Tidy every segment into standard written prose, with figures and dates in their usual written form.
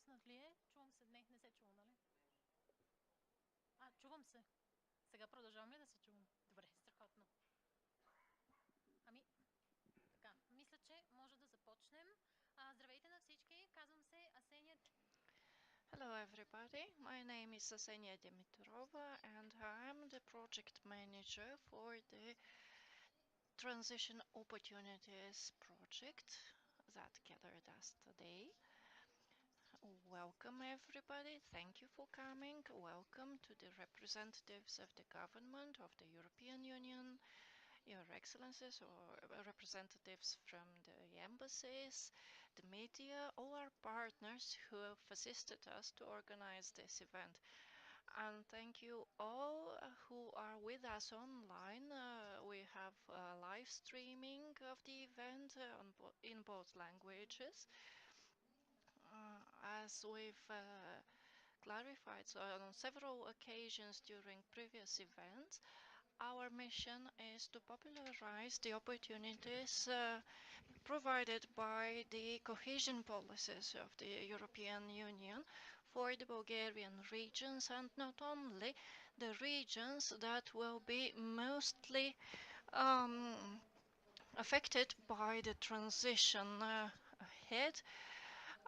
Пуснат ли е? Чувам се. Не, не се чува, нали? Чувам се. Сега продължавам ли да се чувам? Добре, страхотно. Ами, така, мисля, че може да започнем. Здравейте на всички, казвам се Асения. Hello everybody, my name is Asenia Dimitrova and I'm the project manager for the Transition Opportunities project that gathered us today. Welcome everybody, thank you for coming. Welcome to the representatives of the government of the European Union, Your Excellencies or representatives from the embassies, the media, all our partners who have assisted us to organize this event. And thank you all who are with us online. We have live streaming of the event in both languages. As we've clarified on several occasions during previous events, our mission is to popularize the opportunities provided by the cohesion policies of the European Union for the Bulgarian regions, and not only the regions that will be mostly affected by the transition ahead.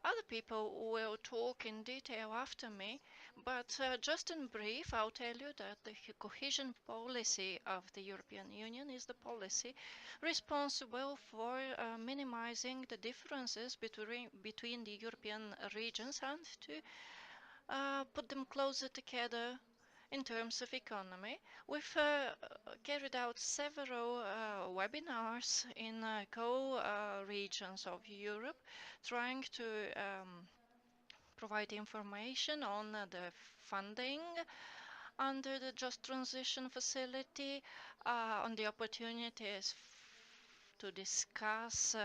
Other people will talk in detail after me, but just in brief, I'll tell you that the cohesion policy of the European Union is the policy responsible for minimizing the differences between the European regions and to put them closer together in terms of economy. We've carried out several webinars in co-regions of Europe, trying to provide information on the funding under the Just Transition Facility, on the opportunities to discuss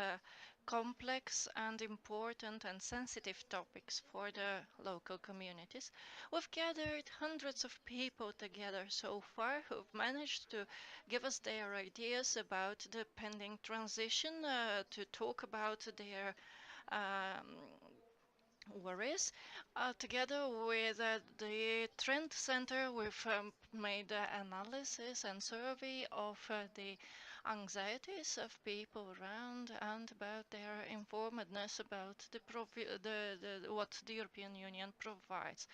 complex and important and sensitive topics for the local communities. We've gathered hundreds of people together so far who've managed to give us their ideas about the pending transition, to talk about their worries. Together with the Trend Center, we've made analysis and survey of the anxieties of people around and about their informedness about what the European Union provides.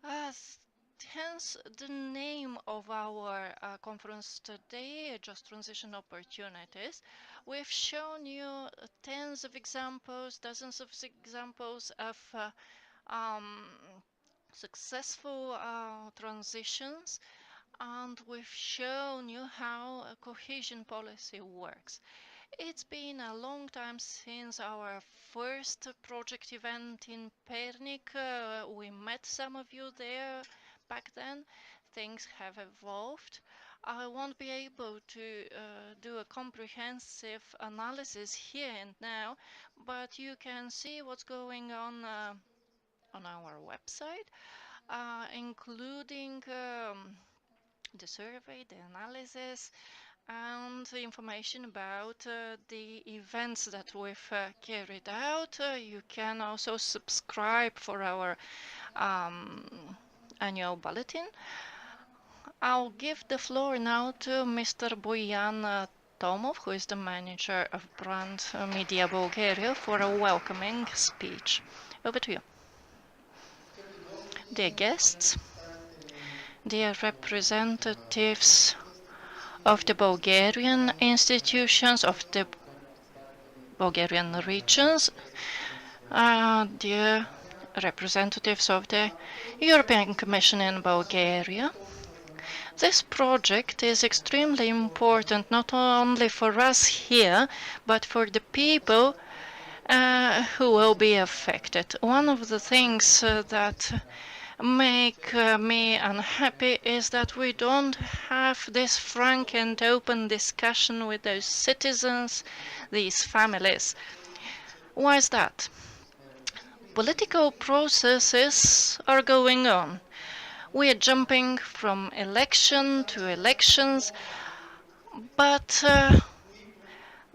Hence the name of our conference today, Just Transition Opportunities. We've shown you tens of examples, dozens of examples of successful transitions, and we've shown you how a cohesion policy works. It's been a long time since our first project event in Pernik. We met some of you there back then. Things have evolved. I won't be able to do a comprehensive analysis here and now, but you can see what's going on our website, including the survey, the analysis, and the information about the events that we've carried out. You can also subscribe for our annual bulletin. I'll give the floor now to Mr. Boyan Tomov, who is the manager of brand Media Bulgaria, for a welcoming speech. Over to you. Dear guests, dear representatives of the Bulgarian institutions, of the Bulgarian regions, dear representatives of the European Commission in Bulgaria. This project is extremely important not only for us here, but for the people who will be affected. One of the things that make me unhappy is that we don't have this frank and open discussion with those citizens, these families. Why is that? Political processes are going on. We are jumping from election to elections, but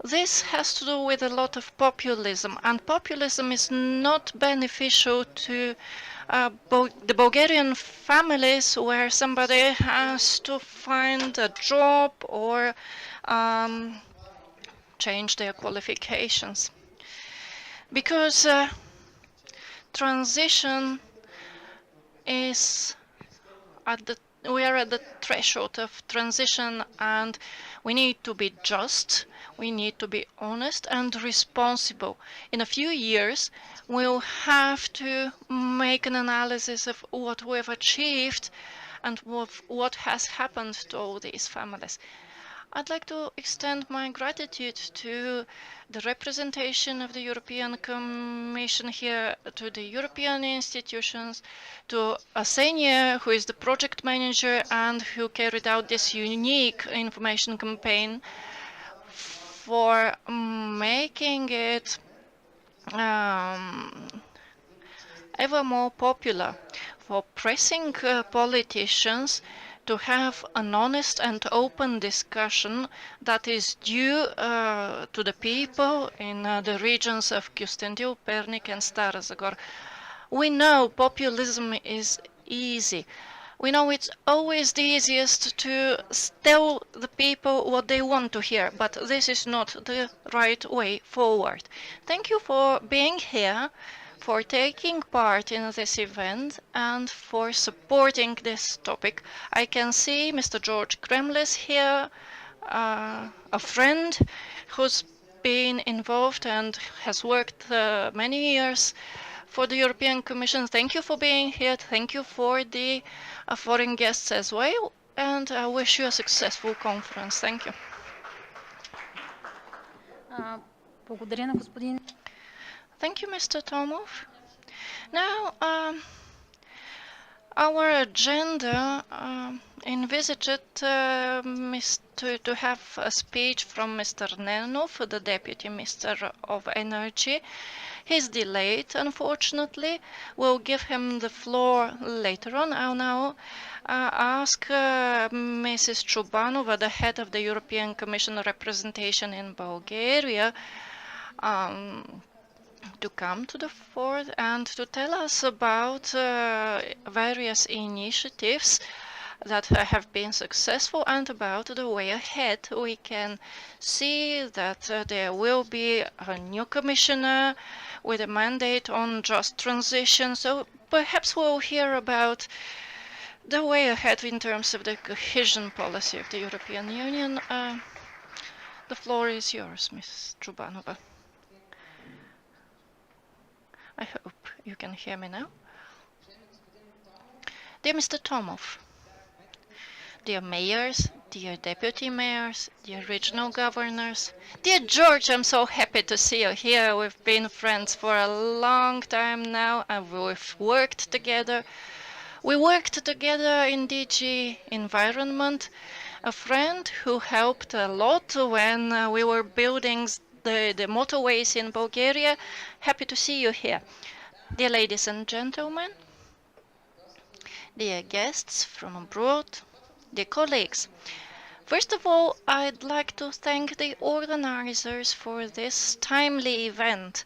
This has to do with a lot of populism, and populism is not beneficial to the Bulgarian families where somebody has to find a job or change their qualifications. Because transition is we are at the threshold of transition, and we need to be just, we need to be honest and responsible. In a few years, we'll have to make an analysis of what we've achieved and what has happened to all these families. I'd like to extend my gratitude to the representation of the European Commission here, to the European institutions, to Asenia, who is the project manager and who carried out this unique information campaign, for making it ever more popular, for pressing politicians to have an honest and open discussion that is due to the people in the regions of Kyustendil, Pernik and Stara Zagor. We know populism is easy. We know it's always the easiest to tell the people what they want to hear, but this is not the right way forward. Thank you for being here, for taking part in this event and for supporting this topic. I can see Mr. George Kremlis here, a friend who's been involved and has worked many years for the European Commission. Thank you for being here. Thank you for the foreign guests as well. And I wish you a successful conference. Thank you. Благодаря на господин. Thank you, Mr. Tomov. Now, our agenda envisaged to have a speech from Mr. Nenov, the Deputy Minister of Energy. He's delayed, unfortunately. We'll give him the floor later on. I'll now ask Mrs. Chubanova, the head of the European Commission representation in Bulgaria, to come to the fore and to tell us about various initiatives that have been successful and about the way ahead. We can see that there will be a new commissioner with a mandate on just transition, so perhaps we'll hear about the way ahead in terms of the cohesion policy of the European Union. The floor is yours, Ms. Chubanova. I hope you can hear me now. Dear Mr. Tomov, dear mayors, dear deputy mayors, dear regional governors, dear George, I'm so happy to see you here. We've been friends for a long time now and we've worked together. We worked together in DG Environment, a friend who helped a lot when we were building the motorways in Bulgaria. Happy to see you here. Dear ladies and gentlemen, dear guests from abroad, dear colleagues. First of all, I'd like to thank the organizers for this timely event.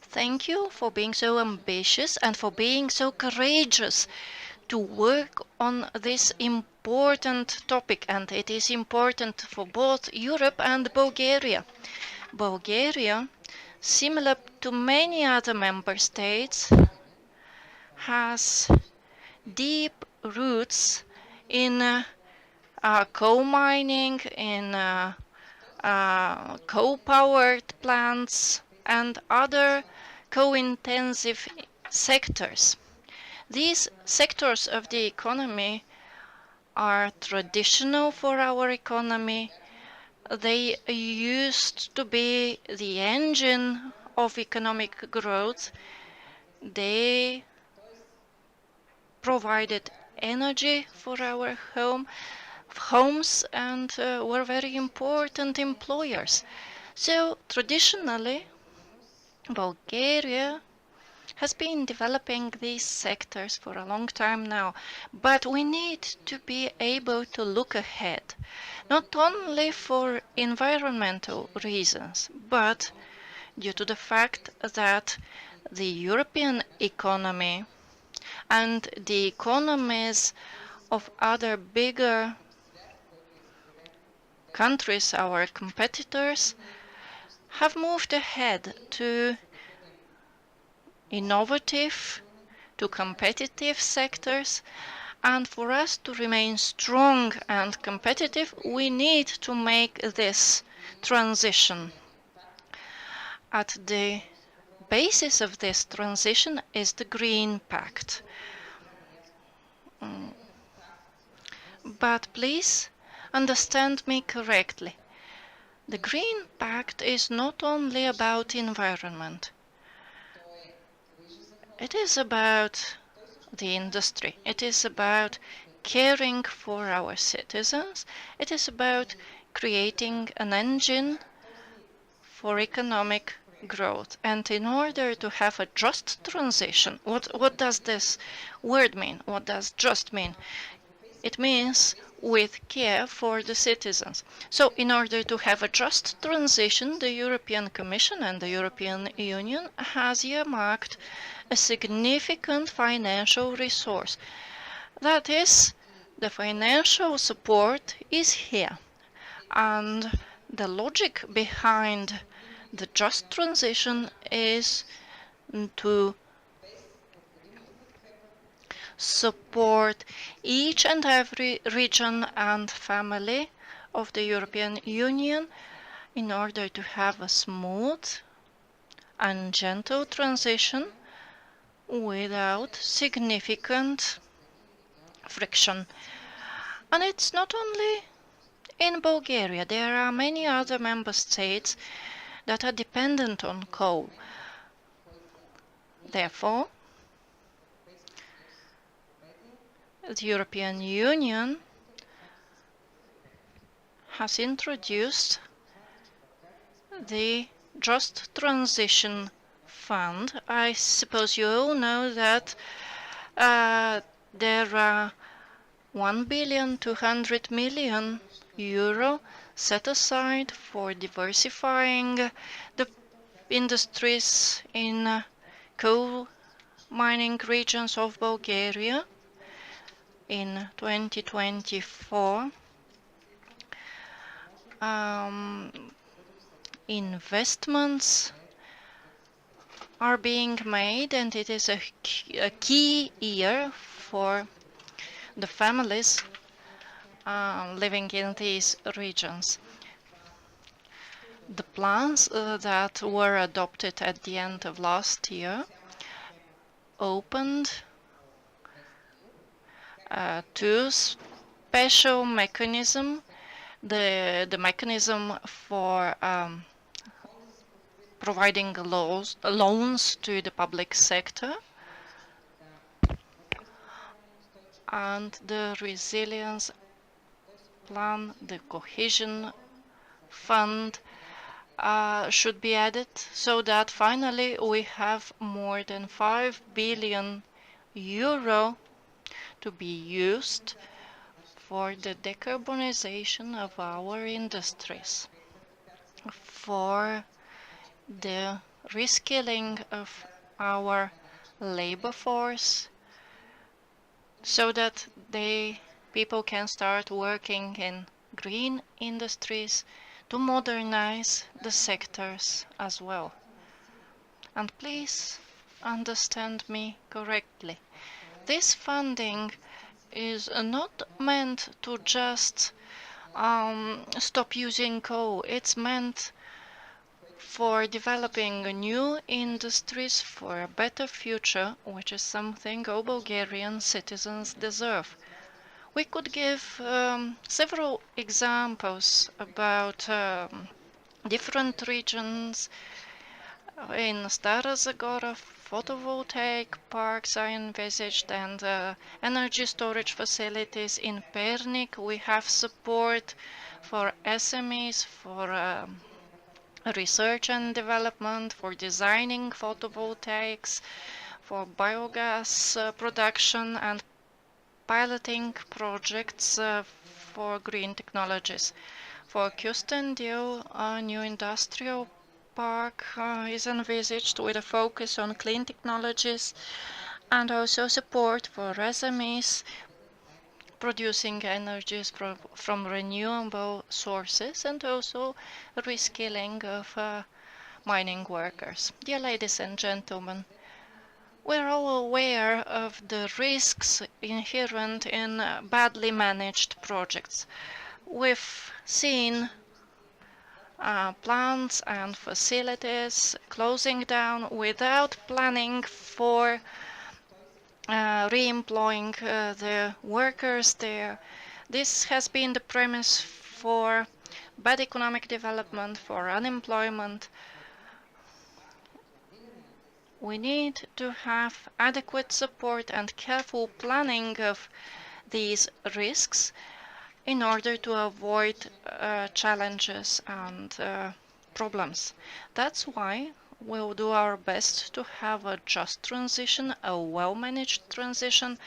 Thank you for being so ambitious and for being so courageous to work on this important topic, and it is important for both Europe and Bulgaria. Bulgaria, similar to many other member states, has deep roots in coal mining, in coal-powered plants, and other coal-intensive sectors. These sectors of the economy are traditional for our economy. They used to be the engine of economic growth. They provided energy for our homes and were very important employers. So traditionally, Bulgaria has been developing these sectors for a long time now, but we need to be able to look ahead, not only for environmental reasons, but due to the fact that the European economy and the economies of other bigger countries, our competitors, have moved ahead to innovative, to competitive sectors, and for us to remain strong and competitive, we need to make this transition. At the basis of this transition is the Green Pact. But please understand me correctly. The Green Pact is not only about environment. It is about the industry. It is about caring for our citizens. It is about creating an engine for economic growth. And in order to have a just transition, what does this word mean? What does just mean? It means with care for the citizens. So in order to have a just transition, the European Commission and the European Union has earmarked a significant financial resource. That is, the financial support is here. And the logic behind the just transition is to support each and every region and family of the European Union in order to have a smooth and gentle transition without significant friction. And it's not only in Bulgaria. There are many other member states that are dependent on coal. Therefore, the European Union has introduced the Just Transition Fund. I suppose you all know that there are 1,200,000,000 euro set aside for diversifying the industries in coal mining regions of Bulgaria. In 2024, investments are being made, and it is a key year for the families living in these regions. The plans that were adopted at the end of last year opened two special mechanisms. The mechanism for providing loans to the public sector and the resilience plan, the cohesion fund should be added so that finally we have more than 5 billion euro to be used for the decarbonization of our industries, for the reskilling of our labor force, so that people can start working in green industries to modernize the sectors as well. And please understand me correctly. This funding is not meant to just stop using coal. It's meant for developing new industries for a better future, which is something all Bulgarian citizens deserve. We could give several examples about different regions. In Stara Zagora, photovoltaic parks are envisaged and energy storage facilities. In Pernik, we have support for SMEs, for research and development, for designing photovoltaics, for biogas production, and piloting projects for green technologies. For Kyustendil, a new industrial park is envisaged with a focus on clean technologies and also support for SMEs producing energies from renewable sources and also reskilling of mining workers. Dear ladies and gentlemen, we're all aware of the risks inherent in badly managed projects. We've seen plants and facilities closing down without planning for re-employing the workers there. This has been the premise for bad economic development, for unemployment. We need to have adequate support and careful planning of these risks in order to avoid challenges and problems. That's why we'll do our best to have a just transition, a well-managed transition,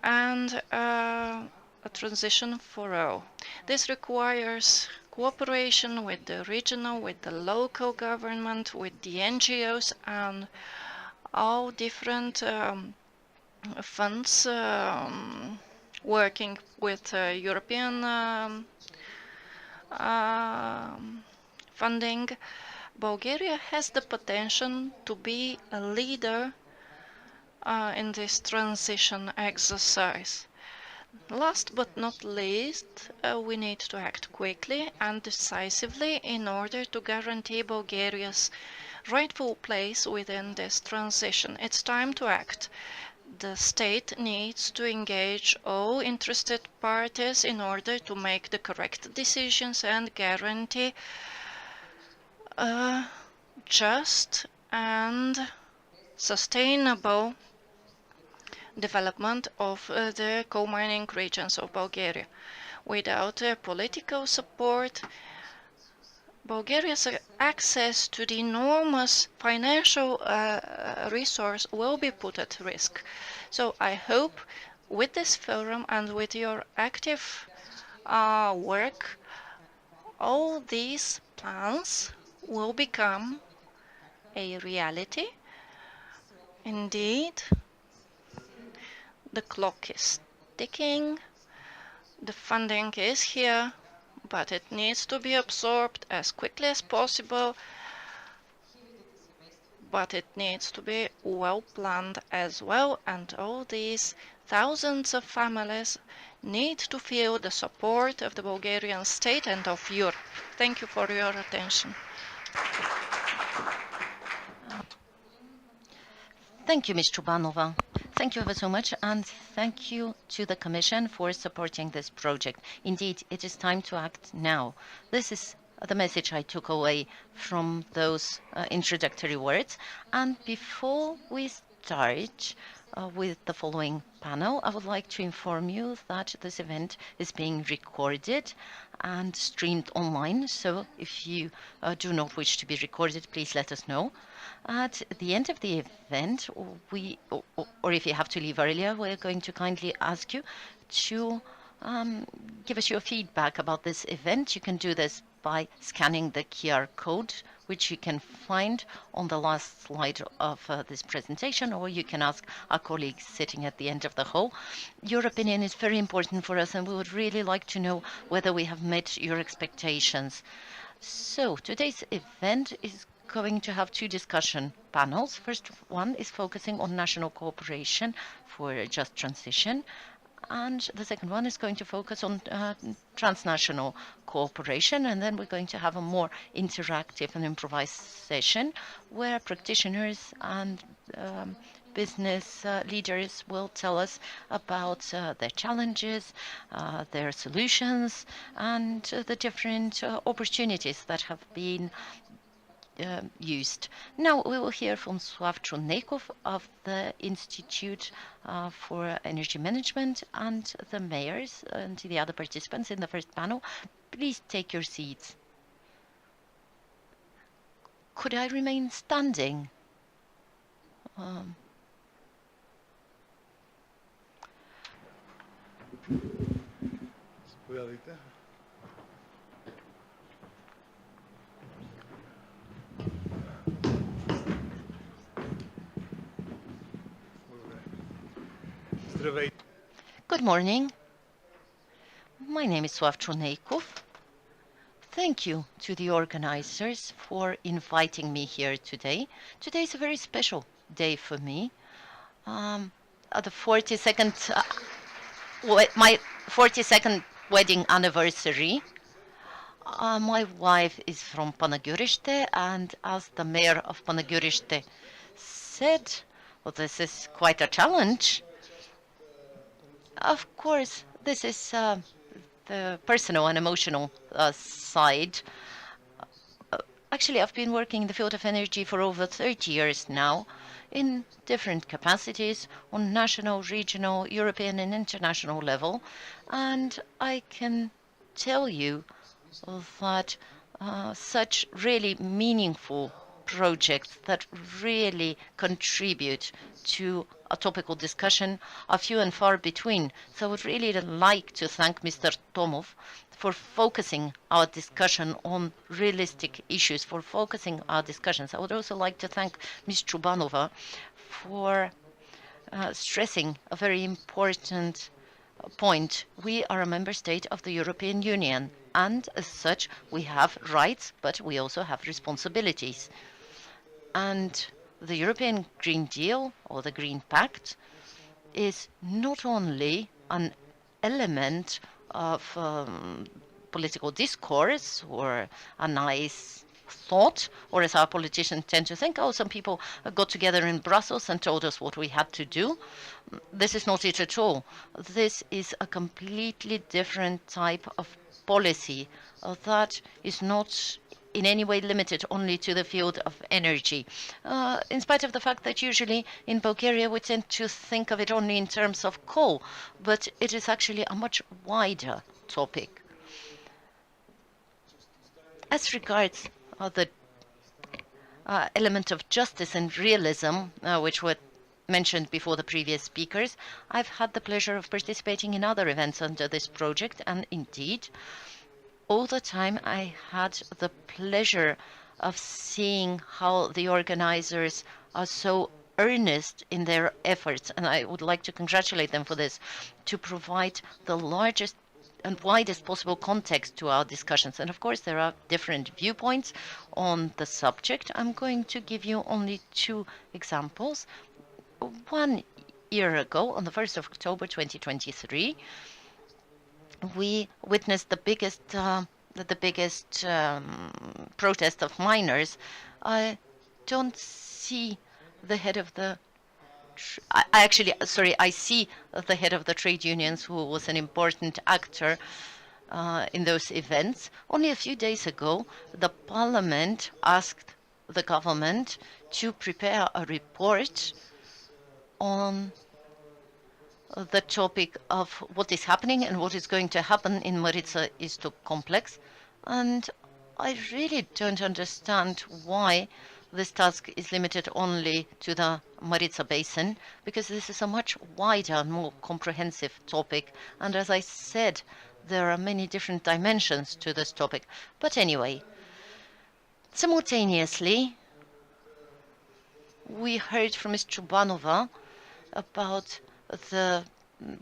and a transition for all. This requires cooperation with the regional, with the local government, with the NGOs, and all different funds working with European funding. Bulgaria has the potential to be a leader in this transition exercise. Last but not least, we need to act quickly and decisively in order to guarantee Bulgaria's rightful place within this transition. It's time to act. The state needs to engage all interested parties in order to make the correct decisions and guarantee a just and sustainable development of the coal mining regions of Bulgaria. Without political support, Bulgaria's access to the enormous financial resource will be put at risk. So I hope with this forum and with your active work, all these plans will become a reality. Indeed, the clock is ticking, the funding is here, but it needs to be absorbed as quickly as possible, but it needs to be well planned as well, and all these thousands of families need to feel the support of the Bulgarian state and of Europe. Thank you for your attention. Thank you, Ms. Chubanova. Thank you ever so much, and thank you to the Commission for supporting this project. Indeed, it is time to act now. This is the message I took away from those introductory words. And before we start with the following panel, I would like to inform you that this event is being recorded and streamed online. So if you do not wish to be recorded, please let us know. At the end of the event, or if you have to leave earlier, we're going to kindly ask you to give us your feedback about this event. You can do this by scanning the QR code, which you can find on the last slide of this presentation, or you can ask our colleagues sitting at the end of the hall. Your opinion is very important for us, and we would really like to know whether we have met your expectations. So today's event is going to have two discussion panels. First one is focusing on national cooperation for just transition, and the second one is going to focus on transnational cooperation. And then we're going to have a more interactive and improvised session where practitioners and business leaders will tell us about their challenges, their solutions, and the different opportunities that have been used. Now we will hear from Sław Czarneków of the Institute for Energy Management and the mayors and the other participants in the first panel. Please take your seats. Could I remain standing? Good morning. My name is Slavčo. Thank you to the organizers for inviting me here today. Today is a very special day for me. The 42nd, my 42nd wedding anniversary. My wife is from Panaguriste, and as the mayor of Panaguriste said, well, this is quite a challenge. Of course, this is the personal and emotional side. Actually, I've been working in the field of energy for over 30 years now in different capacities on national, regional, European and international level. And I can tell you that such really meaningful projects that really contribute to a topical discussion are few and far between. So I would really like to thank Mr. Tomov for focusing our discussion on realistic issues, for focusing our discussions. I would also like to thank Ms. Chubanova for stressing a very important point. We are a member state of the European Union, and as such, we have rights, but we also have responsibilities. And the European Green Deal, or the Green Pact, is not only an element of political discourse or a nice thought, or as our politicians tend to think, oh, some people got together in Brussels and told us what we had to do. This is not it at all. This is a completely different type of policy that is not in any way limited only to the field of energy. In spite of the fact that usually in Bulgaria we tend to think of it only in terms of coal, but it is actually a much wider topic. As regards the element of justice and realism, which were mentioned before the previous speakers, I've had the pleasure of participating in other events under this project, and indeed, all the time I had the pleasure of seeing how the organizers are so earnest in their efforts, and I would like to congratulate them for this, to provide the largest and widest possible context to our discussions. And of course, there are different viewpoints on the subject. I'm going to give you only two examples. 1 year ago, on the 1st of October 2023, we witnessed the biggest protest of miners. I don't see the head of the I see the head of the trade unions, who was an important actor in those events. Only a few days ago, the parliament asked the government to prepare a report on the topic of what is happening and what is going to happen in Maritsa Istok complex. And I really don't understand why this task is limited only to the Maritsa Basin, because this is a much wider and more comprehensive topic. And as I said, there are many different dimensions to this topic. But anyway, simultaneously, we heard from Ms. Chubanova about the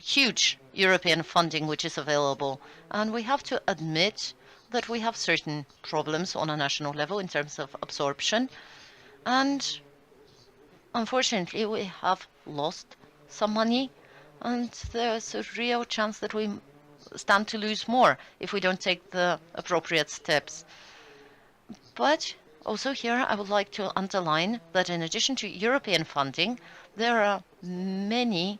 huge European funding which is available. And we have to admit that we have certain problems on a national level in terms of absorption. And unfortunately, we have lost some money, and there's a real chance that we stand to lose more if we don't take the appropriate steps. But also here, I would like to underline that in addition to European funding, there are many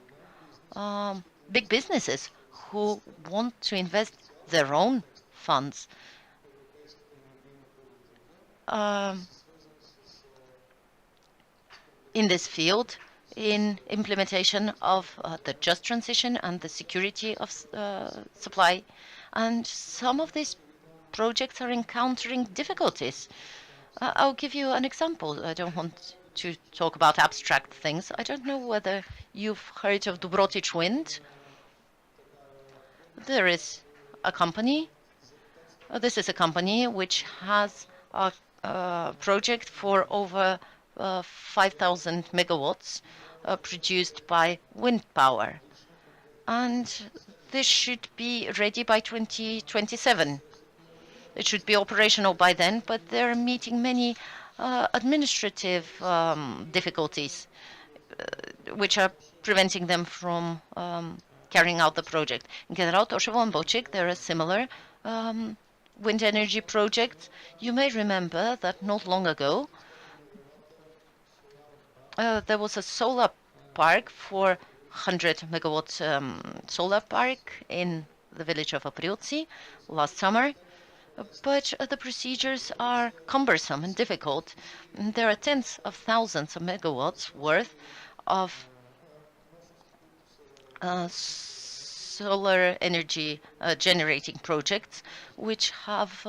big businesses who want to invest their own funds. In this field, in implementation of the just transition and the security of supply. And some of these projects are encountering difficulties. I'll give you an example. I don't want to talk about abstract things. I don't know whether you've heard of Dobrotich Wind. There is a company. This is a company which has a project for over 5,000 megawatts produced by wind power. And this should be ready by 2027. It should be operational by then, but they're meeting many administrative difficulties which are preventing them from carrying out the project. In General Toshevo and Bocik, there are similar wind energy projects. You may remember that not long ago, there was a solar park for 100 megawatt solar park in the village of Aprilci last summer. But the procedures are cumbersome and difficult. There are tens of thousands of megawatts worth of solar energy generating projects which have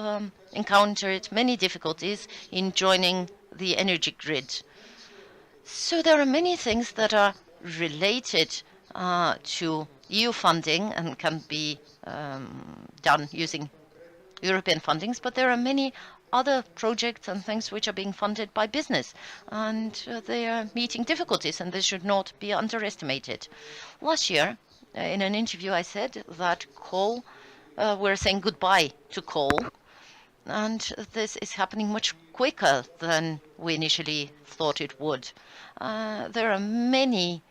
encountered many difficulties in joining the energy grid. So there are many things that are related to EU funding and can be done using European fundings, but there are many other projects and things which are being funded by business, and they are meeting difficulties, and this should not be underestimated. Last year, in an interview, I said that coal, we're saying goodbye to coal, and this is happening much quicker than we initially thought it would. There are many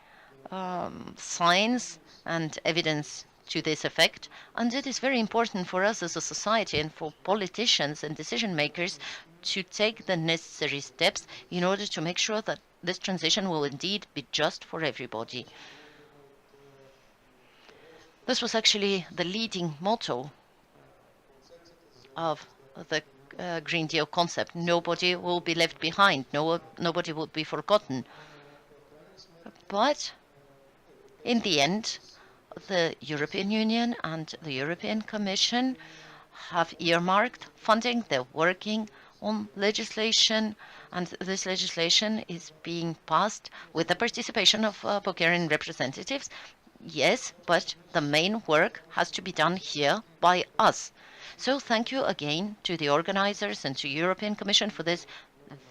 signs and evidence to this effect, and it is very important for us as a society and for politicians and decision makers to take the necessary steps in order to make sure that this transition will indeed be just for everybody. This was actually the leading motto of the Green Deal concept. Nobody will be left behind. Nobody will be forgotten. But in the end, the European Union and the European Commission have earmarked funding. They're working on legislation, and this legislation is being passed with the participation of Bulgarian representatives. Yes, but the main work has to be done here by us. So thank you again to the organizers and to European Commission for this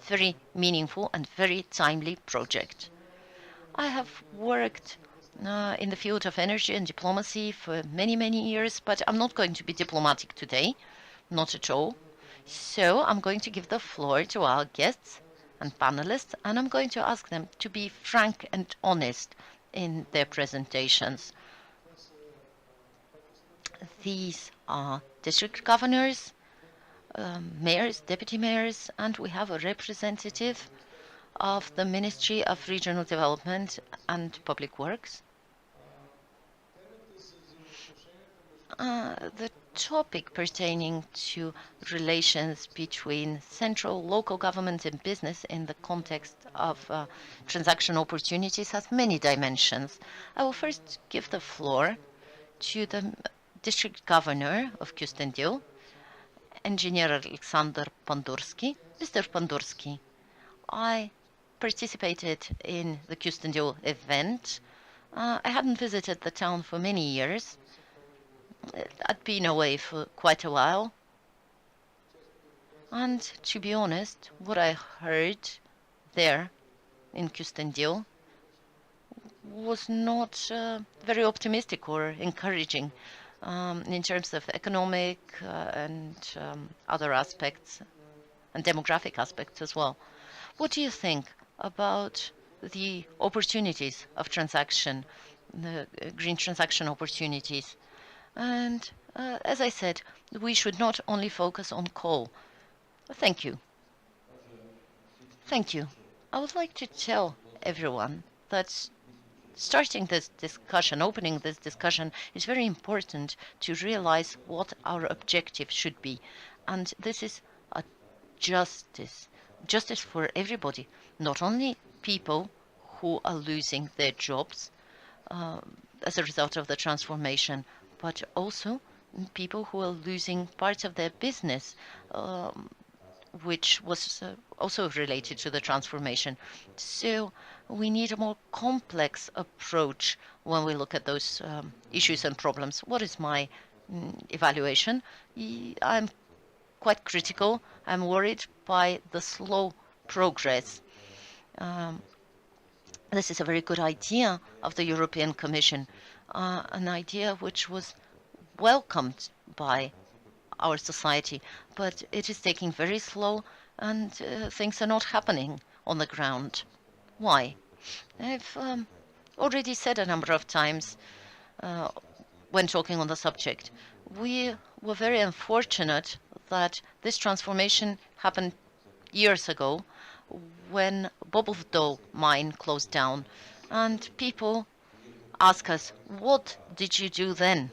very meaningful and very timely project. I have worked in the field of energy and diplomacy for many, many years, but I'm not going to be diplomatic today, not at all. So I'm going to give the floor to our guests and panelists, and I'm going to ask them to be frank and honest in their presentations. These are district governors, mayors, deputy mayors, and we have a representative of the Ministry of Regional Development and Public Works. The topic pertaining to relations between central, local government and business in the context of transaction opportunities has many dimensions. I will first give the floor to the district governor of Kyustendil, Engineer Alexander Pandursky. Mr. Pandursky, I participated in the Kyustendil event. I hadn't visited the town for many years. I'd been away for quite a while. And to be honest, what I heard there in Kyustendil was not very optimistic or encouraging in terms of economic and other aspects and demographic aspects as well. What do you think about the opportunities of transaction, the green transaction opportunities? And as I said, we should not only focus on coal. Thank you. Thank you. I would like to tell everyone that starting this discussion, opening this discussion, is very important to realize what our objective should be. And this is a justice for everybody, not only people who are losing their jobs as a result of the transformation, but also people who are losing parts of their business which was also related to the transformation. So we need a more complex approach when we look at those issues and problems. What is my evaluation? I'm quite critical. I'm worried by the slow progress. This is a very good idea of the European Commission, an idea which was welcomed by our society, but it is taking very slow and things are not happening on the ground. Why? I've already said a number of times when talking on the subject, we were very unfortunate that this transformation happened years ago when Bobovdo mine closed down, and people ask us, what did you do then?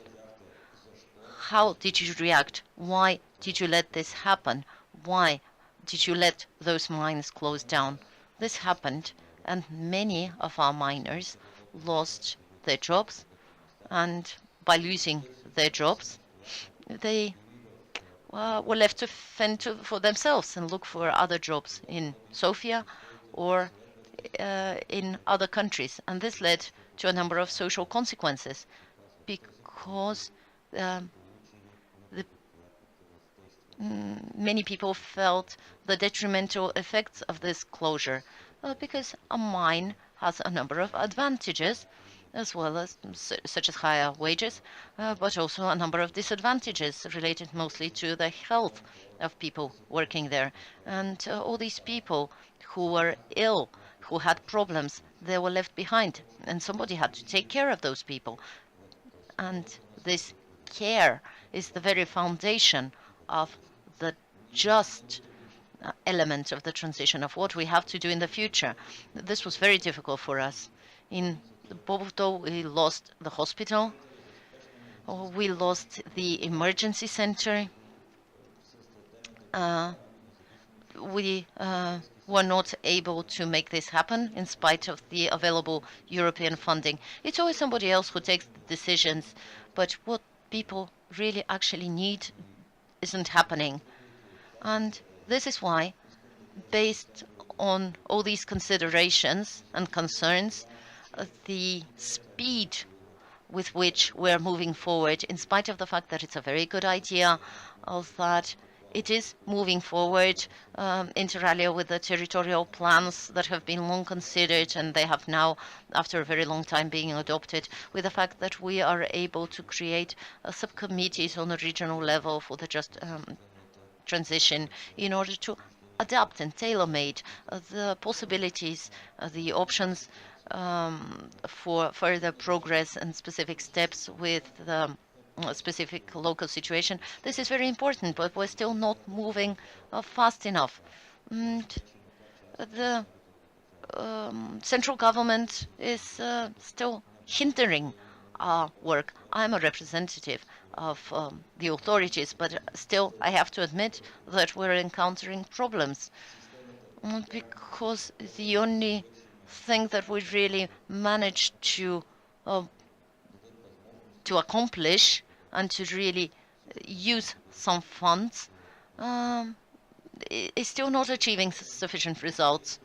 How did you react? Why did you let this happen? Why did you let those mines close down? This happened, and many of our miners lost their jobs, and by losing their jobs, they were left to fend for themselves and look for other jobs in Sofia or in other countries. And this led to a number of social consequences because many people felt the detrimental effects of this closure because a mine has a number of advantages as well as such as higher wages, but also a number of disadvantages related mostly to the health of people working there. And all these people who were ill, who had problems, they were left behind, and somebody had to take care of those people. And this care is the very foundation of the just element of the transition, of what we have to do in the future. This was very difficult for us. In Bovdo, we lost the hospital, we lost the emergency center, we were not able to make this happen in spite of the available European funding. It's always somebody else who takes the decisions, but what people really actually need isn't happening. And this is why, based on all these considerations and concerns, the speed with which we're moving forward, in spite of the fact that it's a very good idea, of that it is moving forward inter alia with the territorial plans that have been long considered, and they have now, after a very long time, being adopted, with the fact that we are able to create subcommittees on a regional level for the just transition in order to adapt and tailor-made the possibilities, the options for further progress and specific steps with the specific local situation. This is very important, but we're still not moving fast enough. And the central government is still hindering our work. I'm a representative of the authorities, but still I have to admit that we're encountering problems because the only thing that we really managed to accomplish and to really use some funds is still not achieving sufficient results.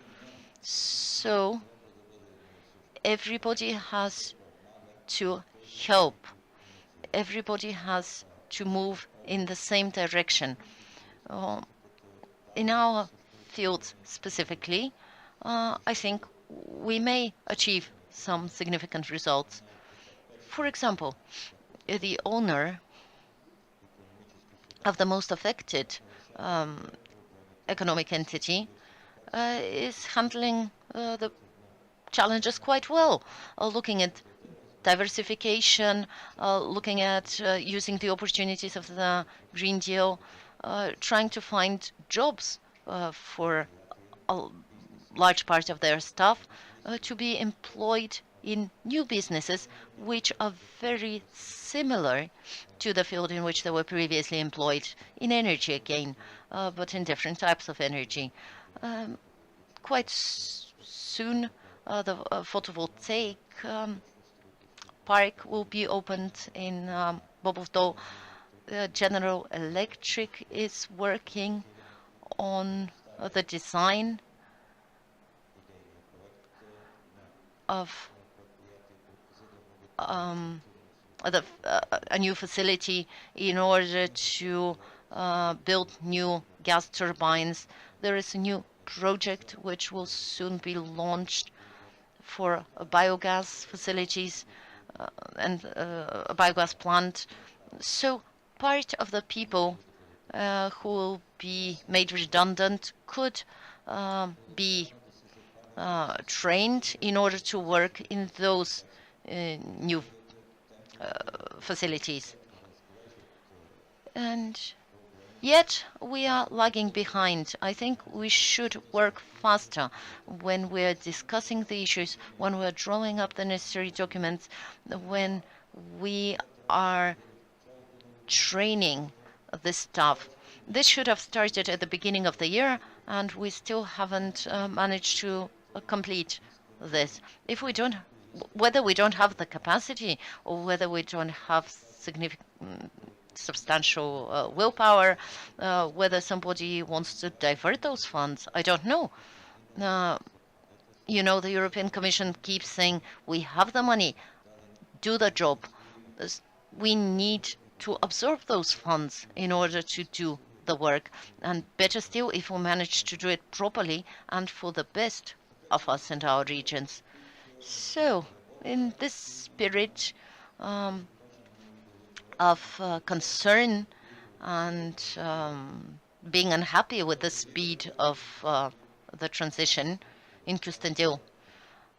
So everybody has to help. Everybody has to move in the same direction. In our field specifically, I think we may achieve some significant results. For example, the owner of the most affected economic entity is handling the challenges quite well, looking at diversification, looking at using the opportunities of the Green Deal, trying to find jobs for a large part of their staff to be employed in new businesses which are very similar to the field in which they were previously employed, in energy again, but in different types of energy. Quite soon the photovoltaic park will be opened in Bobovdo. General Electric is working on the design of a new facility in order to build new gas turbines. There is a new project which will soon be launched for biogas facilities and a biogas plant. So part of the people who will be made redundant could be trained in order to work in those new facilities. And yet we are lagging behind. I think we should work faster when we're discussing the issues, when we're drawing up the necessary documents, when we are training the staff. This should have started at the beginning of the year, and we still haven't managed to complete this. If we don't, whether we don't have the capacity or whether we don't have significant substantial willpower, whether somebody wants to divert those funds, I don't know. You know, the European Commission keeps saying, we have the money, do the job. We need to absorb those funds in order to do the work. And better still, if we manage to do it properly and for the best of us and our regions. So, in this spirit of concern and being unhappy with the speed of the transition in Kyustendil,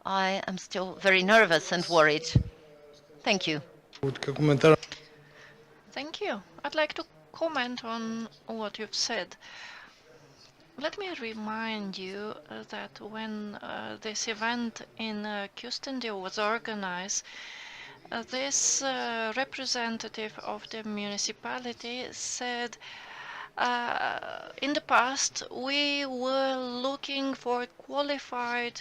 I am still very nervous and worried. Thank you. Thank you. I'd like to comment on what you've said. Let me remind you that when this event in Kyustendil was organized, this representative of the municipality said, in the past we were looking for qualified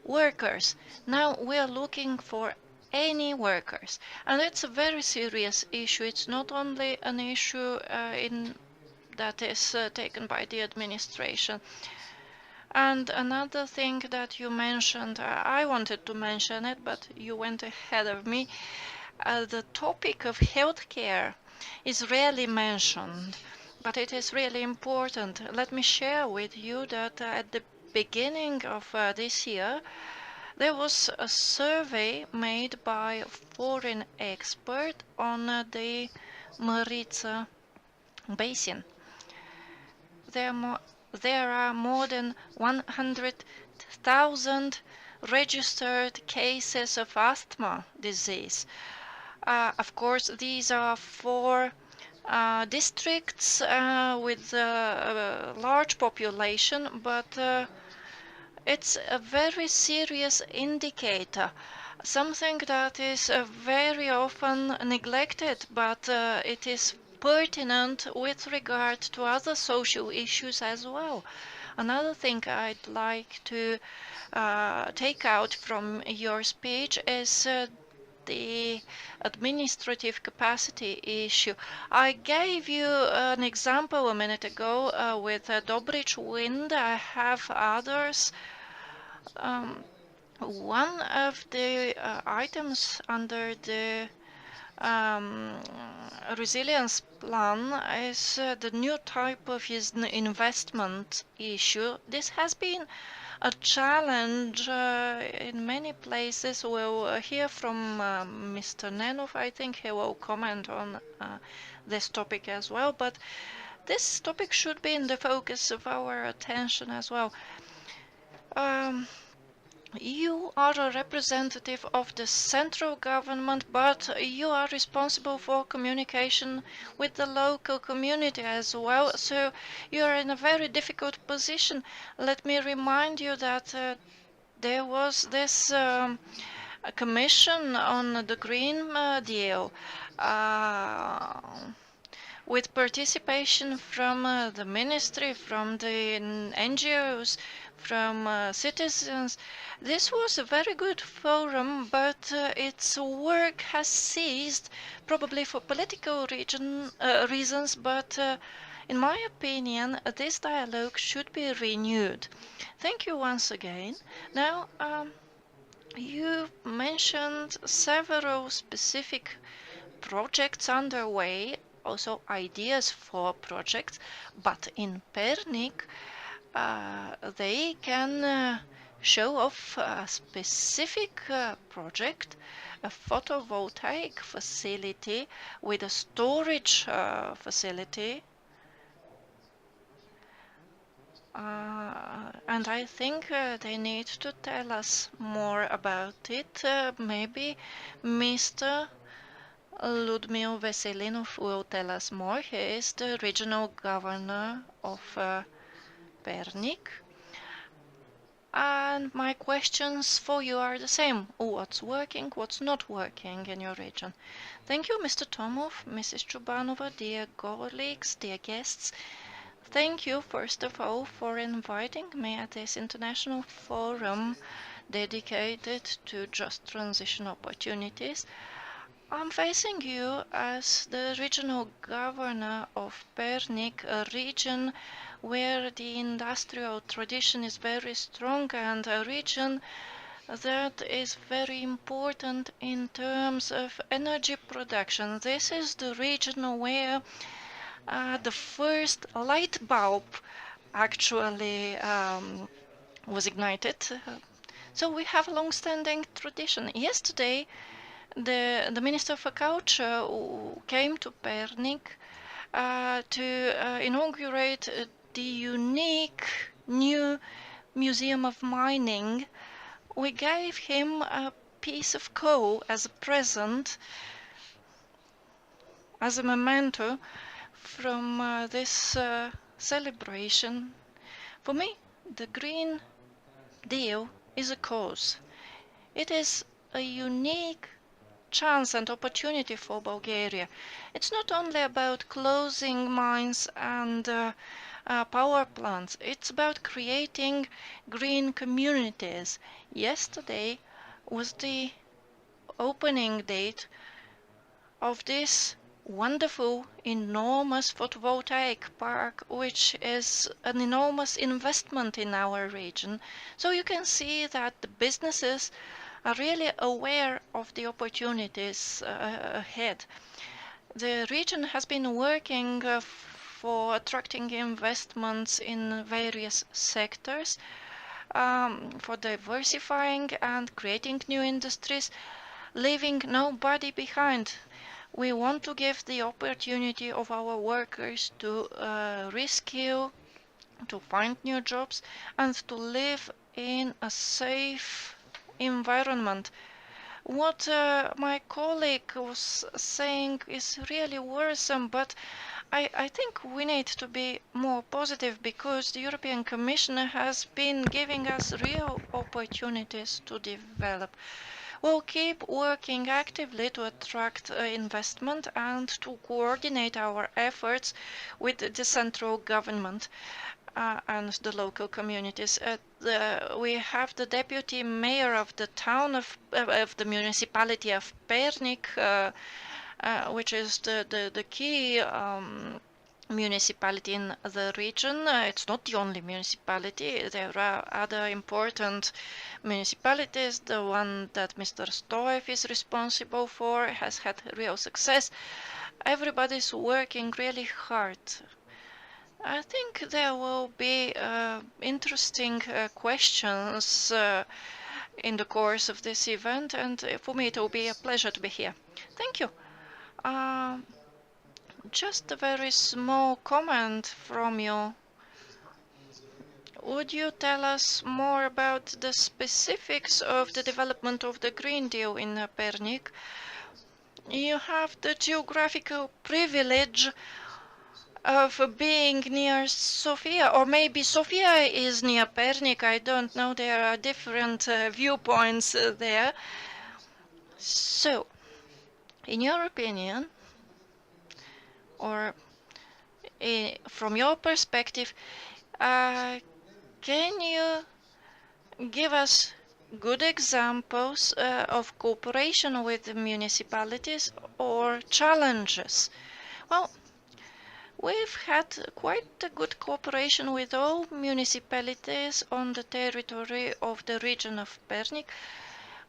workers. Now we are looking for any workers. And it's a very serious issue. It's not only an issue that is taken by the administration. And another thing that you mentioned, I wanted to mention it, but you went ahead of me. The topic of healthcare is rarely mentioned, but it is really important. Let me share with you that at the beginning of this year, there was a survey made by a foreign expert on the Maritsa Basin. There are more than 100,000 registered cases of asthma disease. Of course, these are 4 districts with a large population, but it's a very serious indicator, something that is very often neglected, but it is pertinent with regard to other social issues as well. Another thing I'd like to take out from your speech is the administrative capacity issue. I gave you an example a minute ago with Dobrich Wind. I have others. One of the items under the resilience plan is the new type of investment issue. This has been a challenge in many places. We'll hear from Mr. Nenov. I think he will comment on this topic as well, but this topic should be in the focus of our attention as well. You are a representative of the central government, but you are responsible for communication with the local community as well, so you are in a very difficult position. Let me remind you that there was this commission on the Green Deal with participation from the ministry, from the NGOs, from citizens. This was a very good forum, but its work has ceased, probably for political reasons, but In my opinion, this dialogue should be renewed. Thank you once again. Now, you mentioned several specific projects underway, also ideas for projects, but in Pernik, they can show off a specific project, a photovoltaic facility with a storage facility. And I think they need to tell us more about it. Maybe Mr. Ludmil Veselinov will tell us more. He is the regional governor of Pernik. And my questions for you are the same. What's working, what's not working in your region? Thank you, Mr. Tomov, Mrs. Chubanova, dear colleagues, dear guests. Thank you, first of all, for inviting me at this international forum dedicated to just transition opportunities. I'm facing you as the regional governor of Pernik, a region where the industrial tradition is very strong and a region that is very important in terms of energy production. This is the region where the first light bulb actually was ignited. So we have a long-standing tradition. Yesterday, the Minister for Culture came to Pernik to inaugurate the unique new Museum of Mining. We gave him a piece of coal as a present, as a memento from this celebration. For me, the Green Deal is a cause. It is a unique chance and opportunity for Bulgaria. It's not only about closing mines and power plants. It's about creating green communities. Yesterday was the opening date of this wonderful, enormous photovoltaic park, which is an enormous investment in our region. So you can see that the businesses are really aware of the opportunities ahead. The region has been working for attracting investments in various sectors, for diversifying and creating new industries, leaving nobody behind. We want to give the opportunity of our workers to reskill, to find new jobs, and to live in a safe environment. What my colleague was saying is really worrisome, but I think we need to be more positive because the European Commission has been giving us real opportunities to develop. We'll keep working actively to attract investment and to coordinate our efforts with the central government and the local communities. We have the deputy mayor of the town of the municipality of Pernik, which is the key municipality in the region. It's not the only municipality. There are other important municipalities. The one that Mr. Stoev is responsible for has had real success. Everybody's working really hard. I think there will be interesting questions in the course of this event, and for me it will be a pleasure to be here. Thank you. Just a very small comment from you. Would you tell us more about the specifics of the development of the Green Deal in Pernik? You have the geographical privilege of being near Sofia, or maybe Sofia is near Pernik, I don't know, there are different viewpoints there. So, in your opinion, or from your perspective, can you give us good examples of cooperation with the municipalities or challenges? Well, We've had quite a good cooperation with all municipalities on the territory of the region of Pernik.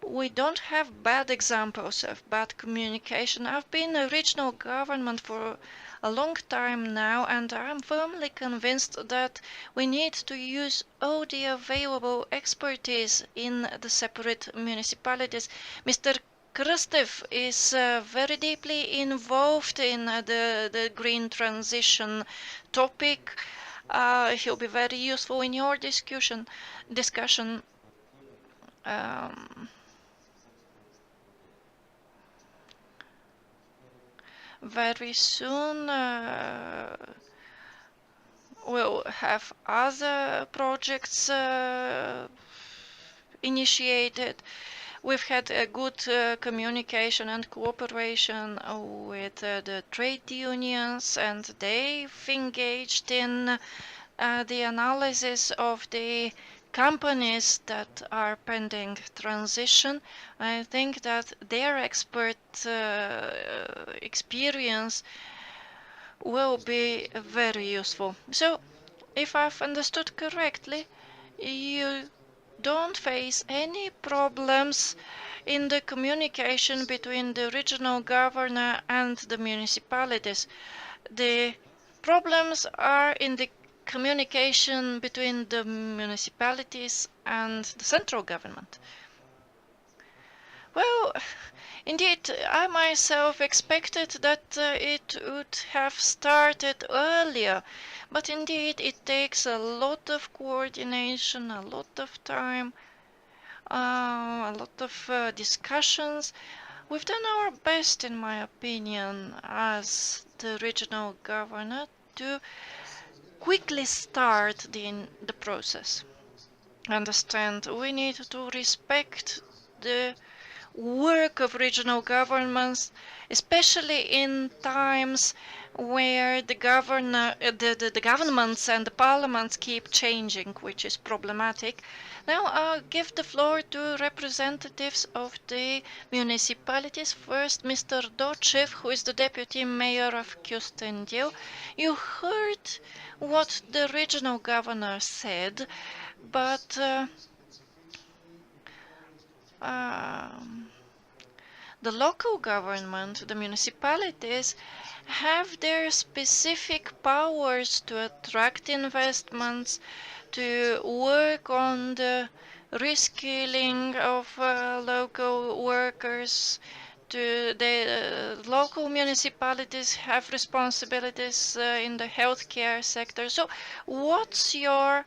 We don't have bad examples of bad communication. I've been a regional government for a long time now, and I'm firmly convinced that we need to use all the available expertise in the separate municipalities. Mr. Kristev is very deeply involved in the green transition topic. He'll be very useful in your discussion. Very soon we'll have other projects initiated. We've had a good communication and cooperation with the trade unions, and they've engaged in the analysis of the companies that are pending transition. I think that their expert experience will be very useful. So, if I've understood correctly, you don't face any problems in the communication between the regional governor and the municipalities. The problems are in the communication between the municipalities and the central government. Well, indeed, I myself expected that it would have started earlier, but indeed it takes a lot of coordination, a lot of time, a lot of discussions. We've done our best, in my opinion, as the regional governor to quickly start the process. Understand, we need to respect the work of regional governments, especially in times where the governments and the parliaments keep changing, which is problematic. Now I'll give the floor to representatives of the municipalities. First, Mr. Dochev, who is the deputy mayor of Kyustendil. You heard what the regional governor said, but the local government, the municipalities, have their specific powers to attract investments, to work on the reskilling of local workers. The local municipalities have responsibilities in the healthcare sector. So what's your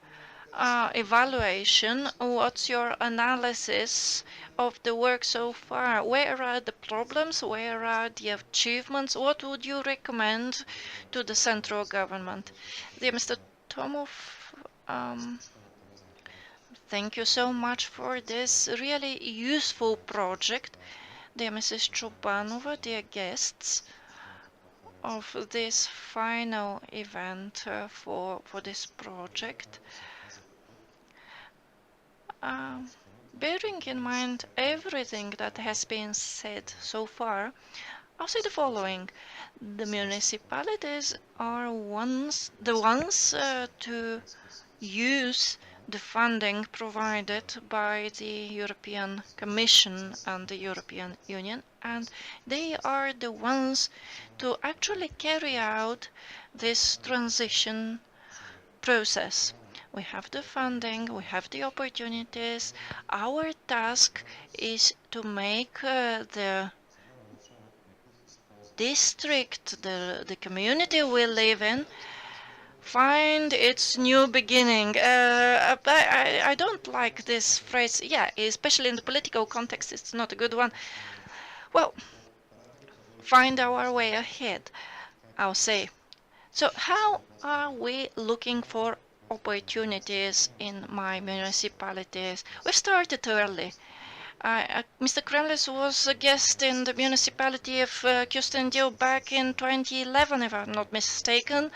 evaluation? What's your analysis of the work so far? Where are the problems? Where are the achievements? What would you recommend to the central government? Dear Mr. Tomov, thank you so much for this really useful project. Dear Mrs. Chubanova, dear guests of this final event for this project. Bearing in mind everything that has been said so far, I'll say the following. The municipalities are the ones to use the funding provided by the European Commission and the European Union, and they are the ones to actually carry out this transition process. We have the funding, we have the opportunities. Our task is to make the district, the community we live in, find its new beginning. I don't like this phrase. Yeah, especially in the political context, it's not a good one. Well, find our way ahead, I'll say. So how are we looking for opportunities in my municipalities? We started early. Mr. Kremlis was a guest in the municipality of Kyustendil back in 2011, if I'm not mistaken,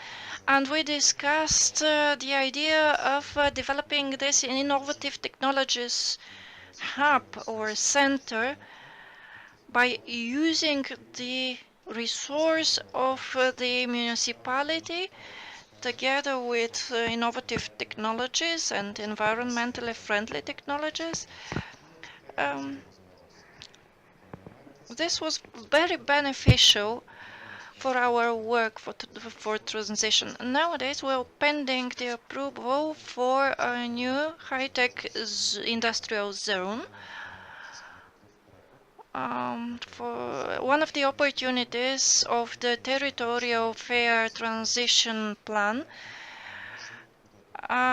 and we discussed the idea of developing this innovative technologies hub or center by using the resource of the municipality, together with innovative technologies and environmentally friendly technologies. This was very beneficial for our work for transition. Nowadays, we're pending the approval for a new high-tech industrial zone. For one of the opportunities of the territorial fair transition plan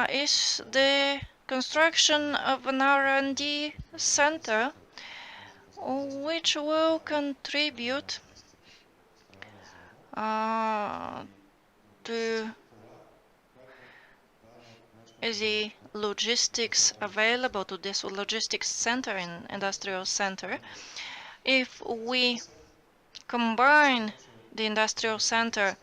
is the construction of an R&D center which will contribute to the logistics available to this logistics center and industrial center. If we combine the industrial center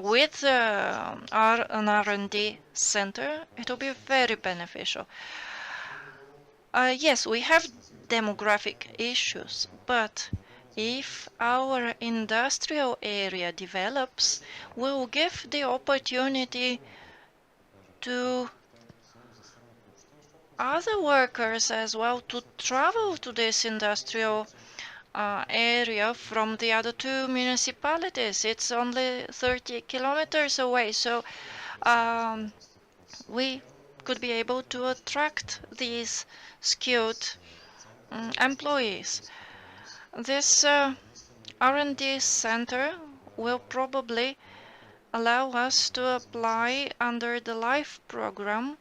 with an R&D center, it will be very beneficial. Yes, we have demographic issues, but if our industrial area develops, we will give the opportunity to other workers as well to travel to this industrial area from the other two municipalities. It's only 30 kilometers away, so we could be able to attract these skilled employees. This R&D center will probably allow us to apply under the LIFE program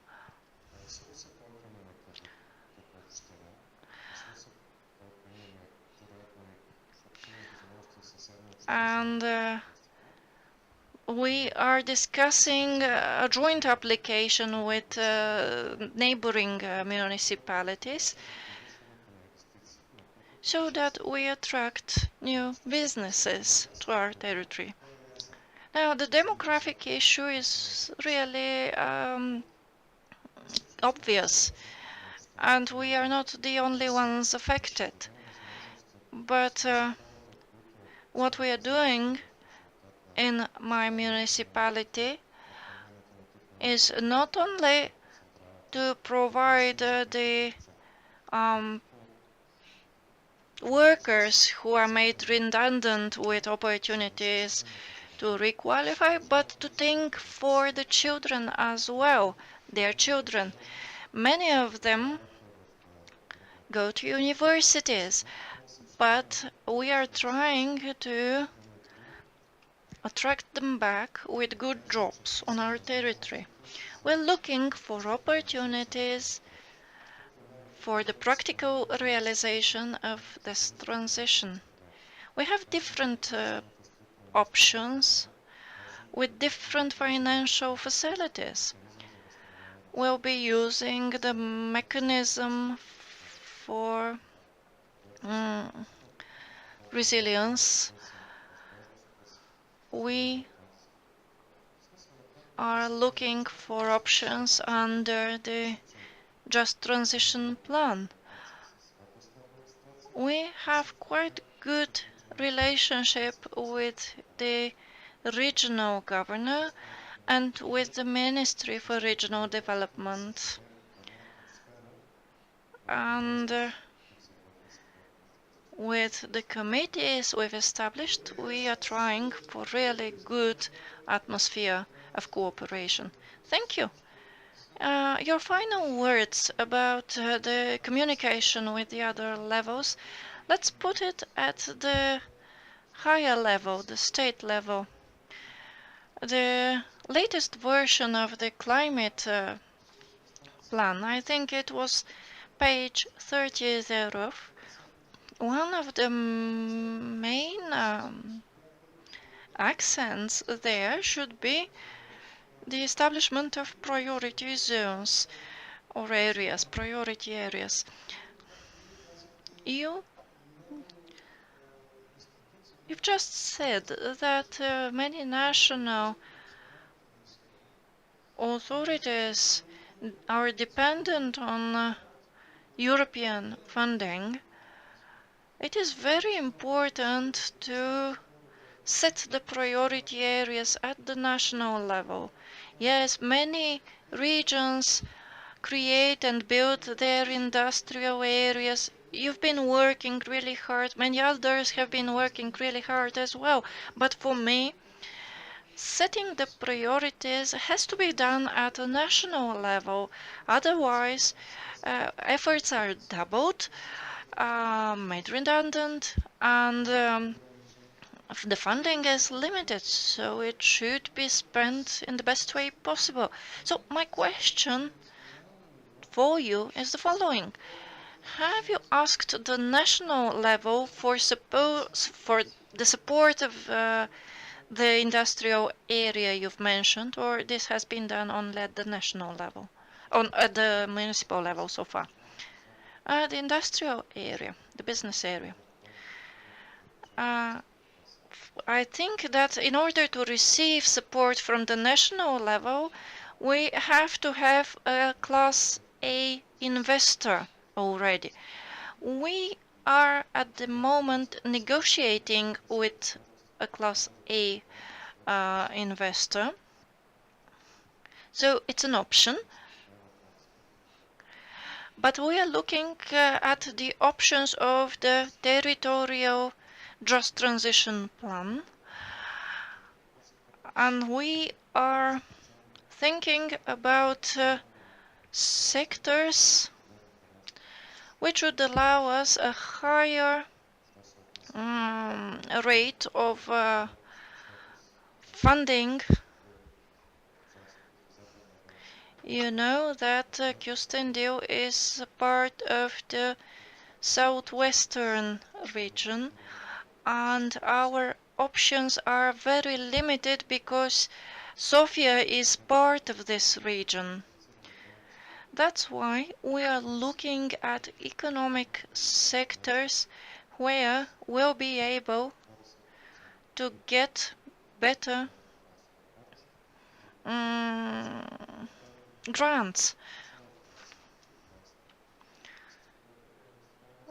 and we are discussing a joint application with neighboring municipalities so that we attract new businesses to our territory. Now, the demographic issue is really obvious, and we are not the only ones affected. But what we are doing in my municipality is not only to provide the workers who are made redundant with opportunities to requalify, but to think for the children as well, their children. Many of them go to universities, but we are trying to attract them back with good jobs on our territory. We're looking for opportunities for the practical realization of this transition. We have different options with different financial facilities. We'll be using the mechanism for resilience. We are looking for options under the Just Transition Plan. We have quite good relationship with the regional governor and with the Ministry for Regional Development. And with the committees we've established, we are trying for really good atmosphere of cooperation. Thank you. Your final words about the communication with the other levels, let's put it at the higher level, the state level. The latest version of the climate plan, I think it was page 30 thereof. One of the main accents there should be the establishment of priority zones or areas, priority areas. You've just said that many national authorities are dependent on European funding. It is very important to set the priority areas at the national level. Yes, many regions create and build their industrial areas. You've been working really hard. Many others have been working really hard as well. But for me, setting the priorities has to be done at a national level. Otherwise, efforts are doubled, made redundant, and the funding is limited, so it should be spent in the best way possible. So my question for you is the following. Have you asked the national level for the support of the industrial area you've mentioned, or this has been done only at the national level, at the municipal level so far? The industrial area, the business area. I think that in order to receive support from the national level, we have to have a Class A investor already. We are at the moment negotiating with a Class A investor. So it's an option. But we are looking at the options of the territorial just transition plan. And we are thinking about sectors which would allow us a higher rate of funding. You know that Kyustendil is a part of the southwestern region, and our options are very limited because Sofia is part of this region. That's why we are looking at economic sectors where we'll be able to get better grants.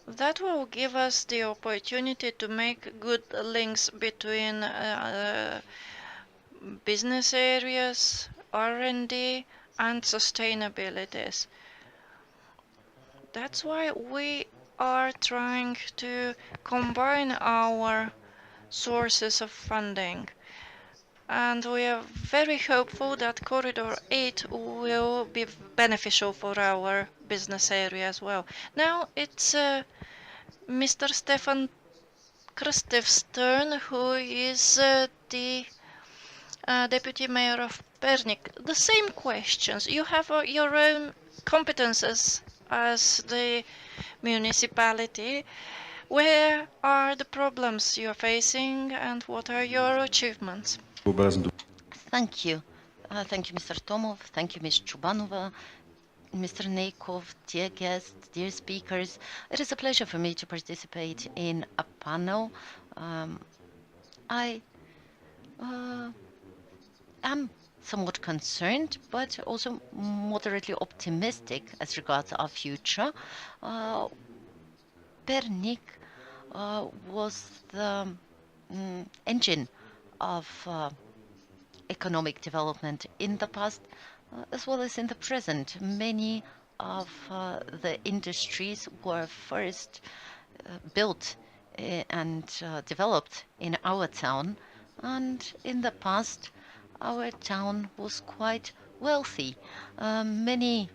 That will give us the opportunity to make good links between business areas, R&D, and sustainabilities. That's why we are trying to combine our sources of funding. And we are very hopeful that Corridor 8 will be beneficial for our business area as well. Now it's Mr. Stefan Krstev's turn, who is the Deputy Mayor of Pernik. The same questions. You have your own competences as the municipality. Where are the problems you're facing and what are your achievements? Thank you. Thank you, Mr. Tomov. Thank you, Ms. Chubanova, Mr. Neikov, dear guests, dear speakers. It is a pleasure for me to participate in a panel. I am somewhat concerned, but also moderately optimistic as regards our future. Pernik was the engine of economic development in the past as well as in the present. Many of the industries were first built and developed in our town, and in the past our town was quite wealthy. Many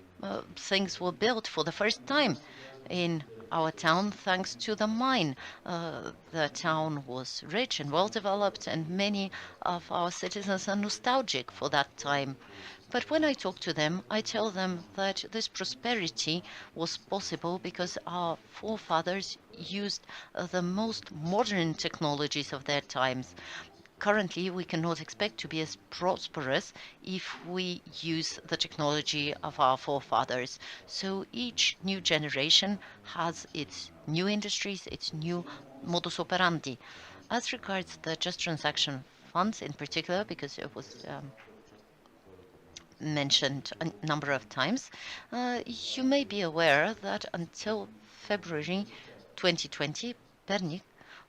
things were built for the first time in our town thanks to the mine. The town was rich and well developed, and many of our citizens are nostalgic for that time. But when I talk to them, I tell them that this prosperity was possible because our forefathers used the most modern technologies of their times. Currently, we cannot expect to be as prosperous if we use the technology of our forefathers. So each new generation has its new industries, its new modus operandi. As regards the just transaction funds in particular, because it was mentioned a number of times, you may be aware that until February 2020, Pernik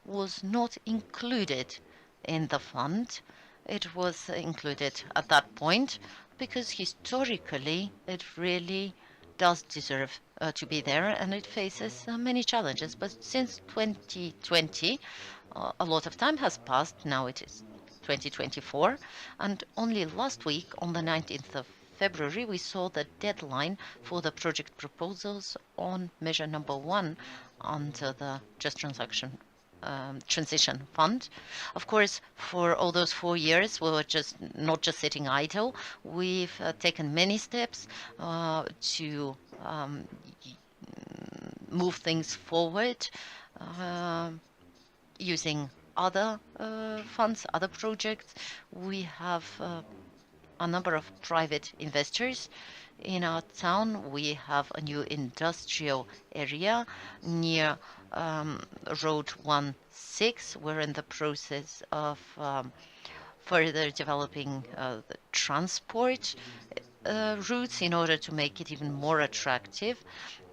was not included in the fund. It was included at that point because historically it really does deserve to be there, and it faces many challenges. But since 2020, a lot of time has passed. Now it is 2024, and only last week, on the 19th of February, we saw the deadline for the project proposals on measure number 1 under the Just Transition Fund. Of course, for all those 4 years, we were not just sitting idle. We've taken many steps to move things forward using other funds, other projects. We have a number of private investors in our town. We have a new industrial area near Road 16. We're in the process of further developing the transport routes in order to make it even more attractive.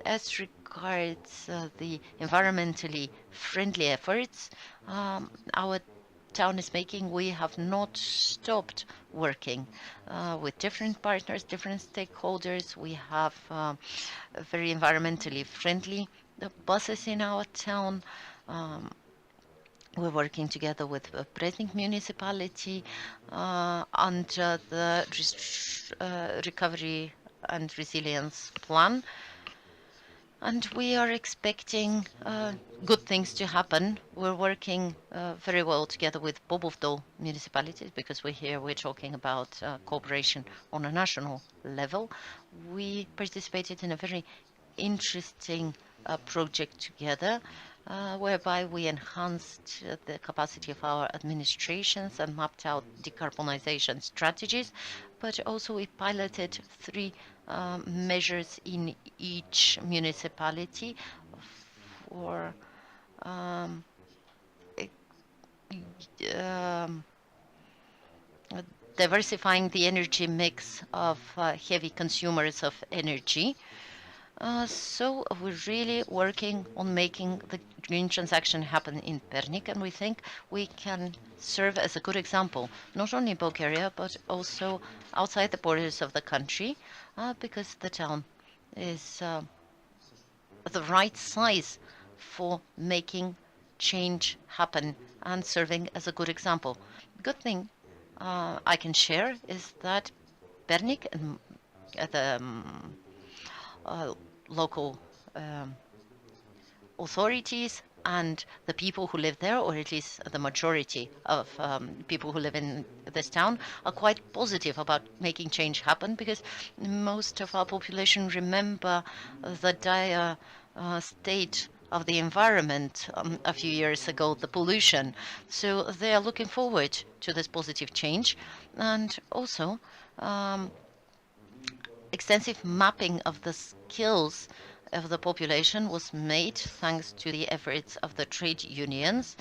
As regards the environmentally friendly efforts our town is making, we have not stopped working with different partners, different stakeholders. We have very environmentally friendly buses in our town. We're working together with the Breznik municipality under the recovery and resilience plan. And we are expecting good things to happen. We're working very well together with Bobovdo municipalities because we're talking about cooperation on a national level. We participated in a very interesting project together whereby we enhanced the capacity of our administrations and mapped out decarbonization strategies, but also we piloted 3 measures in each municipality for diversifying the energy mix of heavy consumers of energy. So we're really working on making the green transaction happen in Pernik, and we think we can serve as a good example, not only in Bulgaria, but also outside the borders of the country, because the town is the right size for making change happen and serving as a good example. The good thing I can share is that Pernik and the local authorities and the people who live there, or at least the majority of people who live in this town, are quite positive about making change happen, because most of our population remember the dire state of the environment a few years ago, the pollution. So they are looking forward to this positive change. And also extensive mapping of the skills of the population was made thanks to the efforts of the trade unions,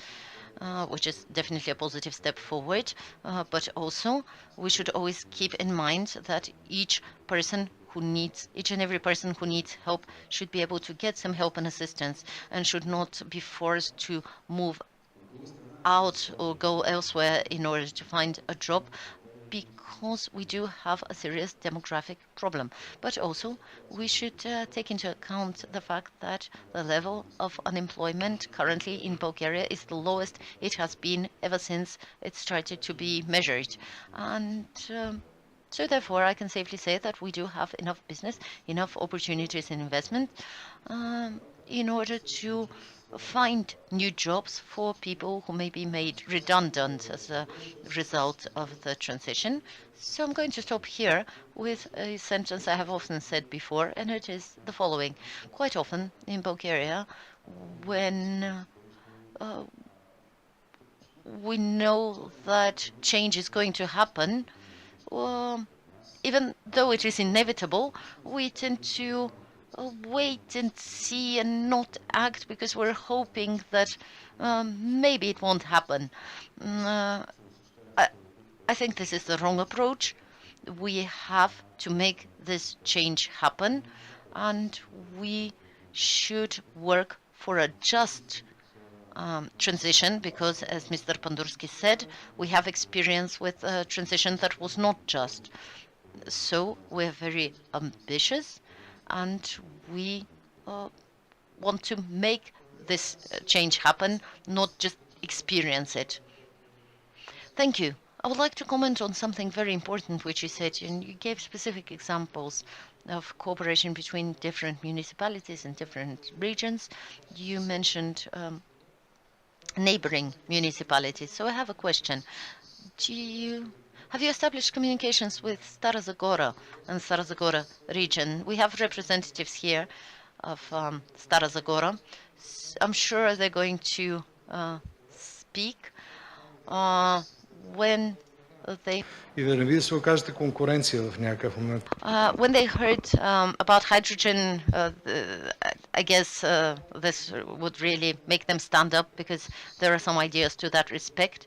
which is definitely a positive step forward. But also, we should always keep in mind that each and every person who needs help should be able to get some help and assistance and should not be forced to move out or go elsewhere in order to find a job, because we do have a serious demographic problem. But also, we should take into account the fact that the level of unemployment currently in Bulgaria is the lowest it has been ever since it started to be measured. And so therefore, I can safely say that we do have enough business, enough opportunities in investment in order to find new jobs for people who may be made redundant as a result of the transition. So I'm going to stop here with a sentence I have often said before, and it is the following. Quite often in Bulgaria, when we know that change is going to happen, even though it is inevitable, we tend to wait and see and not act because we're hoping that maybe it won't happen. I think this is the wrong approach. We have to make this change happen, and we should work for a just transition, because, as Mr. Pandursky said, we have experience with a transition that was not just. So we're very ambitious, and we want to make this change happen, not just experience it. Thank you. I would like to comment on something very important which you said, and you gave specific examples of cooperation between different municipalities and different regions. You mentioned neighboring municipalities. So I have a question. Have you established communications with Stara Zagora and Stara Zagora region? We have representatives here of Stara Zagora. I'm sure they're going to speak when they И да не би да се окажете конкуренция в някакъв момент. when they heard about hydrogen, I guess this would really make them stand up, because there are some ideas to that respect.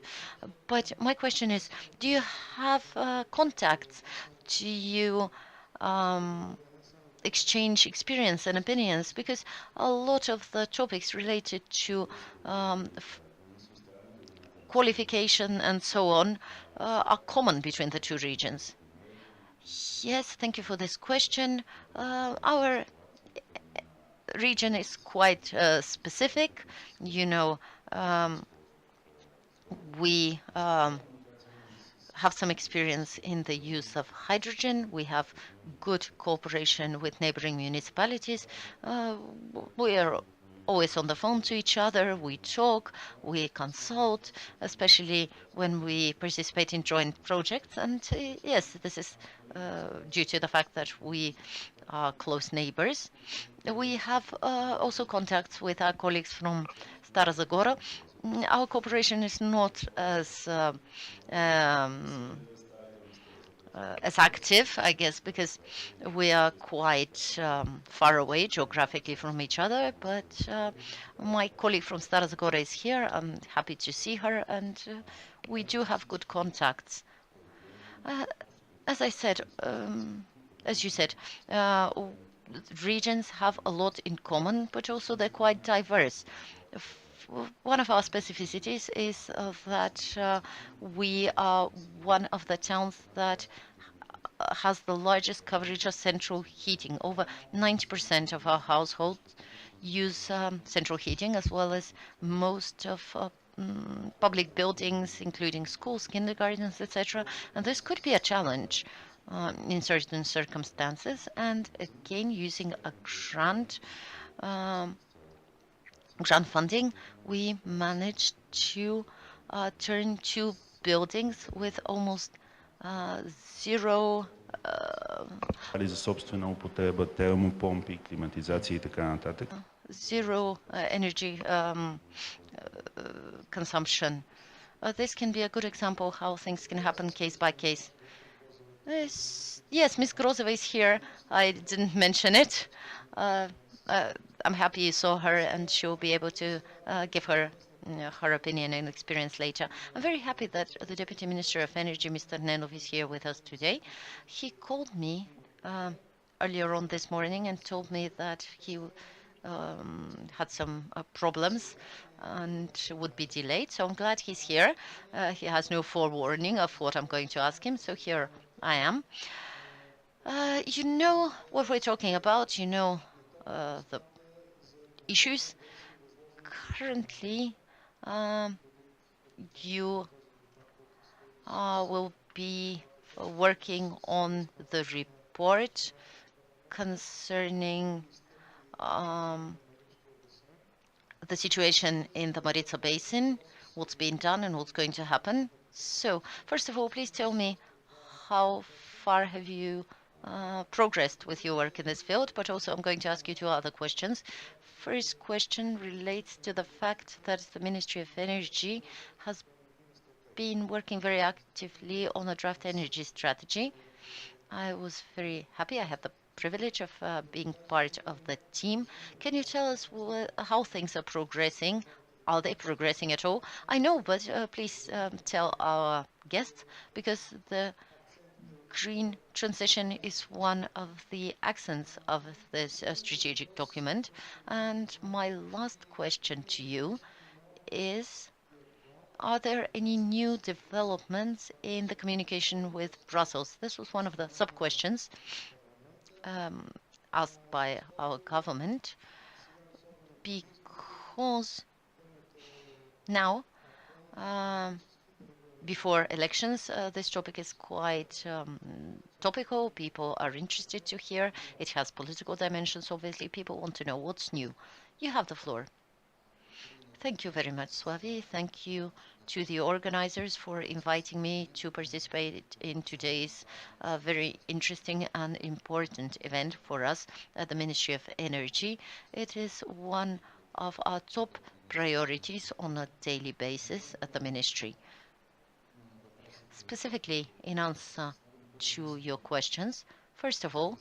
But my question is, do you have contacts? Do you exchange experience and opinions? Because a lot of the topics related to qualification and so on are common between the two regions. Yes, thank you for this question. Our region is quite specific. You know, we have some experience in the use of hydrogen. We have good cooperation with neighboring municipalities. We are always on the phone to each other. We talk, we consult, especially when we participate in joint projects. And yes, this is due to the fact that we are close neighbors. We have also contacts with our colleagues from Stara Zagora. Our cooperation is not as active, I guess, because we are quite far away geographically from each other. But my colleague from Stara Zagora is here. I'm happy to see her, and we do have good contacts. As I said, as you said, regions have a lot in common, but also they're quite diverse. One of our specificities is that we are one of the towns that has the largest coverage of central heating. Over 90% of our households use central heating, as well as most of public buildings, including schools, kindergartens, etc. And this could be a challenge in certain circumstances. And again, using a grant funding, we managed to turn 2 buildings with almost zero за собствена употреба, термопомпи, климатизация и така нататък. Zero energy consumption. This can be a good example how things can happen case by case. Yes, Ms. Grozeva is here. I didn't mention it. I'm happy you saw her, and she'll be able to give her her opinion and experience later. I'm very happy that the Deputy Minister of Energy, Mr. Nenov, is here with us today. He called me earlier on this morning and told me that he had some problems and would be delayed. So I'm glad he's here. He has no forewarning of what I'm going to ask him. So here I am. You know what we're talking about. You know the issues. Currently, you will be working on the report concerning the situation in the Maritsa Basin, what's being done and what's going to happen. So, first of all, please tell me, how far have you progressed with your work in this field? But also, I'm going to ask you 2 other questions. First question relates to the fact that the Ministry of Energy has been working very actively on a draft energy strategy. I was very happy. I had the privilege of being part of the team. Can you tell us how things are progressing? Are they progressing at all? I know, but please tell our guests, because the green transition is one of the accents of this strategic document. And my last question to you is, are there any new developments in the communication with Brussels? This was one of the sub-questions asked by our government, because now, before elections, this topic is quite topical. People are interested to hear. It has political dimensions, obviously. People want to know what's new. You have the floor. Thank you very much, Swavi. Thank you to the organizers for inviting me to participate in today's very interesting and important event for us at the Ministry of Energy. It is one of our top priorities on a daily basis at the Ministry. Specifically, in answer to your questions, first of all,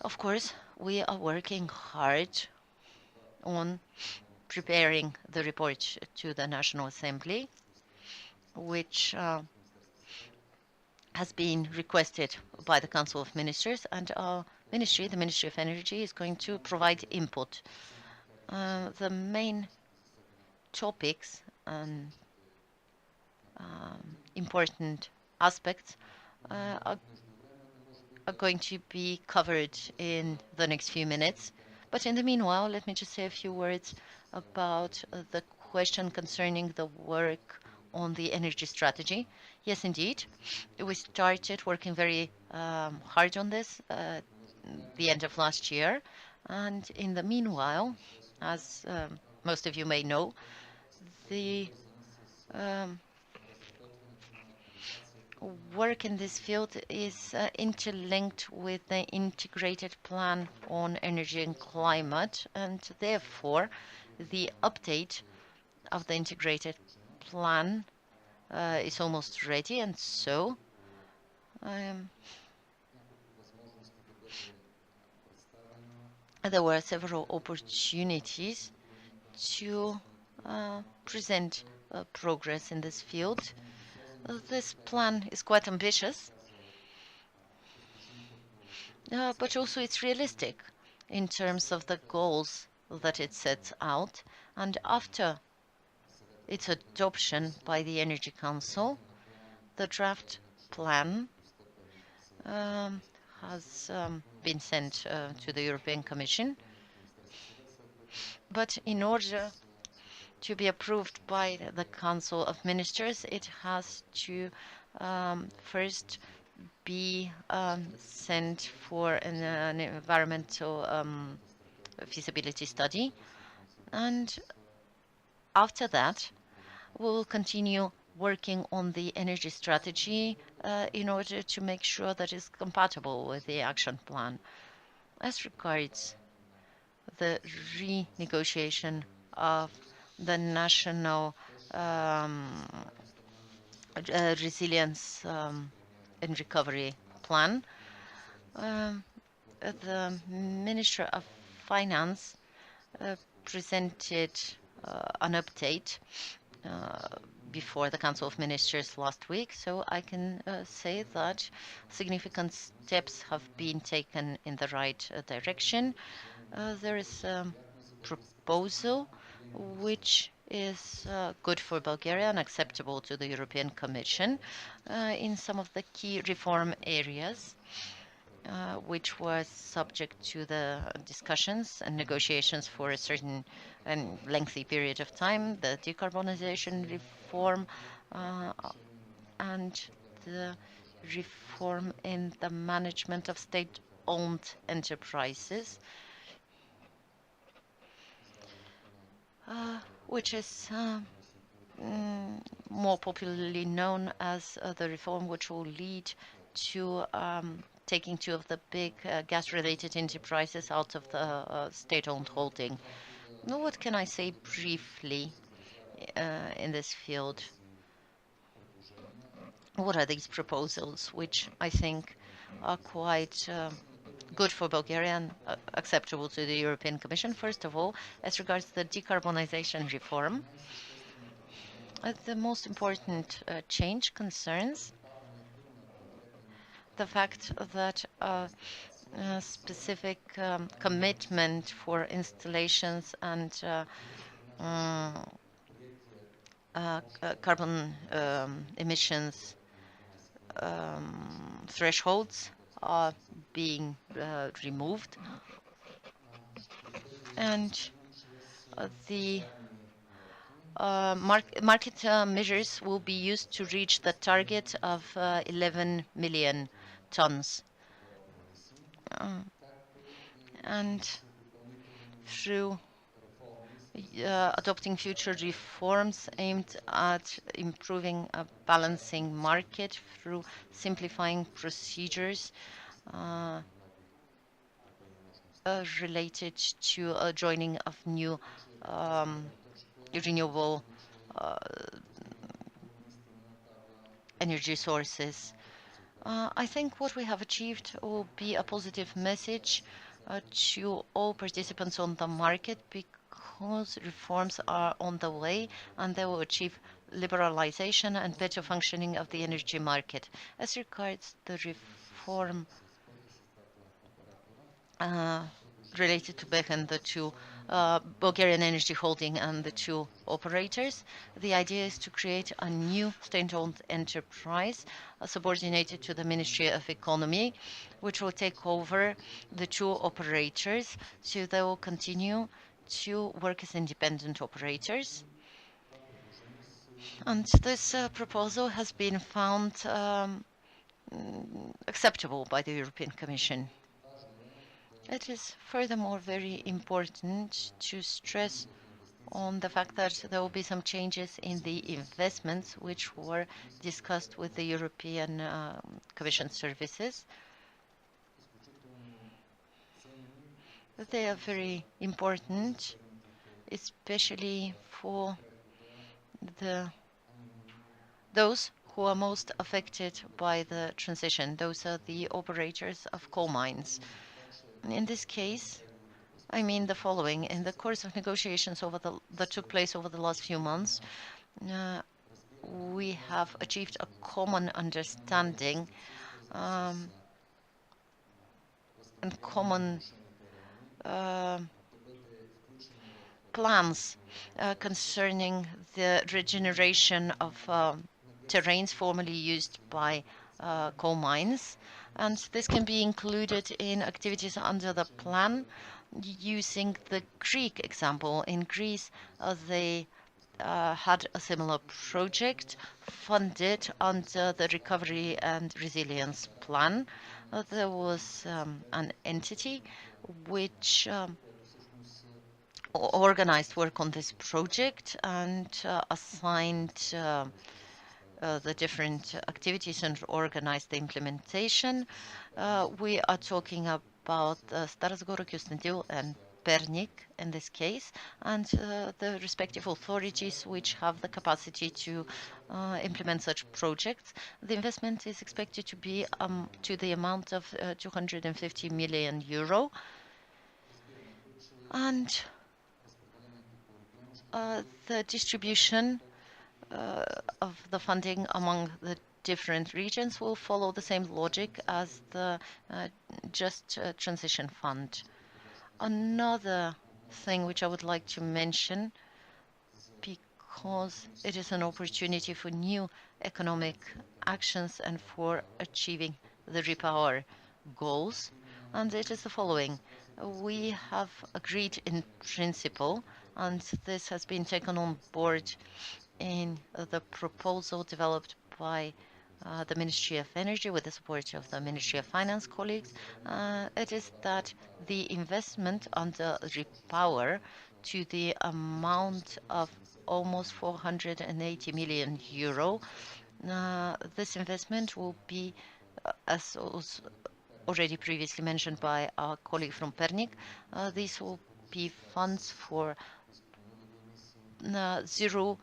of course, we are working hard on preparing the report to the National Assembly, which has been requested by the Council of Ministers, and our ministry, the Ministry of Energy, is going to provide input. The main topics and important aspects are going to be covered in the next few minutes. But in the meanwhile, let me just say a few words about the question concerning the work on the energy strategy. Yes, indeed. We started working very hard on this at the end of last year. And in the meanwhile, as most of you may know, the work in this field is interlinked with the integrated plan on energy and climate, and therefore the update of the integrated plan is almost ready, and so there were several opportunities to present progress in this field. This plan is quite ambitious, but also it's realistic in terms of the goals that it sets out. And after its adoption by the Energy Council, the draft plan has been sent to the European Commission. But in order to be approved by the Council of Ministers, it has to first be sent for an environmental feasibility study. And after that, we will continue working on the energy strategy in order to make sure that it's compatible with the action plan. As regards the renegotiation of the national resilience and recovery plan, the Minister of Finance presented an update before the Council of Ministers last week, so I can say that significant steps have been taken in the right direction. There is a proposal which is good for Bulgaria and acceptable to the European Commission in some of the key reform areas, which was subject to the discussions and negotiations for a certain and lengthy period of time, the decarbonization reform and the reform in the management of state-owned enterprises, which is more popularly known as the reform which will lead to taking two of the big gas-related enterprises out of the state-owned holding. Now, what can I say briefly in this field? What are these proposals, which I think are quite good for Bulgaria and acceptable to the European Commission? First of all, as regards the decarbonization reform, the most important change concerns the fact that a specific commitment for installations and carbon emissions thresholds are being removed, and the market measures will be used to reach the target of 11 million tons. And through adopting future reforms aimed at improving a balancing market through simplifying procedures related to joining of new renewable energy sources. I think what we have achieved will be a positive message to all participants on the market, because reforms are on the way and they will achieve liberalization and better functioning of the energy market. As regards the reform related to BEC and the two Bulgarian Energy Holding and the two operators, the idea is to create a new state-owned enterprise subordinated to the Ministry of Economy, which will take over the two operators, so they will continue to work as independent operators. And this proposal has been found acceptable by the European Commission. It is furthermore very important to stress on the fact that there will be some changes in the investments which were discussed with the European Commission services. They are very important, especially for those who are most affected by the transition. Those are the operators of coal mines. In this case, I mean the following. In the course of negotiations that took place over the last few months, we have achieved a common understanding and common plans concerning the regeneration of terrains formerly used by coal mines. And this can be included in activities under the plan, using the Greek example. In Greece, they had a similar project funded under the Recovery and Resilience Plan. There was an entity which organized work on this project and assigned the different activities and organized the implementation. We are talking about Stara Zagora, Kyustendil, and Pernik in this case, and the respective authorities which have the capacity to implement such projects. The investment is expected to be to the amount of 250 million euro. And the distribution of the funding among the different regions will follow the same logic as the Just Transition Fund. Another thing which I would like to mention, because it is an opportunity for new economic actions and for achieving the repower goals, and it is the following. We have agreed in principle, and this has been taken on board in the proposal developed by the Ministry of Energy with the support of the Ministry of Finance colleagues. It is that the investment under repower to the amount of almost 480 million euro. This investment will be, as was already previously mentioned by our colleague from Pernik, these will be funds for zero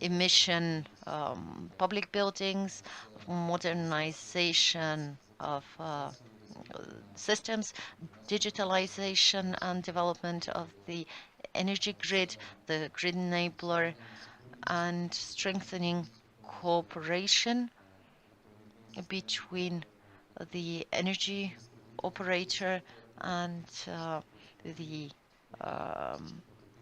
emission public buildings, modernization of systems, digitalization and development of the energy grid, the grid enabler, and strengthening cooperation between the energy operator and the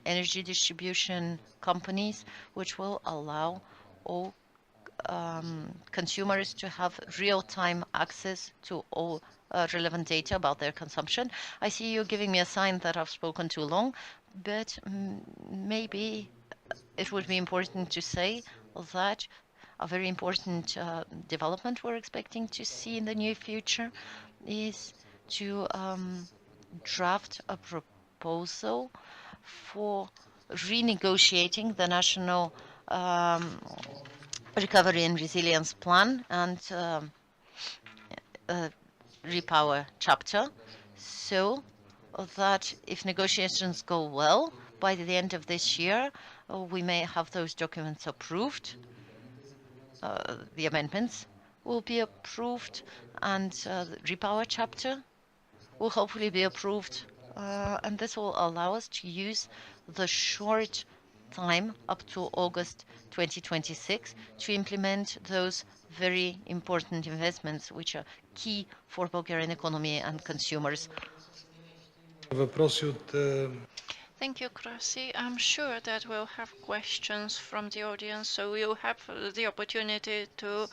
energy distribution companies, which will allow all consumers to have real-time access to all relevant data about their consumption. I see you giving me a sign that I've spoken too long, but maybe it would be important to say that a very important development we're expecting to see in the near future is to draft a proposal for renegotiating the national recovery and resilience plan and repower chapter, so that if negotiations go well, by the end of this year, we may have those documents approved. The amendments will be approved, and the repower chapter will hopefully be approved, and this will allow us to use the short time up to August 2026 to implement those very important investments which are key for Bulgarian economy and consumers. Thank you, Krasi. I'm sure that we'll have questions from the audience, so we'll have the opportunity to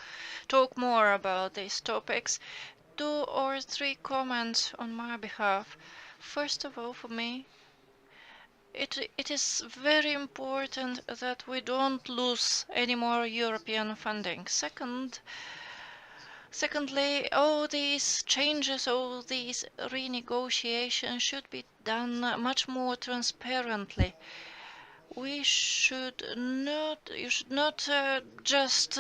talk more about these topics. 2 or 3 comments on my behalf. First of all, for me, it is very important that we don't lose any more European funding. Secondly, all these changes, all these renegotiations should be done much more transparently. You should not just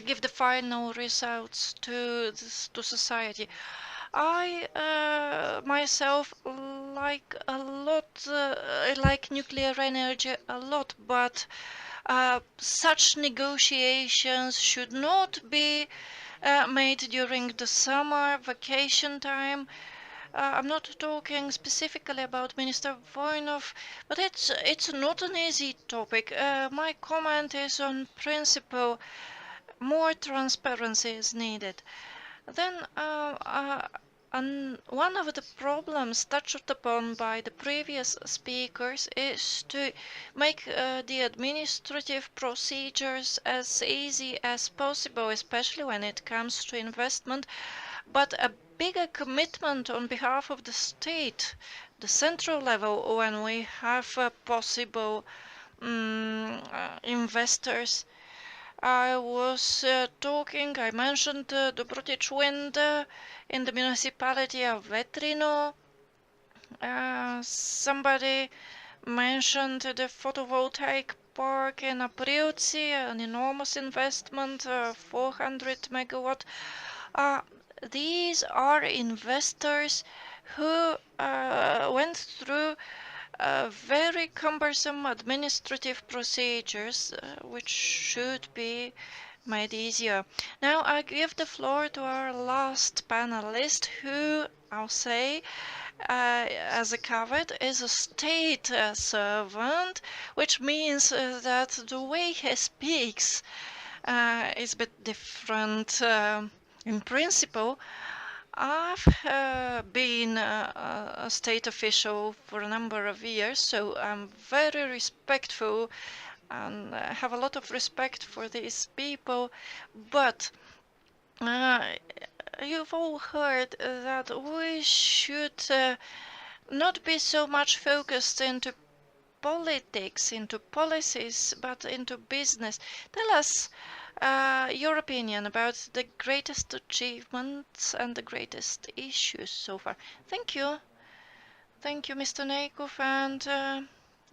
give the final results to society. I myself like a lot, like nuclear energy a lot, but such negotiations should not be made during the summer vacation time. I'm not talking specifically about Minister Voinov, but it's not an easy topic. My comment is on principle. More transparency is needed. Then one of the problems touched upon by the previous speakers is to make the administrative procedures as easy as possible, especially when it comes to investment, but a bigger commitment on behalf of the state, the central level, when we have possible investors. I mentioned Dobrotic Wind in the municipality of Vetrino. Somebody mentioned the photovoltaic park in Apriuci, an enormous investment, 400 megawatt. These are investors who went through very cumbersome administrative procedures, which should be made easier. Now I give the floor to our last panelist, who I'll say, as a caveat, is a state servant, which means that the way he speaks is a bit different. In principle, I've been a state official for a number of years, so I'm very respectful and have a lot of respect for these people. But you've all heard that we should not be so much focused into politics, into policies, but into business. Tell us your opinion about the greatest achievements and the greatest issues so far. Thank you. Thank you, Mr. Neikov, and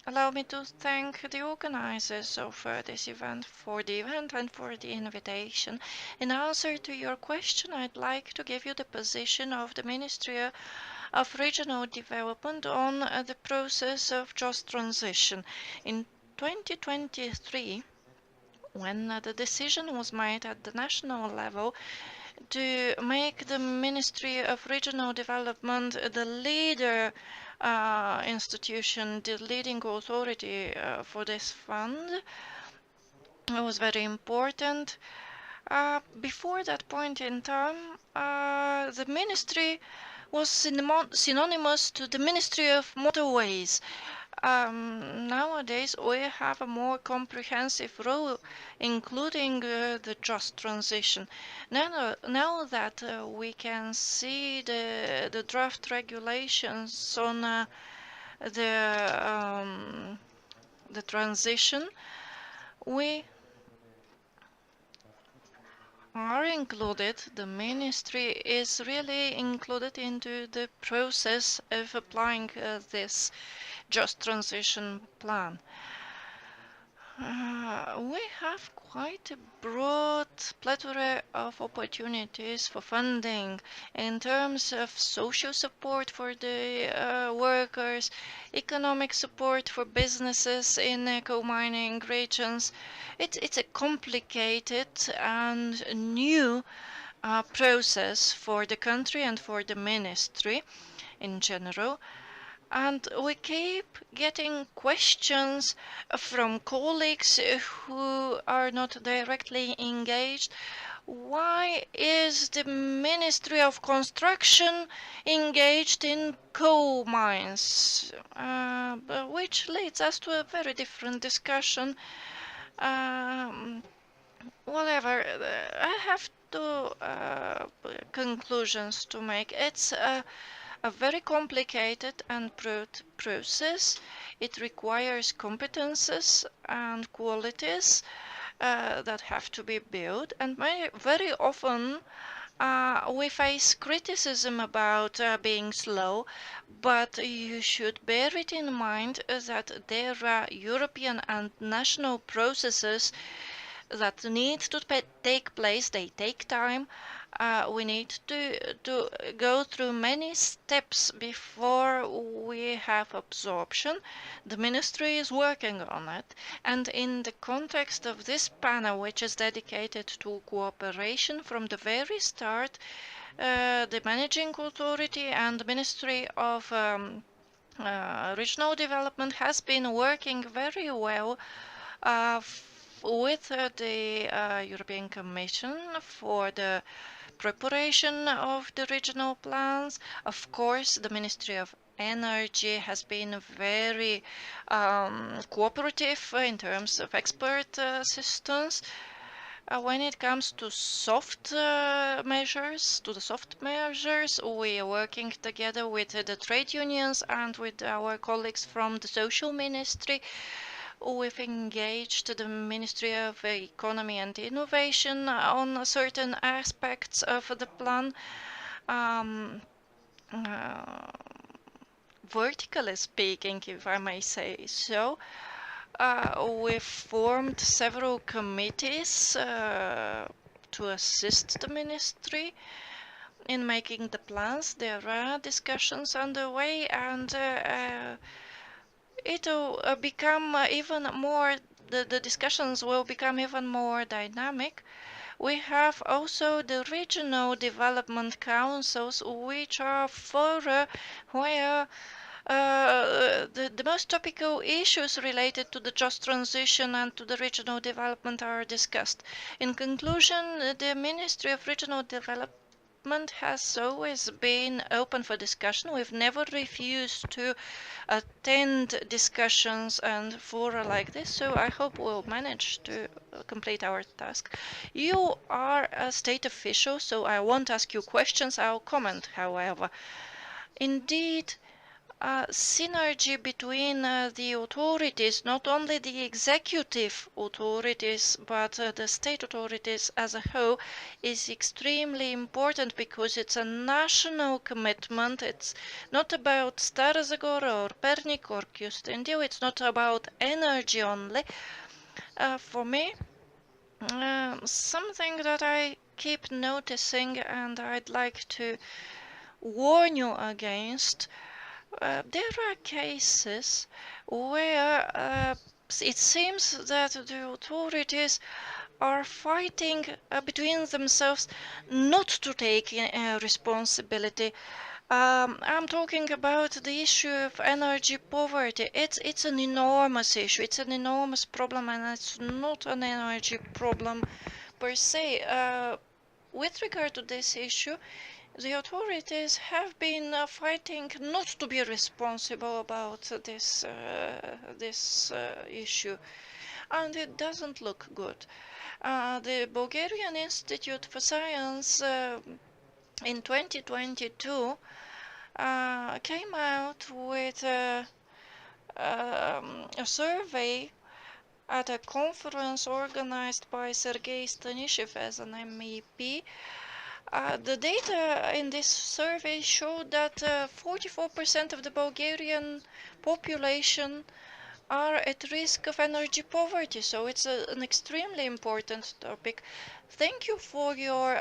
allow me to thank the organizers of this event for the event and for the invitation. In answer to your question, I'd like to give you the position of the Ministry of Regional Development on the process of just transition. In 2023, when the decision was made at the national level to make the Ministry of Regional Development the leader institution, the leading authority for this fund, it was very important. Before that point in time, the ministry was synonymous to the Ministry of Motorways. Nowadays, we have a more comprehensive role, including the just transition. Now that we can see the draft regulations on the transition, we are included. The ministry is really included into the process of applying this just transition plan. We have quite a broad plethora of opportunities for funding in terms of social support for the workers, economic support for businesses in eco-mining regions. It's a complicated and new process for the country and for the ministry in general. And we keep getting questions from colleagues who are not directly engaged. Why is the Ministry of Construction engaged in coal mines? Which leads us to a very different discussion. Whatever, I have two conclusions to make. It's a very complicated and broad process. It requires competences and qualities that have to be built, and very often we face criticism about being slow, but you should bear it in mind that there are European and national processes that need to take place. They take time. We need to go through many steps before we have absorption. The ministry is working on it, and in the context of this panel, which is dedicated to cooperation from the very start, the managing authority and the Ministry of Regional Development has been working very well with the European Commission for the preparation of the regional plans. Of course, the Ministry of Energy has been very cooperative in terms of expert assistance. When it comes to soft measures, we are working together with the trade unions and with our colleagues from the Social Ministry. We've engaged the Ministry of Economy and Innovation on certain aspects of the plan. Vertically speaking, if I may say so, we've formed several committees to assist the ministry in making the plans. There are discussions underway, and it'll become even more, the discussions will become even more dynamic. We have also the regional development councils, which are fora where the most topical issues related to the just transition and to the regional development are discussed. In conclusion, the Ministry of Regional Development has always been open for discussion. We've never refused to attend discussions and fora like this, so I hope we'll manage to complete our task. You are a state official, so I won't ask you questions. I'll comment, however. Indeed, synergy between the authorities, not only the executive authorities, but the state authorities as a whole, is extremely important because it's a national commitment. It's not about Stara Zagora or Pernik or Kyustendil. It's not about energy only. For me, something that I keep noticing and I'd like to warn you against, there are cases where it seems that the authorities are fighting between themselves not to take responsibility. I'm talking about the issue of energy poverty. It's an enormous issue. It's an enormous problem, and it's not an energy problem per se. With regard to this issue, the authorities have been fighting not to be responsible about this issue, and it doesn't look good. The Bulgarian Institute for Science in 2022 came out with a survey at a conference organized by Sergei Stanishev as an MEP. The data in this survey showed that 44% of the Bulgarian population are at risk of energy poverty, so it's an extremely important topic. Thank you for your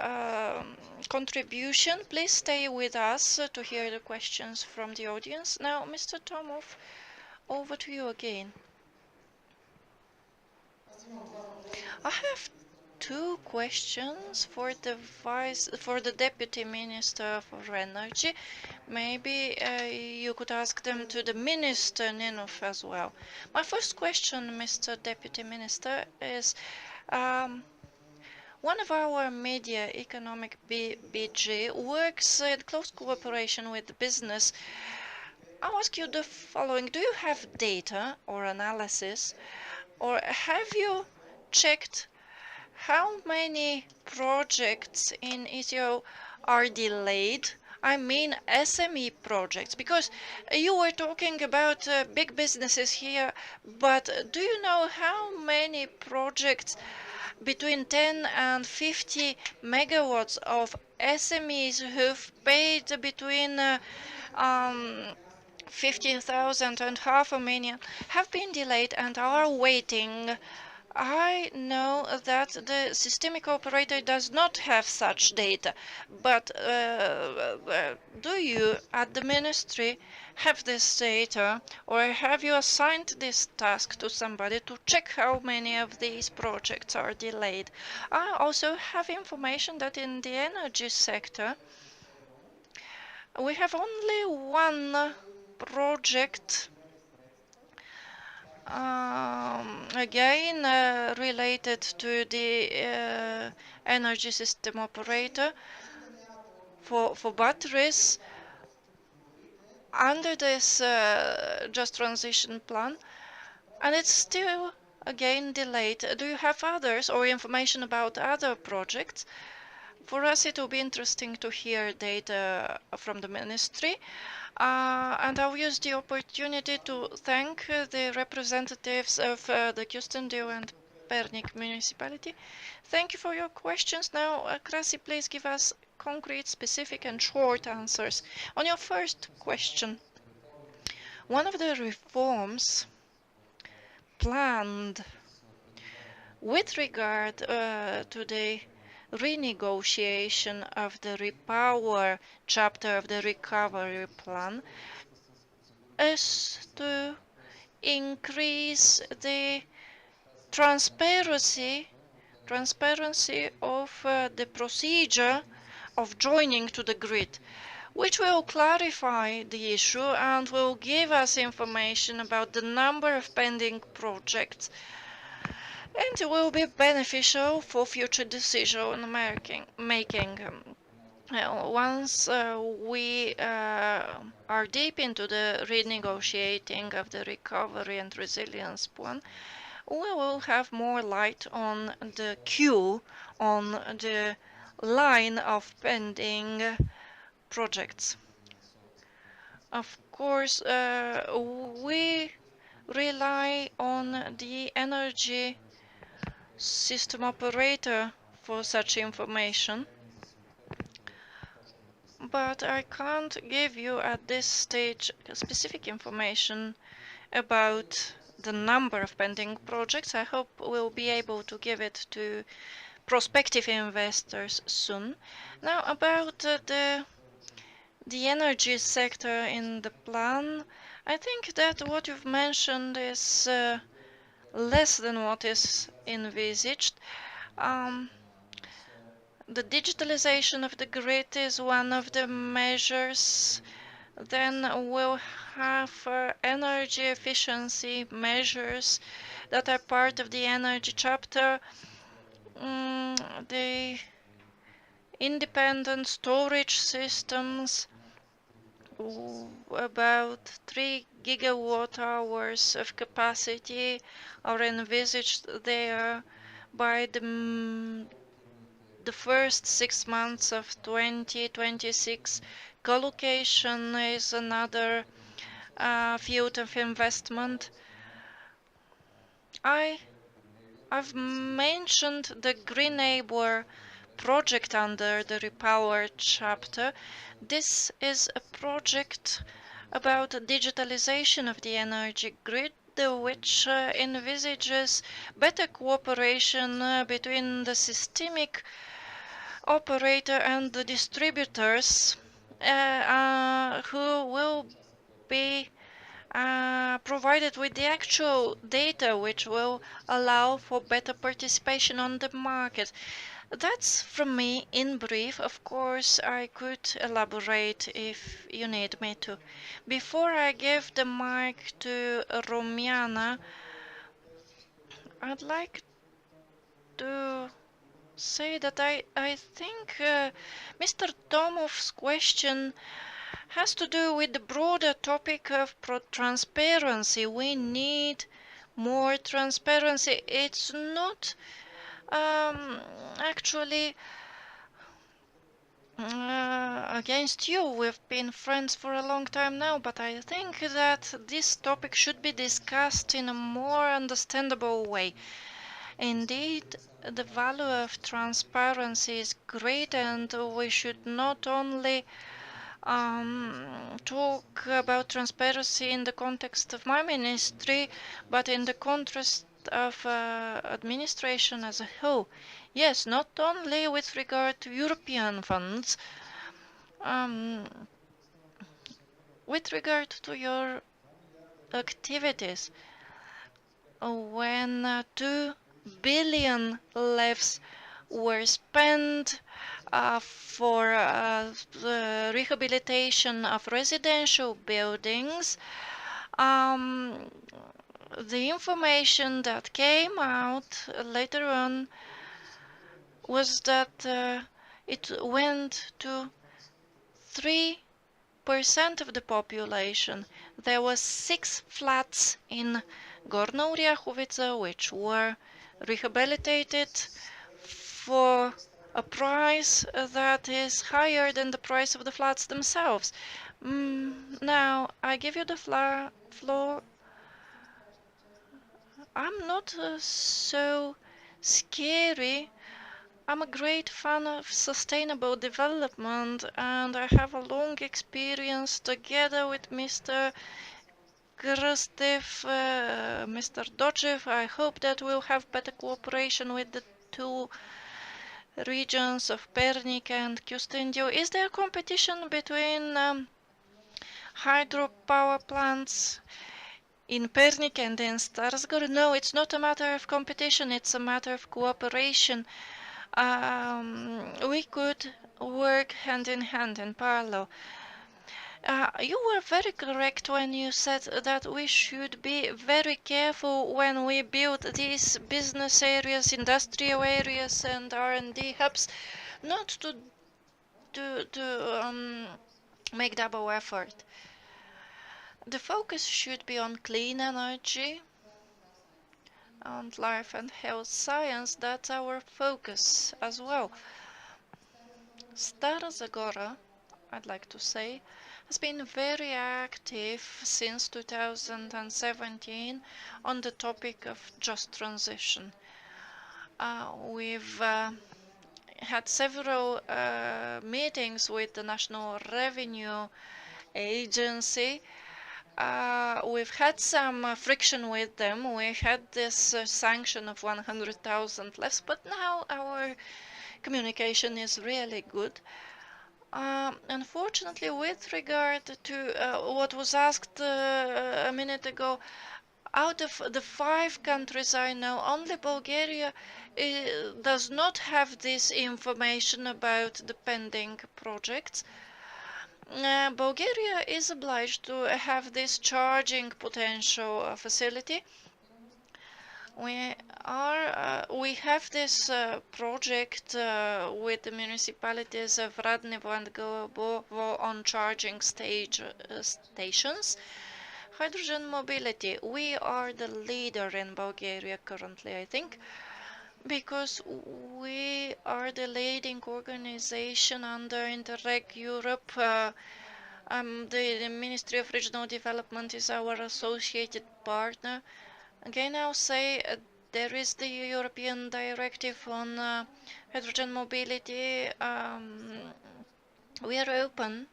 contribution. Please stay with us to hear the questions from the audience. Now, Mr. Tomov, over to you again. I have two questions for the Deputy Minister for Energy. Maybe you could ask them to the Minister Ninov as well. My first question, Mr. Deputy Minister, is one of our media, Economic BG, works in close cooperation with business. I'll ask you the following. Do you have data or analysis, or have you checked how many projects in ECO are delayed? I mean SME projects, because you were talking about big businesses here, but do you know how many projects between 10 and 50 megawatts of SMEs who've paid between 50,000 and half a million have been delayed and are waiting? I know that the systemic operator does not have such data, but do you at the ministry have this data, or have you assigned this task to somebody to check how many of these projects are delayed? I also have information that in the energy sector we have only one project again related to the energy system operator for batteries under this just transition plan, and it's still again delayed. Do you have others or information about other projects? For us it will be interesting to hear data from the ministry. And I'll use the opportunity to thank the representatives of the Kyustendil and Pernik municipality. Thank you for your questions. Now, Krasi, please give us concrete, specific and short answers. On your first question, one of the reforms planned with regard to the renegotiation of the Repower chapter of the recovery plan is to increase the transparency of the procedure of joining to the grid, which will clarify the issue and will give us information about the number of pending projects, and it will be beneficial for future decision making. Once we are deep into the renegotiating of the recovery and resilience plan, we will have more light on the queue, on the line of pending projects. Of course, we rely on the energy system operator for such information, but I can't give you at this stage specific information about the number of pending projects. I hope we'll be able to give it to prospective investors soon. Now, about the energy sector in the plan, I think that what you've mentioned is less than what is envisaged. The digitalization of the grid is one of the measures. Then we'll have energy efficiency measures that are part of the energy chapter. The independent storage systems, about 3 gigawatt hours of capacity are envisaged there by the first 6 months of 2026. Collocation is another field of investment. I've mentioned the Green Neighbor project under the Repower chapter. This is a project about digitalization of the energy grid, which envisages better cooperation between the systemic operator and the distributors who will be provided with the actual data which will allow for better participation on the market. That's from me in brief. Of course, I could elaborate if you need me to. Before I give the mic to Rumiana, I'd like to say that I think Mr. Tomov's question has to do with the broader topic of transparency. We need more transparency. It's not actually against you. We've been friends for a long time now, but I think that this topic should be discussed in a more understandable way. Indeed, the value of transparency is great, and we should not only talk about transparency in the context of my ministry, but in the context of administration as a whole. Yes, not only with regard to European funds. With regard to your activities, when 2 billion levs were spent for the rehabilitation of residential buildings, the information that came out later on was that it went to 3% of the population. There were 6 flats in Gorna Oryahovica which were rehabilitated for a price that is higher than the price of the flats themselves. Now, I give you the floor. I'm not so scary. I'm a great fan of sustainable development, and I have a long experience together with Mr. Krastev, Mr. Dodgev. I hope that we'll have better cooperation with the 2 regions of Pernik and Kyustendil. Is there competition between hydropower plants in Pernik and in Starsgård? No, it's not a matter of competition, it's a matter of cooperation. We could work hand in hand in parallel. You were very correct when you said that we should be very careful when we build these business areas, industrial areas, and R&D hubs, not to make double effort. The focus should be on clean energy and life and health science. That's our focus as well. Stara Zagora, I'd like to say, has been very active since 2017 on the topic of just transition. We've had several meetings with the National Revenue Agency. We've had some friction with them. We had this sanction of 100,000 less, but now our communication is really good. Unfortunately, with regard to what was asked a minute ago, out of the 5 countries I know, only Bulgaria does not have this information about the pending projects. Bulgaria is obliged to have this charging potential facility. We have this project with the municipalities of Radnivo and Gobovo on charging stations. Hydrogen mobility. We are the leader in Bulgaria currently, I think, because we are the leading organization under Interreg Europe. The Ministry of Regional Development is our associated partner. Again, I'll say there is the European Directive on hydrogen mobility. We are open.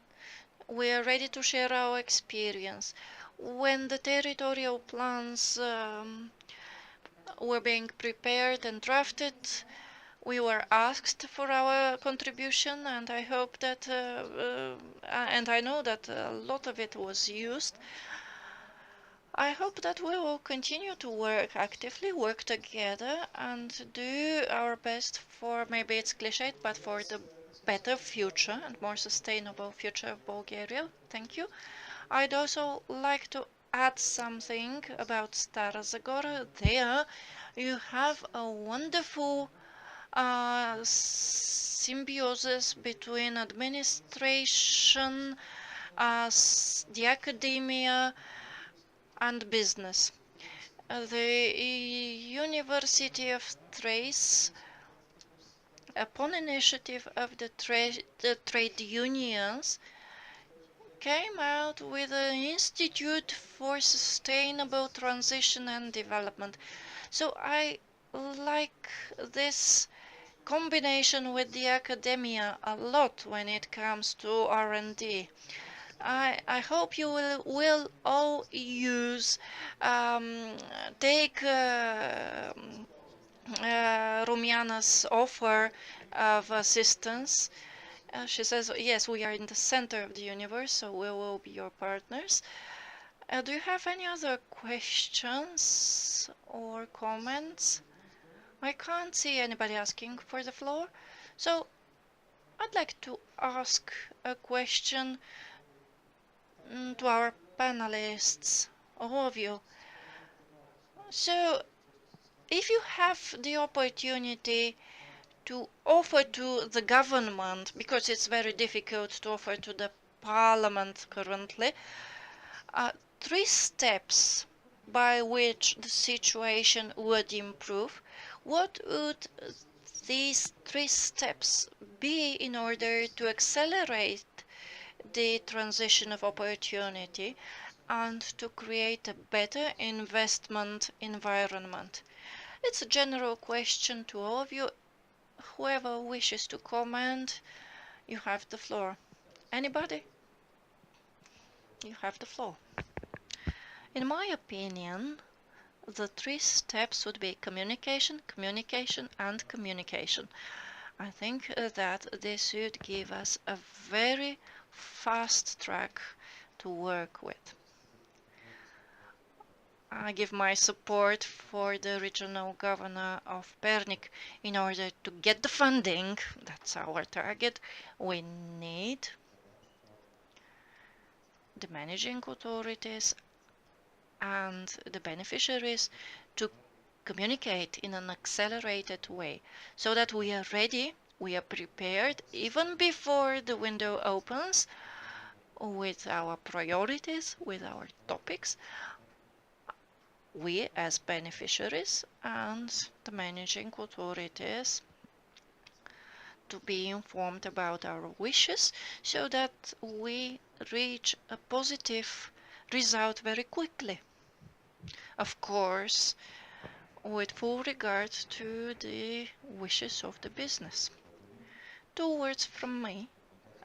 We are ready to share our experience. When the territorial plans were being prepared and drafted, we were asked for our contribution, and I hope that, and I know that a lot of it was used. I hope that we will continue to work actively, work together, and do our best for, maybe it's cliched, but for the better future and more sustainable future of Bulgaria. Thank you. I'd also like to add something about Stara Zagora. There you have a wonderful symbiosis between administration, the academia, and business. The University of Thrace, upon initiative of the trade unions, came out with an Institute for Sustainable Transition and Development. So I like this combination with the academia a lot when it comes to R&D. I hope you will all use, take Rumiana's offer of assistance. She says, yes, we are in the center of the universe, so we will be your partners. Do you have any other questions or comments? I can't see anybody asking for the floor, so I'd like to ask a question to our panelists, all of you. So, if you have the opportunity to offer to the government, because it's very difficult to offer to the parliament currently, 3 steps by which the situation would improve, what would these 3 steps be in order to accelerate the transition of opportunity and to create a better investment environment? It's a general question to all of you. Whoever wishes to comment, you have the floor. Anybody? You have the floor. In my opinion, the 3 steps would be communication, communication, and communication. I think that this would give us a very fast track to work with. I give my support for the regional governor of Pernik. In order to get the funding, that's our target, we need the managing authorities and the beneficiaries to communicate in an accelerated way, so that we are ready, we are prepared, even before the window opens, with our priorities, with our topics, we as beneficiaries and the managing authorities to be informed about our wishes, so that we reach a positive result very quickly. Of course, with full regard to the wishes of the business. 2 words from me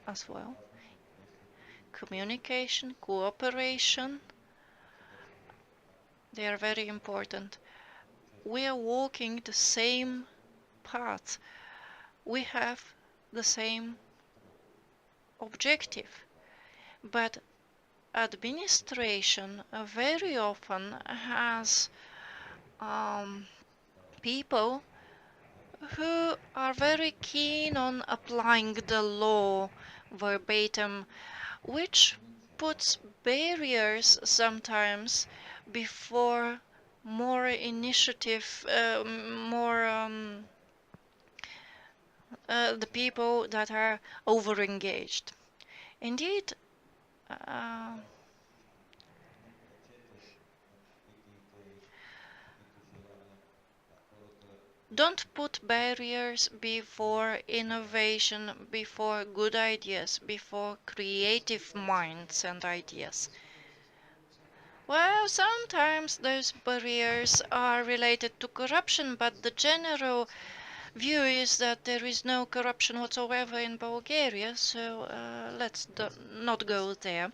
as well. Communication, cooperation, they are very important. We are walking the same path. We have the same objective. But administration very often has people who are very keen on applying the law verbatim, which puts barriers sometimes before more initiative, the people that are over-engaged. Indeed, don't put barriers before innovation, before good ideas, before creative minds and ideas. Well, sometimes those barriers are related to corruption, but the general view is that there is no corruption whatsoever in Bulgaria, so let's not go there.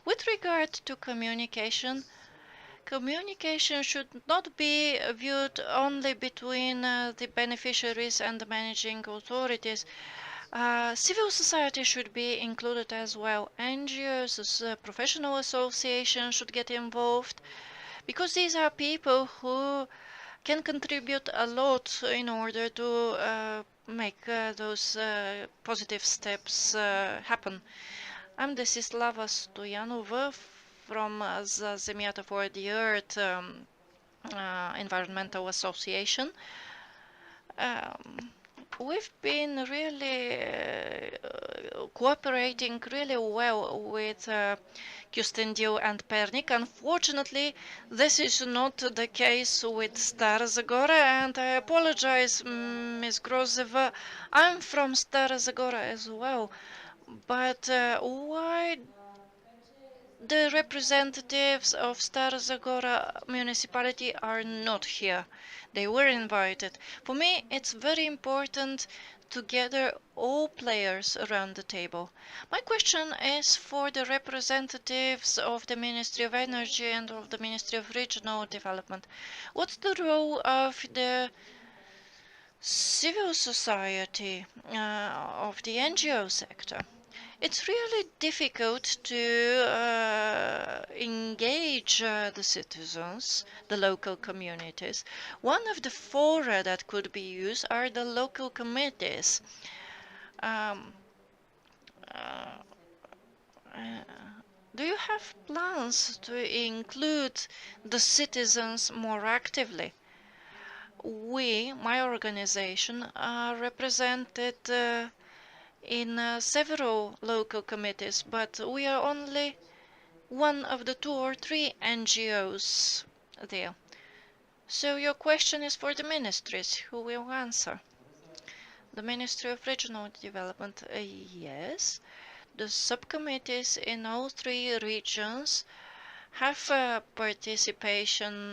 With regard to communication, communication should not be viewed only between the beneficiaries and the managing authorities. Civil society should be included as well. NGOs, professional associations should get involved, because these are people who can contribute a lot in order to make those positive steps happen. I'm Desislava Stoyanova from the Zemята for the Earth Environmental Association. We've been really cooperating really well with Kyustendil and Pernik. Unfortunately, this is not the case with Stara Zagora, and I apologize, Ms. Grozeva. I'm from Stara Zagora as well, but why the representatives of Stara Zagora municipality are not here? They were invited. For me, it's very important to gather all players around the table. My question is for the representatives of the Ministry of Energy and of the Ministry of Regional Development. What's the role of the civil society, of the NGO sector? It's really difficult to engage the citizens, the local communities. One of the fora that could be used are the local committees. Do you have plans to include the citizens more actively? We, my organization, are represented in several local committees, but we are only one of the 2 or 3 NGOs there. So your question is for the ministries. Who will answer? The Ministry of Regional Development, yes. The subcommittees in all 3 regions have participation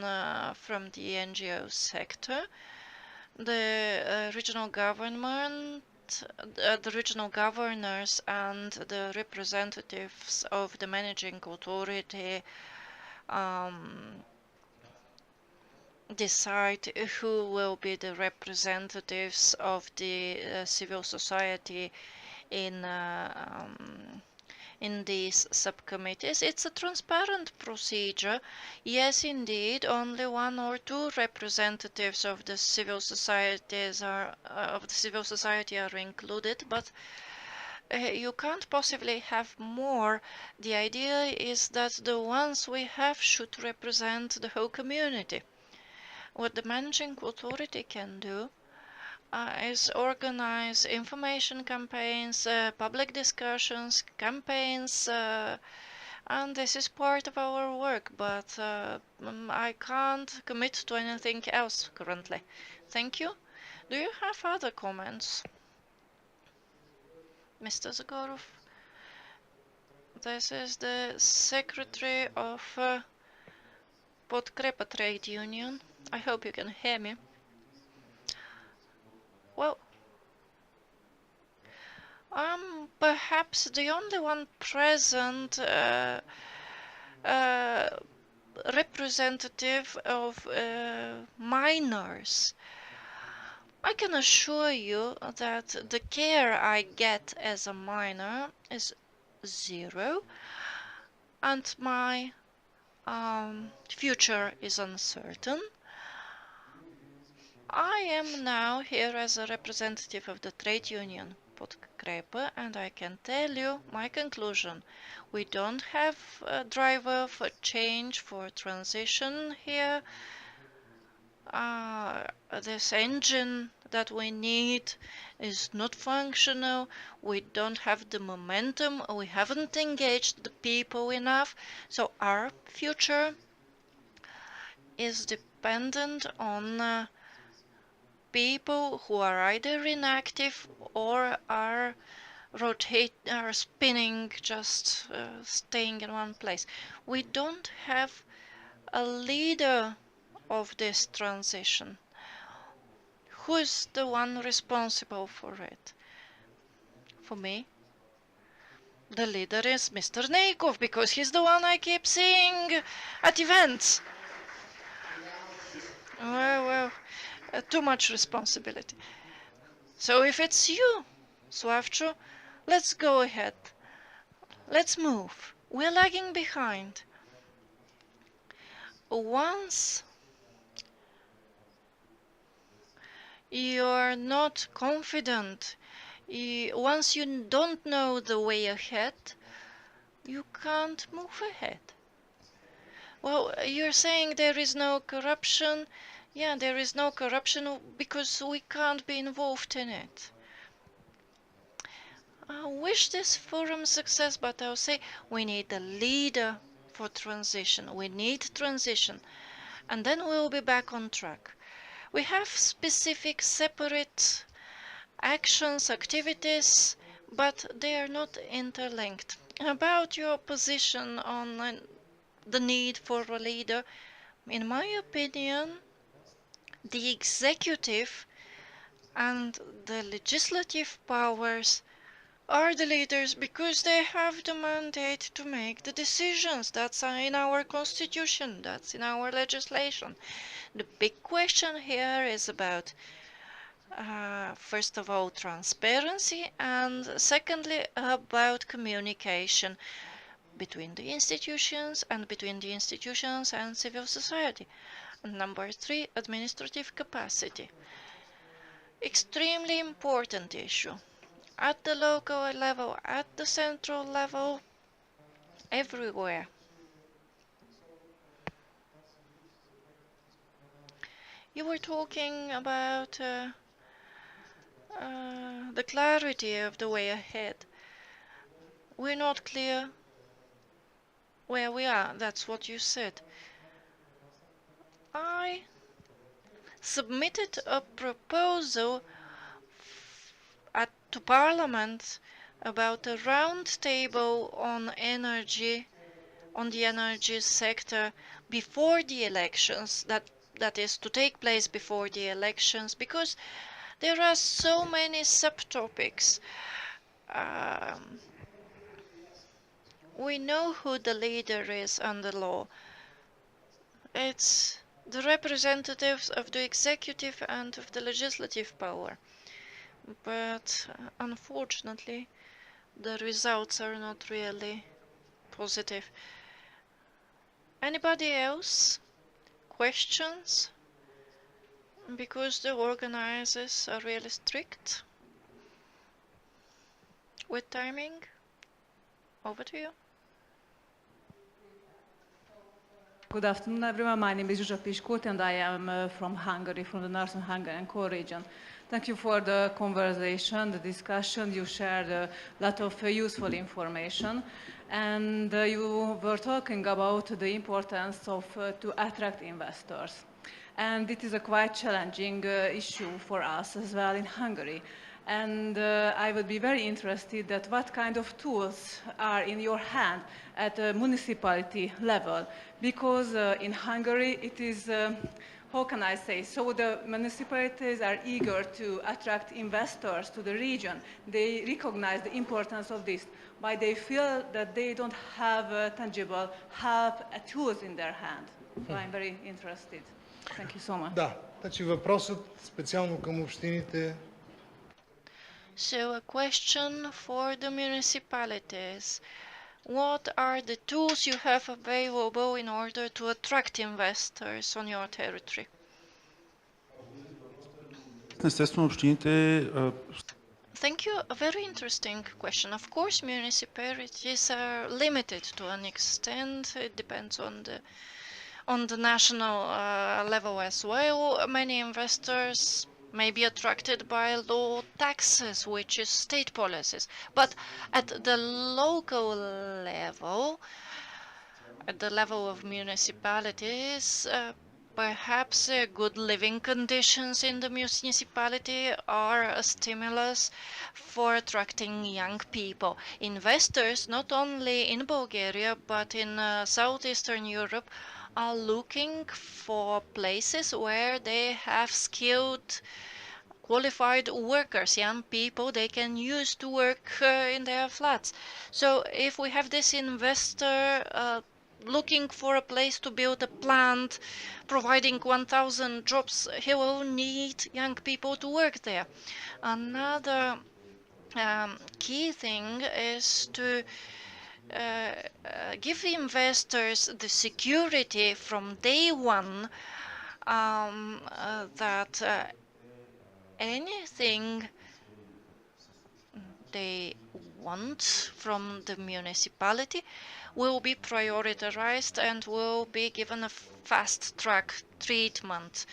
from the NGO sector. The regional government, the regional governors and the representatives of the managing authority decide who will be the representatives of the civil society in these subcommittees. It's a transparent procedure. Yes, indeed, only 1 or 2 representatives of the civil societies are included, but you can't possibly have more. The idea is that the ones we have should represent the whole community. What the managing authority can do is organize information campaigns, public discussions, campaigns, and this is part of our work, but I can't commit to anything else currently. Thank you. Do you have other comments? Mr. Zagorov, this is the secretary of Podkrepa Trade Union. I hope you can hear me. Well, I'm perhaps the only one present representative of miners. I can assure you that the care I get as a miner is 0, and my future is uncertain. I am now here as a representative of the trade union Podkrepa, and I can tell you my conclusion. We don't have a driver for change, for transition here. this engine that we need is not functional. We don't have the momentum. We haven't engaged the people enough. So our future is dependent on people who are either inactive or are spinning, just staying in one place. We don't have a leader of this transition. Who's the one responsible for it? For me, the leader is Mr. Neikov, because he's the one I keep seeing at events. Well, too much responsibility. So if it's you, Sławczu, let's go ahead. Let's move. We're lagging behind. Once you're not confident, once you don't know the way ahead, you can't move ahead. Well, you're saying there is no corruption. Yeah, there is no corruption because we can't be involved in it. I wish this forum success, but I'll say we need a leader for transition. We need transition, and then we'll be back on track. We have specific separate actions, activities, but they are not interlinked. About your position on the need for a leader, in my opinion, the executive and the legislative powers are the leaders because they have the mandate to make the decisions. That's in our constitution, that's in our legislation. The big question here is about, first of all, transparency, and secondly, about communication between the institutions and between the institutions and civil society. And number 3, administrative capacity. Extremely important issue. At the local level, at the central level, everywhere. You were talking about the clarity of the way ahead. We're not clear where we are. That's what you said. I submitted a proposal to Parliament about a round table on energy, on the energy sector before the elections, that is to take place before the elections, because there are so many subtopics. We know who the leader is under law. It's the representatives of the executive and of the legislative power. But unfortunately, the results are not really positive. Anybody else? Questions? Because the organizers are really strict with timing. Over to you. Good afternoon, everyone. My name is Zsuzsa Piskut, and I am from Hungary, from the Northern Hungarian core region. Thank you for the conversation, the discussion. You shared a lot of useful information, and you were talking about the importance of to attract investors. And it is a quite challenging issue for us as well in Hungary. And I would be very interested that what kind of tools are in your hand at a municipality level, because in Hungary it is, how can I say, so the municipalities are eager to attract investors to the region. They recognize the importance of this, but they feel that they don't have tangible help, tools in their hand. So I'm very interested. Thank you so much. Да, значи въпросът специално към общините. So a question for the municipalities. What are the tools you have available in order to attract investors on your territory? Естествено, общините. Thank you. A very interesting question. Of course, municipalities are limited to an extent. It depends on the national level as well. Many investors may be attracted by low taxes, which is state policies. But at the local level, at the level of municipalities, perhaps good living conditions in the municipality are a stimulus for attracting young people. Investors, not only in Bulgaria, but in southeastern Europe, are looking for places where they have skilled, qualified workers, young people they can use to work in their flats. So if we have this investor looking for a place to build a plant, providing 1,000 jobs, he will need young people to work there. Another key thing is to give investors the security from day one that anything they want from the municipality will be prioritized and will be given a fast-track treatment.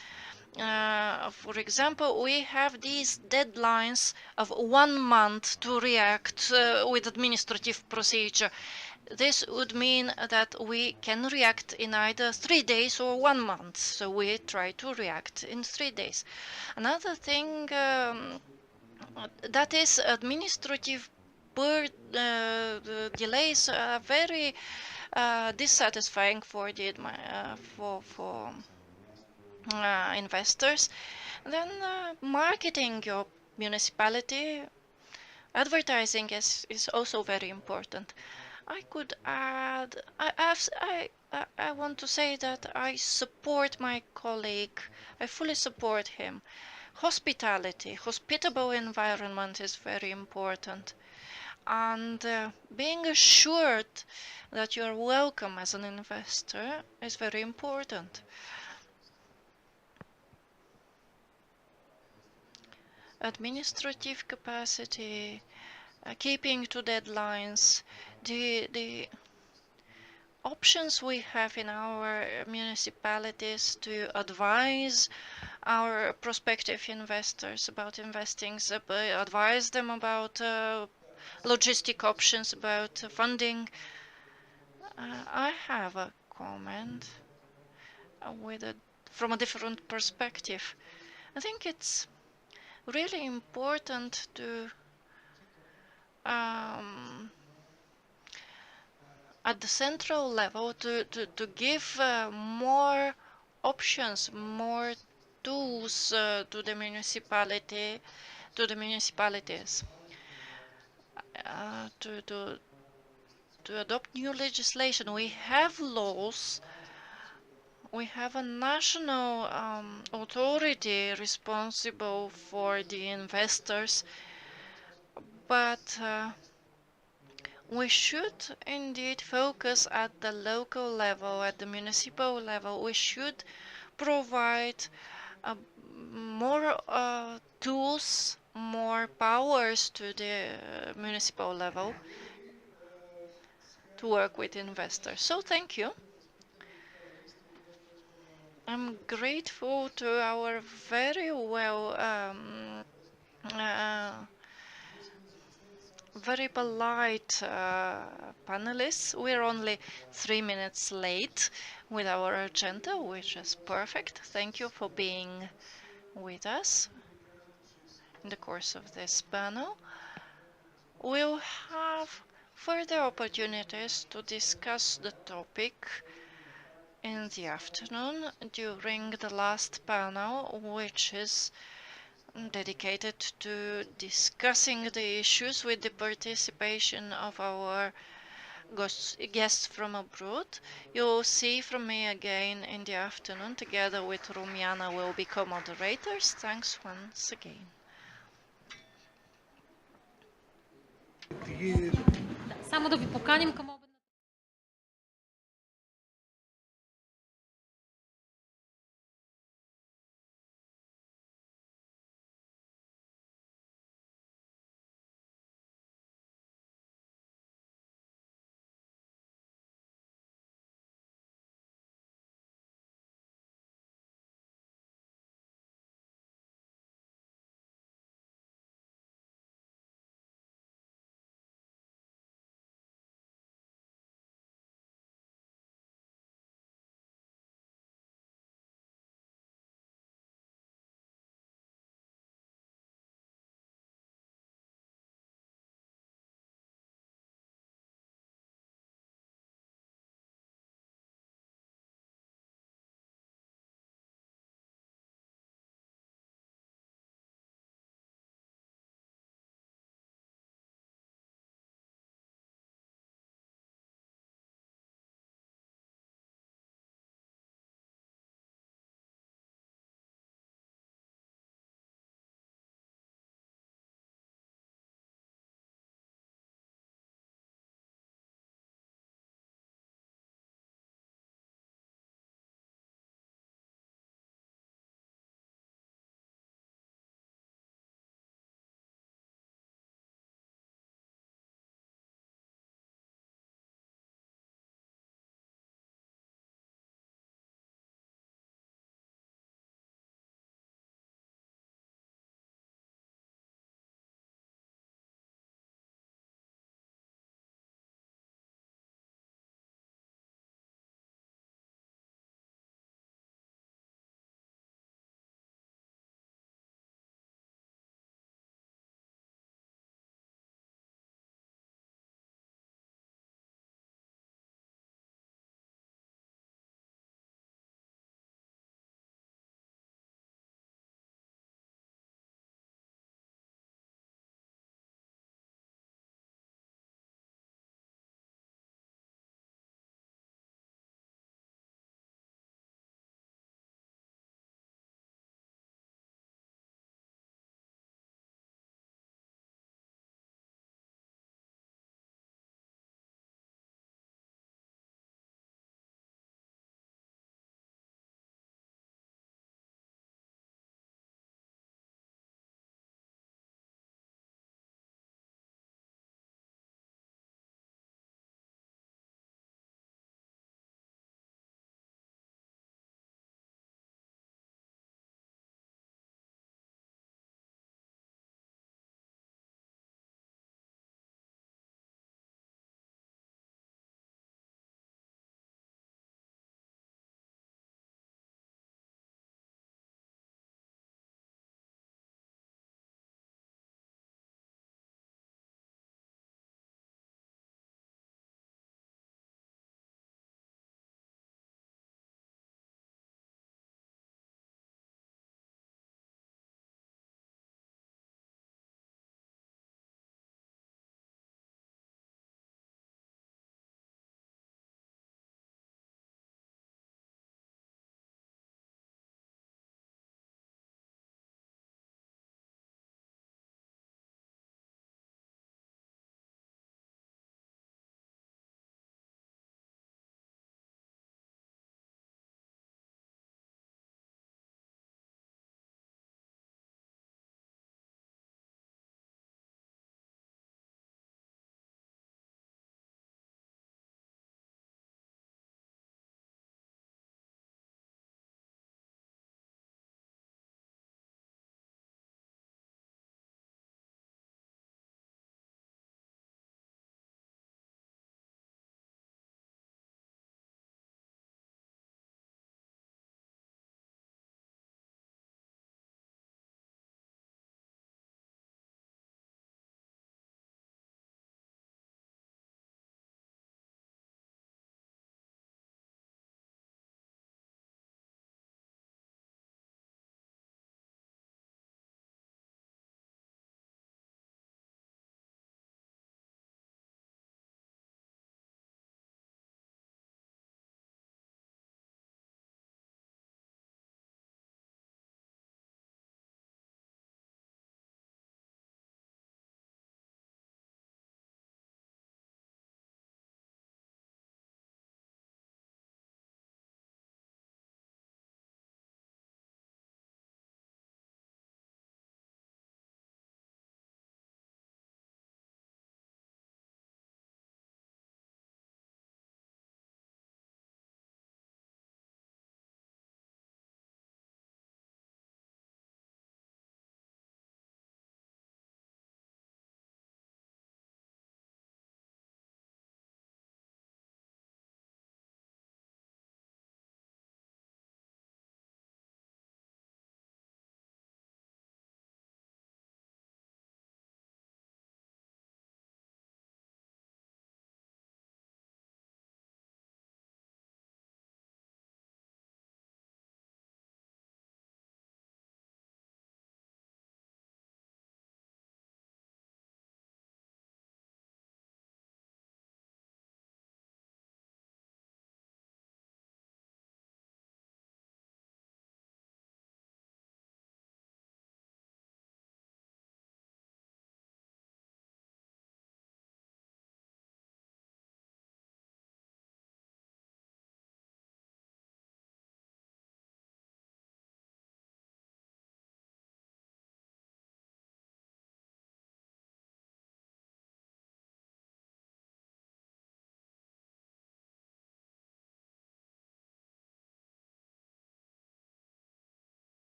For example, we have these deadlines of 1 month to react with administrative procedure. This would mean that we can react in either 3 days or 1 month. So we try to react in 3 days. Another thing that is administrative delays are very dissatisfying for the investors. Then marketing your municipality, advertising is also very important. I could add, I want to say that I support my colleague. I fully support him. Hospitality, hospitable environment is very important. And being assured that you are welcome as an investor is very important. Administrative capacity, keeping to deadlines, the options we have in our municipalities to advise our prospective investors about investing, advise them about logistic options, about funding. I have a comment from a different perspective. I think it's really important to at the central level to give more options, more tools to the municipalities to adopt new legislation. We have laws. We have a national authority responsible for the investors, but we should indeed focus at the local level, at the municipal level. We should provide more tools, more powers to the municipal level to work with investors. So thank you. I'm grateful to our very well very polite panelists. We're only 3 minutes late with our agenda, which is perfect. Thank you for being with us in the course of this panel. We'll have further opportunities to discuss the topic in the afternoon during the last panel, which is dedicated to discussing the issues with the participation of our guests from abroad. You'll see from me again in the afternoon. Together with Rumiana will be co-moderators. Thanks once again. Само да ви поканим към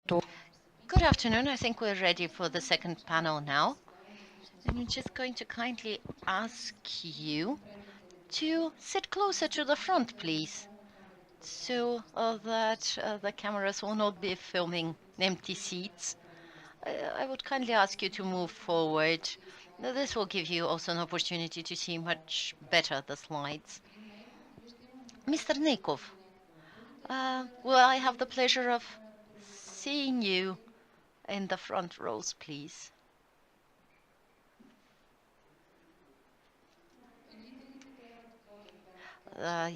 Good afternoon. I think we're ready for the second panel now. I'm just going to kindly ask you to sit closer to the front, please, so that the cameras will not be filming empty seats. I would kindly ask you to move forward. This will give you also an opportunity to see much better the slides. Mr. Nikov, will I have the pleasure of seeing you in the front rows, please?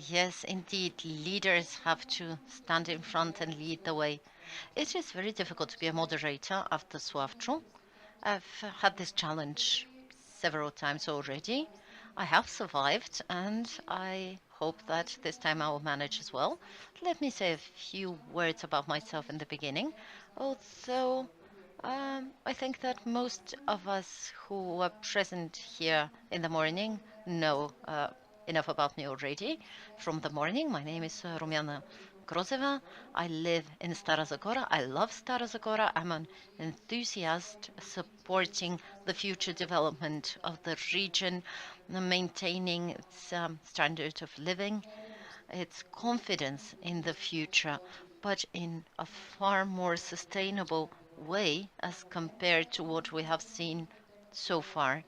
Yes, indeed, leaders have to stand in front and lead the way. It is very difficult to be a moderator after Sławczu. I've had this challenge several times already. I have survived, and I hope that this time I will manage as well. Let me say a few words about myself in the beginning, although I think that most of us who were present here in the morning know enough about me already. From the morning, my name is Rumiana Grozeva. I live in Stara Zagora. I love Stara Zagora. I'm an enthusiast supporting the future development of the region, maintaining its standard of living, its confidence in the future, but in a far more sustainable way as compared to what we have seen so far.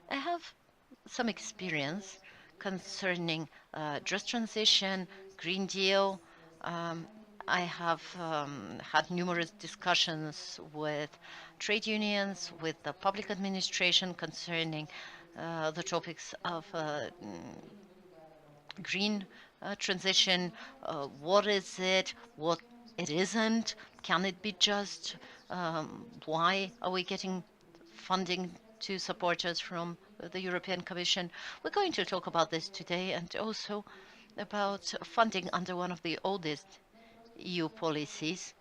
I have some experience concerning just transition, Green Deal. I have had numerous discussions with trade unions, with the public administration concerning the topics of green transition. What is it? What it isn't? Can it be just? Why are we getting funding to support us from the European Commission? We're going to talk about this today, and also about funding under one of the oldest EU policies.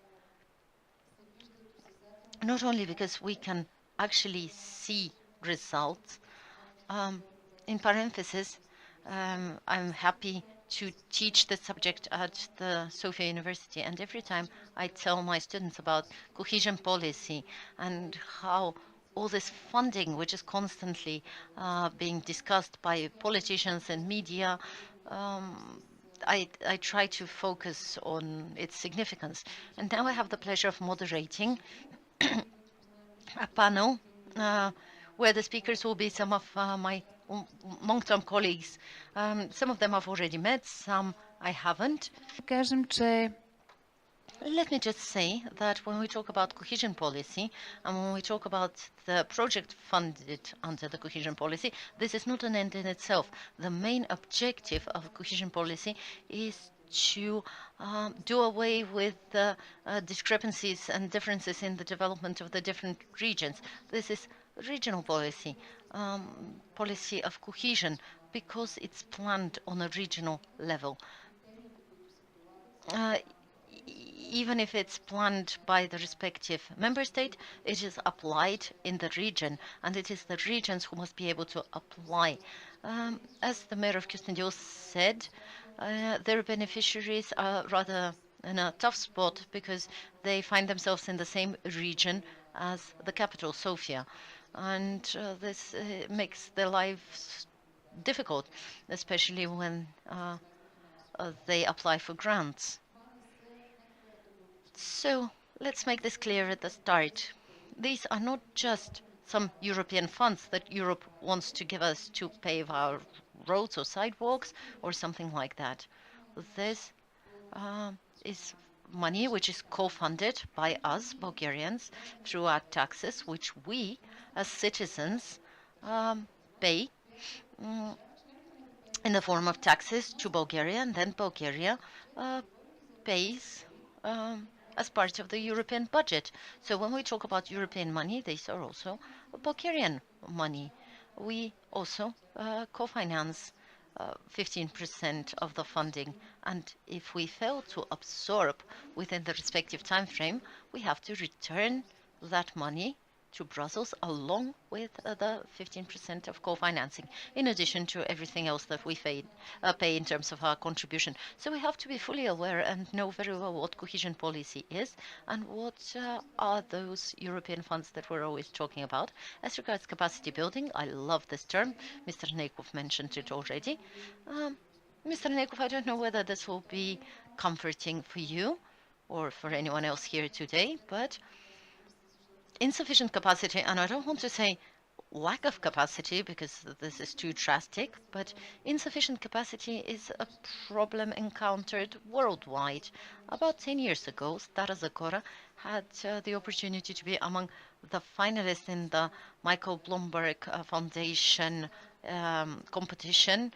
Not only because we can actually see results. In parenthesis, I'm happy to teach the subject at the Sofia University, and every time I tell my students about cohesion policy and how all this funding, which is constantly being discussed by politicians and media, I try to focus on its significance. And now I have the pleasure of moderating a panel where the speakers will be some of my long-term colleagues. Some of them I've already met, some I haven't. Let me just say that when we talk about cohesion policy and when we talk about the project funded under the cohesion policy, this is not an end in itself. The main objective of cohesion policy is to do away with the discrepancies and differences in the development of the different regions. This is regional policy, policy of cohesion, because it's planned on a regional level. Even if it's planned by the respective member state, it is applied in the region, and it is the regions who must be able to apply. As the mayor of Kyustendil said, their beneficiaries are rather in a tough spot because they find themselves in the same region as the capital, Sofia. And this makes their lives difficult, especially when they apply for grants. So let's make this clear at the start. These are not just some European funds that Europe wants to give us to pave our roads or sidewalks or something like that. This is money which is co-funded by us, Bulgarians, through our taxes, which we, as citizens, pay in the form of taxes to Bulgaria, and then Bulgaria pays as part of the European budget. So when we talk about European money, these are also Bulgarian money. We also co-finance 15% of the funding, and if we fail to absorb within the respective time frame, we have to return that money to Brussels, along with the 15% of co-financing, in addition to everything else that we pay in terms of our contribution. So we have to be fully aware and know very well what cohesion policy is and what are those European funds that we're always talking about. As regards capacity building, I love this term. Mr. Nekov mentioned it already. Mr. Nekov, I don't know whether this will be comforting for you or for anyone else here today, but insufficient capacity, and I don't want to say lack of capacity because this is too drastic, but insufficient capacity is a problem encountered worldwide. About 10 years ago, Stara Zagora had the opportunity to be among the finalists in the Michael Bloomberg Foundation competition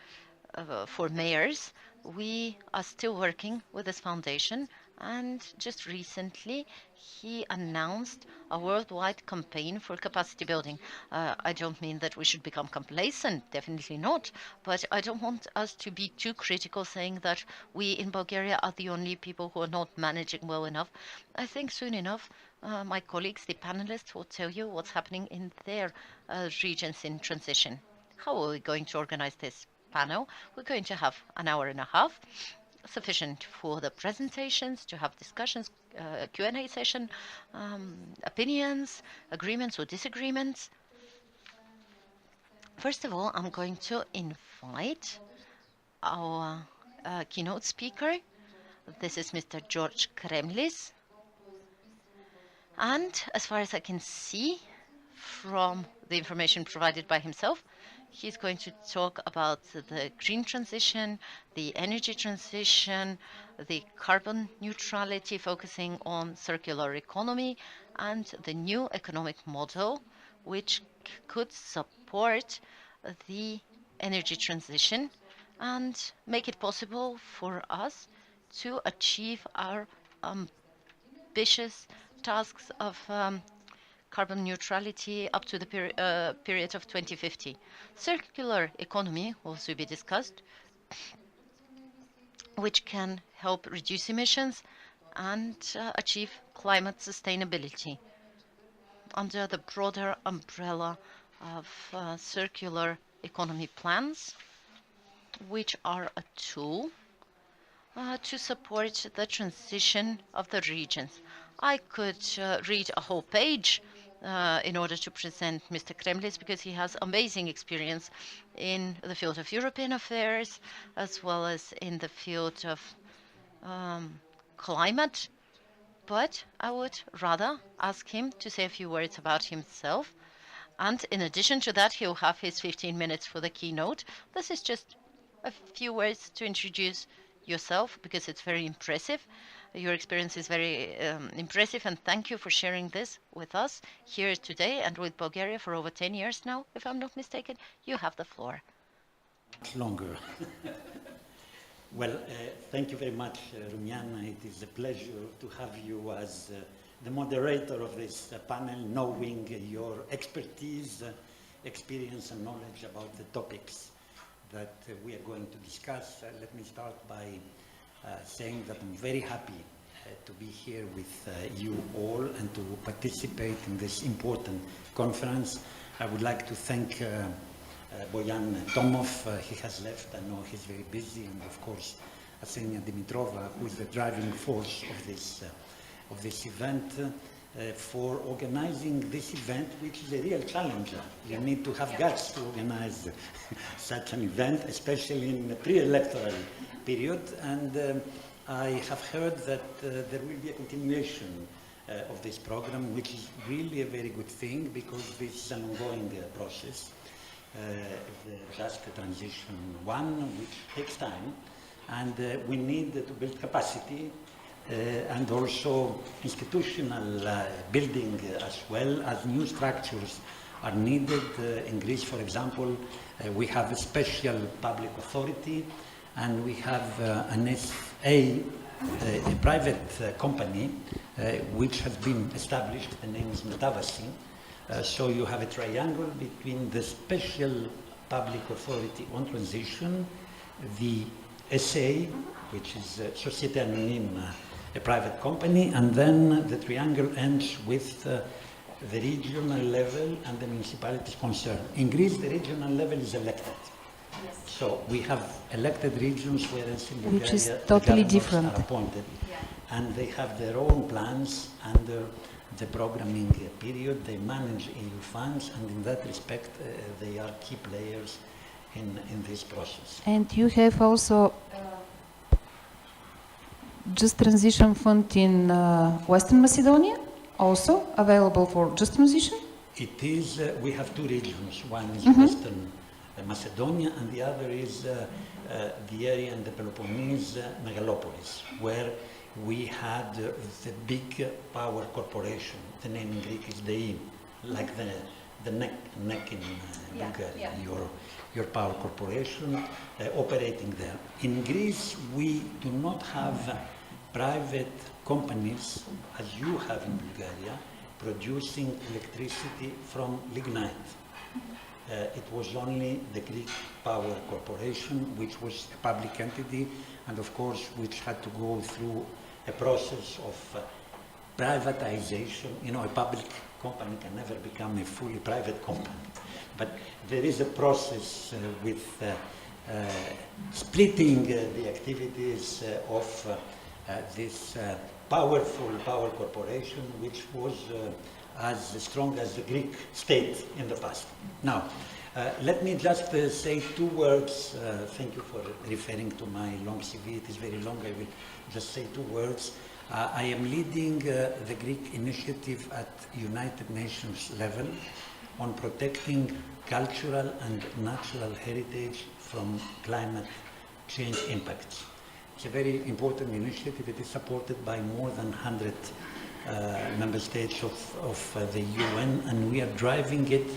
for mayors. We are still working with this foundation, and just recently he announced a worldwide campaign for capacity building. I don't mean that we should become complacent, definitely not, but I don't want us to be too critical, saying that we in Bulgaria are the only people who are not managing well enough. I think soon enough my colleagues, the panelists, will tell you what's happening in their regions in transition. How are we going to organize this panel? We're going to have an hour and a half, sufficient for the presentations, to have discussions, Q&A session, opinions, agreements or disagreements. First of all, I'm going to invite our keynote speaker. This is Mr. George Kremlis. And as far as I can see from the information provided by himself, he's going to talk about the green transition, the energy transition, the carbon neutrality, focusing on circular economy, and the new economic model, which could support the energy transition and make it possible for us to achieve our ambitious tasks of carbon neutrality up to the period of 2050. Circular economy will also be discussed, which can help reduce emissions and achieve climate sustainability under the broader umbrella of circular economy plans, which are a tool to support the transition of the regions. I could read a whole page in order to present Mr. Kremlis, because he has amazing experience in the field of European affairs, as well as in the field of climate. But I would rather ask him to say a few words about himself. And in addition to that, he'll have his 15 minutes for the keynote. This is just a few words to introduce yourself, because it's very impressive. Your experience is very impressive, and thank you for sharing this with us here today and with Bulgaria for over 10 years now, if I'm not mistaken. You have the floor. Longer. Well, thank you very much, Rumiana. It is a pleasure to have you as the moderator of this panel, knowing your expertise, experience and knowledge about the topics that we are going to discuss. Let me start by saying that I'm very happy to be here with you all and to participate in this important conference. I would like to thank Boyan Tomov. He has left. I know he's very busy, and of course Arsenia Dimitrova, who is the driving force of this event, for organizing this event, which is a real challenge. You need to have guts to organize such an event, especially in the pre-electoral period. And I have heard that there will be a continuation of this program, which is really a very good thing, because this is an ongoing process. The Just Transition 1, which takes time, and we need to build capacity and also institutional building, as well as new structures are needed. In Greece, for example, we have a special public authority, and we have an SA, a private company, which has been established. The name is Metavasi. So you have a triangle between the special public authority on transition, the SA, which is Société Anonyme, a private company, and then the triangle ends with the regional level and the municipalities concerned. In Greece, the regional level is elected. Yes. So we have elected regions, whereas in Bulgaria, which is totally the different. are appointed. Yeah. And they have their own plans under the programming period. They manage EU funds, and in that respect, they are key players in this process. And you have also Just Transition Fund in Western Macedonia, also available for Just Transition? It is, we have two regions. One is Western Macedonia, and the other is the area in the Peloponnese, Megalopolis, where we had the big power corporation. The name in Greek is DEIM, like the neck in Bulgaria, your power corporation operating there. In Greece, we do not have private companies, as you have in Bulgaria, producing electricity from lignite. It was only the Greek Power Corporation, which was a public entity, and of course, which had to go through a process of privatization. You know, a public company can never become a fully private company, but there is a process with splitting the activities of this powerful power corporation, which was as strong as the Greek state in the past. Now, let me just say two words. Thank you for referring to my long CV. It is very long. I will just say two words. I am leading the Greek initiative at United Nations level on protecting cultural and natural heritage from climate change impacts. It's a very important initiative. It is supported by more than 100 member states of the UN, and we are driving it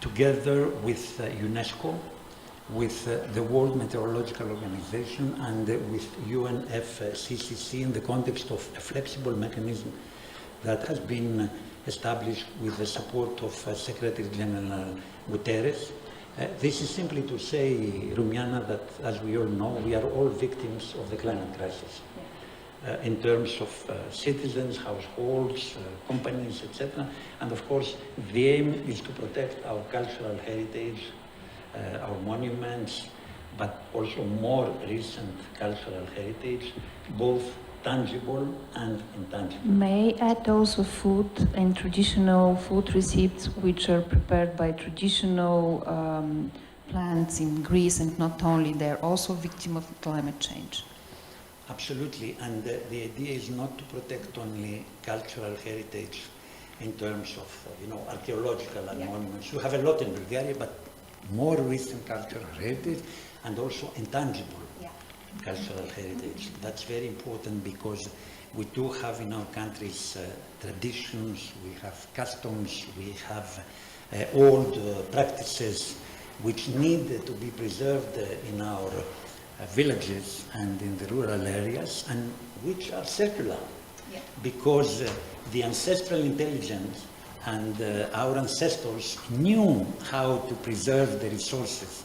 together with UNESCO, with the World Meteorological Organization, and with UNFCCC in the context of a flexible mechanism that has been established with the support of Secretary General Guterres. This is simply to say, Rumiana, that as we all know, we are all victims of the climate crisis. In terms of citizens, households, companies, etc. And of course, the aim is to protect our cultural heritage, our monuments, but also more recent cultural heritage, both tangible and intangible. May I add also food and traditional food recipes which are prepared by traditional plants in Greece, and not only, they're also victim of climate change. Absolutely, and the idea is not to protect only cultural heritage in terms of, archaeological monuments. You have a lot in Bulgaria, but more recent cultural heritage and also intangible cultural heritage. That's very important because we do have in our countries traditions, we have customs, we have old practices which need to be preserved in our villages and in the rural areas, and which are circular, because the ancestral intelligence and our ancestors knew how to preserve the resources,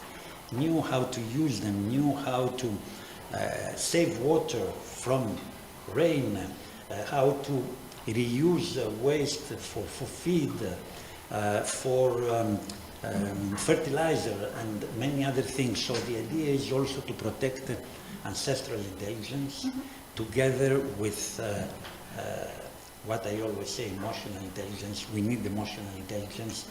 knew how to use them, knew how to save water from rain, how to reuse waste for feed, for fertilizer and many other things. So the idea is also to protect ancestral intelligence together with what I always say, emotional intelligence. We need emotional intelligence.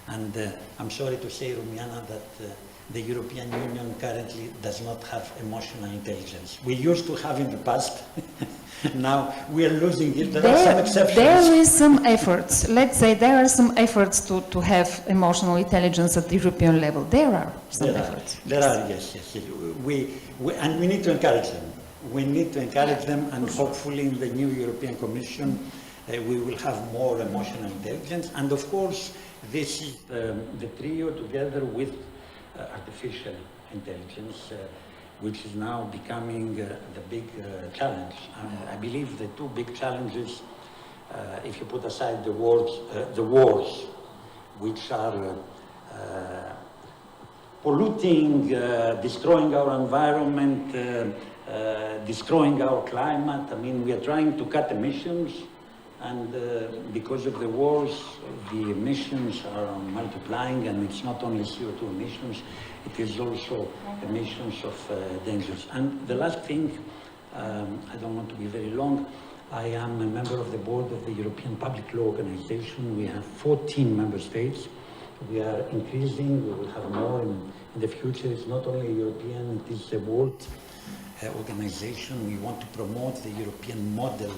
And I'm sorry to say, Rumiana, that the European Union currently does not have emotional intelligence. We used to have in the past. Now we are losing it. There are some exceptions. There is some efforts. Let's say there are some efforts to have emotional intelligence at the European level. There are some efforts. There are, yes. And we need to encourage them. We need to encourage them, and hopefully in the new European Commission we will have more emotional intelligence. And of course, this is the trio together with artificial intelligence, which is now becoming the big challenge. I believe the two big challenges, if you put aside the wars, which are polluting, destroying our environment, destroying our climate. I mean, we are trying to cut emissions, And because of the wars, the emissions are multiplying, and it's not only CO2 emissions, it is also emissions of dangers. And the last thing, I don't want to be very long, I am a member of the board of the European Public Law Organization. We have 14 member states. We are increasing, we will have more in the future. It's not only European, it is a world organization. We want to promote the European model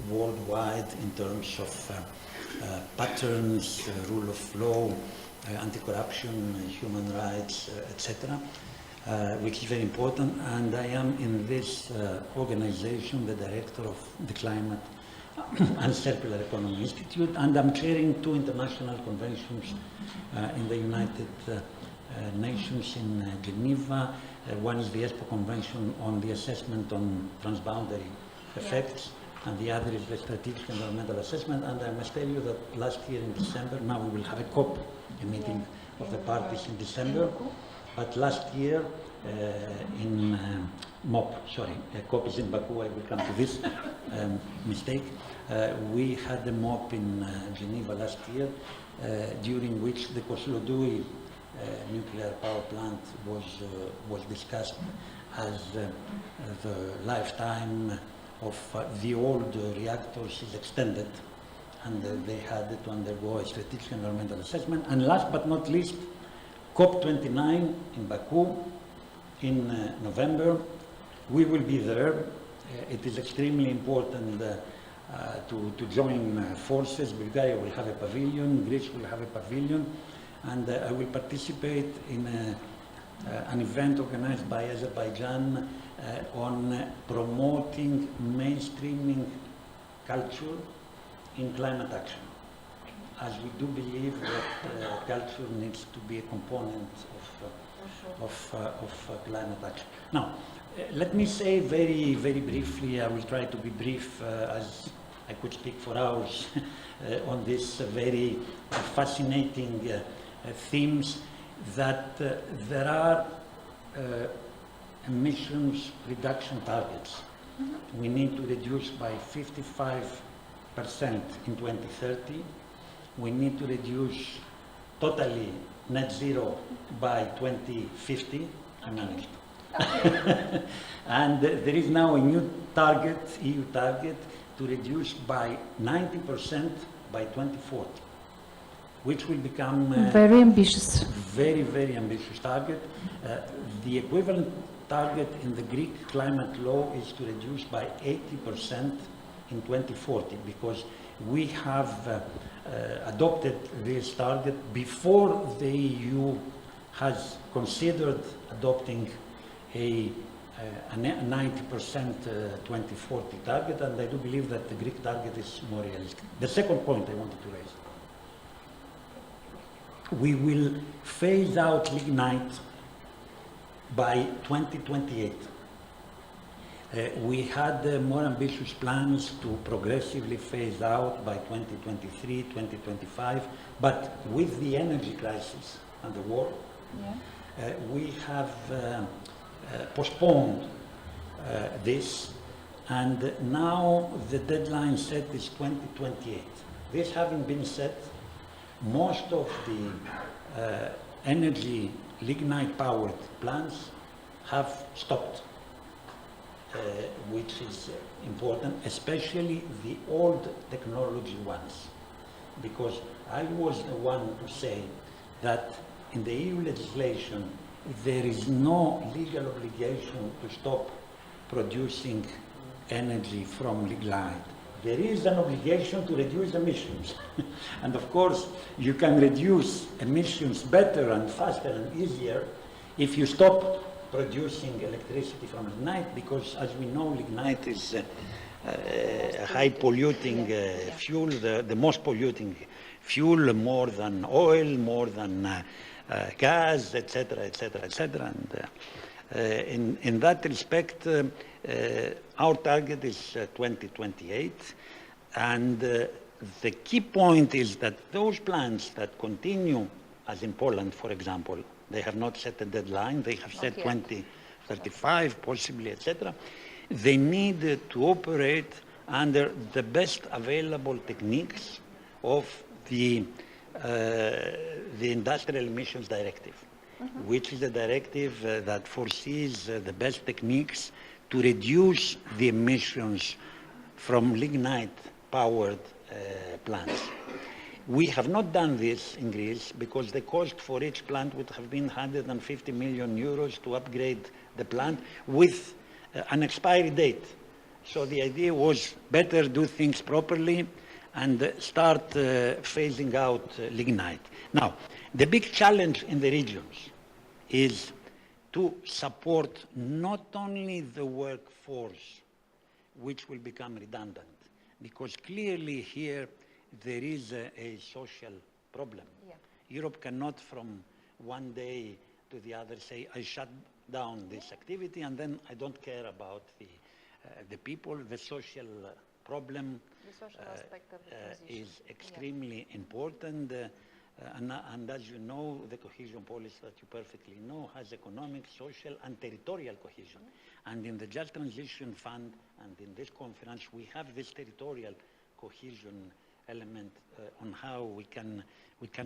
worldwide in terms of patterns, rule of law, anti-corruption, human rights, etc., which is very important. And I am in this organization the director of the Climate and Circular Economy Institute, and I'm chairing 2 international conventions in the United Nations in Geneva. One is the Expo Convention on the Assessment on Transboundary Effects, and the other is the Strategic Environmental Assessment. And I must tell you that last year in December, now we will have a COP, a meeting of the parties in December, but last year in MOP, sorry, COP is in Baku, I will come to this mistake. We had a MOP in Geneva last year, during which the Kozlodui nuclear power plant was discussed as the lifetime of the old reactors is extended, and they had to undergo a strategic environmental assessment. And last but not least, COP29 in Baku in November. We will be there. It is extremely important to join forces. Bulgaria will have a pavilion, Greece will have a pavilion, and I will participate in an event organized by Azerbaijan on promoting mainstreaming culture in climate action, as we do believe that culture needs to be a component of climate action. Now, let me say very, very briefly, I will try to be brief, as I could speak for hours on this very fascinating themes, that there are emissions reduction targets. We need to reduce by 55% in 2030. We need to reduce totally net zero by 2050. I managed. And there is now a new target, EU target, to reduce by 90% by 2040, which will become very ambitious. Very, very ambitious target. The equivalent target in the Greek climate law is to reduce by 80% in 2040, because we have adopted this target before the EU has considered adopting a 90% 2040 target, and I do believe that the Greek target is more realistic. The second point I wanted to raise: we will phase out lignite by 2028. We had more ambitious plans to progressively phase out by 2023, 2025, but with the energy crisis and the war, we have postponed this, and now the deadline set is 2028. This having been set, most of the energy lignite-powered plants have stopped, which is important, especially the old technology ones, because I was the one to say that in the EU legislation there is no legal obligation to stop producing energy from lignite. There is an obligation to reduce emissions. And of course, you can reduce emissions better and faster and easier if you stop producing electricity from lignite, because as we know, lignite is a high polluting fuel, the most polluting fuel, more than oil, more than gas, etc., etc., etc. And in that respect, our target is 2028, and the key point is that those plants that continue, as in Poland, for example, they have not set a deadline, they have set 2035, possibly, etc. They need to operate under the best available techniques of the Industrial Emissions Directive, which is a directive that foresees the best techniques to reduce the emissions from lignite-powered plants. We have not done this in Greece because the cost for each plant would have been 150 million euros to upgrade the plant with an expiry date. So the idea was better do things properly and start phasing out lignite. Now, the big challenge in the regions is to support not only the workforce, which will become redundant, because clearly here there is a social problem. Yeah. Europe cannot from one day to the other say, I shut down this activity and then I don't care about the people. The social problem is extremely important. And as you know, the cohesion policy that you perfectly know has economic, social, and territorial cohesion. And in the Just Transition Fund and in this conference, we have this territorial cohesion element on how we can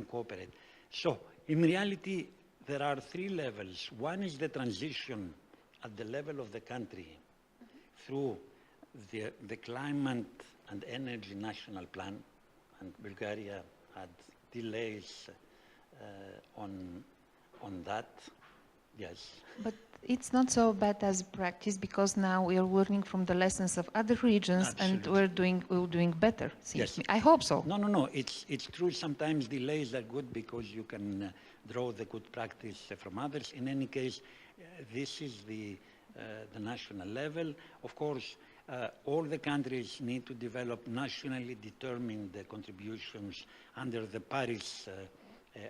cooperate. So, in reality, there are three levels. One is the transition at the level of the country through the climate and energy national plan, and Bulgaria had delays on that, yes. But it's not so bad as practice because now we are learning from the lessons of other regions. Absolutely. And we're doing better. Yes. I hope so. No. It's true. Sometimes delays are good because you can draw the good practice from others. In any case, this is the national level. Of course, all the countries need to develop nationally determined contributions under the Paris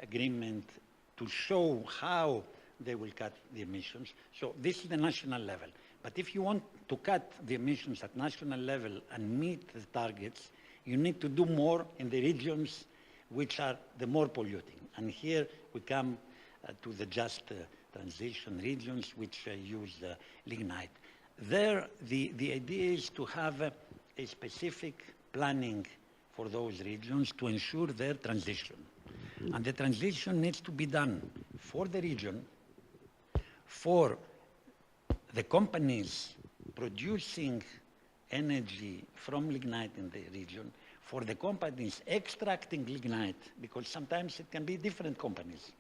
Agreement to show how they will cut the emissions. So this is the national level. But if you want to cut the emissions at national level and meet the targets, you need to do more in the regions which are the more polluting. And here we come to the just transition regions which use lignite. There, the idea is to have a specific planning for those regions to ensure their transition. And the transition needs to be done for the region, for the companies producing energy from lignite in the region, for the companies extracting lignite, because sometimes it can be different companies.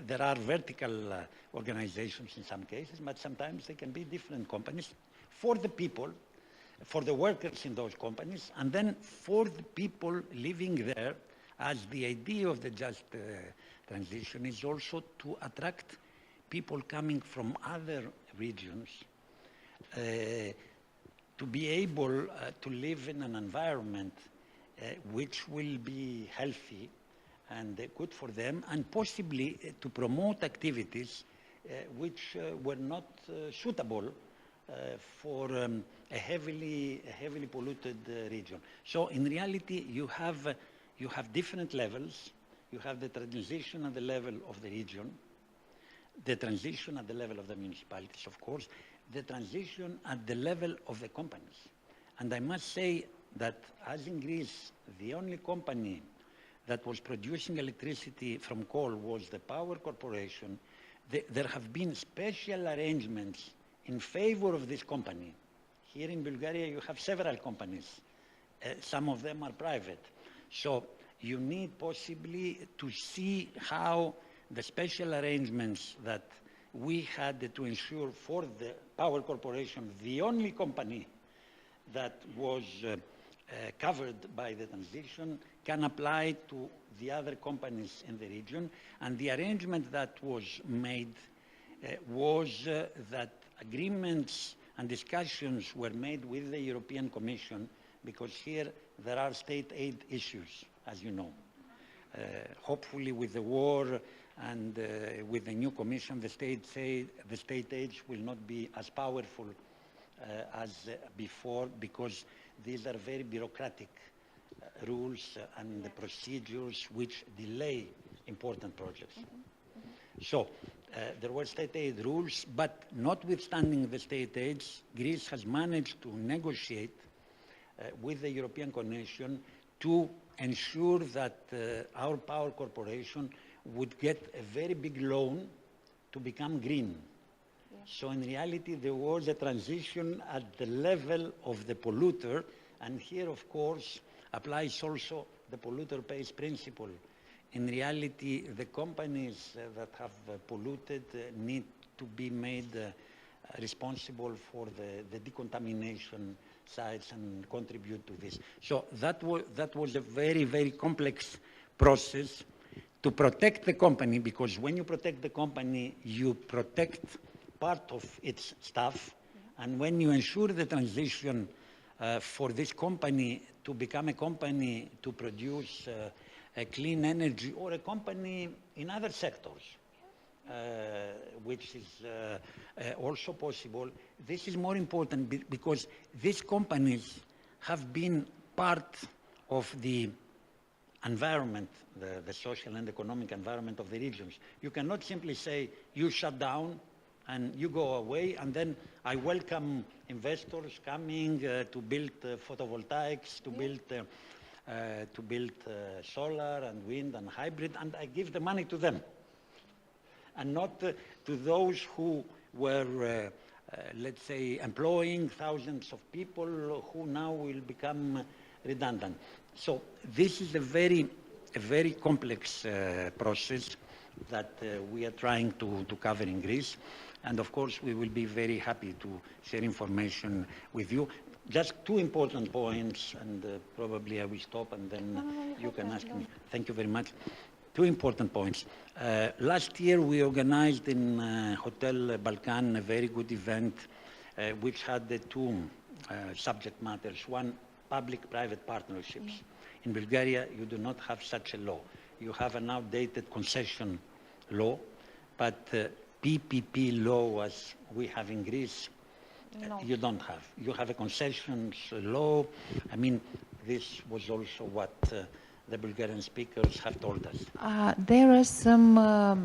There are vertical organizations in some cases, but sometimes they can be different companies, for the people, for the workers in those companies, and then for the people living there, as the idea of the just transition is also to attract people coming from other regions to be able to live in an environment which will be healthy and good for them, and possibly to promote activities which were not suitable for a heavily polluted region. So in reality, you have different levels. You have the transition at the level of the region, the transition at the level of the municipalities, of course, the transition at the level of the companies. And I must say that as in Greece, the only company that was producing electricity from coal was the power corporation. There have been special arrangements in favor of this company. Here in Bulgaria, you have several companies. Some of them are private. So you need possibly to see how the special arrangements that we had to ensure for the power corporation, the only company that was covered by the transition, can apply to the other companies in the region. And the arrangement that was made was that agreements and discussions were made with the European Commission, because here there are state aid issues, as you know. Hopefully with the war and with the new Commission, the state aids will not be as powerful as before, because these are very bureaucratic rules and the procedures which delay important projects. So there were state aid rules, but notwithstanding the state aids, Greece has managed to negotiate with the European Commission to ensure that our power corporation would get a very big loan to become green. So in reality, there was a transition at the level of the polluter, and here, of course, applies also the polluter pays principle. In reality, the companies that have polluted need to be made responsible for the decontamination sites and contribute to this. So that was a very, very complex process to protect the company, because when you protect the company, you protect part of its staff, and when you ensure the transition for this company to become a company to produce a clean energy, or a company in other sectors, which is also possible, this is more important because these companies have been part of the environment, the social and economic environment of the regions. You cannot simply say, you shut down and you go away, and then I welcome investors coming to build photovoltaics, to build solar and wind and hybrid, and I give the money to them, and not to those who were, let's say, employing thousands of people who now will become redundant. So this is a very complex process that we are trying to cover in Greece. And of course, we will be very happy to share information with you. Just two important points, and probably I will stop and then you can ask me. Thank you very much. Two important points. Last year, we organized in Hotel Balkan a very good event which had the two subject matters. One, public-private partnerships. In Bulgaria, you do not have such a law. You have an outdated concession law, but PPP law, as we have in Greece, you don't have. You have a concessions law. I mean, this was also what the Bulgarian speakers have told us. There are some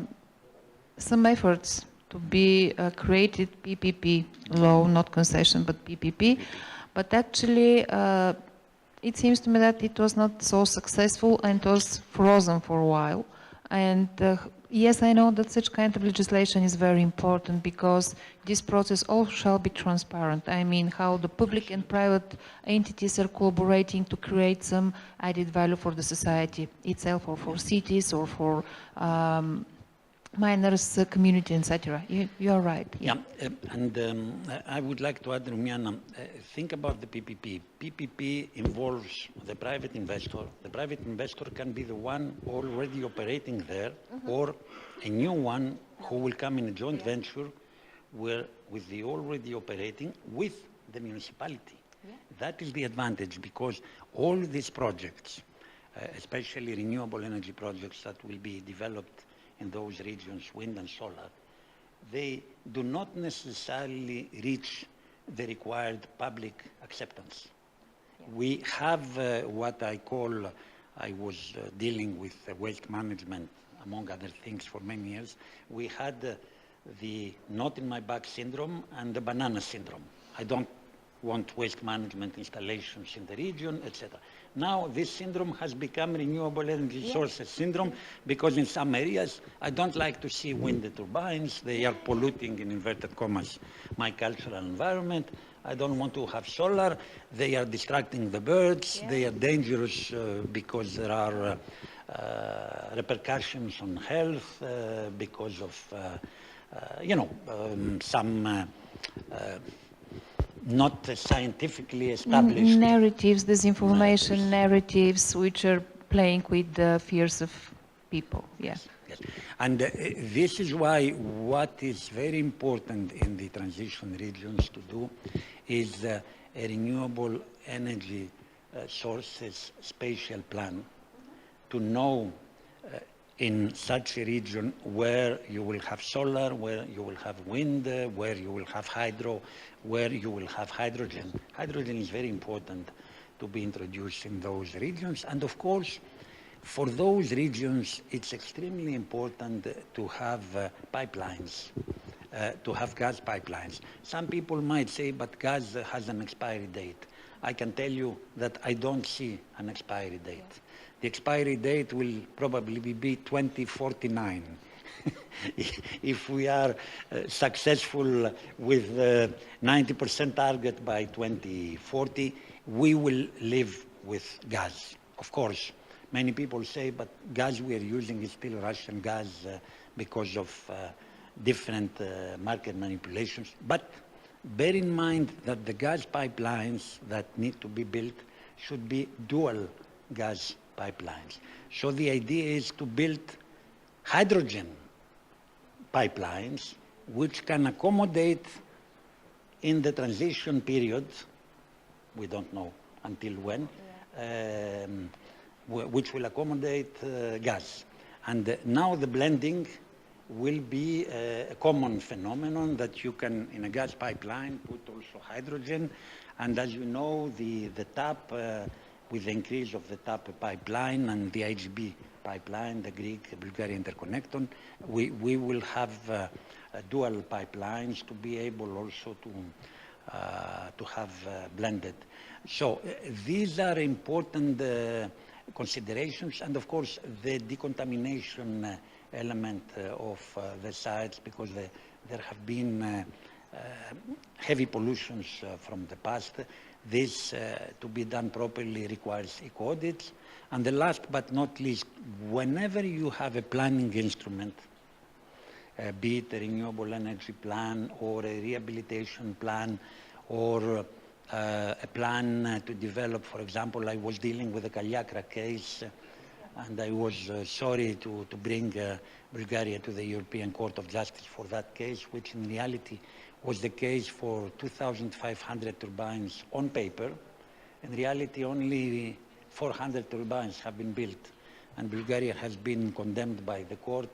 efforts to be created PPP law, not concession, but PPP. But actually, it seems to me that it was not so successful and was frozen for a while. And yes, I know that such kind of legislation is very important because this process all shall be transparent. I mean, how the public and private entities are collaborating to create some added value for the society itself, or for cities, or for miners, community, etc. You are right. Yeah, and I would like to add, Rumiana, think about the PPP. PPP involves the private investor. The private investor can be the one already operating there, or a new one who will come in a joint venture with the already operating with the municipality. That is the advantage, because all these projects, especially renewable energy projects that will be developed in those regions, wind and solar, they do not necessarily reach the required public acceptance. We have what I call, I was dealing with waste management, among other things, for many years. We had the not in my back syndrome and the banana syndrome. I don't want waste management installations in the region, etc. Now this syndrome has become renewable energy sources syndrome, because in some areas I don't like to see wind turbines. They are polluting, in inverted commas, my cultural environment. I don't want to have solar. They are distracting the birds. They are dangerous because there are repercussions on health because of, some not scientifically established narratives, disinformation narratives, which are playing with the fears of people. Yes. And this is why what is very important in the transition regions to do is a renewable energy sources spatial plan, to know in such a region where you will have solar, where you will have wind, where you will have hydro, where you will have hydrogen. Hydrogen is very important to be introduced in those regions. And of course, for those regions, it's extremely important to have pipelines, to have gas pipelines. Some people might say, but gas has an expiry date. I can tell you that I don't see an expiry date. The expiry date will probably be 2049. If we are successful with the 90% target by 2040, we will live with gas. Of course, many people say, but gas we are using is still Russian gas because of different market manipulations. But bear in mind that the gas pipelines that need to be built should be dual gas pipelines. So the idea is to build hydrogen pipelines which can accommodate in the transition period, we don't know until when, which will accommodate gas. And now the blending will be a common phenomenon that you can, in a gas pipeline, put also hydrogen. And as you know, the TAP, with the increase of the TAP pipeline and the IGB pipeline, the Greek-Bulgaria interconnector, we will have dual pipelines to be able also to have blended. So these are important considerations, and of course the decontamination element of the sites, because there have been heavy pollutions from the past. This, to be done properly, requires eco-audits. And the last but not least, whenever you have a planning instrument, be it a renewable energy plan or a rehabilitation plan or a plan to develop, for example, I was dealing with the Kalyakra case, and I was sorry to bring Bulgaria to the European Court of Justice for that case, which in reality was the case for 2,500 turbines on paper. In reality, only 400 turbines have been built, and Bulgaria has been condemned by the court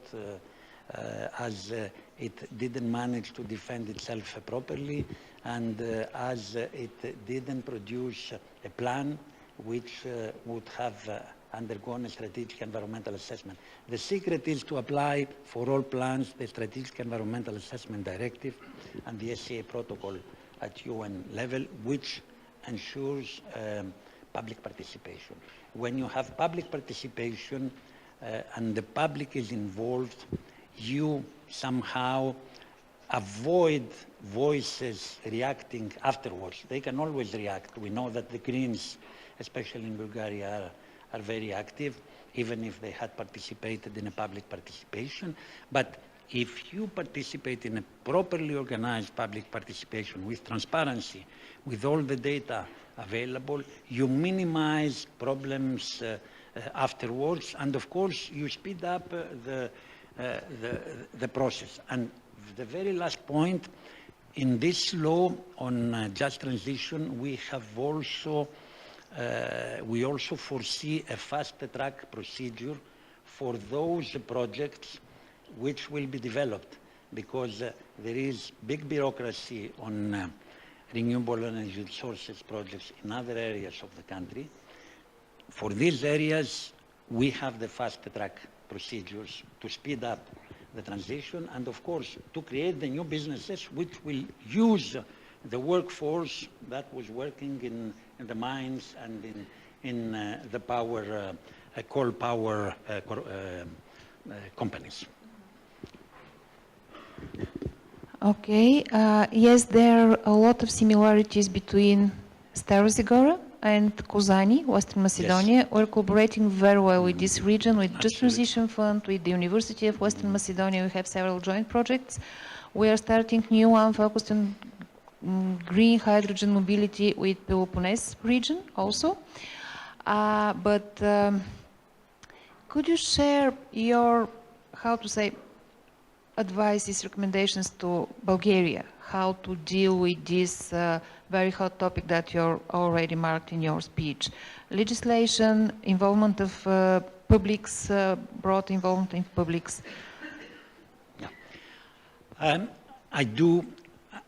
as it didn't manage to defend itself properly, and as it didn't produce a plan which would have undergone a strategic environmental assessment. The secret is to apply for all plans the Strategic Environmental Assessment Directive and the SCA protocol at UN level, which ensures public participation. When you have public participation and the public is involved, you somehow avoid voices reacting afterwards. They can always react. We know that the Greens, especially in Bulgaria, are very active, even if they had participated in a public participation. But if you participate in a properly organized public participation with transparency, with all the data available, you minimize problems afterwards, and of course you speed up the process. And the very last point, in this law on just transition, we have also we also foresee a fast-track procedure for those projects which will be developed, because there is big bureaucracy on renewable energy sources projects in other areas of the country. For these areas, we have the fast-track procedures to speed up the transition, and of course to create the new businesses which will use the workforce that was working in the mines and in the power, coal power companies. Okay, yes, there are a lot of similarities between Stara Zagora and Kozani, Western Macedonia. Yes. We're cooperating very well with this region, with Just Transition Fund, with the University of Western Macedonia. We have several joint projects. We are starting new one focused on green hydrogen mobility with Peloponnese region also. But could you share your, how to say, advices, recommendations to Bulgaria, how to deal with this very hot topic that you already marked in your speech? Legislation, involvement of publics, broad involvement in publics. Yeah.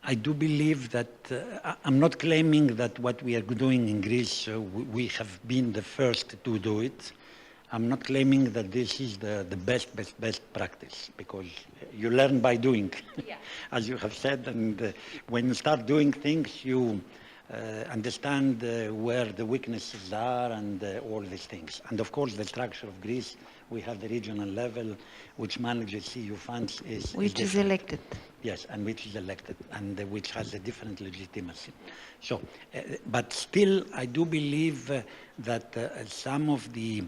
I do believe that, I'm not claiming that what we are doing in Greece, we have been the first to do it. I'm not claiming that this is the best practice, because you learn by doing, yeah. As you have said, and when you start doing things, you understand where the weaknesses are and all these things. And of course, the structure of Greece, we have the regional level, which manages EU funds which is elected. Yes, and which is elected, and which has a different legitimacy. So, but still, I do believe that some of the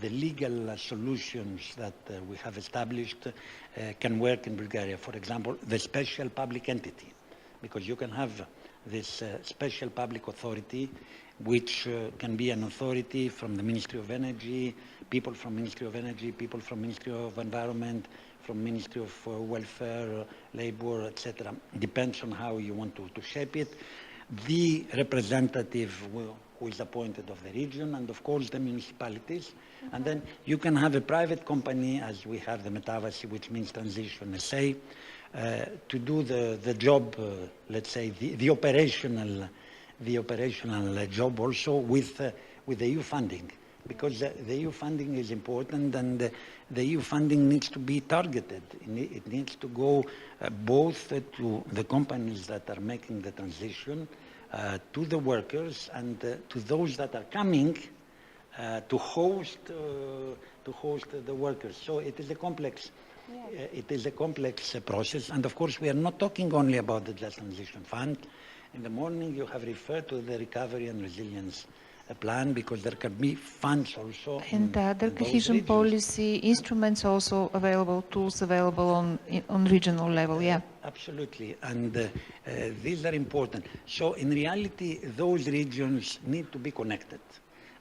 legal solutions that we have established can work in Bulgaria. For example, the special public entity, because you can have this special public authority, which can be an authority from the Ministry of Energy, people from Ministry of Energy, people from Ministry of Environment, from Ministry of Welfare, Labor, etc. Depends on how you want to shape it. The representative who is appointed of the region, and of course the municipalities. And then you can have a private company, as we have the Metavasi, which means transition SA, to do the job, let's say, the operational job also with the EU funding. Because the EU funding is important, and the EU funding needs to be targeted. It needs to go both to the companies that are making the transition, to the workers, and to those that are coming to host the workers. So it is a complex. It is a complex process, and of course we are not talking only about the Just Transition Fund. In the morning you have referred to the Recovery and Resilience plan, because there can be funds also. And other cohesion policy instruments also available, tools available on regional level, yeah. Absolutely, and these are important. So in reality, those regions need to be connected.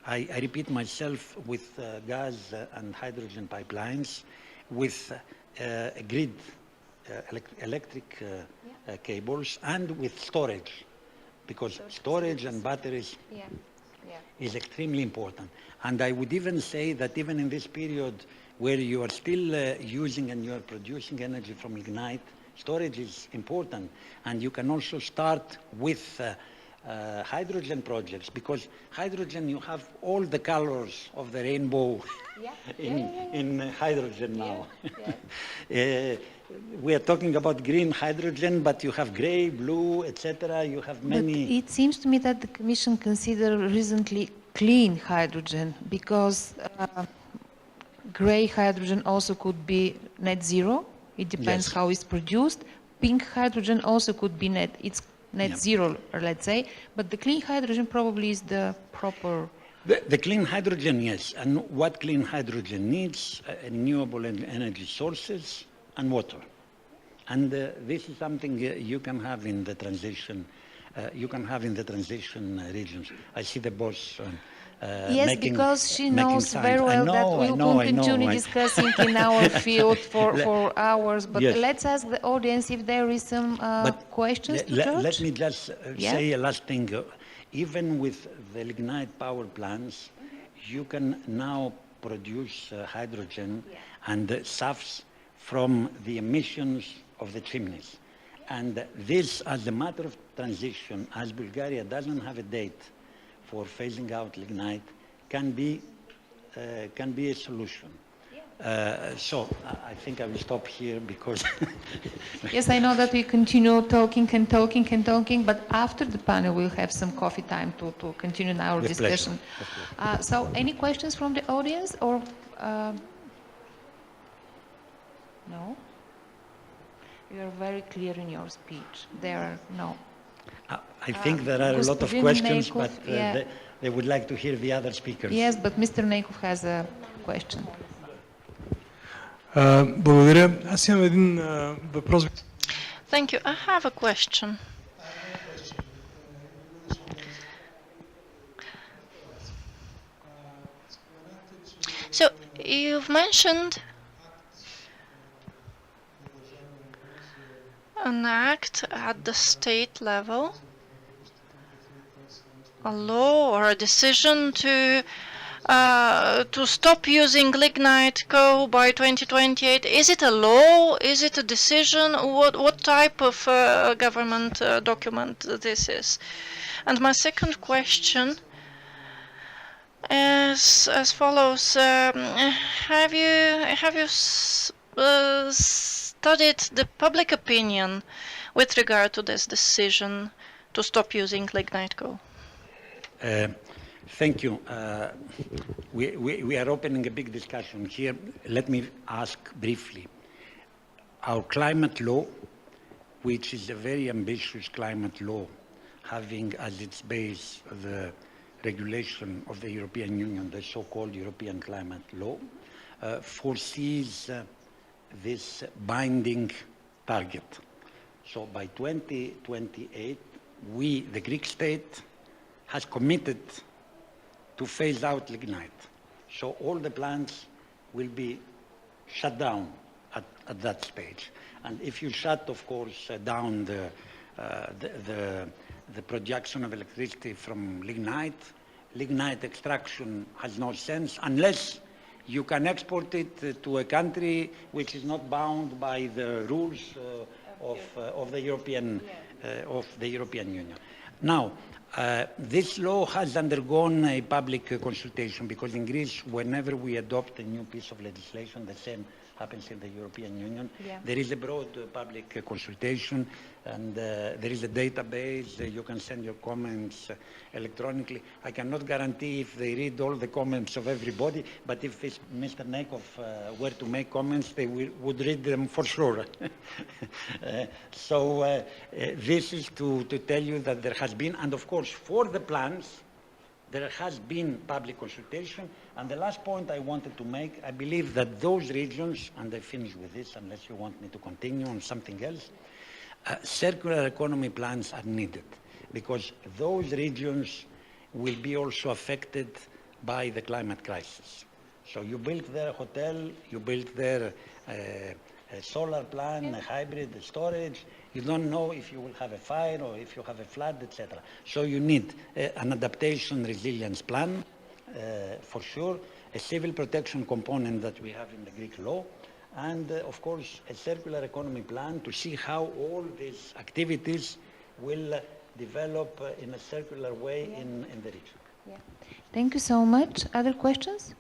I repeat myself, with gas and hydrogen pipelines, with grid, electric cables, and with storage, because storage and batteries is extremely important. And I would even say that even in this period where you are still using and you are producing energy from lignite, storage is important. And you can also start with hydrogen projects, because hydrogen, you have all the colors of the rainbow in hydrogen now. We are talking about green hydrogen, but you have gray, blue, etc. You have many. But it seems to me that the Commission considered recently clean hydrogen, because gray hydrogen also could be net zero. It depends how it's produced. Pink hydrogen also could be net zero, let's say. But the clean hydrogen probably is the proper. The clean hydrogen, yes. And what clean hydrogen needs? Renewable energy sources and water. And this is something you can have in the transition. Regions. I see the boss. Yes, because she knows very well that we will continue discussing in our field for hours. But let's ask the audience if there is some questions to George. Let me just say a last thing. Even with the lignite power plants, you can now produce hydrogen and SAFs from the emissions of the chimneys. And this, as a matter of transition, as Bulgaria doesn't have a date for phasing out lignite, can be a solution. So I think I will stop here, because yes, I know that we continue talking and talking and talking, but after the panel we'll have some coffee time to continue our discussion. So any questions from the audience, or no? You are very clear in your speech. There are no. I think there are a lot of questions, but they would like to hear the other speakers. Yes, but Mr. Nekov has a question. Thank you. I have a question. So you've mentioned an act at the state level, a law or a decision to stop using lignite coal by 2028. Is it a law? Is it a decision? What type of government document this is? And my second question is as follows: have you studied the public opinion with regard to this decision to stop using lignite coal? Thank you. We are opening a big discussion here. Let me ask briefly. Our climate law, which is a very ambitious climate law, having as its base the regulation of the European Union, the so-called European Climate Law, foresees this binding target. So by 2028, we, the Greek state, has committed to phase out lignite. So all the plants will be shut down at that stage. And if you shut, of course, down the production of electricity from lignite extraction has no sense unless you can export it to a country which is not bound by the rules of the European Union. Now, this law has undergone a public consultation because in Greece, whenever we adopt a new piece of legislation, the same happens in the European Union. Yeah. There is a broad public consultation and there is a database. You can send your comments electronically. I cannot guarantee if they read all the comments of everybody, but if Mr. Nekov were to make comments, they would read them for sure. So this is to tell you that there has been, and of course for the plans, there has been public consultation. And the last point I wanted to make, I believe that those regions, and I finish with this unless you want me to continue on something else, circular economy plans are needed because those regions will be also affected by the climate crisis. So you build their hotel, you build their a solar plant, a hybrid, a storage. You don't know if you will have a fire or if you have a flood, etc. So you need an adaptation resilience plan, for sure, a civil protection component that we have in the Greek law, and of course a circular economy plan to see how all these activities will develop in a circular way in the region. Yeah. Thank you so much. Other questions?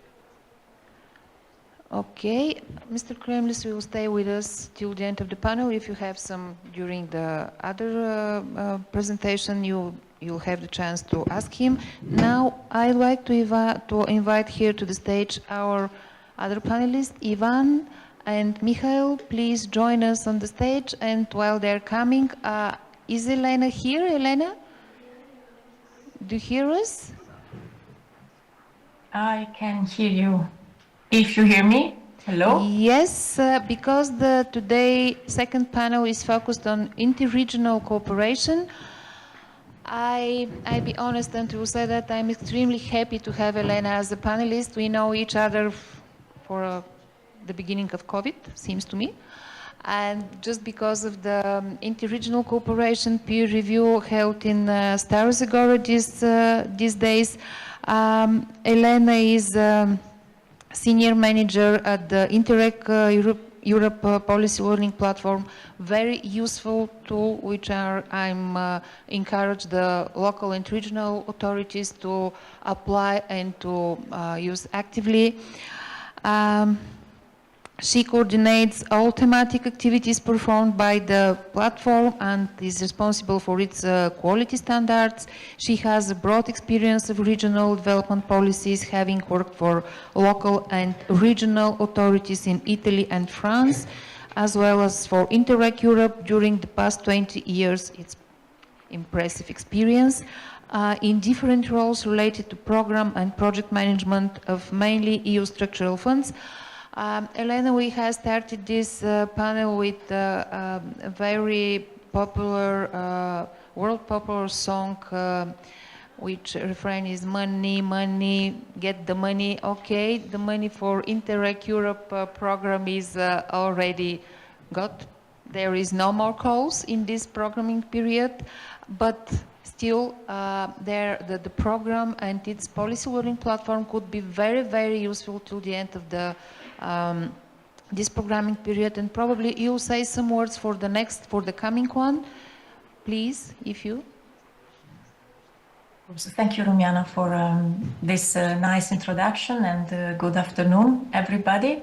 Okay, Mr. Kremlis will stay with us till the end of the panel. If you have some during the other presentation, you'll have the chance to ask him. Now, I'd like to invite here to the stage our other panelists, Ivan and Mikhail. Please join us on the stage. And while they're coming, is Elena here? Elena, do you hear us? I can hear you. If you hear me, hello? Yes, because the today second panel is focused on interregional cooperation. I'll be honest and will say that I'm extremely happy to have Elena as a panelist. We know each other for the beginning of COVID, seems to me. And just because of the interregional cooperation peer review held in Stara Zagora these days, Elena is Senior Manager at the Interreg Europe Policy Learning Platform, very useful tool which I'm encourage the local and regional authorities to apply and to use actively. She coordinates all thematic activities performed by the platform and is responsible for its quality standards. She has a broad experience of regional development policies, having worked for local and regional authorities in Italy and France, as well as for Interreg Europe during the past 20 years. It's impressive experience in different roles related to program and project management of mainly EU structural funds. Elena, we have started this panel with a very popular, world popular song, which refrain is money, money, get the money. Okay, the money for Interreg Europe program is already got. There is no more calls in this programming period, but still the program and its policy learning platform could be very, very useful till the end of the this programming period, and probably you'll say some words for the coming one, please, if you. Thank you, Rumiana, for this nice introduction, and good afternoon, everybody.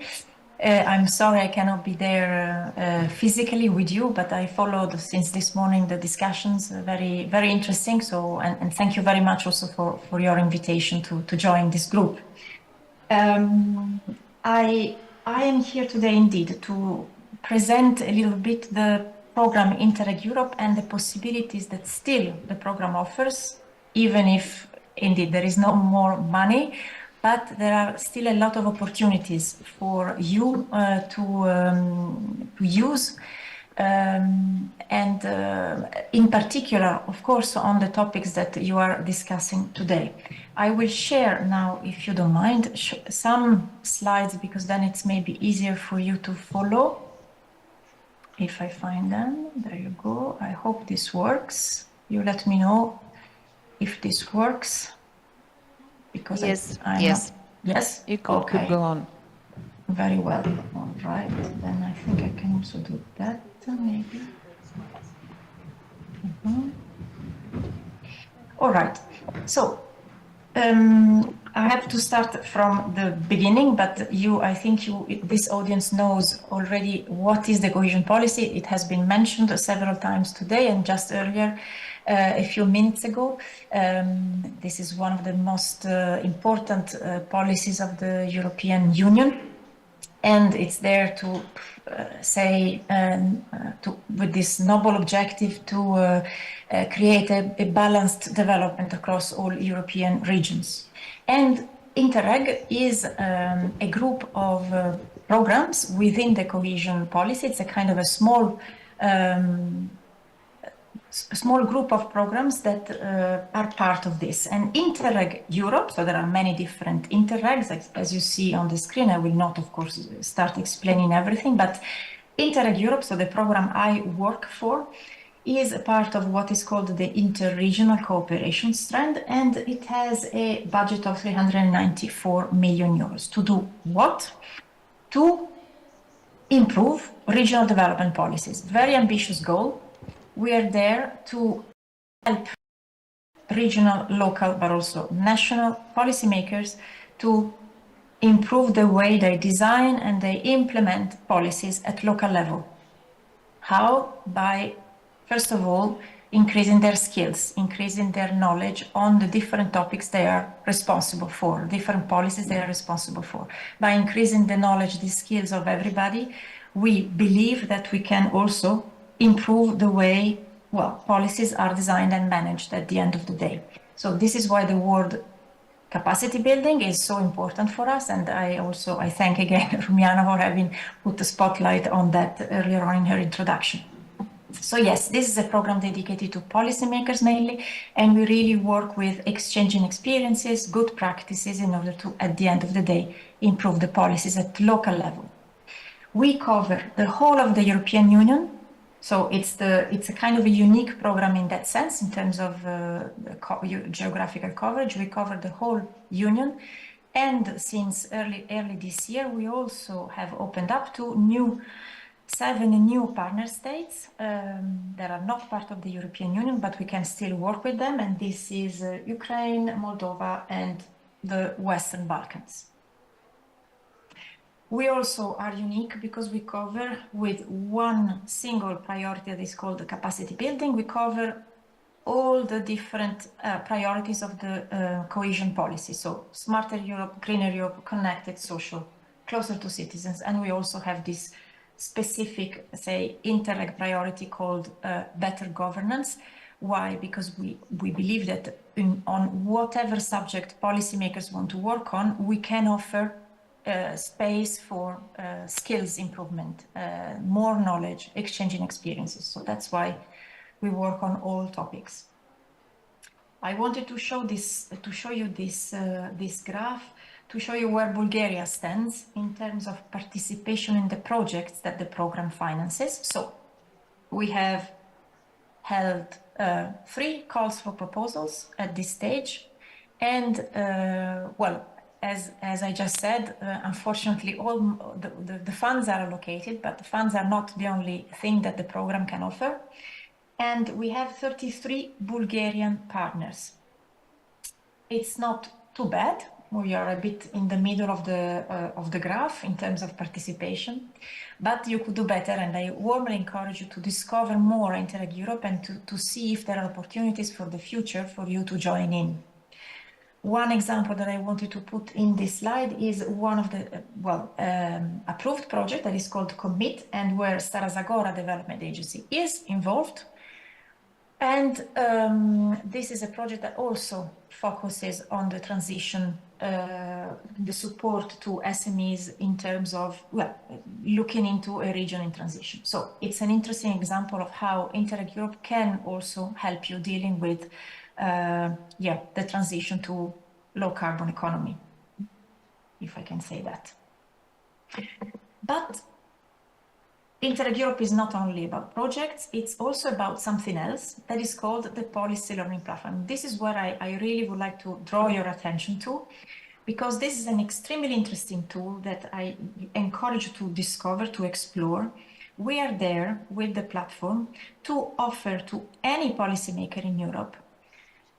I'm sorry I cannot be there physically with you, but I followed since this morning the discussions, very, very interesting. So, and thank you very much also for your invitation to join this group. I am here today indeed to present a little bit the program Interreg Europe and the possibilities that still the program offers, even if indeed there is no more money, but there are still a lot of opportunities for you to use. And in particular, of course, on the topics that you are discussing today. I will share now, if you don't mind, some slides, because then it's maybe easier for you to follow. If I find them, there you go. I hope this works. You let me know if this works. Because yes, yes. Yes, you could go on. Very well. All right. Then I think I can also do that, maybe. All right. So I have to start from the beginning, but I think this audience knows already what is the cohesion policy. It has been mentioned several times today and just earlier, a few minutes ago. This is one of the most important policies of the European Union. And it's there to say, with this noble objective to create a balanced development across all European regions. And Interreg is a group of programs within the cohesion policy. It's a kind of a small group of programs that are part of this. And Interreg Europe, so there are many different Interregs, as you see on the screen. I will not, of course, start explaining everything, but Interreg Europe, so the program I work for, is a part of what is called the Interregional Cooperation Strand, and it has a budget of 394 million euros. To do what? To improve regional development policies. Very ambitious goal. We are there to help regional, local, but also national policymakers to improve the way they design and they implement policies at local level. How? By, first of all, increasing their skills, increasing their knowledge on the different topics they are responsible for, different policies they are responsible for. By increasing the knowledge, the skills of everybody, we believe that we can also improve the way, policies are designed and managed at the end of the day. So this is why the word capacity building is so important for us. And I thank again Rumiana for having put the spotlight on that earlier on in her introduction. So yes, this is a program dedicated to policymakers mainly, and we really work with exchanging experiences, good practices in order to, at the end of the day, improve the policies at local level. We cover the whole of the European Union. So it's a kind of a unique program in that sense, in terms of geographical coverage. We cover the whole Union. And since early this year, we also have opened up to 7 new partner states that are not part of the European Union, but we can still work with them. And this is Ukraine, Moldova, and the Western Balkans. We also are unique because we cover with one single priority that is called the capacity building. We cover all the different priorities of the cohesion policy. So smarter Europe, greener Europe, connected, social, closer to citizens. And we also have this specific, say, Interreg priority called better governance. Why? Because we believe that on whatever subject policymakers want to work on, we can offer space for skills improvement, more knowledge, exchanging experiences. So that's why we work on all topics. I wanted to show you this graph to show you where Bulgaria stands in terms of participation in the projects that the program finances. So we have held 3 calls for proposals at this stage, and as I just said, unfortunately, all the funds are allocated, but the funds are not the only thing that the program can offer. And we have 33 Bulgarian partners. It's not too bad. We are a bit in the middle of the graph in terms of participation, but you could do better, and I warmly encourage you to discover more Interreg Europe and to see if there are opportunities for the future for you to join in. One example that I wanted to put in this slide is one of the approved project that is called Commit, and where Stara Zagora Development Agency is involved. And this is a project that also focuses on the transition, the support to SMEs in terms of, looking into a region in transition. So it's an interesting example of how Interreg Europe can also help you dealing with, the transition to low carbon economy, if I can say that. But Interreg Europe is not only about projects, it's also about something else that is called the Policy Learning Platform. This is what I really would like to draw your attention to, because this is an extremely interesting tool that I encourage you to discover, to explore. We are there with the platform to offer to any policymaker in Europe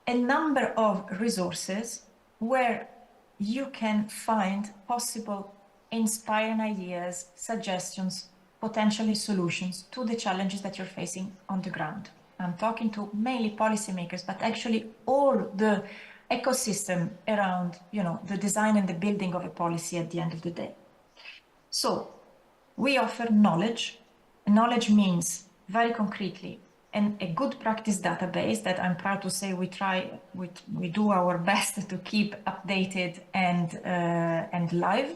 a number of resources where you can find possible inspiring ideas, suggestions, potentially solutions to the challenges that you're facing on the ground. I'm talking to mainly policymakers, but actually all the ecosystem around, the design and the building of a policy at the end of the day. So we offer knowledge. Knowledge means, very concretely, a good practice database that I'm proud to say we do our best to keep updated and live.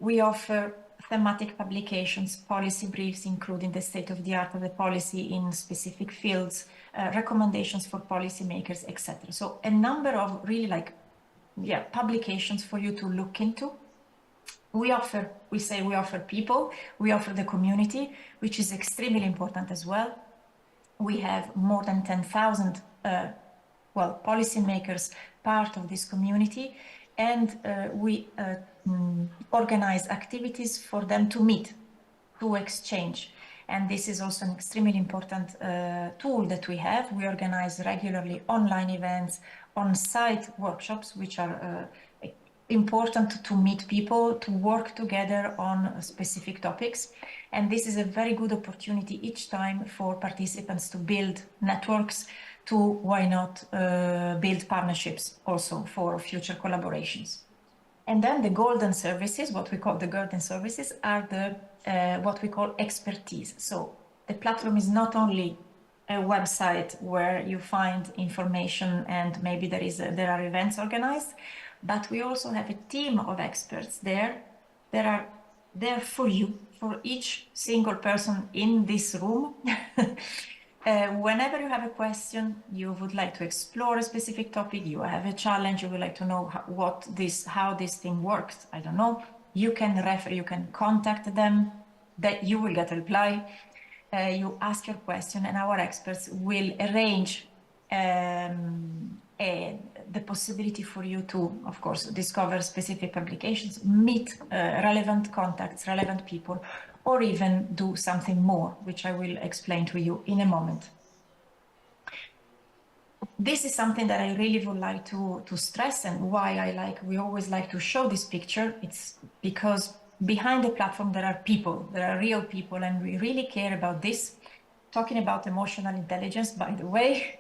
We offer thematic publications, policy briefs, including the state of the art of the policy in specific fields, recommendations for policymakers, etc. So a number of really publications for you to look into. We offer people, we offer the community, which is extremely important as well. We have more than 10,000 policymakers part of this community, and we organize activities for them to meet, to exchange. And this is also an extremely important tool that we have. We organize regularly online events, on-site workshops, which are important to meet people, to work together on specific topics. And this is a very good opportunity each time for participants to build networks, to, why not, build partnerships also for future collaborations. And then the golden services, what we call the golden services, are the what we call expertise. So the platform is not only a website where you find information and maybe there are events organized, but we also have a team of experts there that are there for you, for each single person in this room. Whenever you have a question, you would like to explore a specific topic, you have a challenge, you would like to know how this thing works, I don't know, you can contact them, that you will get a reply. You ask your question and our experts will arrange the possibility for you to, of course, discover specific publications, meet relevant contacts, relevant people, or even do something more, which I will explain to you in a moment. This is something that I really would like to stress, and why we always like to show this picture. It's because behind the platform there are people, there are real people, and we really care about this. Talking about emotional intelligence, by the way,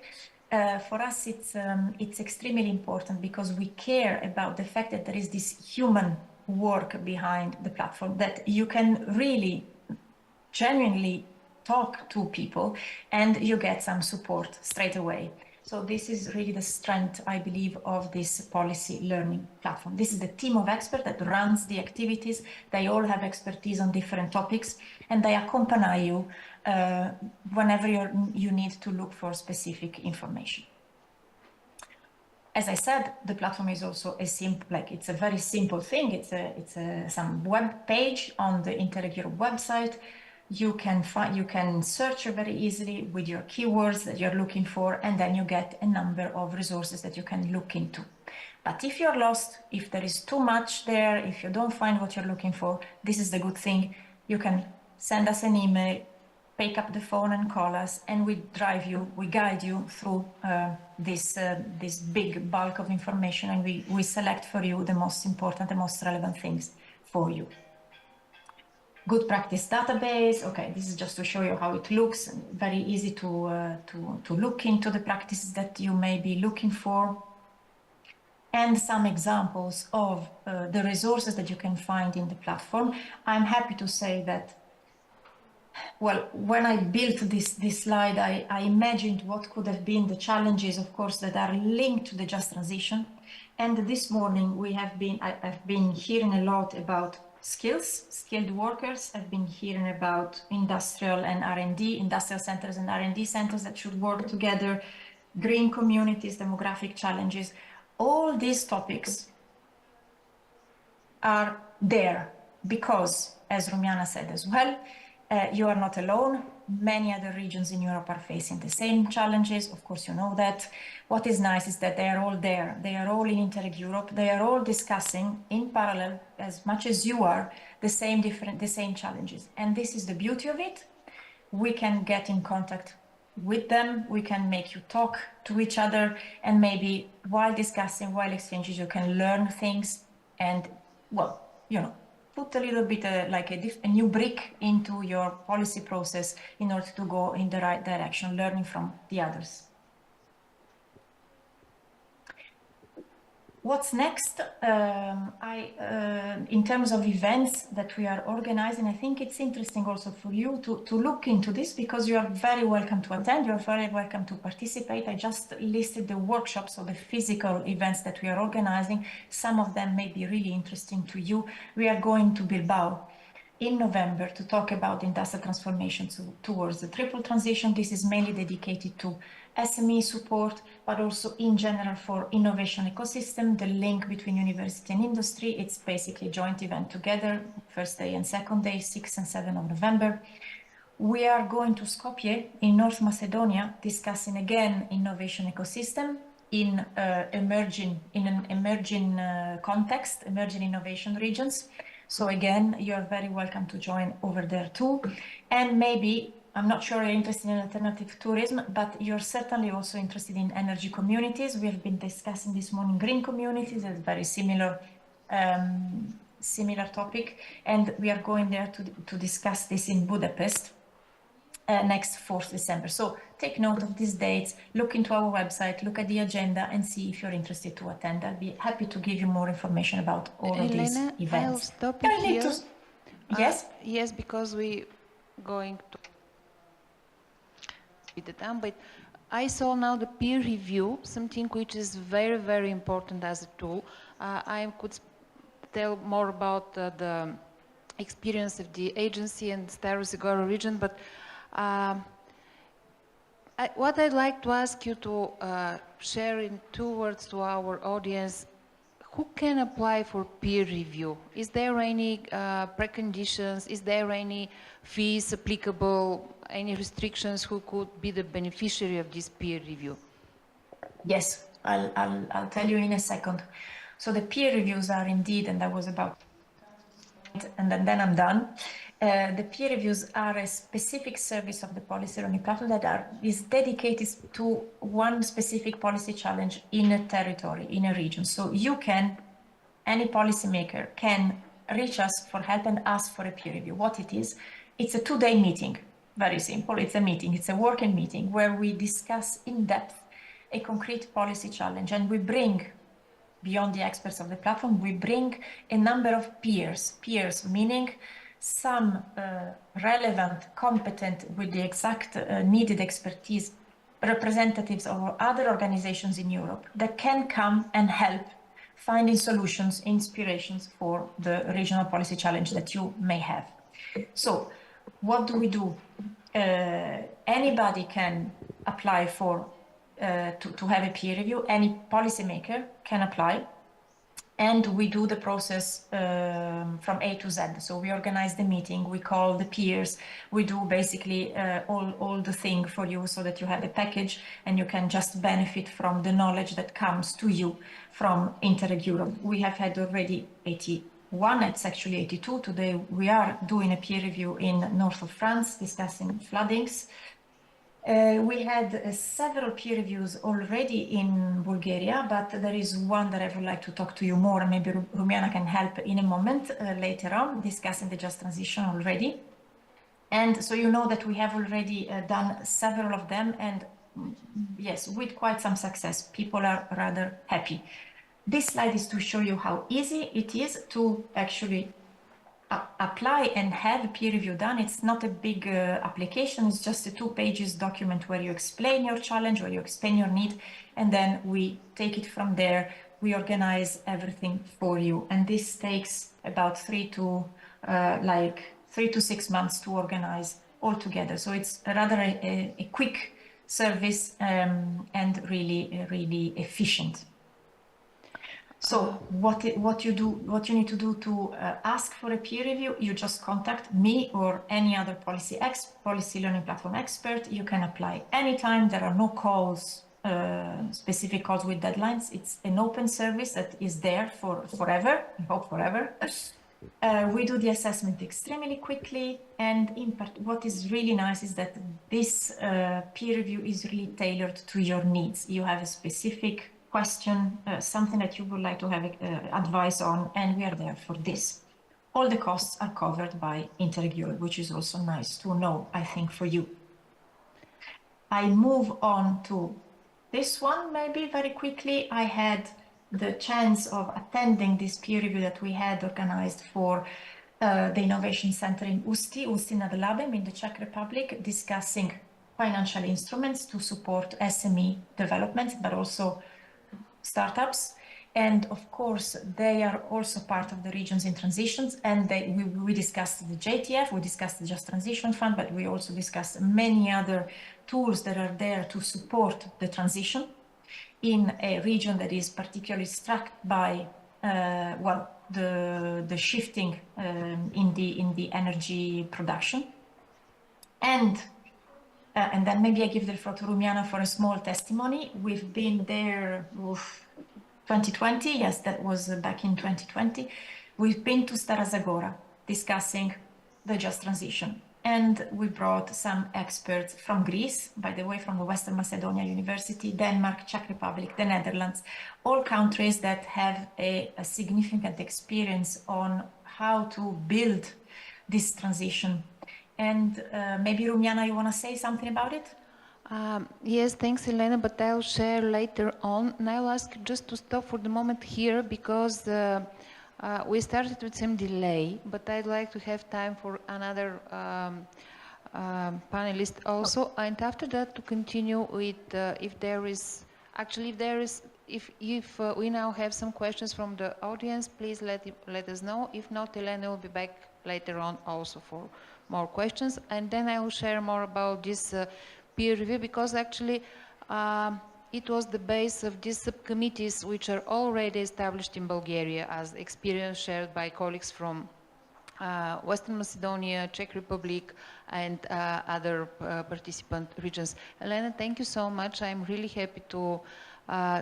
for us it's extremely important because we care about the fact that there is this human work behind the platform, that you can really genuinely talk to people and you get some support straight away. So this is really the strength, I believe, of this policy learning platform. This is the team of experts that runs the activities. They all have expertise on different topics, and they accompany you whenever you need to look for specific information. As I said, the platform is also it's a very simple thing. It's some web page on the Interreg Europe website. You can search very easily with your keywords that you're looking for, and then you get a number of resources that you can look into. But if you're lost, if there is too much there, if you don't find what you're looking for, this is the good thing. You can send us an email, pick up the phone and call us, and we guide you through this big bulk of information, and we select for you the most important, the most relevant things for you. Good practice database. Okay, this is just to show you how it looks. Very easy to look into the practices that you may be looking for. And some examples of the resources that you can find in the platform. I'm happy to say that, well, when I built this slide, I imagined what could have been the challenges, of course, that are linked to the just transition. And this morning I've been hearing a lot about skilled workers. I've been hearing about industrial and R&D, industrial centers and R&D centers that should work together, green communities, demographic challenges. All these topics are there because, as Rumiana said as well, you are not alone. Many other regions in Europe are facing the same challenges. Of course, you know that. What is nice is that they are all there. They are all in Interreg Europe. They are all discussing in parallel, as much as you are, the same challenges. And this is the beauty of it. We can get in contact with them. We can make you talk to each other, and maybe while discussing, while exchanging, you can learn things and, well, you know, put a little bit like a new brick into your policy process in order to go in the right direction, learning from the others. What's next? In terms of events that we are organizing, I think it's interesting also for you to look into this, because you are very welcome to attend, you are very welcome to participate. I just listed the workshops or the physical events that we are organizing. Some of them may be really interesting to you. We are going to Bilbao in November to talk about industrial transformation towards the triple transition. This is mainly dedicated to SME support, but also in general for innovation ecosystem, the link between university and industry. It's basically a joint event together, first day and second day, 6 and 7 of November. We are going to Skopje in North Macedonia, discussing again innovation ecosystem in an emerging context, emerging innovation regions. So again, you are very welcome to join over there too. And maybe, I'm not sure you're interested in alternative tourism, but you're certainly also interested in energy communities. We have been discussing this morning green communities, a very similar topic. And we are going there to discuss this in Budapest next 4th December. So take note of these dates, look into our website, look at the agenda and see if you're interested to attend. I'll be happy to give you more information about all of these events. I'll stop you here. Yes? Yes, because we going to the time, but I saw now the peer review, something which is very, very important as a tool. I could tell more about the experience of the agency and Staro-Zagora region, but what I'd like to ask you to share in 2 words to our audience: who can apply for peer review? Is there any preconditions? Is there any fees applicable? Any restrictions? Who could be the beneficiary of this peer review? Yes, I'll tell you in a second. So the peer reviews are indeed, and that was about, and then I'm done. The peer reviews are a specific service of the policy learning platform that is dedicated to one specific policy challenge in a territory, in a region. So you can, any policymaker can reach us for help and ask for a peer review. What it is, it's a 2-day meeting. Very simple. It's a meeting. It's a working meeting where we discuss in depth a concrete policy challenge, and we bring, beyond the experts of the platform, we bring a number of peers. Peers meaning some relevant, competent, with the exact needed expertise, representatives of other organizations in Europe that can come and help finding solutions, inspirations for the regional policy challenge that you may have. So what do we do? Anybody can apply for to have a peer review. Any policymaker can apply, and we do the process from A to Z. So we organize the meeting, we call the peers, we do basically all the thing for you so that you have a package and you can just benefit from the knowledge that comes to you from Interreg Europe. We have had already 80 81, it's actually 82. Today we are doing a peer review in north of France discussing floodings. We had several peer reviews already in Bulgaria, but there is one that I would like to talk to you more, and maybe Rumiana can help in a moment later on, discussing the just transition already. And so you know that we have already done several of them, and yes, with quite some success. People are rather happy. This slide is to show you how easy it is to actually apply and have a peer review done. It's not a big application, it's just a 2 pages document where you explain your challenge, where you explain your need, and then we take it from there. We organize everything for you. And this takes about 3 to 6 months to organize all together. So it's rather a quick service and really efficient. So what you need to do to ask for a peer review, you just contact me or any other policy learning platform expert. You can apply anytime. There are no calls, specific calls with deadlines. It's an open service that is there for forever, I hope forever. We do the assessment extremely quickly, and in part, what is really nice is that this peer review is really tailored to your needs. You have a specific question, something that you would like to have advice on, and we are there for this. All the costs are covered by Interreg Europe, which is also nice to know, I think, for you. I move on to this one, maybe very quickly. I had the chance of attending this peer review that we had organized for the Innovation Center in Ústí nad Labem in the Czech Republic, discussing financial instruments to support SME development, but also startups. And of course, they are also part of the regions in transitions. And we discussed the JTF, we discussed the Just Transition Fund, but we also discussed many other tools that are there to support the transition in a region that is particularly struck by, the shifting in the energy production. And then maybe I give the floor to Rumiana for a small testimony. We've been there 2020, yes, that was back in 2020. We've been to Stara Zagora discussing the just transition. And we brought some experts from Greece, by the way, from the Western Macedonia University, Denmark, Czech Republic, the Netherlands, all countries that have a significant experience on how to build this transition. And maybe Rumiana, you want to say something about it? Yes, thanks, Elena, but I'll share later on. And I'll ask you just to stop for the moment here because we started with some delay, but I'd like to have time for another panelist also. And after that, to continue with if we now have some questions from the audience, please let us know. If not, Elena will be back later on also for more questions, and then I will share more about this peer review, because actually it was the base of these subcommittees which are already established in Bulgaria as experience shared by colleagues from Western Macedonia, Czech Republic, and other participant regions. Elena, thank you so much. I'm really happy to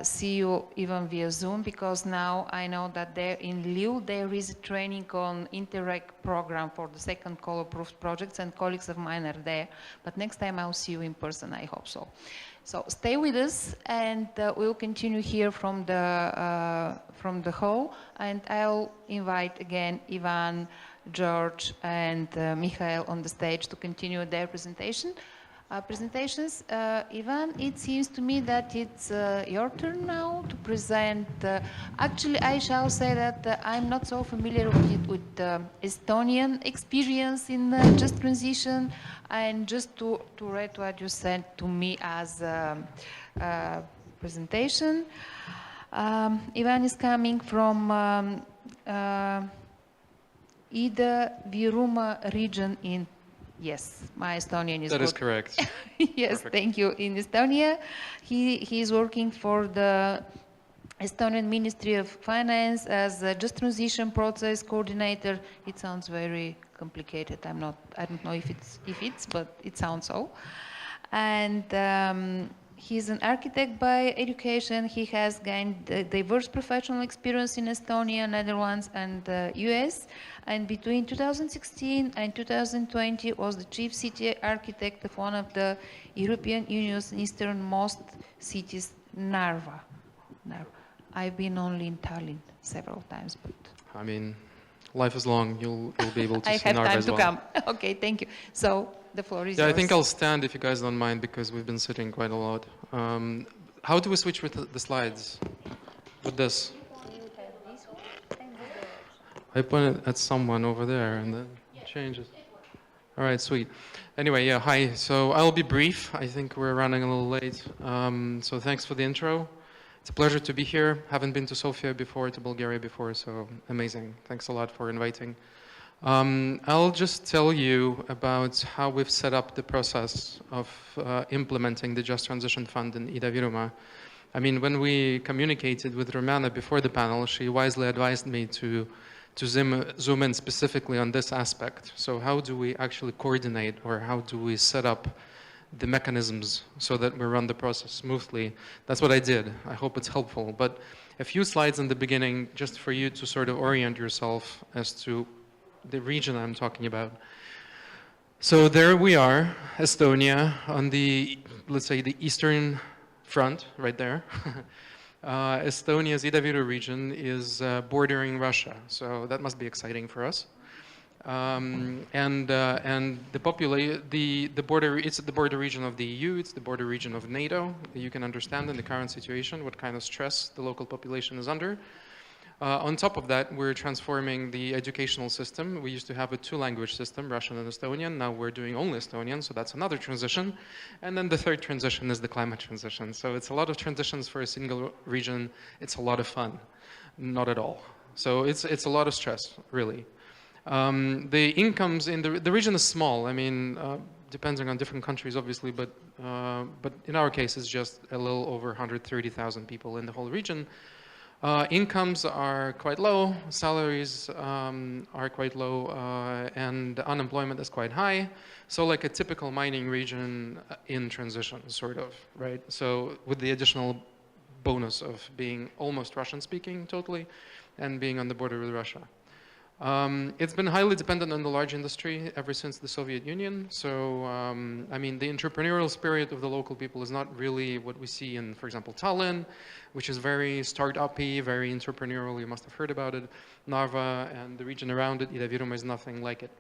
see you even via Zoom, because now I know that there in Lille there is a training on Interreg program for the second call-approved projects, and colleagues of mine are there. But next time I'll see you in person, I hope so. So stay with us, and we'll continue here from the hall, and I'll invite again Ivan, George, and Michael on the stage to continue their presentations. Ivan, it seems to me that it's your turn now to present. Actually, I shall say that I'm not so familiar with Estonian experience in just transition, and just to read what you sent to me as a presentation. Ivan is coming from Ida-Virumaa region in. Yes, my Estonian is good. That is correct. Yes, perfect. Thank you. In Estonia, he is working for the Estonian Ministry of Finance as a just transition process coordinator. It sounds very complicated. I don't know if it's, but it sounds so. And He's an architect by education. He has gained diverse professional experience in Estonia, Netherlands, and the US. And between 2016 and 2020 was the chief city architect of one of the European Union's easternmost cities, Narva. I've been only in Tallinn several times, but I mean, life is long. You'll be able to I see have Narva time as to well. come. Okay, thank you. So the floor is Yeah, yours. I think I'll stand if you guys don't mind because we've been sitting quite a lot. How do we switch with the slides? With this? I pointed at someone over there and then it changes. All right, sweet. Anyway, yeah, hi. So I'll be brief. I think we're running a little late. So thanks for the intro. It's a pleasure to be here. Haven't been to Sofia before, to Bulgaria before, so amazing. Thanks a lot for inviting. I'll just tell you about how we've set up the process of implementing the Just Transition Fund in Ida-Virumaa. I mean, when we communicated with Rumiana before the panel, she wisely advised me to zoom in specifically on this aspect. So how do we actually coordinate, or how do we set up the mechanisms so that we run the process smoothly? That's what I did. I hope it's helpful. But a few slides in the beginning, just for you to sort of orient yourself as to the region I'm talking about. So there we are, Estonia, on the, let's say, the eastern front, right there. Estonia's Ida-Viru region is bordering Russia, so that must be exciting for us. And the border, it's the border region of the EU, it's the border region of NATO. You can understand in the current situation what kind of stress the local population is under. On top of that, we're transforming the educational system. We used to have a two-language system, Russian and Estonian. Now we're doing only Estonian, so that's another transition. And then the third transition is the climate transition. So it's a lot of transitions for a single region. It's a lot of fun. Not at all. So it's a lot of stress, really. The incomes in the region is small. I mean, depending on different countries, obviously, but in our case, it's just a little over 130,000 people in the whole region. Incomes are quite low, salaries are quite low, and unemployment is quite high. So like a typical mining region in transition, sort of, right? So with the additional bonus of being almost Russian-speaking totally, and being on the border with Russia. It's been highly dependent on the large industry ever since the Soviet Union. So, I mean, the entrepreneurial spirit of the local people is not really what we see in, for example, Tallinn, which is very start-up-y, very entrepreneurial. You must have heard about it. Narva and the region around it, Ida-Virumaa, is nothing like it.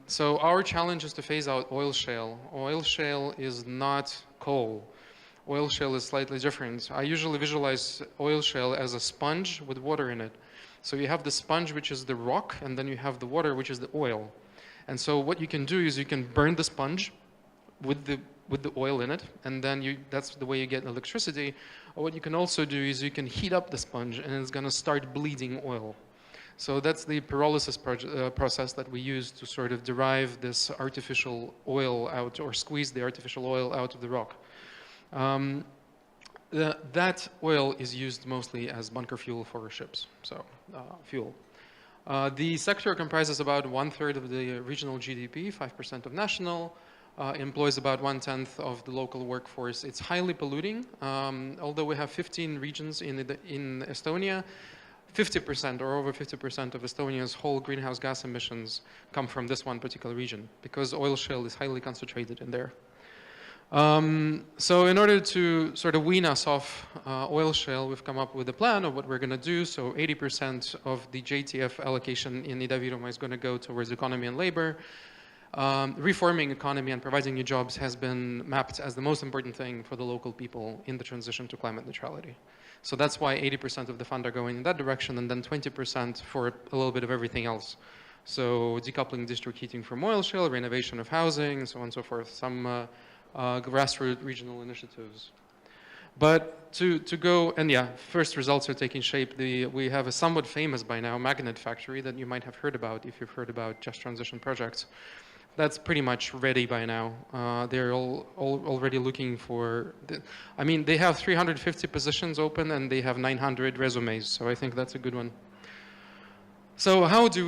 So our challenge is to phase out oil shale. Oil shale is not coal. Oil shale is slightly different. I usually visualize oil shale as a sponge with water in it. So you have the sponge, which is the rock, and then you have the water, which is the oil. And so what you can do is you can burn the sponge with the oil in it, and then that's the way you get electricity. Or what you can also do is you can heat up the sponge, and it's going to start bleeding oil. So that's the pyrolysis process that we use to sort of derive this artificial oil out, or squeeze the artificial oil out of the rock. That oil is used mostly as bunker fuel for ships, so fuel. The sector comprises about 1/3 of the regional GDP, 5% of national, employs about 1/10 of the local workforce. It's highly polluting. Although we have 15 regions in Estonia, 50% or over 50% of Estonia's whole greenhouse gas emissions come from this one particular region, because oil shale is highly concentrated in there. So in order to sort of wean us off oil shale, we've come up with a plan of what we're going to do. So 80% of the JTF allocation in Ida-Virumaa is going to go towards economy and labor. Reforming economy and providing new jobs has been mapped as the most important thing for the local people in the transition to climate neutrality. So that's why 80% of the fund are going in that direction, and then 20% for a little bit of everything else. So decoupling district heating from oil shale, renovation of housing, and so on and so forth. Some grassroots regional initiatives. But to go, and yeah, first results are taking shape. We have a somewhat famous by now magnet factory that you might have heard about if you've heard about Just Transition projects. That's pretty much ready by now. They're already looking for, I mean, they have 350 positions open and they have 900 resumes, so I think that's a good one. So how did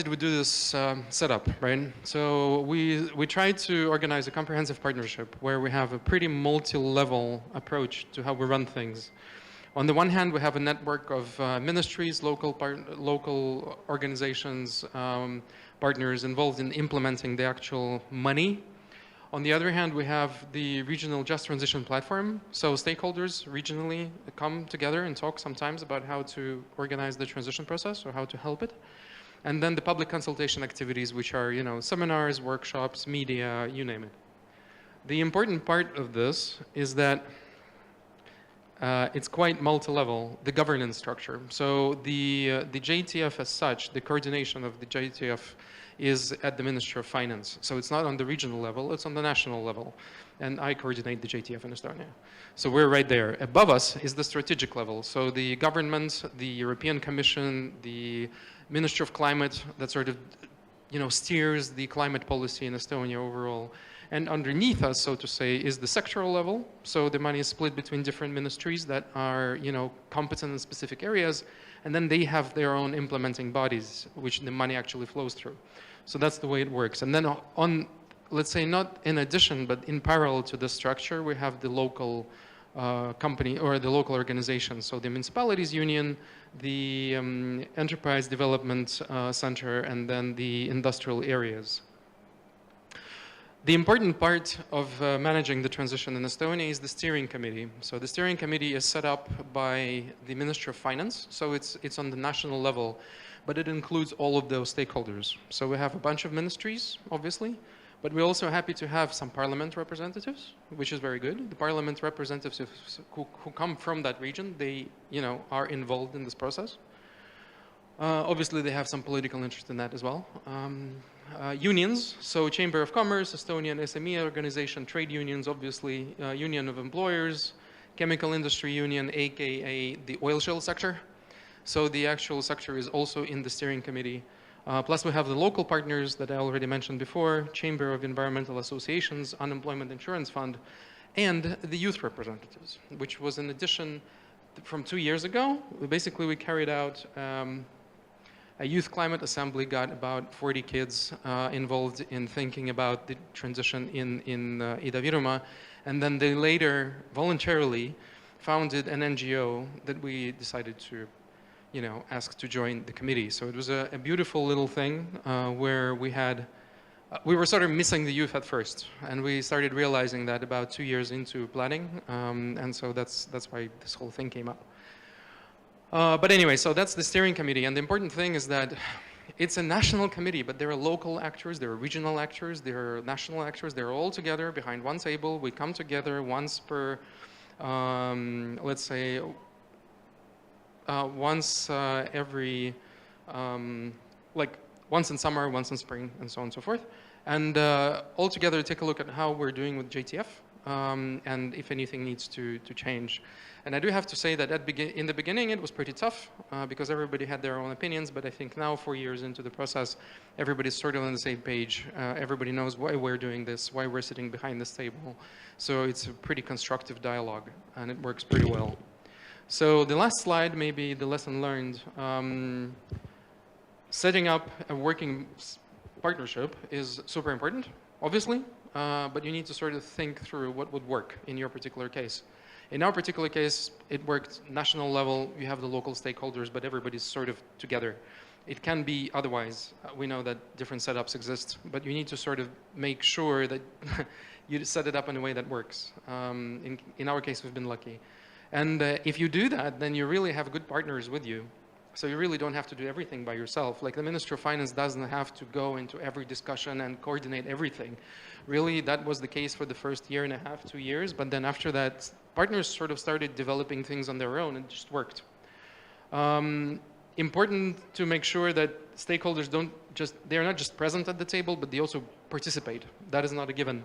we do this setup, right? So we tried to organize a comprehensive partnership where we have a pretty multi-level approach to how we run things. On the one hand, we have a network of ministries, local organizations, partners involved in implementing the actual money. On the other hand, we have the regional just transition platform. So stakeholders regionally come together and talk sometimes about how to organize the transition process or how to help it. And then the public consultation activities, which are, you know, seminars, workshops, media, you name it. The important part of this is that it's quite multi-level, the governance structure. So the JTF as such, the coordination of the JTF is at the Ministry of Finance. So it's not on the regional level, it's on the national level. And I coordinate the JTF in Estonia. So we're right there. Above us is the strategic level. So the government, the European Commission, the Ministry of Climate that sort of, you know, steers the climate policy in Estonia overall. And underneath us, so to say, is the sectoral level. So the money is split between different ministries that are, you know, competent in specific areas. And then they have their own implementing bodies, which the money actually flows through. So that's the way it works. And then on, let's say, not in addition, but in parallel to this structure, we have the local company or the local organization. So the municipalities union, the enterprise development center, and then the industrial areas. The important part of managing the transition in Estonia is the steering committee. So the steering committee is set up by the Ministry of Finance. So it's on the national level, but it includes all of those stakeholders. So we have a bunch of ministries, obviously, but we're also happy to have some parliament representatives, which is very good. The parliament representatives who come from that region, they, you know, are involved in this process. Obviously, they have some political interest in that as well. Unions, so Chamber of Commerce, Estonian SME organization, trade unions, obviously, Union of Employers, Chemical Industry Union, aka the oil shale sector. So the actual sector is also in the steering committee. Plus we have the local partners that I already mentioned before, Chamber of Environmental Associations, Unemployment Insurance Fund, and the youth representatives, which was in addition from 2 years ago. Basically, we carried out a youth climate assembly, got about 40 kids involved in thinking about the transition in Ida-Virumaa, and then they later voluntarily founded an NGO that we decided to, you know, ask to join the committee. So it was a beautiful little thing where we were sort of missing the youth at first, and we started realizing that about 2 years into planning, and so that's why this whole thing came up. But anyway, so that's the steering committee, and the important thing is that it's a national committee, but there are local actors, there are regional actors, there are national actors, they're all together behind one table. We come together once per, let's say, once every, like once in summer, once in spring, and so on and so forth. And all together take a look at how we're doing with JTF, and if anything needs to change. And I do have to say that in the beginning it was pretty tough because everybody had their own opinions, but I think now 4 years into the process, everybody's sort of on the same page. Everybody knows why we're doing this, why we're sitting behind this table. So it's a pretty constructive dialogue, and it works pretty well. So the last slide, maybe the lesson learned. Setting up a working partnership is super important, obviously, but you need to sort of think through what would work in your particular case. In our particular case, it worked national level. You have the local stakeholders, but everybody's sort of together. It can be otherwise. We know that different setups exist, but you need to sort of make sure that you set it up in a way that works. In our case, we've been lucky. And if you do that, then you really have good partners with you. So you really don't have to do everything by yourself. Like the Minister of Finance doesn't have to go into every discussion and coordinate everything. Really, that was the case for the first year and a half, 2 years. But then after that, partners sort of started developing things on their own and it just worked. Important to make sure that stakeholders they're not just present at the table, but they also participate. That is not a given.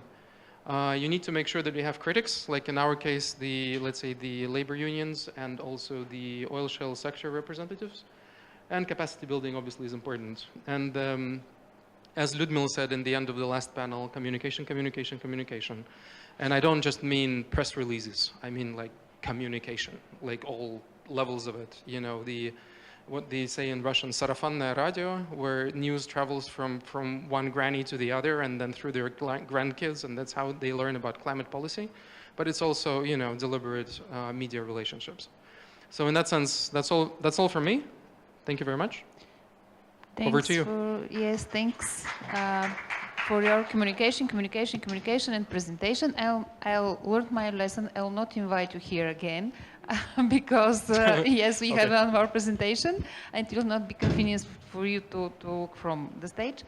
You need to make sure that we have critics, like in our case, let's say the labor unions and also the oil shale sector representatives. And capacity building obviously is important. And as Ludmila said in the end of the last panel, communication, communication, communication. And I don't just mean press releases. I mean like communication, like all levels of it. You know, what they say in Russian, sarafanное radio, where news travels from one granny to the other and then through their grandkids, and that's how they learn about climate policy. But it's also, you know, deliberate media relationships. So in that sense, that's all from me. Thank you very much. Thanks. Over to you. Yes, thanks for your communication, and presentation. I'll learn my lesson. I'll not invite you here again because, yes, we have one more presentation and it will not be convenient for you to look from the stage.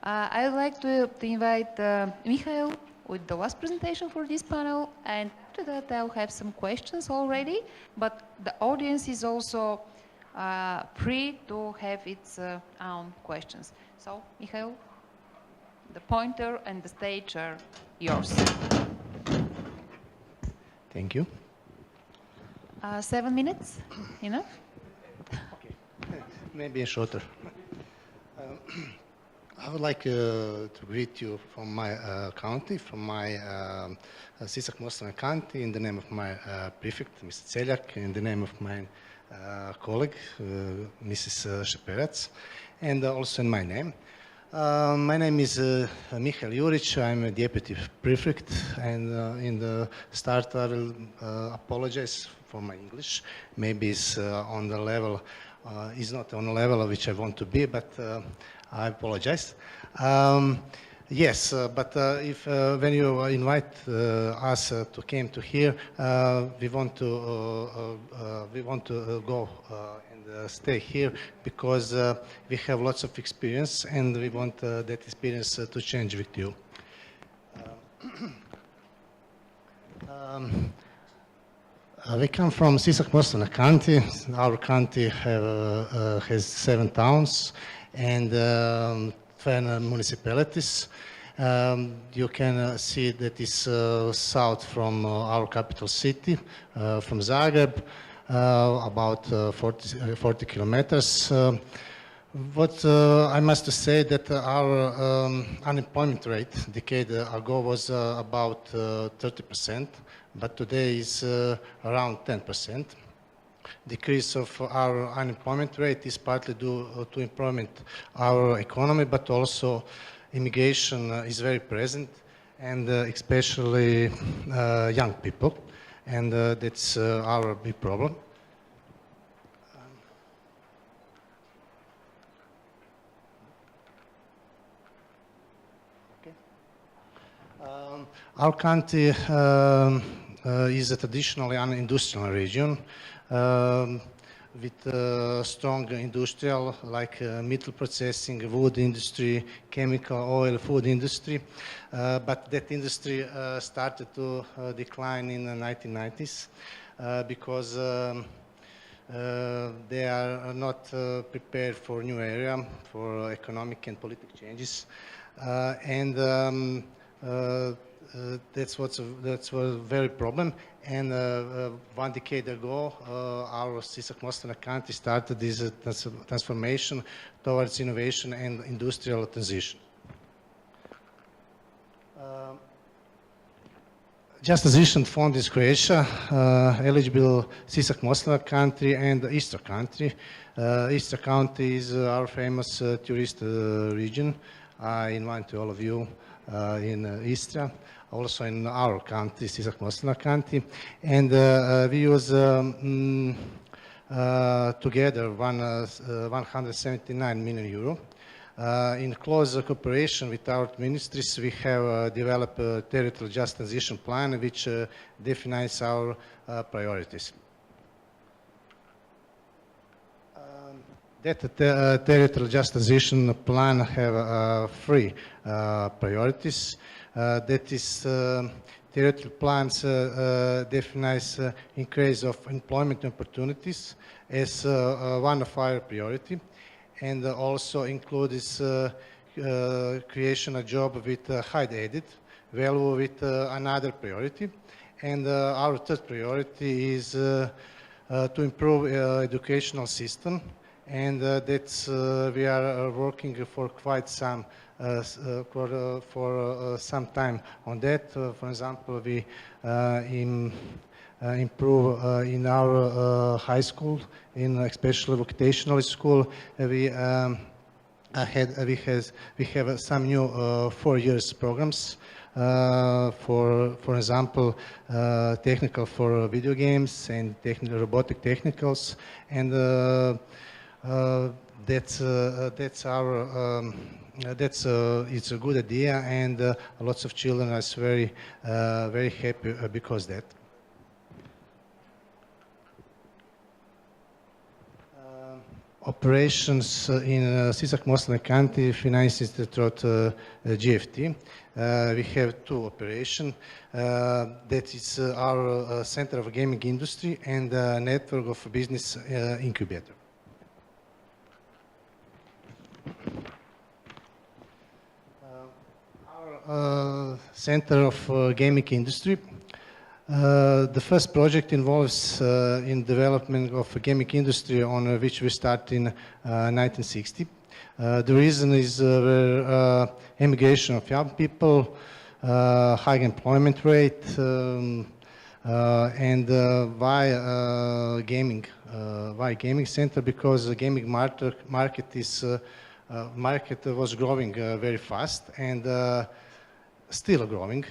I would like to invite Mikhail with the last presentation for this panel, and after that I'll have some questions already, but the audience is also free to have its own questions. So, Mikhail, the pointer and the stage are yours. Thank you. 7 minutes, enough? Okay, maybe shorter. I would like to greet you from my county, from my Sisak-Moslavina county, in the name of my prefect, Mr. Celjak, in the name of my colleague, Mrs. Šeperac, and also in my name. My name is Mihail Juric. I'm a deputy prefect, and in the start I will apologize for my English. Maybe it's on the level, it's not on the level of which I want to be, but I apologize. Yes, but if when you invite us to came to here, we want to go and stay here because we have lots of experience and we want that experience to change with you. We come from Sisak-Moslavina county. Our county has 7 towns and 10 municipalities. You can see that is south from our capital city, from Zagreb, about 40 kilometers. What I must say that our unemployment rate a decade ago was about 30%, but today is around 10%. Decrease of our unemployment rate is partly due to employment, our economy, but also immigration is very present, and especially young people, and that's our big problem. Our country is a traditionally an industrial region with strong industrial like metal processing, wood industry, chemical, oil, food industry. But that industry started to decline in the 1990s because they are not prepared for new area, for economic and political changes. That's a very problem. And 1 decade ago, our Sisak-Moslavina county started this transformation towards innovation and industrial transition. Just transition fund is Croatia, eligible Sisak-Moslavina country and Istra country. Istra county is our famous tourist region. I invite all of you in Istra, also in our country, Sisak-Moslavina county, and we use together 179 million euro. In close cooperation with our ministries, we have developed a territorial just transition plan which defines our priorities. That territorial just transition plan have 3 priorities. That is, territorial plans defines increase of employment opportunities as one of our priority, and also includes creation of job with high added value with another priority. And our 3rd priority is to improve educational system, and that's we are working for quite some for some time on that. For example, we improve in our high school, in especially vocational school. We have some new 4 years programs. For example, technical for video games and technical robotic technicals, and it's a good idea, and lots of children are very happy because that. Operations in Sisak-Moslavina County financed through GFT. We have 2 operations. That is our Center of Gaming Industry and Network of Business Incubator. Our Center of Gaming Industry. The first project involves in development of a gaming industry on which we start in 1960. The reason is immigration of young people, high employment rate, and why gaming? Why gaming center? Because the gaming market was growing very fast and still growing.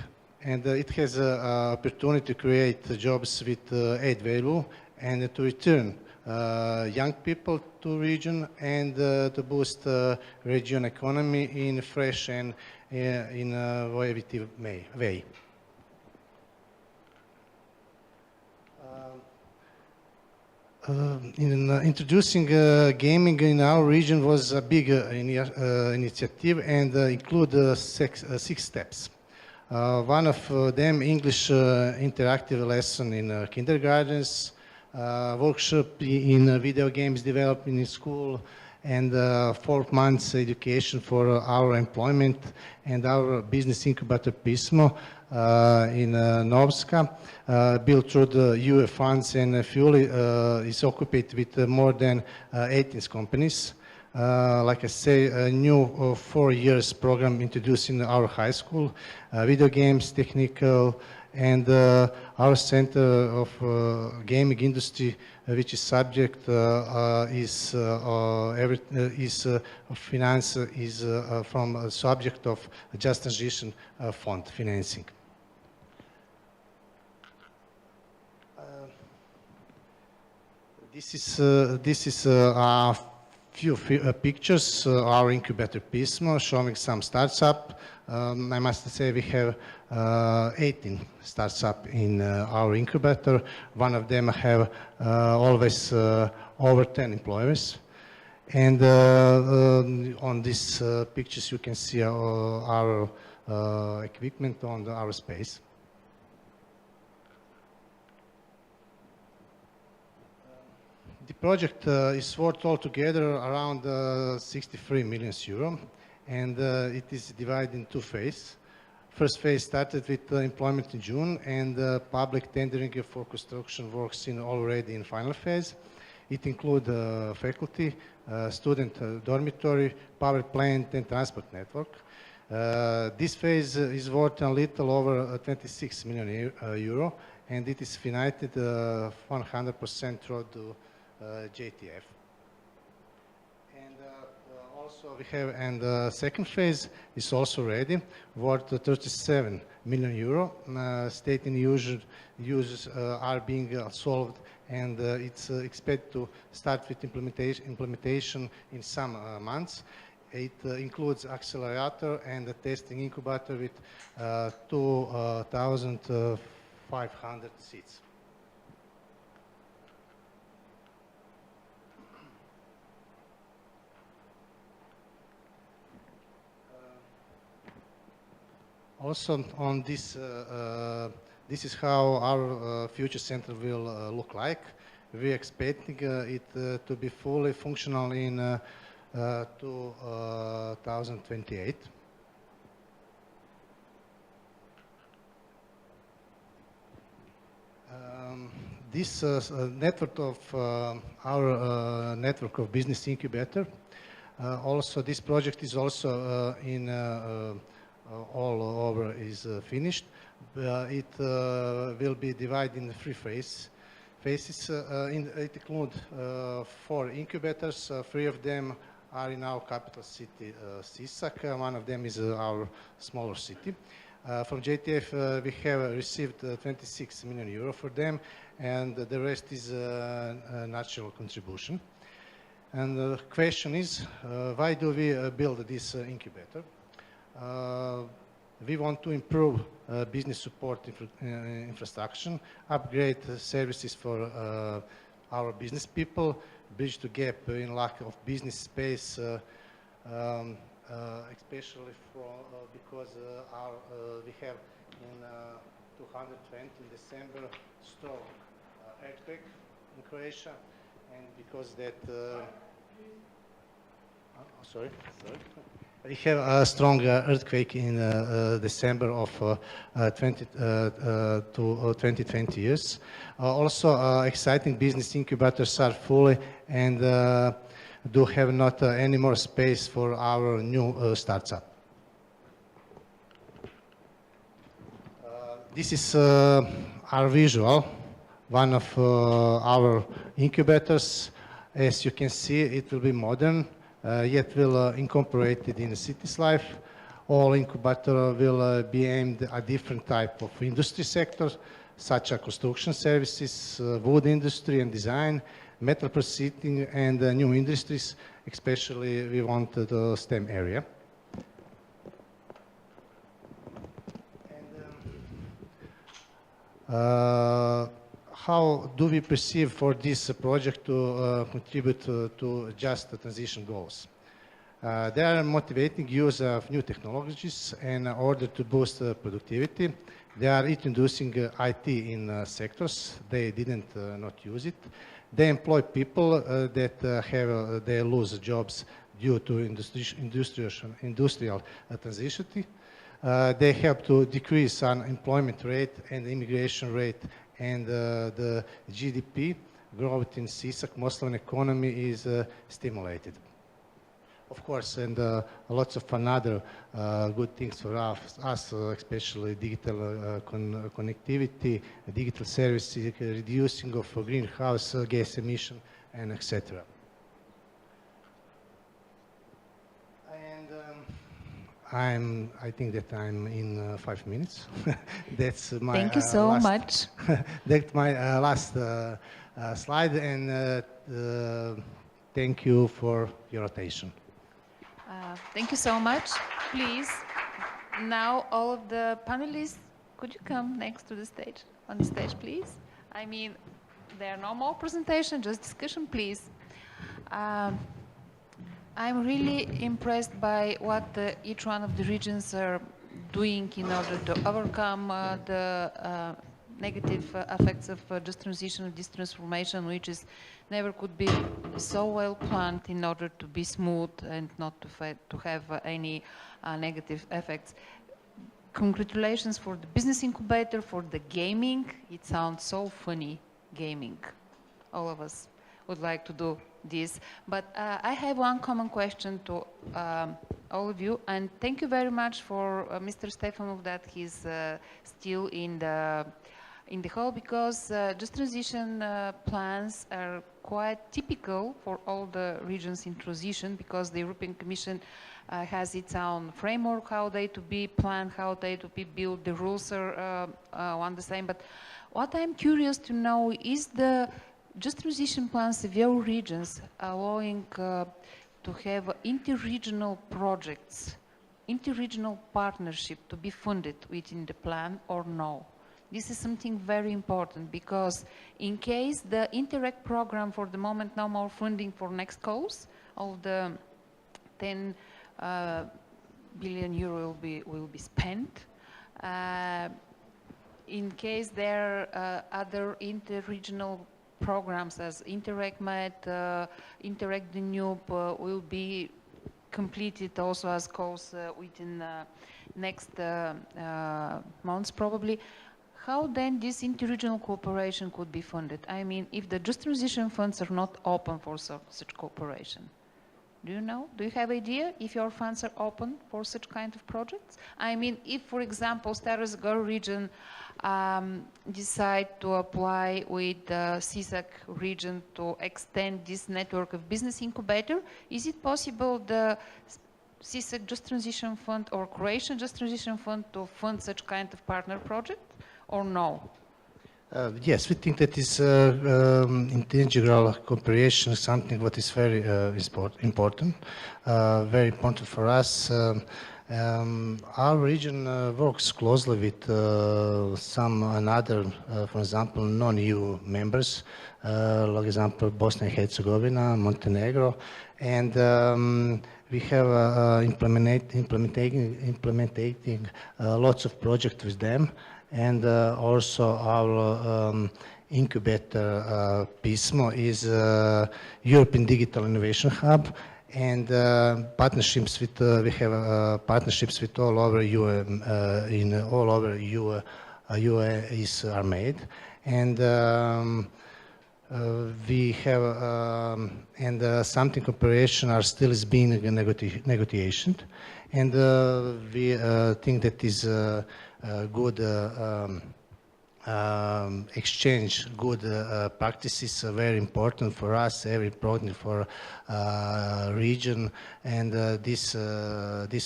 And it has an opportunity to create jobs with add value and to return young people to region and to boost region economy in a fresh and innovative way. Introducing gaming in our region was a big initiative and include 6 steps. One of them, English interactive lesson in kindergartens, workshop in video games development in school, and 4 months education for our employment and our business incubator Pismo in Novska, built through the UE funds and fully is occupied with more than 18 companies. Like I say, a new 4 years program introduced in our high school, video games, technical, and our Center of Gaming Industry, which is subject finance is from a subject of Just Transition Fund financing. This is a few pictures, our incubator Pismo, showing some startups. I must say we have 18 startups in our incubator. One of them have always over 10 employees. And on these pictures you can see our equipment on our space. The project is worth altogether around 63 million euro, and it is divided in 2 phases. First phase started with employment in June, and public tendering for construction works already in final phase. It includes faculty, student dormitory, power plant, and transport network. This phase is worth a little over 26 million euro, and it is financed 100% through the JTF. And also we have, and the second phase is also ready, worth 37 million euro. State and uses are being solved, and it's expected to start with implementation in some months. It includes accelerator and a testing incubator with 2,500 seats. Also, on this, this is how our future center will look like. We're expecting it to be fully functional in 2028. This network of our network of business incubator. Also, this project is also in all over is finished. It will be divided in three phases. It includes 4 incubators. 3 of them are in our capital city, Sisak. One of them is our smaller city. From JTF, we have received 26 million euro for them, and the rest is a natural contribution. And the question is, why do we build this incubator? We want to improve business support infrastructure, upgrade services for our business people, bridge the gap in lack of business space, especially because we have in 220 in December strong earthquake in Croatia, and because that we have a strong earthquake in December of 2020 years. Also, exciting business incubators are fully and do have not any more space for our new startup. This is our visual, one of our incubators. As you can see, it will be modern, yet will incorporate it in the city's life. All incubator will be aimed at different type of industry sectors, such as construction services, wood industry and design, metal processing, and new industries. Especially, we want the STEM area. How do we perceive for this project to contribute to just transition goals? They are motivating use of new technologies in order to boost productivity. They are introducing IT in sectors they didn't not use it. They employ people that they lose jobs due to industrial transition. They help to decrease unemployment rate and immigration rate, and the GDP growth in Sisak Muslim economy is stimulated. Of course, and lots of another good things for us, especially digital connectivity, digital services, reducing of greenhouse gas emission, and etc. And I think that I'm in 5 minutes. That's my Thank you so much. That's my last slide, and thank you for your attention. Thank you so much. Please, now all of the panelists, could you come next to the stage, on the stage, please? I mean, there are no more presentation, just discussion, please. I'm really impressed by what each one of the regions are doing in order to overcome the negative effects of just transition, this transformation, which is never could be so well planned in order to be smooth and not to have any negative effects. Congratulations for the business incubator, for the gaming. It sounds so funny, gaming. All of us would like to do this. But I have one common question to all of you, and thank you very much for Mr. Stefanov that he's still in the hall, because just transition plans are quite typical for all the regions in transition, because the European Commission has its own framework, how they to be planned, how they to be built, the rules are one the same. But what I'm curious to know is the just transition plans of your regions allowing to have inter-regional projects, inter-regional partnership to be funded within the plan or no? This is something very important, because in case the Interreg program for the moment no more funding for next calls, of the 10 billion euro will be spent. In case there are other inter-regional programs as Interreg Med, Interreg Danube will be completed also as calls within next months probably. How then this interregional cooperation could be funded? I mean, if the just transition funds are not open for such cooperation. Do you know? Do you have idea if your funds are open for such kind of projects? I mean, if, for example, Stara Zagora region decide to apply with the CISAC region to extend this network of business incubator, is it possible the CISAC Just Transition Fund or Croatian Just Transition Fund to fund such kind of partner project, or no? Yes, we think that is integral cooperation, something what is very important, very important for us. Our region works closely with some another, for example, non-EU members, for example, Bosnia and Herzegovina, Montenegro, and we have implementing lots of projects with them. And also our incubator PISMO is European Digital Innovation Hub, and partnerships with we have partnerships with all over EU in all over EU are made, and we have and something cooperation are still is being negotiation, and we think that is good exchange, good practices are very important for us, very important for region, and this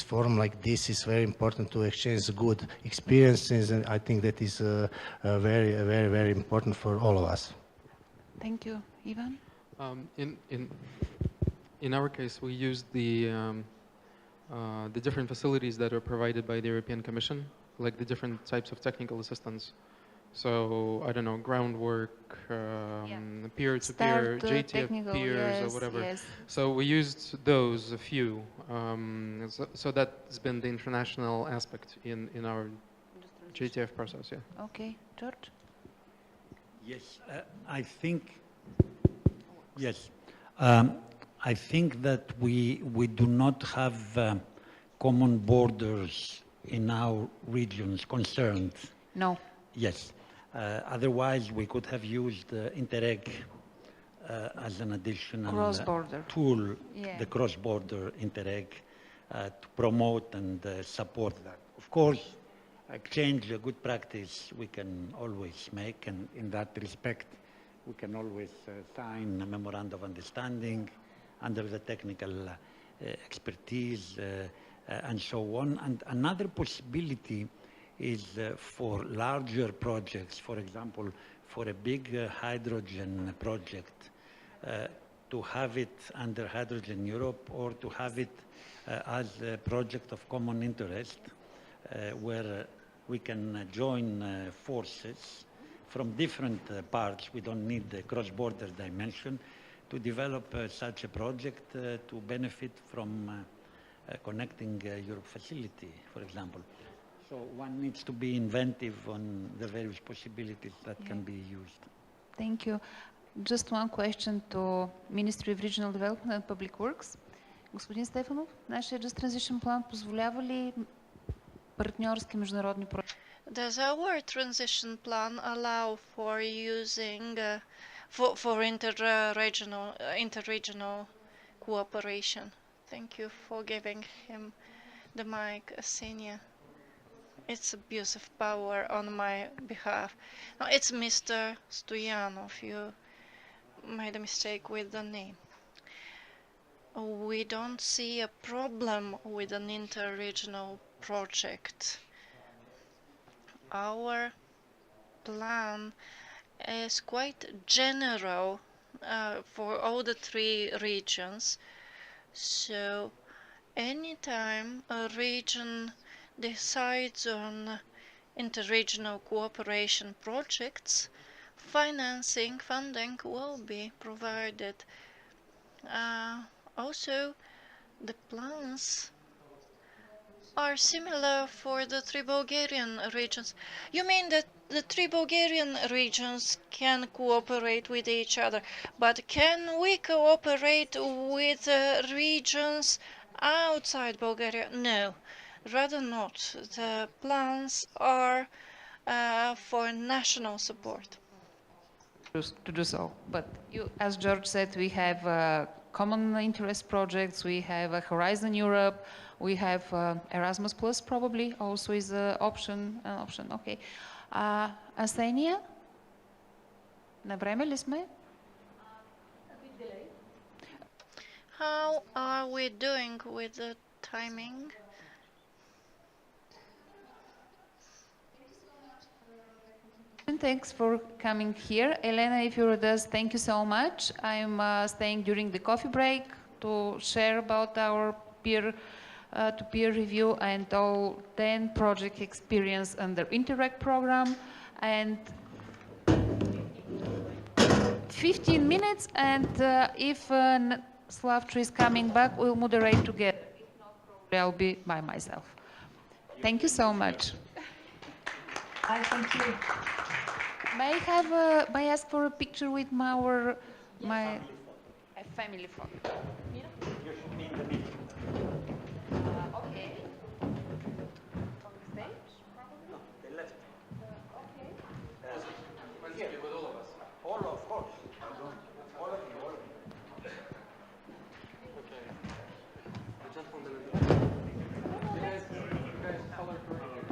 forum like this is very important to exchange good experiences, and I think that is very important for all of us. Thank you. Ivan? In our case, we used the different facilities that are provided by the European Commission, like the different types of technical assistance. So, I don't know, groundwork, peer-to-peer, JTF peers, or whatever. Yes. So we used those, a few. So that's been the international aspect in our JTF process, yeah. Okay, George? Yes, I think, yes. I think that we do not have common borders in our regions concerned. No. Yes. Otherwise, we could have used Interreg as an additional tool, the cross-border Interreg, to promote and support that. Of course, exchange a good practice we can always make, and in that respect, we can always sign a memorandum of understanding under the technical expertise and so on. And another possibility is for larger projects, for example, for a big hydrogen project, to have it under Hydrogen Europe, or to have it as a project of common interest, where we can join forces from different parts. We don't need the cross-border dimension to develop such a project to benefit from connecting Europe facility, for example. So one needs to be inventive on the various possibilities that can be used. Thank you. Just one question to Ministry of Regional Development and Public Works. Господин Стефанов, нашия Just Transition Plan позволява ли партньорски международни проекти? Does our transition plan allow for using for interregional cooperation? Thank you for giving him the mic, Senior. It's abuse of power on my behalf. No, it's Mr. Stoyanov. You made a mistake with the name. We don't see a problem with an interregional project. Our plan is quite general for all the three regions. So anytime a region decides on interregional cooperation projects, funding will be provided. Also, the plans are similar for the three Bulgarian regions. You mean that the three Bulgarian regions can cooperate with each other, but can we cooperate with regions outside Bulgaria? No, rather not. The plans are for national support. To do so, but you, as George said, we have common interest projects. We have Horizon Europe. We have Erasmus Plus probably also is an option. Okay. Asenia? На време ли сме? How are we doing with the timing? Thanks for coming here. Elena, if you're with us, thank you so much. I'm staying during the coffee break to share about our peer-to-peer review and all 10 project experience under Interact program. And 15 minutes, and if Slavtra is coming back, we'll moderate together. If not, probably I'll be by myself. Thank you so much. I thank you. May I ask for a picture with my family photo? You should be in the middle. Okay. On the stage, probably? No, the left. Okay. Here. With all of us. All, of course. All of you, all of you. Okay. The gentleman in the back. You guys color correctly.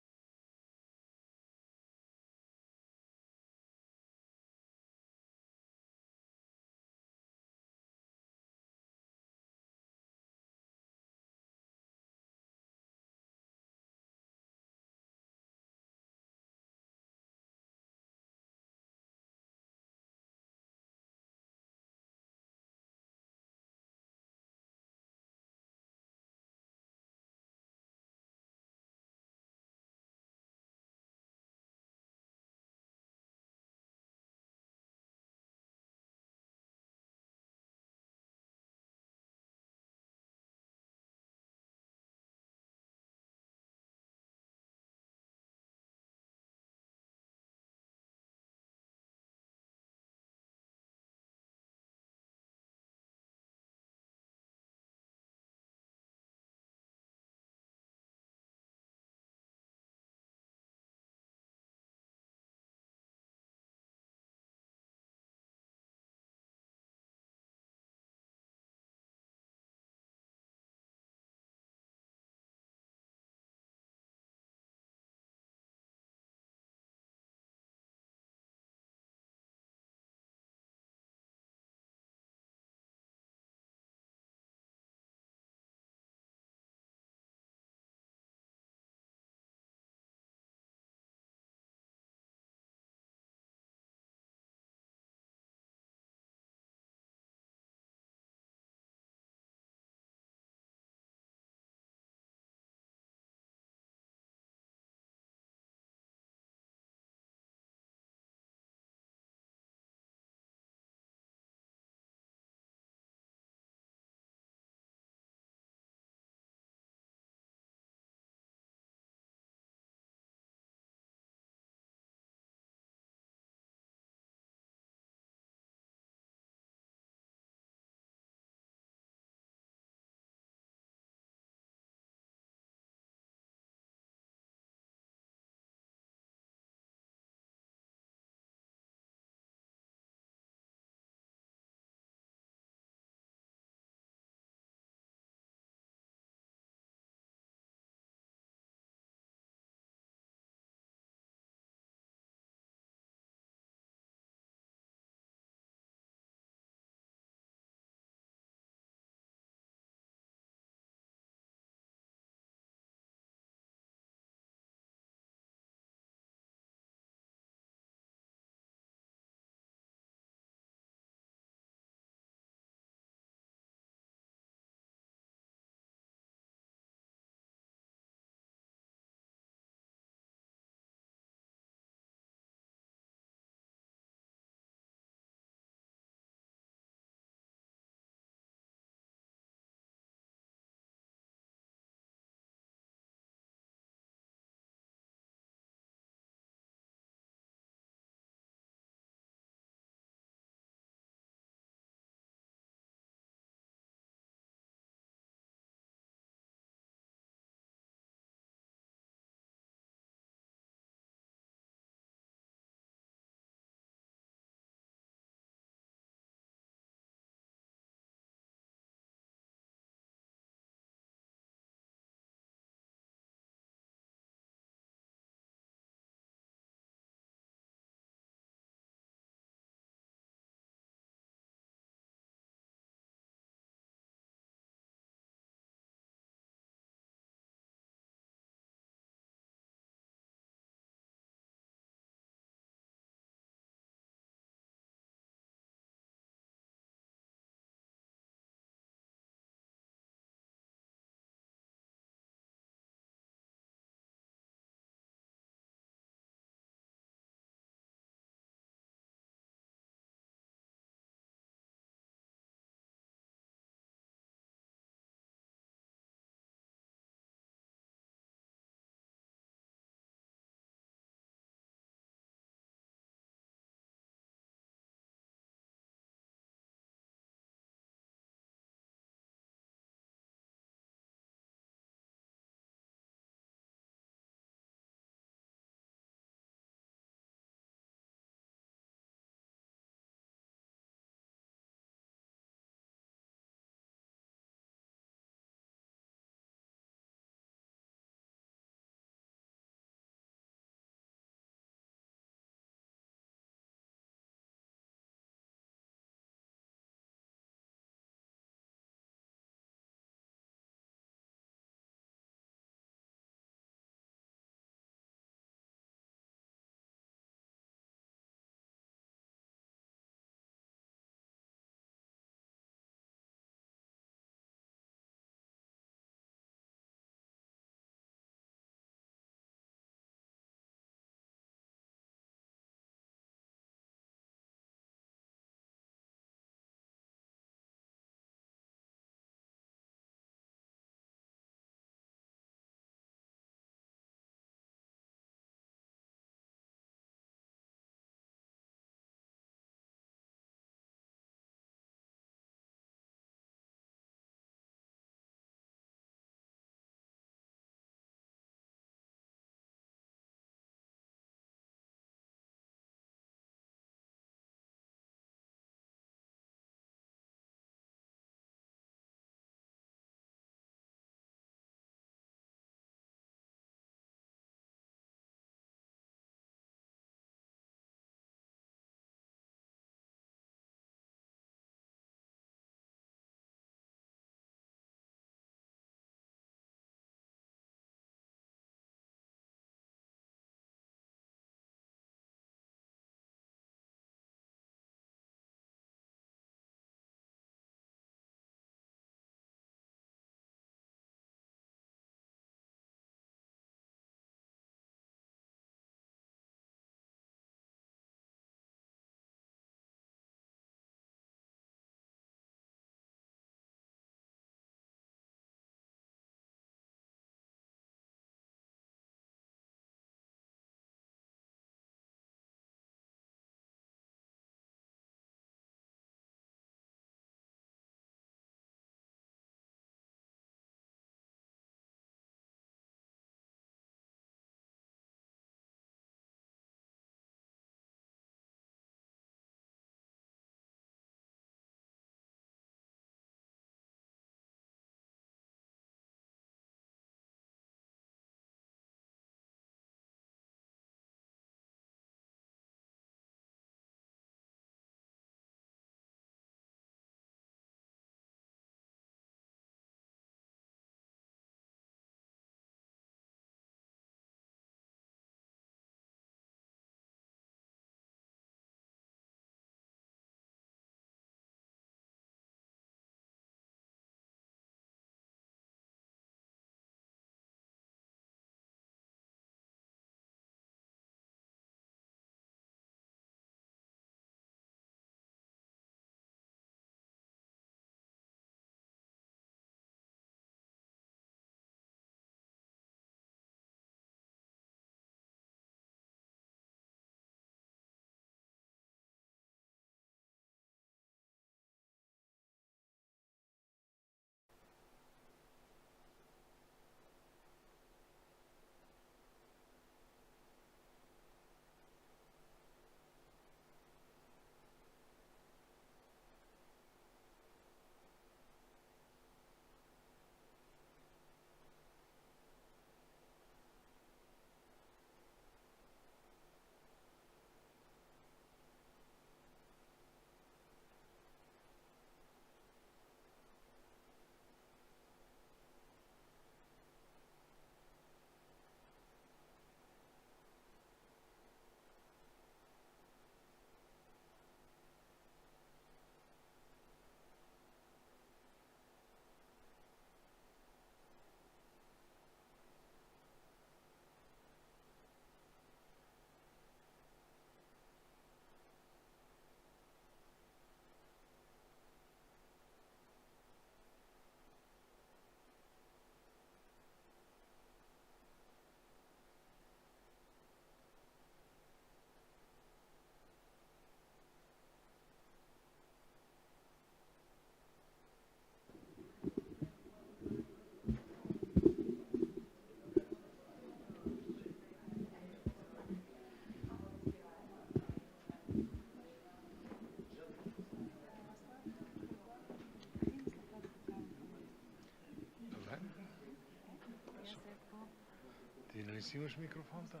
си имаш микрофон там?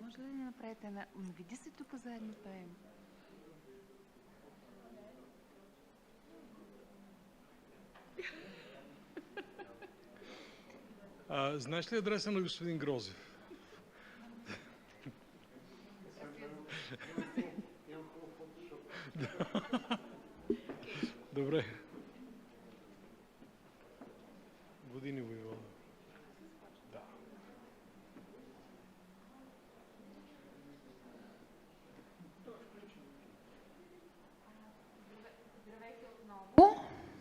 Може ли да направите една... Види се тук заедно пеем. Знаеш ли адреса на господин Грозев? Добре. Години воевода. Да.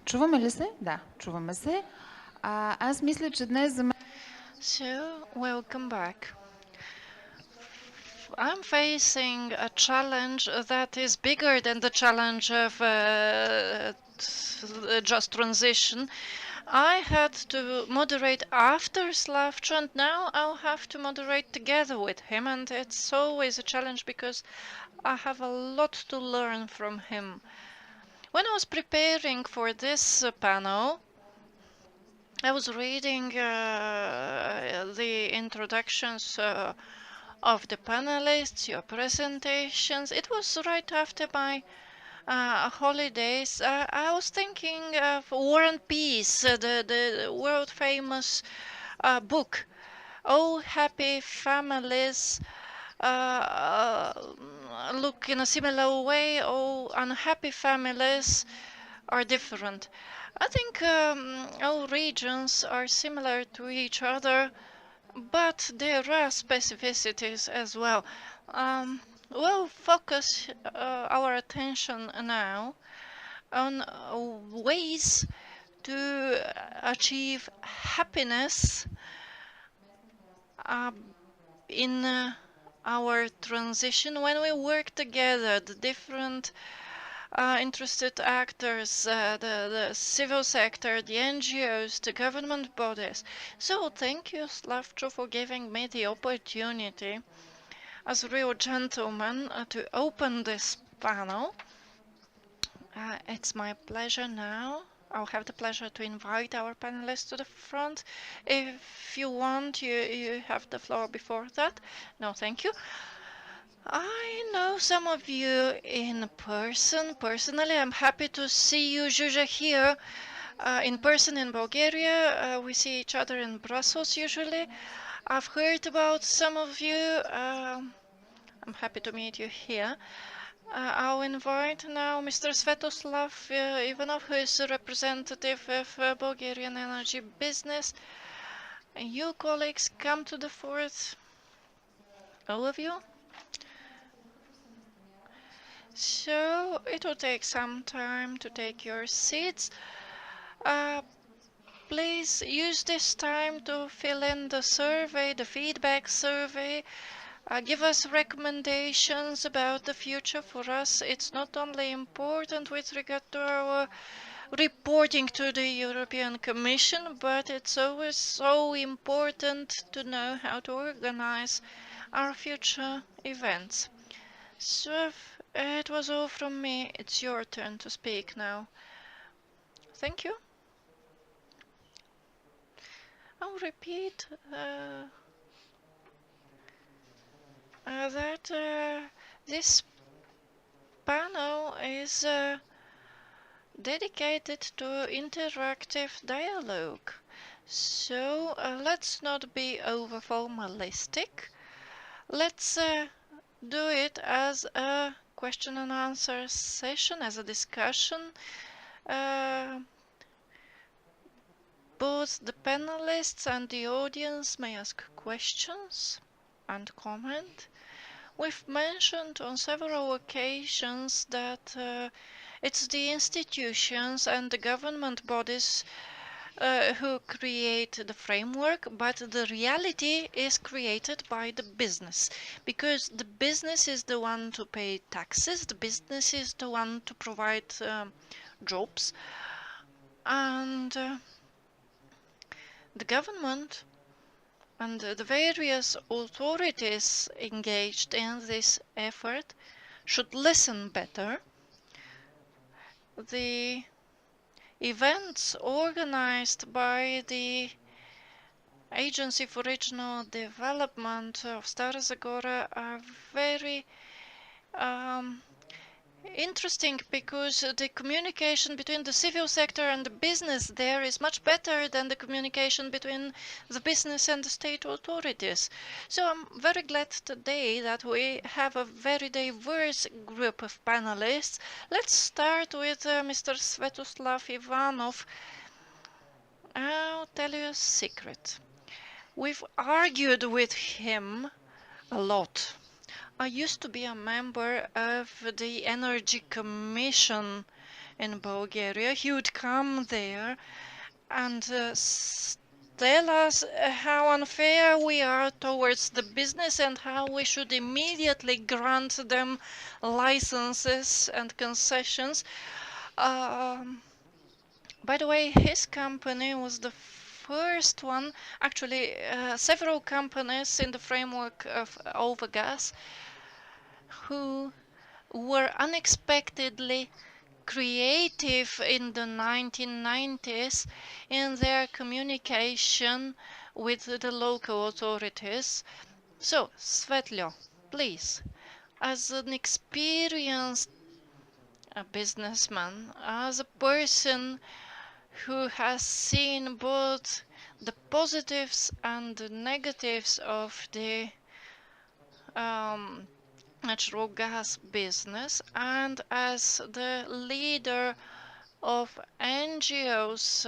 Чуваме ли се? Да, чуваме се. Аз мисля, че днес за мен... So, welcome back. I'm facing a challenge that is bigger than the challenge of just transition. I had to moderate after Slavcho, and now I'll have to moderate together with him, and it's always a challenge because I have a lot to learn from him. When I was preparing for this panel, I was reading the introductions of the panelists, your presentations. It was right after my holidays. I was thinking of War and Peace, the world famous book. All happy families look in a similar way. All unhappy families are different. I think all regions are similar to each other, but there are specificities as well. We'll focus our attention now on ways to achieve happiness in our transition when we work together, the different interested actors, the civil sector, the NGOs, the government bodies. So thank you, Slavcho, for giving me the opportunity as a real gentleman to open this panel. It's my pleasure now. I'll have the pleasure to invite our panelists to the front. If you want, you have the floor before that. No, thank you. I know some of you in person. Personally, I'm happy to see you, Zsuzsa, here in person in Bulgaria. We see each other in Brussels usually. I've heard about some of you. I'm happy to meet you here. I'll invite now Mr. Svetoslav Ivanov, who is a representative of Bulgarian energy business. And you, colleagues, come to the fore. All of you. So it will take some time to take your seats. Please use this time to fill in the survey, the feedback survey. Give us recommendations about the future. For us, it's not only important with regard to our reporting to the European Commission, but it's always so important to know how to organize our future events. So it was all from me. It's your turn to speak now. Thank you. I'll repeat that this panel is dedicated to interactive dialogue. So let's not be over formalistic. Let's do it as a question and answer session, as a discussion. Both the panelists and the audience may ask questions and comment. We've mentioned on several occasions that it's the institutions and the government bodies who create the framework, but the reality is created by the business, because the business is the one to pay taxes, the business is the one to provide jobs, and the government and the various authorities engaged in this effort should listen better. The events organized by the Agency for Regional Development of Stara Zagora are very interesting, because the communication between the civil sector and the business there is much better than the communication between the business and the state authorities. So I'm very glad today that we have a very diverse group of panelists. Let's start with Mr. Svetoslav Ivanov. I'll tell you a secret. We've argued with him a lot. I used to be a member of the Energy Commission in Bulgaria. He would come there and tell us how unfair we are towards the business and how we should immediately grant them licenses and concessions. By the way, his company was the first one, actually several companies in the framework of Overgas, who were unexpectedly creative in the 1990s in their communication with the local authorities. So, Svetlio, please, as an experienced businessman, as a person who has seen both the positives and the negatives of the natural gas business, and as the leader of NGOs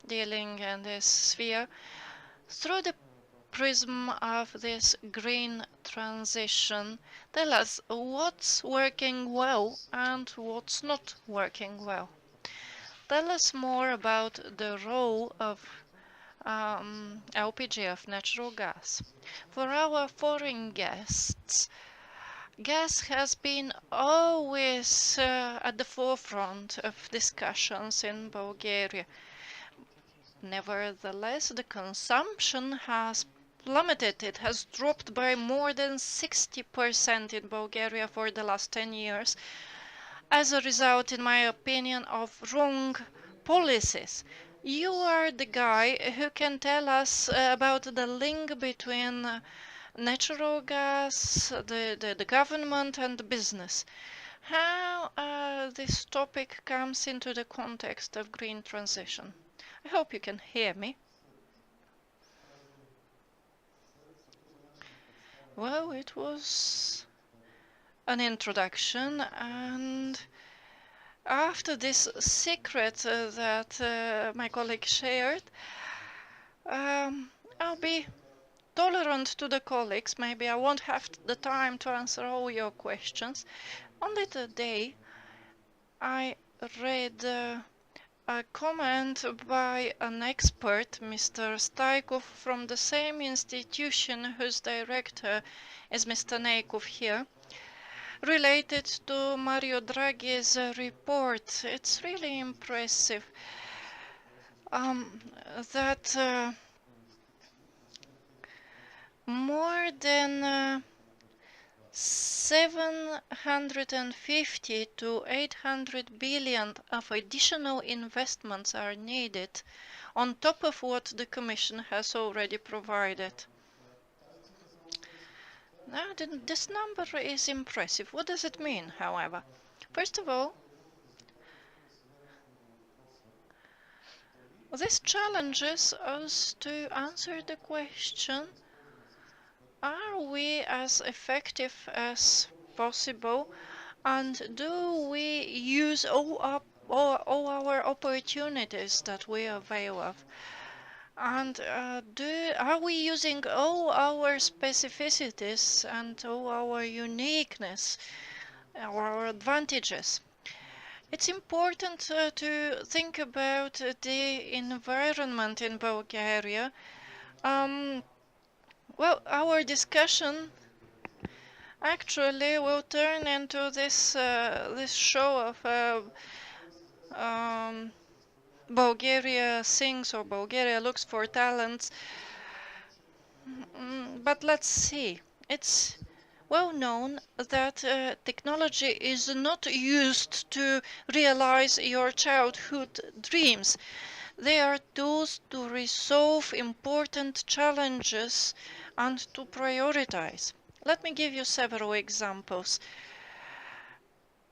dealing in this sphere, through the prism of this green transition, tell us what's working well and what's not working well. Tell us more about the role of LPG, of natural gas. For our foreign guests, gas has been always at the forefront of discussions in Bulgaria. Nevertheless, the consumption has plummeted. It has dropped by more than 60% in Bulgaria for the last 10 years, as a result, in my opinion, of wrong policies. You are the guy who can tell us about the link between natural gas, the government and the business. How this topic comes into the context of green transition. I hope you can hear me. Well, it was an introduction, and after this secret that my colleague shared, I'll be tolerant to the colleagues. Maybe I won't have the time to answer all your questions. Only today I read a comment by an expert, Mr. Staikov, from the same institution whose director is Mr. Neikov here, related to Mario Draghi's report. It's really impressive that more than 750 to 800 billion of additional investments are needed on top of what the Commission has already provided. Now, this number is impressive. What does it mean, however? First of all, this challenges us to answer the question, are we as effective as possible, and do we use all our opportunities that we avail of? And are we using all our specificities and all our uniqueness, our advantages? It's important to think about the environment in Bulgaria. Well, our discussion actually will turn into this show of Bulgaria sings or Bulgaria looks for talents. But let's see. It's well known that technology is not used to realize your childhood dreams. They are tools to resolve important challenges and to prioritize. Let me give you several examples.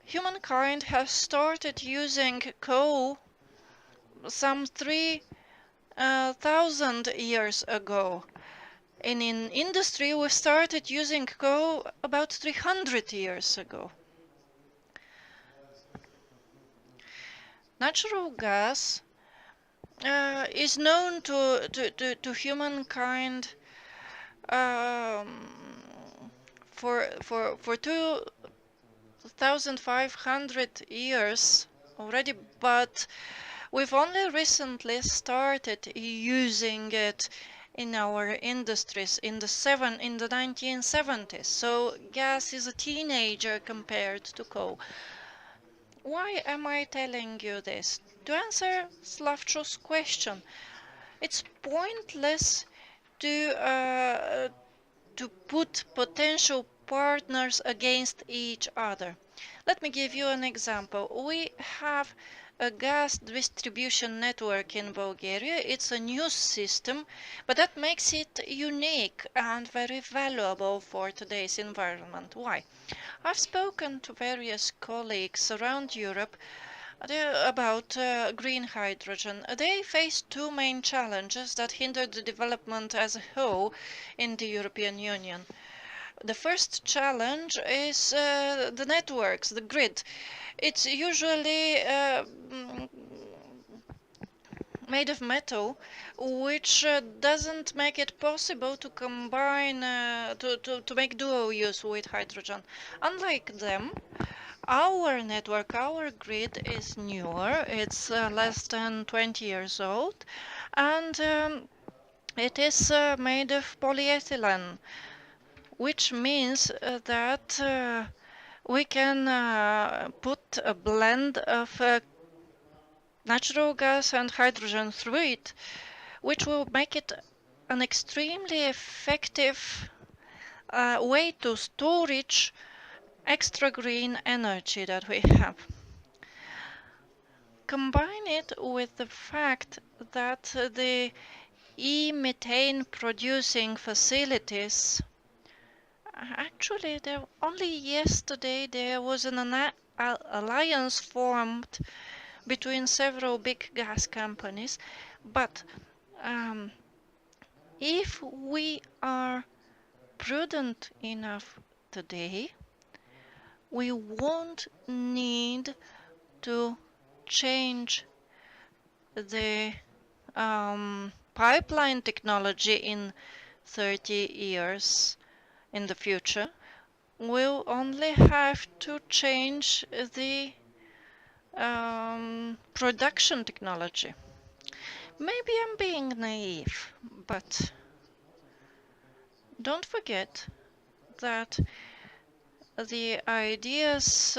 Humankind has started using coal some 3,000 years ago. And in industry, we started using coal about 300 years ago. Natural gas is known to humankind for 2,500 years already, but we've only recently started using it in our industries in the 1970s. So gas is a teenager compared to coal. Why am I telling you this? To answer Slavcho's question, it's pointless to put potential partners against each other. Let me give you an example. We have a gas distribution network in Bulgaria. It's a new system, but that makes it unique and very valuable for today's environment. Why? I've spoken to various colleagues around Europe about green hydrogen. They face two main challenges that hinder the development as a whole in the European Union. The first challenge is the networks, the grid. It's usually made of metal, which doesn't make it possible to combine, to make dual use with hydrogen. Unlike them, our network, our grid is newer. It's less than 20 years old, and it is made of polyethylene, which means that we can put a blend of natural gas and hydrogen through it, which will make it an extremely effective way to storage extra green energy that we have. Combine it with the fact that the e-methane producing facilities, actually only yesterday there was an alliance formed between several big gas companies, but if we are prudent enough today, we won't need to change the pipeline technology in 30 years in the future. We'll only have to change the production technology. Maybe I'm being naive, but don't forget that the ideas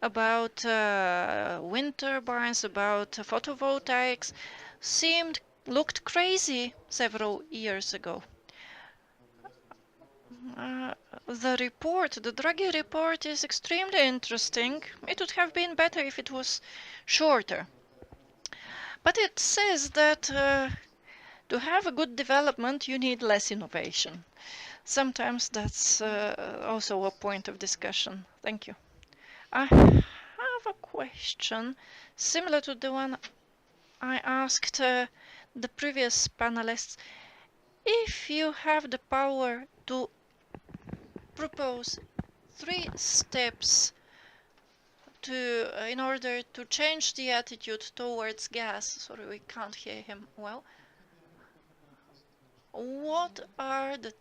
about wind turbines, about photovoltaics looked crazy several years ago. The Draghi report is extremely interesting. It would have been better if it was shorter. But it says that to have a good development, you need less innovation. Sometimes that's also a point of discussion. Thank you. I have a question similar to the one I asked the previous panelists. If you have the power to propose 3 steps in order to change the attitude towards gas, sorry, we can't hear him well, what are the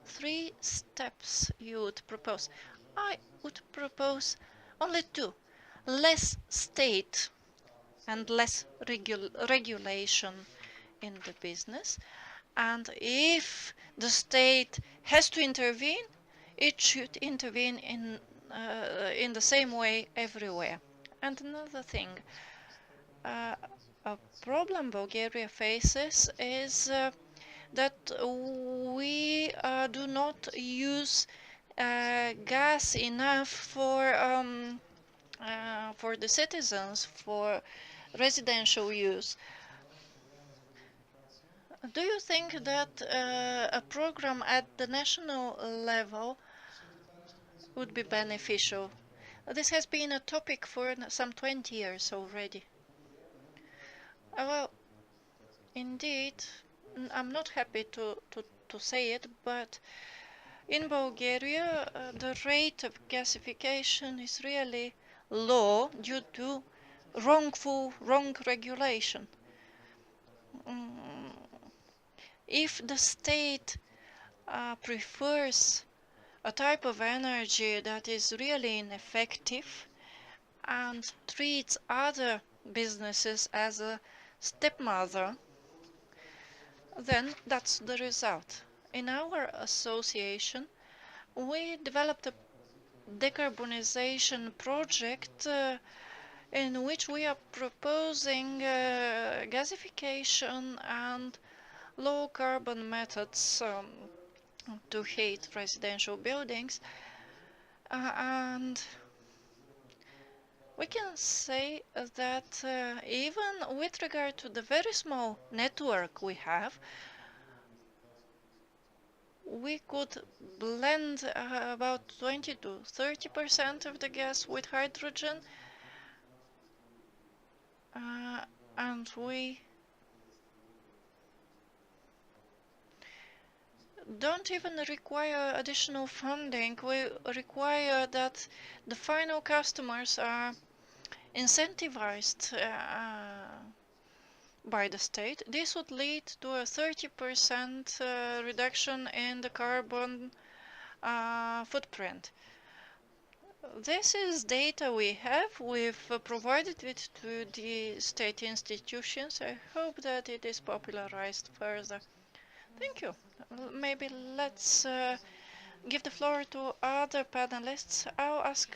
3 steps you would propose? I would propose only 2. Less state and less regulation in the business. And if the state has to intervene, it should intervene in the same way everywhere. And another thing, a problem Bulgaria faces is that we do not use gas enough for the citizens, for residential use. Do you think that a program at the national level would be beneficial? This has been a topic for some 20 years already. Well, indeed, I'm not happy to say it, but in Bulgaria, the rate of gasification is really low due to wrong regulation. If the state prefers a type of energy that is really ineffective and treats other businesses as a stepmother, then that's the result. In our association, we developed a decarbonization project in which we are proposing gasification and low carbon methods to heat residential buildings, and we can say that even with regard to the very small network we have, we could blend about 20 to 30% of the gas with hydrogen, and we don't even require additional funding. We require that the final customers are incentivized by the state. This would lead to a 30% reduction in the carbon footprint. This is data we have. We've provided it to the state institutions. I hope that it is popularized further. Thank you. Maybe let's give the floor to other panelists. I'll ask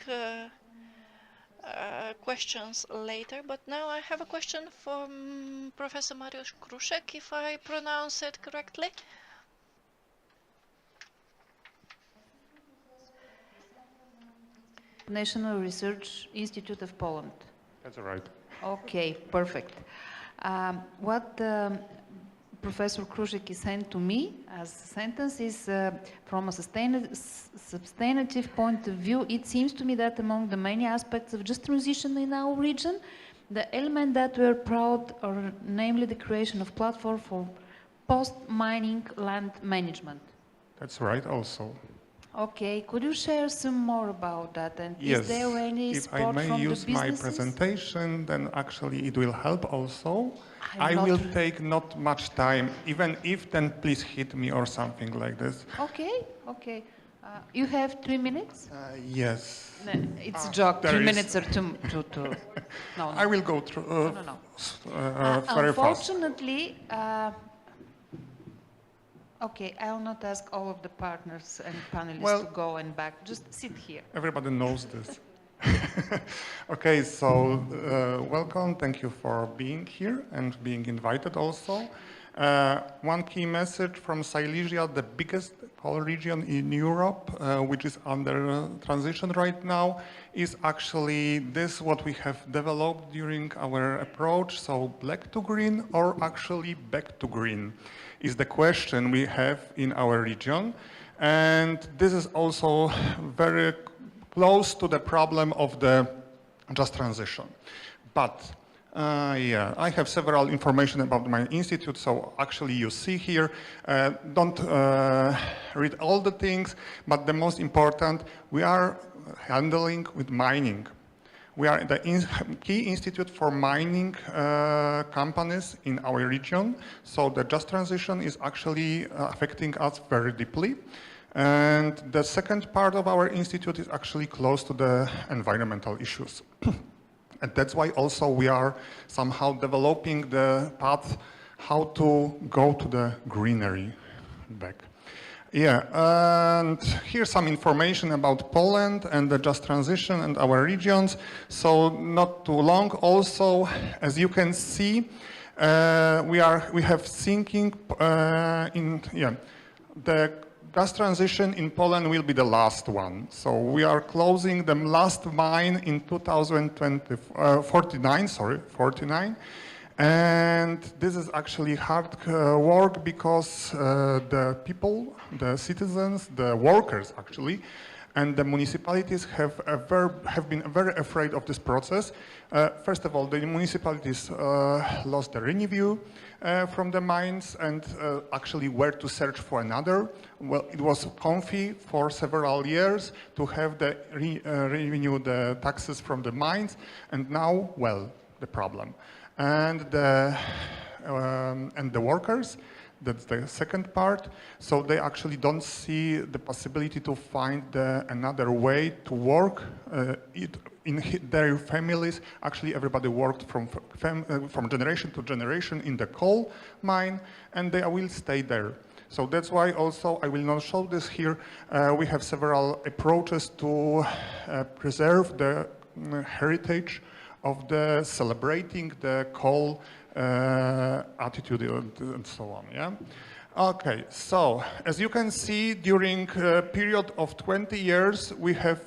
questions later, but now I have a question from Professor Mariusz Kruszek, if I pronounce it correctly. National Research Institute of Poland. That's right. Okay, perfect. What Professor Kruszek is saying to me as a sentence is from a substantive point of view, it seems to me that among the many aspects of just transition in our region, the element that we're proud are namely the creation of platform for post-mining land management. That's right also. Okay, could you share some more about that? And yes, is there any if support I may from use the my businesses? presentation, then actually it will help also. I will take not much time, even if then please hit me or something like this. Okay, okay. You have 3 minutes? Yes. No, it's a joke. 3 minutes or two. No. I will go through very fast. Unfortunately, okay, I will not ask all of the partners and panelists to go and back. Just sit here. Everybody knows this. Okay, so welcome. Thank you for being here and being invited also. One key message from Silesia, the biggest coal region in Europe, which is under transition right now, is actually this what we have developed during our approach. So black to green or actually back to green is the question we have in our region. And this is also very close to the problem of the just transition. But yeah, I have several information about my institute, so actually you see here, don't read all the things, but the most important, we are handling with mining. We are the key institute for mining companies in our region, so the just transition is actually affecting us very deeply. And the second part of our institute is actually close to the environmental issues. And that's why also we are somehow developing the path how to go to the greenery back. Yeah, and here's some information about Poland and the just transition and our regions. So not too long. Also, as you can see, we have thinking the just transition in Poland will be the last one. So we are closing the last mine in 49. And this is actually hard work because the people, the citizens, the workers actually, and the municipalities have been very afraid of this process. First of all, the municipalities lost the revenue from the mines and actually were to search for another. Well, it was comfy for several years to have the revenue, the taxes from the mines, and now, well, the problem. And the workers, that's the second part. So they actually don't see the possibility to find another way to work in their families. Actually, everybody worked from generation to generation in the coal mine, and they will stay there. So that's why also, I will not show this here, we have several approaches to preserve the heritage of the celebrating the coal attitude and so on, yeah? Okay, so as you can see, during a period of 20 years, we have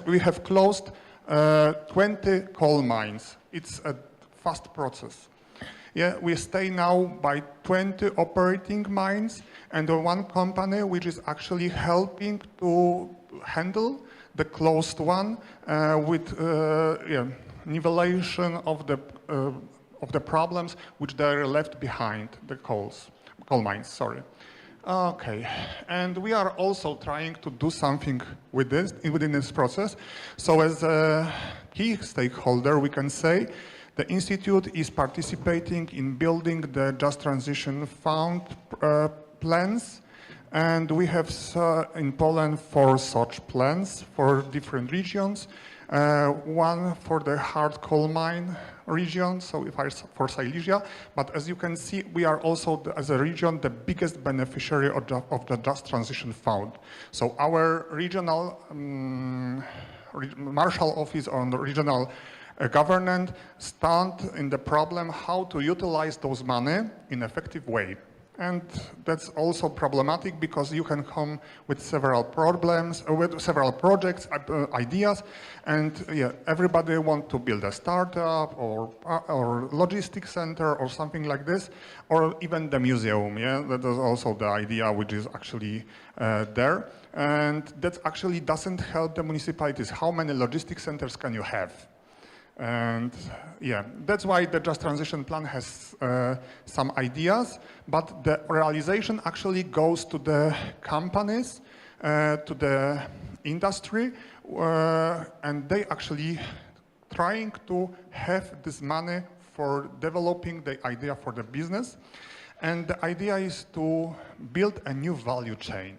we have closed 20 coal mines. It's a fast process. Yeah, we stay now by 20 operating mines and one company which is actually helping to handle the closed one with nivellation of the problems which they are left behind, the coal mines, sorry. Okay, and we are also trying to do something with this, within this process. So as a key stakeholder, we can say the Institute is participating in building the Just Transition Fund plans. And we have in Poland 4 such plans for different regions. One for the hard coal mine region, so for Silesia. But as you can see, we are also, as a region, the biggest beneficiary of the Just Transition Fund. So our regional Marshal Office on the regional government stand in the problem how to utilize those money in an effective way. And that's also problematic because you can come with several problems, with several projects, ideas, and yeah, everybody wants to build a startup or logistics center or something like this, or even the museum. Yeah, that is also the idea which is actually there, and that actually doesn't help the municipalities. How many logistics centers can you have? And yeah, that's why the Just Transition Plan has some ideas, but the realization actually goes to the companies, to the industry, and they actually trying to have this money for developing the idea for the business. And the idea is to build a new value chain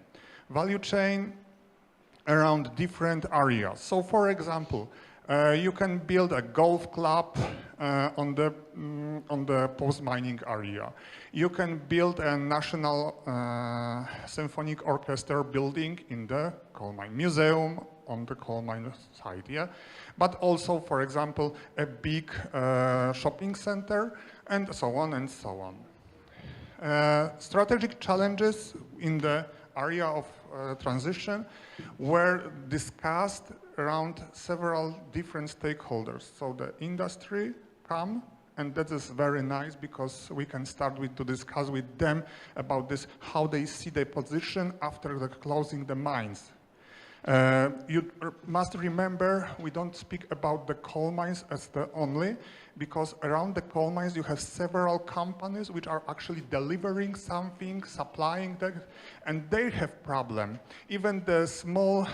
around different areas. So for example, you can build a golf club on the post-mining area. You can build a national symphonic orchestra building in the coal mine museum on the coal mine site, yeah? But also, for example, a big shopping center and so on and so on. Strategic challenges in the area of transition were discussed around several different stakeholders. So the industry come, and that is very nice because we can start to discuss with them about this, how they see their position after the closing the mines. You must remember, we don't speak about the coal mines as the only, because around the coal mines you have several companies which are actually delivering something, supplying that, and they have problem. Even the small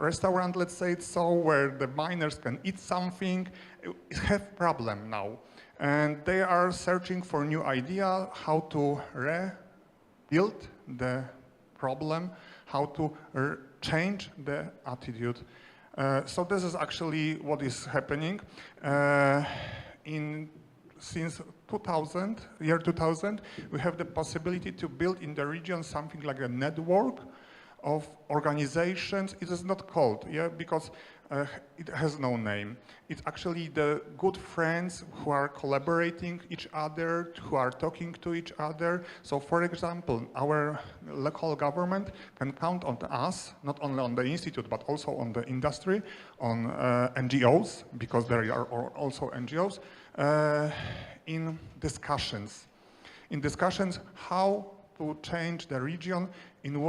restaurant, let's say it so, where the miners can eat something, have problem now. And they are searching for new idea, how to rebuild the problem, how to change the attitude. So this is actually what is happening. Since year 2000, we have the possibility to build in the region something like a network of organizations. It is not called, because it has no name. It's actually the good friends who are collaborating each other, who are talking to each other. So for example, our local government can count on us, not only on the institute, but also on the industry, on NGOs, because there are also NGOs, in discussions. In discussions how to change the region, in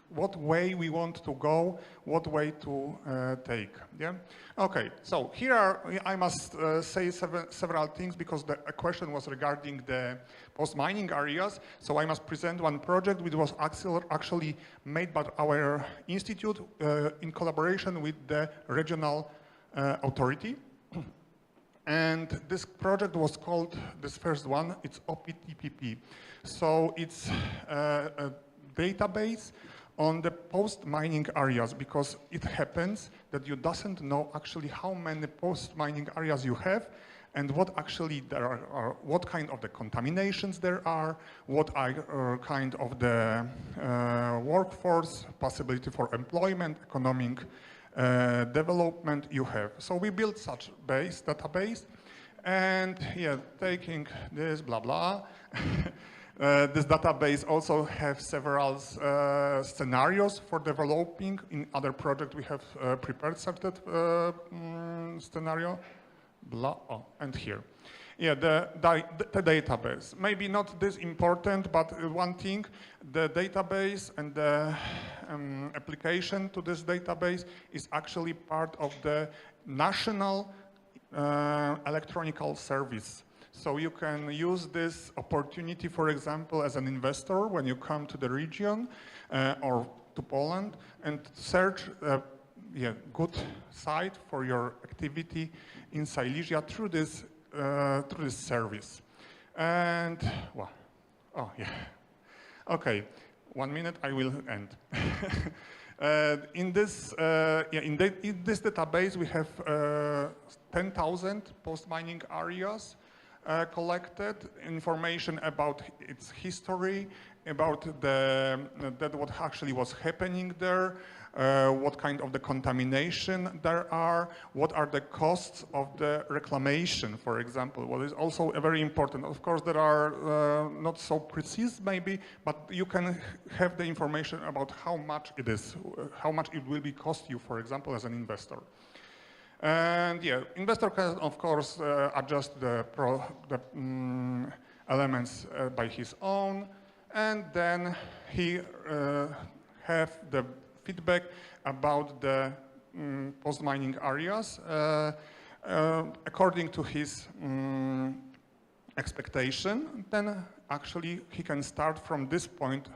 what way we want to go, what way to take. Yeah. Okay. So here I must say several things because the question was regarding the post-mining areas. So I must present one project which was actually made by our institute in collaboration with the regional authority. And this project was called, this first one, it's OPTPP. So it's a database on the post-mining areas, because it happens that you doesn't know actually how many post-mining areas you have and what actually there are, what kind of the contaminations there are, what are kind of the workforce, possibility for employment, economic development you have. So we built such database, and yeah, taking this blah blah. This database also have several scenarios for developing. In other project we have prepared such scenario. Blah, oh, and here. Yeah, the database. Maybe not this important, but one thing, the database and the application to this database is actually part of the national electronic service. So you can use this opportunity, for example, as an investor when you come to the region or to Poland and search a good site for your activity in Silesia through this service. And, well, oh yeah. Okay, 1 minute, I will end. In this database, we have 10,000 post-mining areas collected, information about its history, about what actually was happening there, what kind of the contamination there are, what are the costs of the reclamation, for example, what is also very important. Of course, there are not so precise maybe, but you can have the information about how much it is, how much it will be cost you, for example, as an investor. And yeah, investor can, of course, adjust the elements by his own, and then he have the feedback about the post-mining areas according to his expectation. Then actually he can start from this point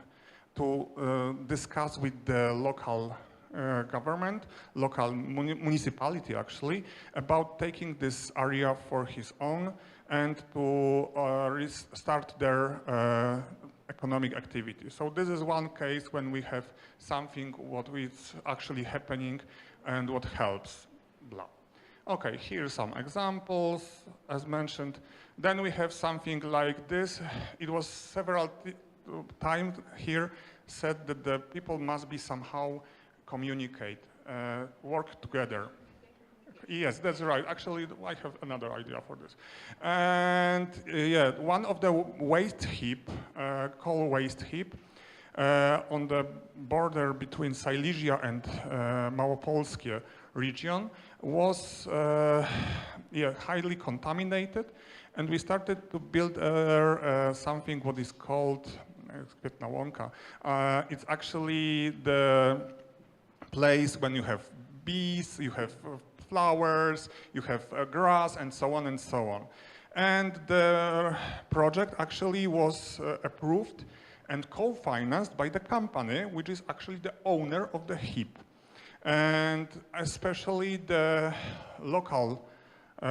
to discuss with the local government, local municipality actually, about taking this area for his own and to start their economic activity. So this is one case when we have something what is actually happening and what helps. Blah. Okay, here are some examples, as mentioned. Then we have something like this. It was several times here said that the people must be somehow communicate, work together. Yes, that's right. Actually, I have another idea for this. And yeah, one of the waste heap, coal waste heap, on the border between Silesia and Małopolskie region was highly contaminated, and we started to build something what is called it's actually the place when you have bees, you have flowers, you have grass, and so on and so on. And the project actually was approved and co-financed by the company, which is actually the owner of the heap. And especially the local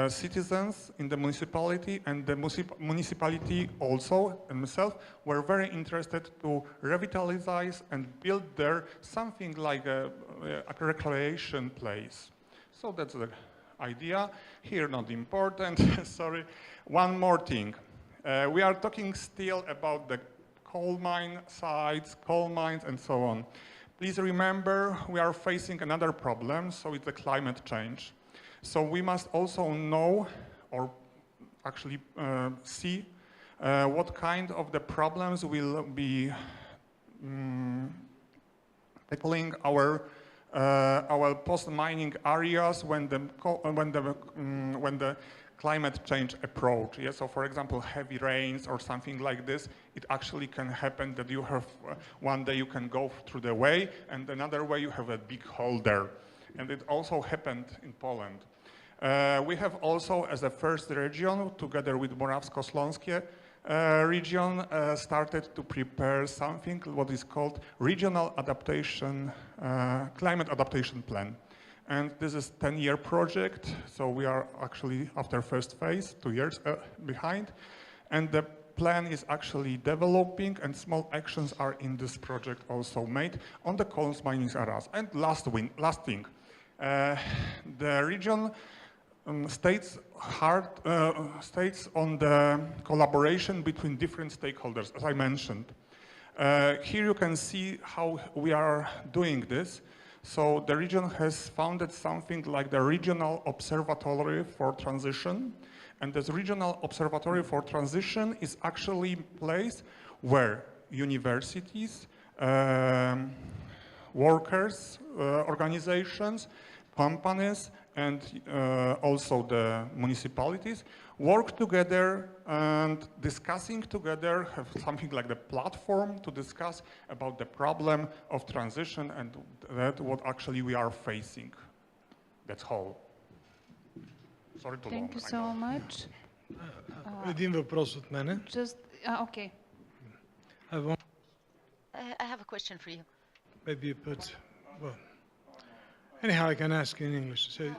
citizens in the municipality and the municipality also themselves were very interested to revitalize and build there something like a recreation place. So that's idea. Here, not important, sorry. One more thing. We are talking still about the coal mine sites, coal mines, and so on. Please remember, we are facing another problem, so it's the climate change. So we must also know, or actually see, what kind of the problems will be tackling our post-mining areas when the climate change approach. Yeah? So for example, heavy rains or something like this, it actually can happen that you have, one day you can go through the way and another way you have a big hole there. And it also happened in Poland. We have also, as a first region, together with Morawsko-Śląskie region, started to prepare something what is called Regional Adaptation, Climate Adaptation Plan. And this is a 10-year project, so we are actually after first phase, 2 years behind. And the plan is actually developing and small actions are in this project also made on the coal mining areas. And last thing, the region states on the collaboration between different stakeholders, as I mentioned. Here you can see how we are doing this. So the region has founded something like the Regional Observatory for Transition. And this Regional Observatory for Transition is actually a place where universities, workers, organizations, companies, and also the municipalities work together and discussing together, have something like the platform to discuss about the problem of transition and that what actually we are facing. That's all. Sorry to Thank you so much. Един въпрос от мене. Okay. I have a question for you. Maybe, but, well, anyhow, I can ask in English. So,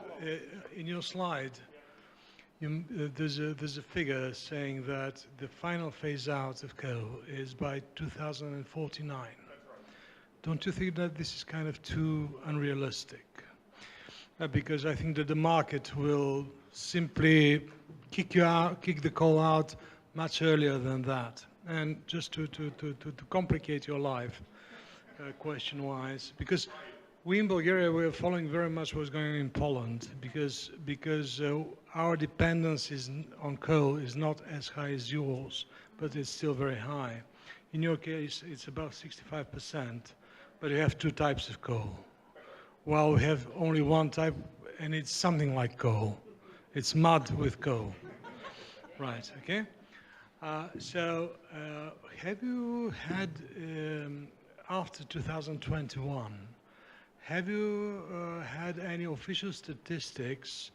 in your slide, there's a figure saying that the final phase out of coal is by 2049. Don't you think that this is kind of too unrealistic? Because I think that the market will simply kick the coal out much earlier than that. And just to complicate your life, question-wise, because we in Bulgaria, we're following very much what's going on in Poland because our dependence on coal is not as high as yours, but it's still very high. In your case, it's about 65%, but you have two types of coal. While we have only one type, and it's something like coal. It's mud with coal. Right, okay? So have you had, after 2021, have you had any official statistics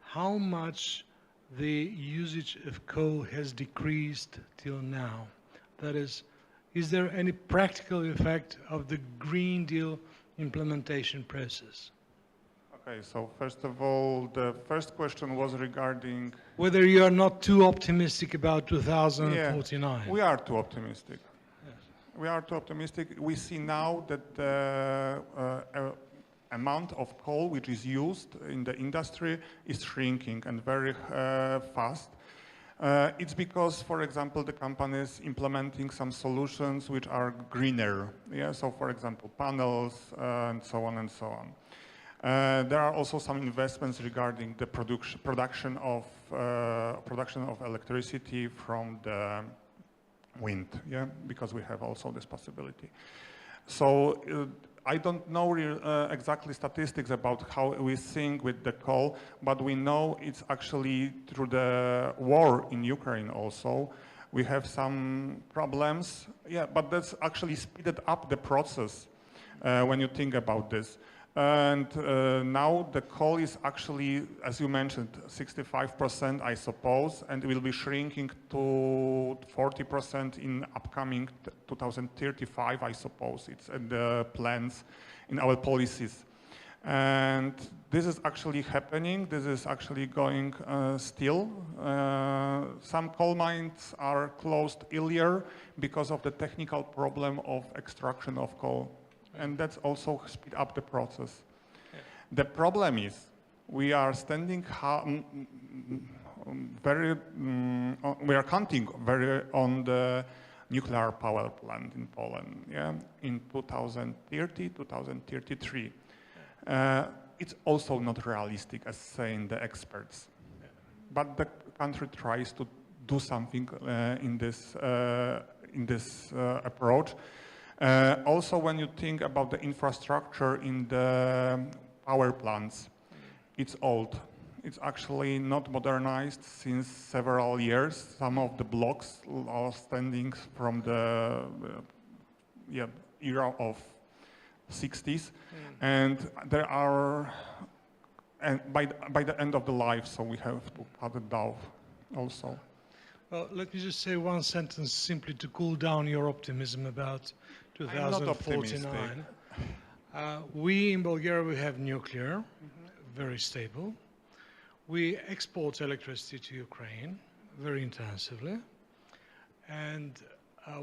how much the usage of coal has decreased till now? That is there any practical effect of the Green Deal implementation process? Okay, so first of all, the first question was regarding... whether you are not too optimistic about 2049. Yeah, we are too optimistic. Yes. We are too optimistic. We see now that the amount of coal which is used in the industry is shrinking and very fast. It's because, for example, the companies implementing some solutions which are greener. Yeah, so for example, panels and so on and so on. There are also some investments regarding the production of electricity from the wind, yeah, because we have also this possibility. So I don't know exactly statistics about how we think with the coal, but we know it's actually through the war in Ukraine also. We have some problems, yeah, but that's actually speeded up the process when you think about this. And now the coal is actually, as you mentioned, 65%, I suppose, and it will be shrinking to 40% in upcoming 2035, I suppose. It's in the plans, in our policies. And this is actually happening. This is actually going still. Some coal mines are closed earlier because of the technical problem of extraction of coal. And that's also speed up the process. Yeah. The problem is we are standing we are counting very on the nuclear power plant in Poland, yeah, in 2030, 2033. It's also not realistic, as saying the experts. But the country tries to do something in this approach. Also, when you think about the infrastructure in the power plants, it's old. It's actually not modernized since several years. Some of the blocks are standing from the era of 60s, and there are, and by the end of the life, so we have to cut it down also. Well, let me just say one sentence simply to cool down your optimism about 2049. We in Bulgaria, we have nuclear, very stable. We export electricity to Ukraine very intensively. And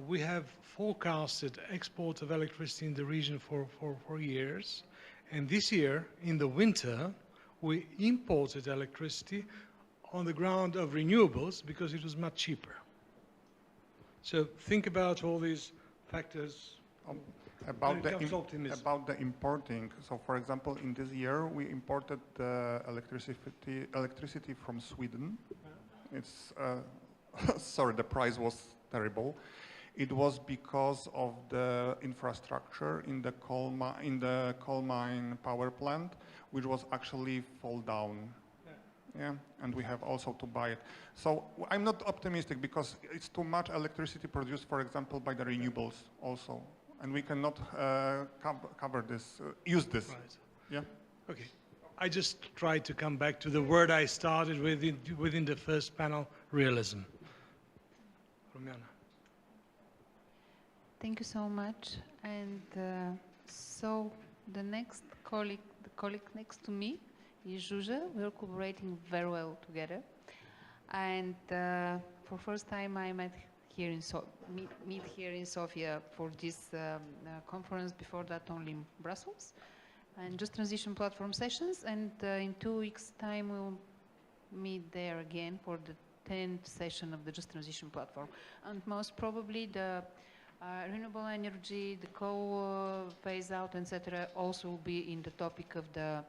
we have forecasted export of electricity in the region for years. And this year, in the winter, we imported electricity on the ground of renewables because it was much cheaper. So think about all these factors. About the importing. So, for example, in this year, we imported electricity from Sweden. It's sorry, the price was terrible. It was because of the infrastructure in the coal mine power plant, which was actually fall down. Yeah, and we have also to buy it. So I'm not optimistic because it's too much electricity produced, for example, by the renewables also. And we cannot cover this, use this. Right. Yeah. Okay. I just tried to come back to the word I started with within the first panel, realism. Rumiana. Thank you so much. And so the next colleague, the colleague next to me is Zsuzsa. We're cooperating very well together. And for first time I met here in meet here in Sofia for this conference, before that only in Brussels, and Just Transition platform sessions, and in 2 weeks time we'll meet there again for the 10th session of the Just Transition platform, and most probably the renewable energy, the coal phase out, etc. also will be in the topic of the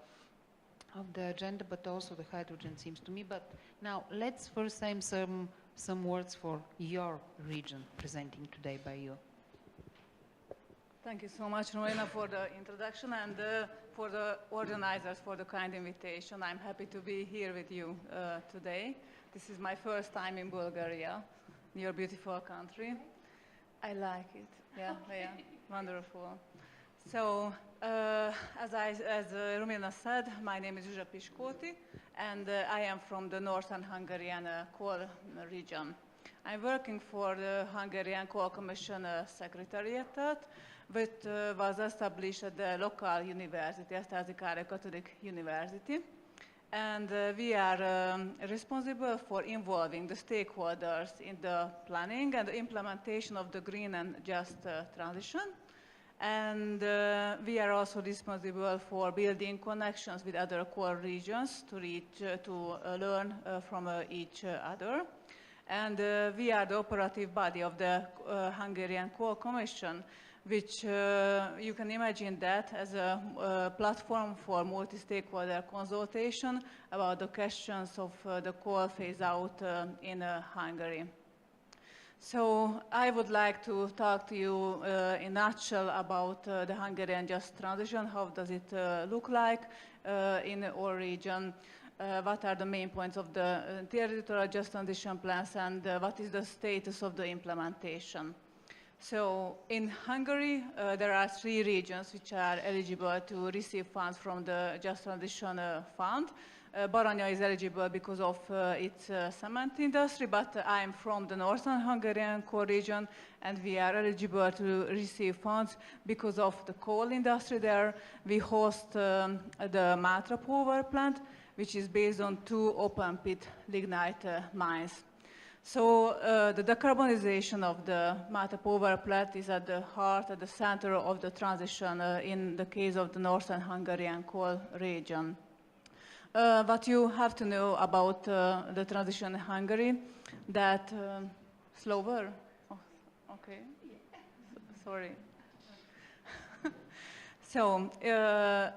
agenda, but also the hydrogen seems to me. But now let's first say some words for your region presenting today by you. Thank you so much, Rowena, for the introduction, and for the organizers for the kind invitation. I'm happy to be here with you today. This is my first time in Bulgaria, your beautiful country. I like it. Yeah, yeah, wonderful. So, as Rumina said, my name is Zsuzsa Piskóti, and I am from the northern Hungarian coal region. I'm working for the Hungarian Coal Commission Secretariat, which was established at the local university, Eszterházi Károly Catholic University. And we are responsible for involving the stakeholders in the planning and the implementation of the green and just transition. And we are also responsible for building connections with other core regions to learn from each other. And we are the operative body of the Hungarian Coal Commission, which you can imagine that as a platform for multi-stakeholder consultation about the questions of the coal phase-out in Hungary. So I would like to talk to you in a nutshell about the Hungarian just transition. How does it look like in our region? What are the main points of the territorial just transition plans, and what is the status of the implementation? So in Hungary, there are 3 regions which are eligible to receive funds from the Just Transition Fund. Baranya is eligible because of its cement industry, but I'm from the northern Hungarian core region, and we are eligible to receive funds because of the coal industry there. We host the Mátra power plant, which is based on 2 open-pit lignite mines. So the decarbonization of the Mátra power plant is at the heart, at the center of the transition in the case of the northern Hungarian coal region. What you have to know about the transition in Hungary, that slower? Oh, okay. Sorry. So,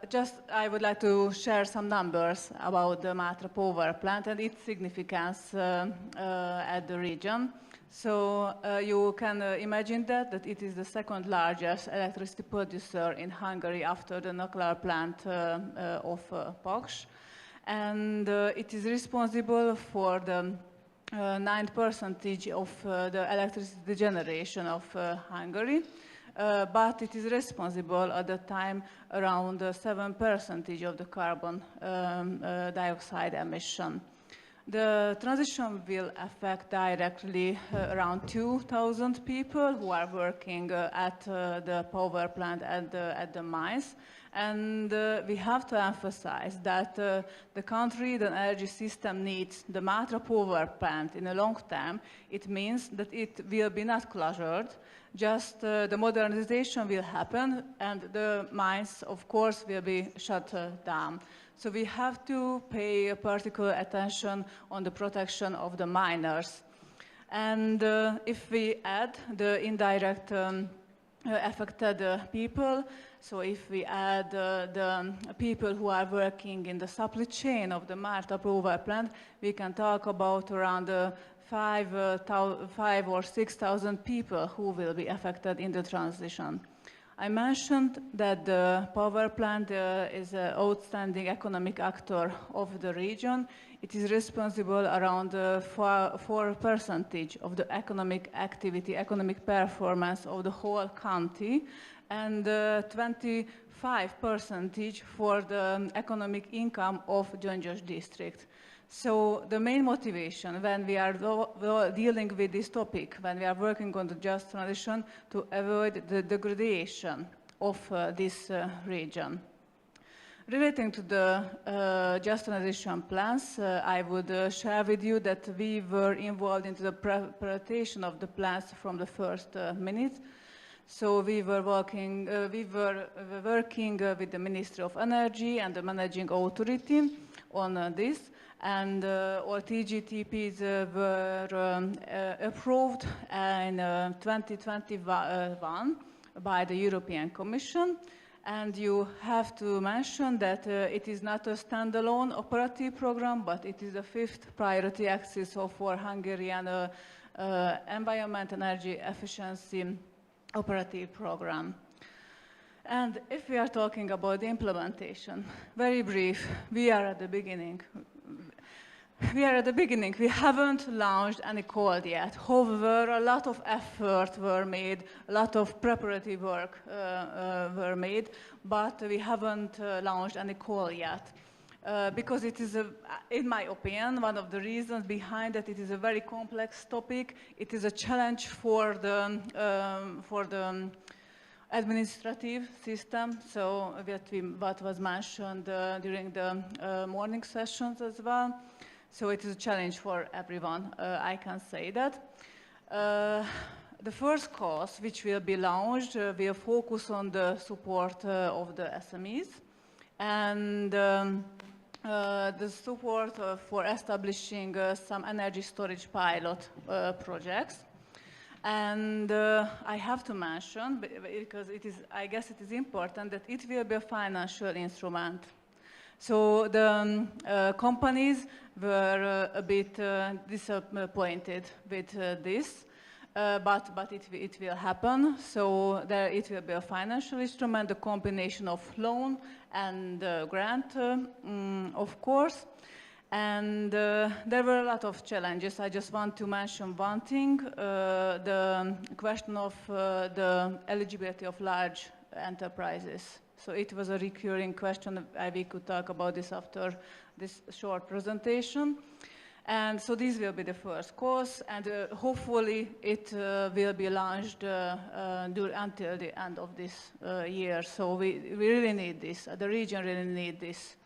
just I would like to share some numbers about the Matra power plant and its significance at the region. So, you can imagine that it is the second largest electricity producer in Hungary after the nuclear plant of Paks. And it is responsible for the 9% of the electricity generation of Hungary. But it is responsible at the time around 7% of the carbon dioxide emission. The transition will affect directly around 2,000 people who are working at the power plant at the mines. And we have to emphasize that the country, the energy system needs the Matra power plant in a long term. It means that it will be not closed, just the modernization will happen and the mines, of course, will be shut down. So we have to pay particular attention on the protection of the miners. And if we add the indirect affected people, so if we add the people who are working in the supply chain of the Matra power plant, we can talk about around 5 or 6,000 people who will be affected in the transition. I mentioned that the power plant is an outstanding economic actor of the region. It is responsible around 4% of the economic activity, economic performance of the whole county, and 25% for the economic income of Gyöngyös district. So the main motivation when we are dealing with this topic, when we are working on the just transition, to avoid the degradation of this region. Relating to the just transition plans, I would share with you that we were involved into the preparation of the plans from the first minute. So we were working with the Ministry of Energy and the Managing Authority on this. And all TGTPs were approved in 2021 by the European Commission. And you have to mention that it is not a standalone operative program, but it is the 5th priority axis for Hungarian environment and energy efficiency operative program. And if we are talking about the implementation, very brief, we are at the beginning. We haven't launched any call yet. However, a lot of effort were made, a lot of preparatory work were made, but we haven't launched any call yet. Because it is, in my opinion, one of the reasons behind that it is a very complex topic. It is a challenge for the administrative system, so what was mentioned during the morning sessions as well. So it is a challenge for everyone, I can say that. The first course, which will be launched, will focus on the support of the SMEs and the support for establishing some energy storage pilot projects. And I have to mention, because I guess it is important, that it will be a financial instrument. So the companies were a bit disappointed with this, but it will happen. So it will be a financial instrument, a combination of loan and grant, of course. And there were a lot of challenges. I just want to mention one thing, the question of the eligibility of large enterprises. So it was a recurring question. We could talk about this after this short presentation. And so this will be the first course, and hopefully it will be launched until the end of this year. So we really need this, the region really needs this.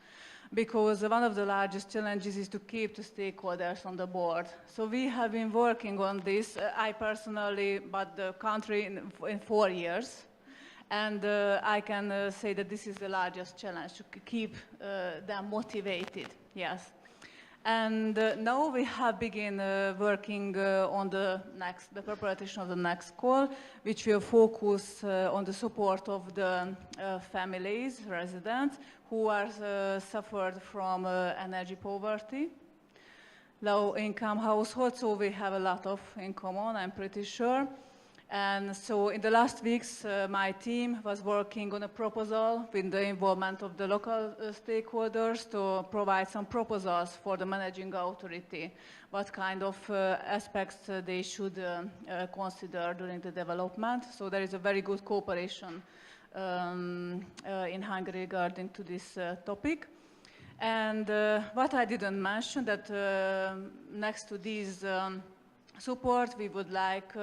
Because one of the largest challenges is to keep the stakeholders on the board. So we have been working on this, I personally, but the country in 4 years. And I can say that this is the largest challenge, to keep them motivated, yes. And now we have begun working on the preparation of the next call, which will focus on the support of the families, residents, who are suffered from energy poverty, low-income households. So we have a lot of in common, I'm pretty sure. And so in the last weeks, my team was working on a proposal with the involvement of the local stakeholders to provide some proposals for the managing authority, what kind of aspects they should consider during the development. So there is a very good cooperation in Hungary regarding to this topic. And what I didn't mention, that next to this support, we would like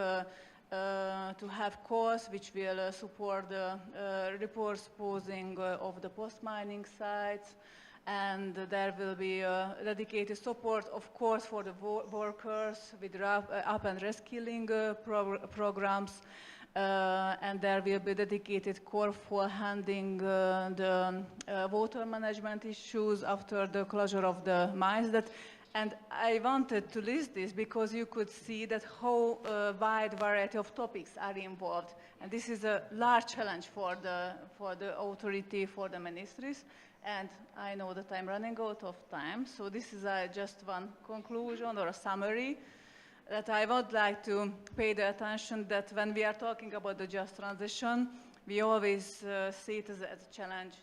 to have calls which will support the reports posing of the post-mining sites, and there will be dedicated support, of course, for the workers with up and reskilling programs, and there will be dedicated call for handling the water management issues after the closure of the mines. And I wanted to list this because you could see that how wide variety of topics are involved. And this is a large challenge for the authority, for the ministries. And I know that I'm running out of time. So this is just one conclusion or a summary that I would like to pay the attention that when we are talking about the just transition, we always see it as a challenge.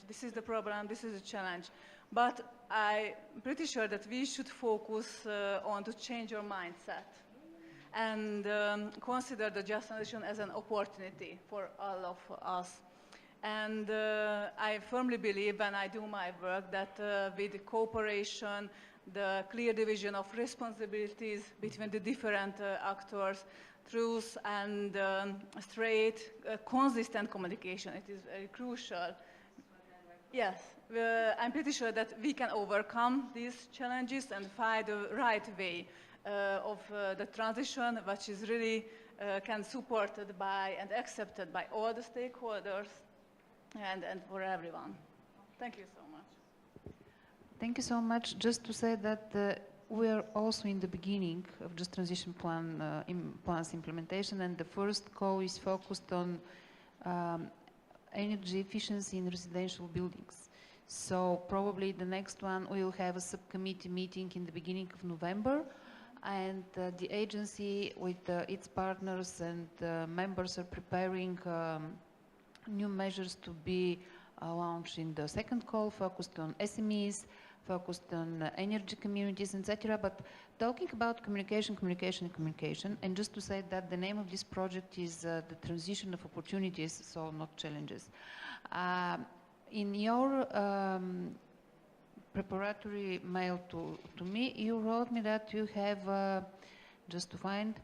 This is the problem, this is a challenge. But I'm pretty sure that we should focus on to change our mindset and consider the just transition as an opportunity for all of us. And I firmly believe when I do my work that with cooperation, the clear division of responsibilities between the different actors, truth and straight, consistent communication, it is very crucial. Yes, I'm pretty sure that we can overcome these challenges and find the right way of the transition, which is really can supported by and accepted by all the stakeholders and for everyone. Thank you so much. Thank you so much. Just to say that we are also in the beginning of this transition plan's implementation, and the first call is focused on energy efficiency in residential buildings. So probably the next one we will have a subcommittee meeting in the beginning of November, and the agency with its partners and members are preparing new measures to be launched in the second call, focused on SMEs, focused on energy communities, etc. But talking about communication, and just to say that the name of this project is the transition of opportunities, so not challenges. In your preparatory mail to me, you wrote me that you have, just to find,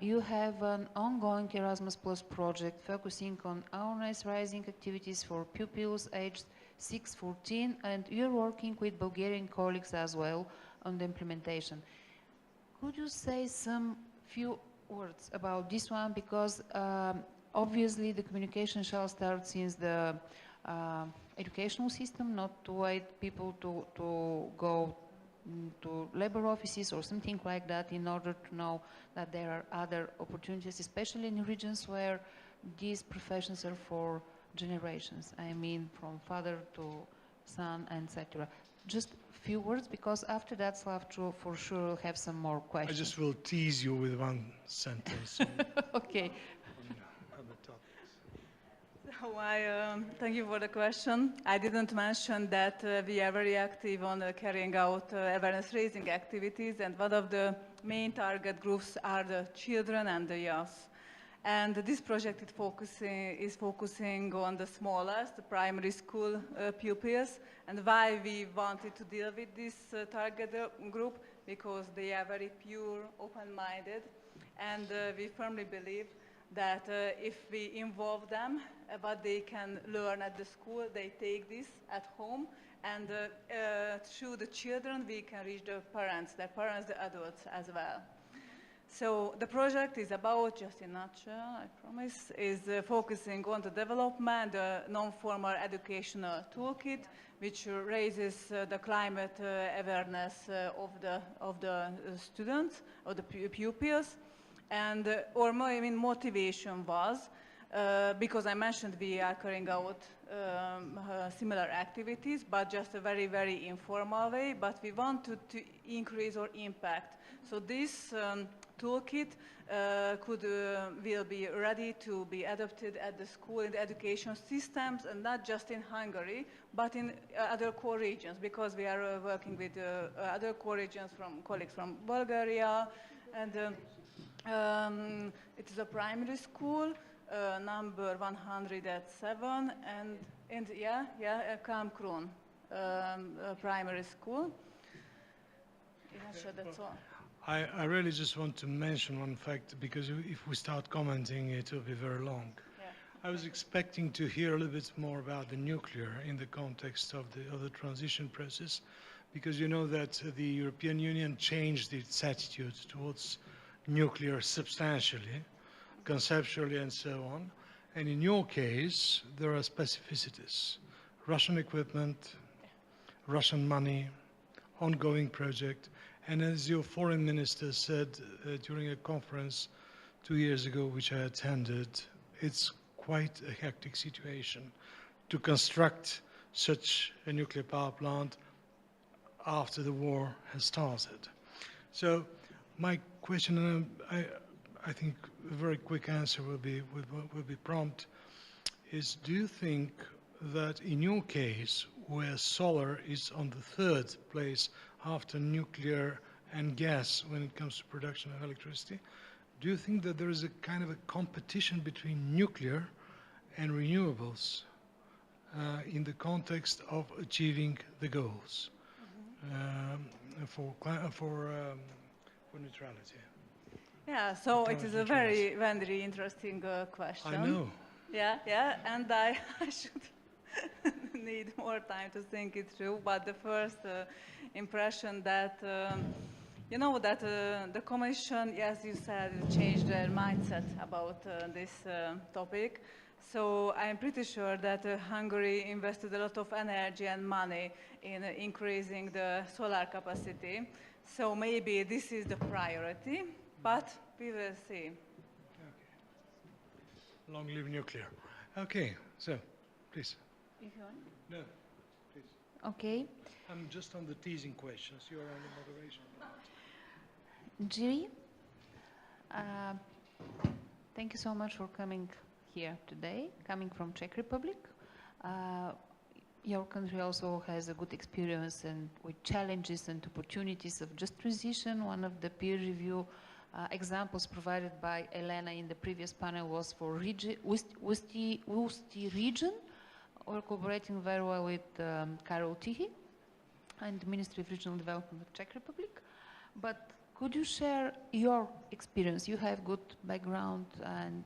you have an ongoing Erasmus Plus project focusing on awareness raising activities for pupils aged 6-14, and you're working with Bulgarian colleagues as well on the implementation. Could you say some few words about this one? Because obviously the communication shall start since the educational system, not to wait people to go to labor offices or something like that in order to know that there are other opportunities, especially in regions where these professions are for generations. I mean, from father to son, etc. Just a few words, because after that, Slavcho for sure will have some more questions. I just will tease you with one sentence. Okay. So thank you for the question. I didn't mention that we are very active on carrying out awareness-raising activities, and one of the main target groups are the children and the youth. And this project is focusing on the smallest, the primary school pupils. And why we wanted to deal with this target group? Because they are very pure, open-minded, and we firmly believe that if we involve them, what they can learn at the school, they take this at home, and through the children we can reach the parents, the adults as well. So the project is about, just in a nutshell, I promise, is focusing on the development, the non-formal educational toolkit, which raises the climate awareness of the students, of the pupils. And our main motivation was, because I mentioned we are carrying out similar activities, but just a very, very informal way, but we wanted to increase our impact. So this toolkit will be ready to be adopted at the school and education systems, and not just in Hungary, but in other core regions, because we are working with other core regions from colleagues from Bulgaria, and it is a primary school, number 107, and Kamkrun primary school. That's all. I really just want to mention one fact, because if we start commenting, it will be very long. Yeah. I was expecting to hear a little bit more about the nuclear in the context of the transition process, because you know that the European Union changed its attitude towards nuclear substantially, conceptually and so on. And in your case, there are specificities. Russian equipment, Russian money, ongoing project. And as your foreign minister said during a conference 2 years ago, which I attended, it's quite a hectic situation to construct such a nuclear power plant after the war has started. So my question, I think a very quick answer will be prompt, is do you think that in your case, where solar is on the third place after nuclear and gas when it comes to production of electricity, do you think that there is a kind of a competition between nuclear and renewables in the context of achieving the goals for neutrality? Yeah, so it is a very, very interesting question. I know. Yeah, and I should need more time to think it through, but the first impression that, you know, that the Commission, as you said, changed their mindset about this topic. So I'm pretty sure that Hungary invested a lot of energy and money in increasing the solar capacity. So maybe this is the priority, but we will see. Okay. Long live nuclear. Okay, so please. If you want. No, please. Okay. I'm just on the teasing questions. You are on the moderation part. Jiri, thank you so much for coming here today, coming from Czech Republic. Your country also has a good experience and with challenges and opportunities of just transition. One of the peer review examples provided by Elena in the previous panel was for Ústí region. We're cooperating very well with Karol Tichy and the Ministry of Regional Development of Czech Republic. But could you share your experience? You have good background, and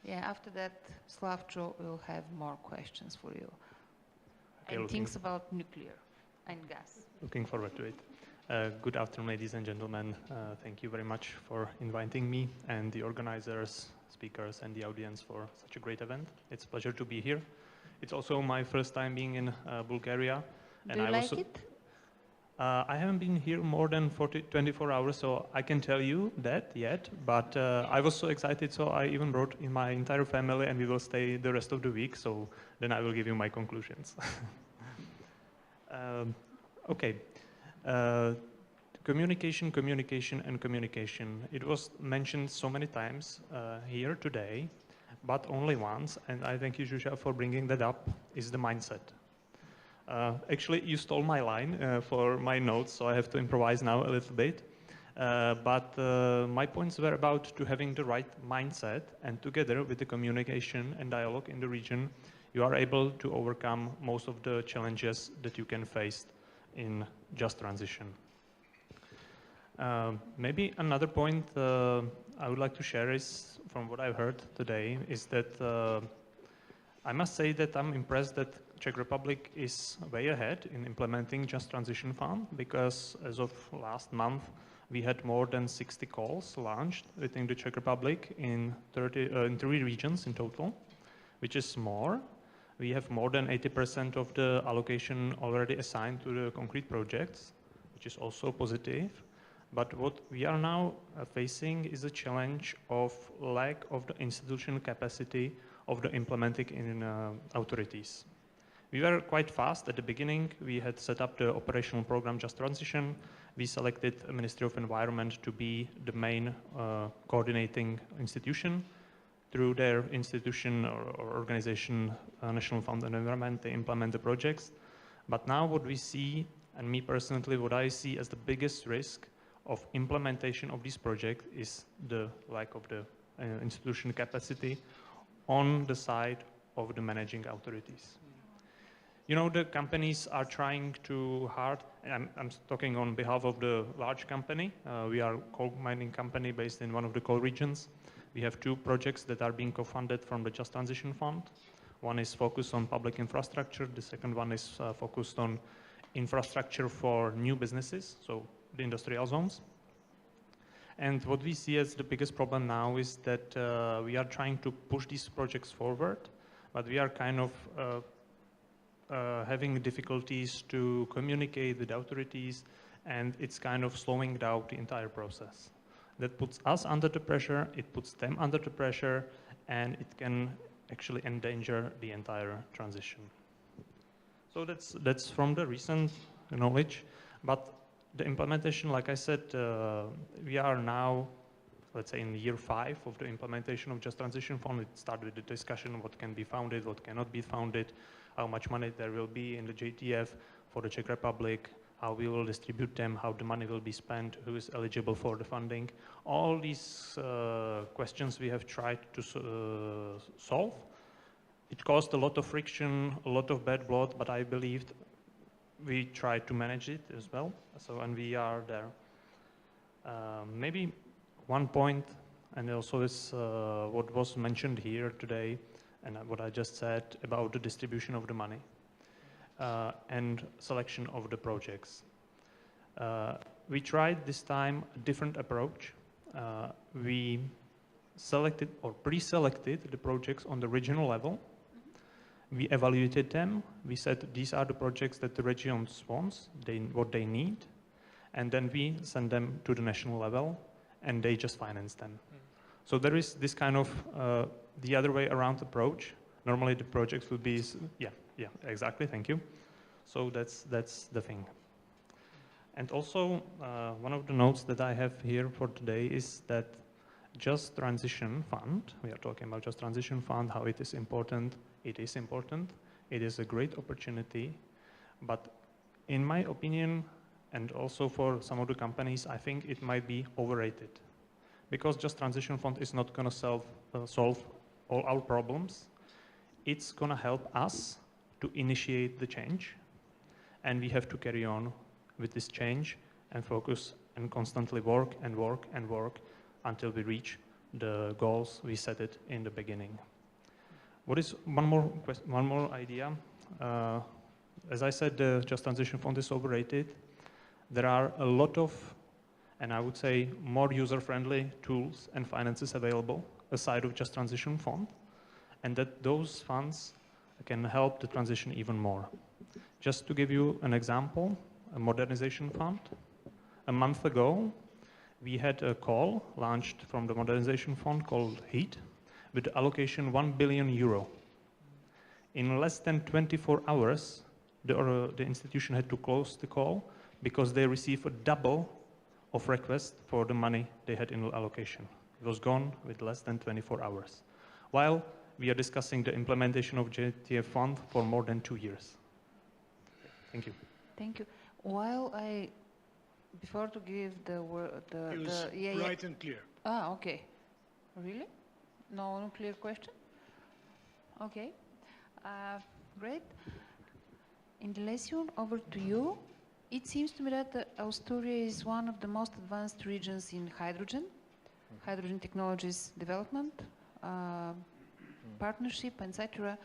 after that, Slavko will have more questions for you. Okay, and things about nuclear and gas. Looking forward to it. Good afternoon, ladies and gentlemen. Thank you very much for inviting me and the organizers, speakers, and the audience for such a great event. It's a pleasure to be here. It's also my first time being in Bulgaria. Do you like it? I haven't been here more than 24 hours, so I can tell you that yet. But I was so excited, so I even brought in my entire family, and we will stay the rest of the week. So then I will give you my conclusions. Okay. Communication, communication, and communication. It was mentioned so many times here today, but only once, and I thank you, Zsuzsa, for bringing that up, is the mindset. Actually, you stole my line for my notes, so I have to improvise now a little bit. But my points were about to having the right mindset, and together with the communication and dialogue in the region, you are able to overcome most of the challenges that you can face in just transition. Maybe another point I would like to share is, from what I've heard today, is that I must say that I'm impressed that Czech Republic is way ahead in implementing Just Transition Fund, because as of last month, we had more than 60 calls launched within the Czech Republic in 3 regions in total, which is more. We have more than 80% of the allocation already assigned to the concrete projects, which is also positive. But what we are now facing is a challenge of lack of the institutional capacity of the implementing authorities. We were quite fast at the beginning. We had set up the operational program Just Transition. We selected a Ministry of Environment to be the main coordinating institution. Through their institution or organization, National Fund on Environment, they implement the projects. But now what we see, and me personally, what I see as the biggest risk of implementation of this project is the lack of the institutional capacity on the side of the managing authorities. You know, the companies are trying too hard, and I'm talking on behalf of the large company. We are a coal mining company based in one of the coal regions. We have 2 projects that are being co-funded from the Just Transition Fund. One is focused on public infrastructure. The second one is focused on infrastructure for new businesses, so the industrial zones. And what we see as the biggest problem now is that we are trying to push these projects forward, but we are kind of having difficulties to communicate with authorities, and it's kind of slowing down the entire process. That puts us under the pressure, it puts them under the pressure, and it can actually endanger the entire transition. So that's from the recent knowledge, but the implementation, like I said, we are now, let's say, in year 5 of the implementation of Just Transition Fund. It started with the discussion what can be funded, what cannot be funded, how much money there will be in the JTF for the Czech Republic, how we will distribute them, how the money will be spent, who is eligible for the funding. All these questions we have tried to solve. It caused a lot of friction, a lot of bad blood, but I believed we tried to manage it as well. So, and we are there. Maybe one point, and also is what was mentioned here today, and what I just said about the distribution of the money. And selection of the projects. We tried this time a different approach. We selected or pre-selected the projects on the regional level. We evaluated them. We said these are the projects that the regions want, what they need, and then we send them to the national level, and they just finance them. So there is this kind of the other way around approach. Normally the projects would be, yeah, exactly, thank you. So that's the thing. And also, one of the notes that I have here for today is that Just Transition Fund, we are talking about Just Transition Fund, how it is important. It is important. It is a great opportunity. But in my opinion, and also for some of the companies, I think it might be overrated. Because Just Transition Fund is not going to solve all our problems. It's going to help us to initiate the change. And we have to carry on with this change and focus and constantly work and work and work until we reach the goals we set it in the beginning. What is one more idea? As I said, the Just Transition Fund is overrated. There are a lot of, and I would say more user-friendly tools and finances available aside of Just Transition Fund, and that those funds can help the transition even more. Just to give you an example, a modernization fund. A month ago, we had a call launched from the modernization fund called HEAT with allocation 1 billion euro. In less than 24 hours, the institution had to close the call because they received a double of requests for the money they had in allocation. It was gone with less than 24 hours. While we are discussing the implementation of JTF fund for more than 2 years. Thank you. Thank you. Before to give the word, right and clear. Ah, okay. Really? No clear question? Okay. Great. In relation over to you, it seems to me that Austria is one of the most advanced regions in hydrogen technologies development, partnership, etc.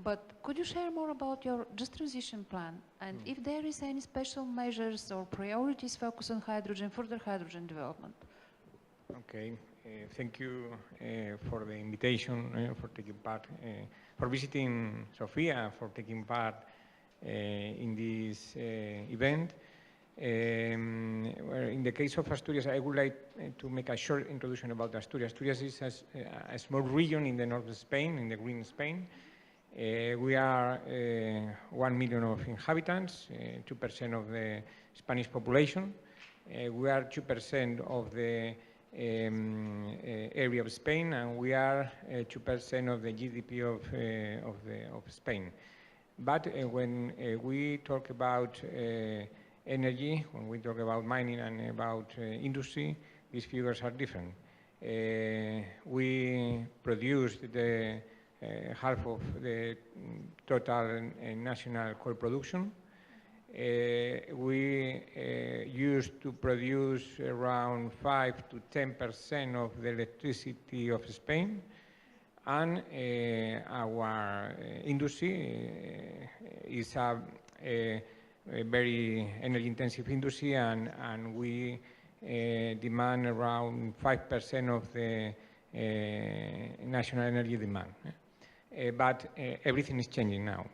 But could you share more about your just transition plan, and if there is any special measures or priorities focused on hydrogen, further hydrogen development? Okay, thank you for the invitation, for taking part, for visiting Sofia, for taking part in this event. Where in the case of Asturias, I would like to make a short introduction about Asturias. Asturias is a small region in the north of Spain, in the green Spain. We are 1 million of inhabitants, 2% of the Spanish population. We are 2% of the area of Spain, and we are 2% of the GDP of Spain. But when we talk about energy, when we talk about mining and about industry, these figures are different. We produce the half of the total national coal production. We used to produce around 5 to 10% of the electricity of Spain, and our industry is a very energy-intensive industry, and we demand around 5% of the national energy demand. But everything is changing now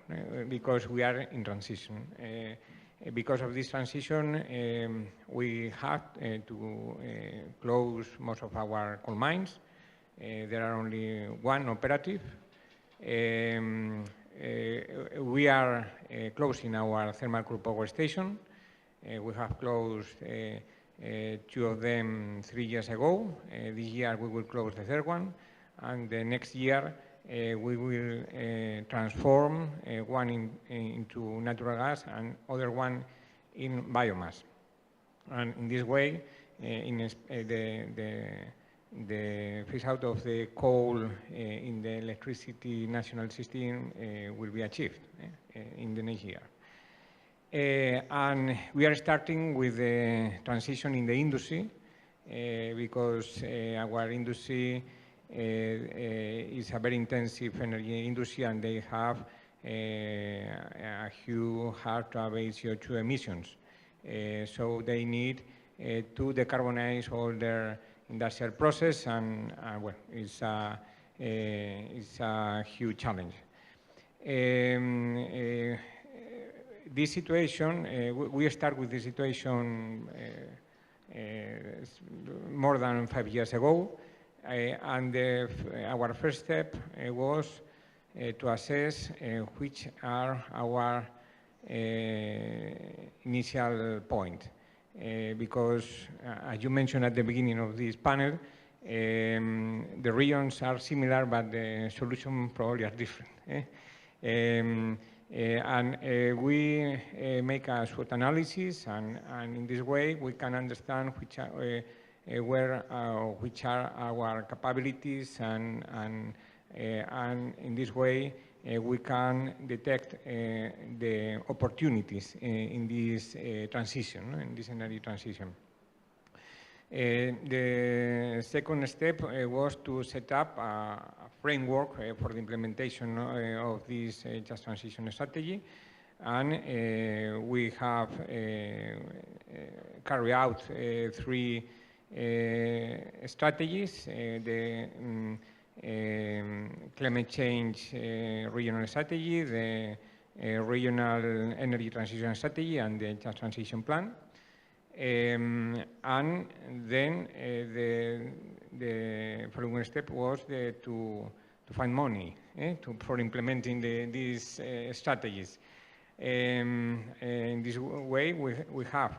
because we are in transition. Because of this transition, we have to close most of our coal mines. There are only one operative. We are closing our thermal coal power station. We have closed 2 of them 3 years ago. This year we will close the 3rd one, and the next year we will transform one into natural gas and other one in biomass. And in this way, the phase out of the coal in the electricity national system will be achieved in the next year. And we are starting with the transition in the industry because our industry is a very intensive energy industry, and they have a huge hard-to-abate CO2 emissions. So they need to decarbonize all their industrial process, and well, it's a huge challenge. This situation, we start with this situation more than 5 years ago, and our first step was to assess which are our initial point. Because, as you mentioned at the beginning of this panel, the regions are similar, but the solution probably are different. We make a SWOT analysis, and in this way we can understand which are, which are our capabilities, and in this way we can detect the opportunities in this transition, in this energy transition. The second step was to set up a framework for the implementation of this just transition strategy, and we have carried out 3 strategies: the climate change regional strategy, the regional energy transition strategy, and the just transition plan. And then the following step was to find money for implementing these strategies. In this way, we have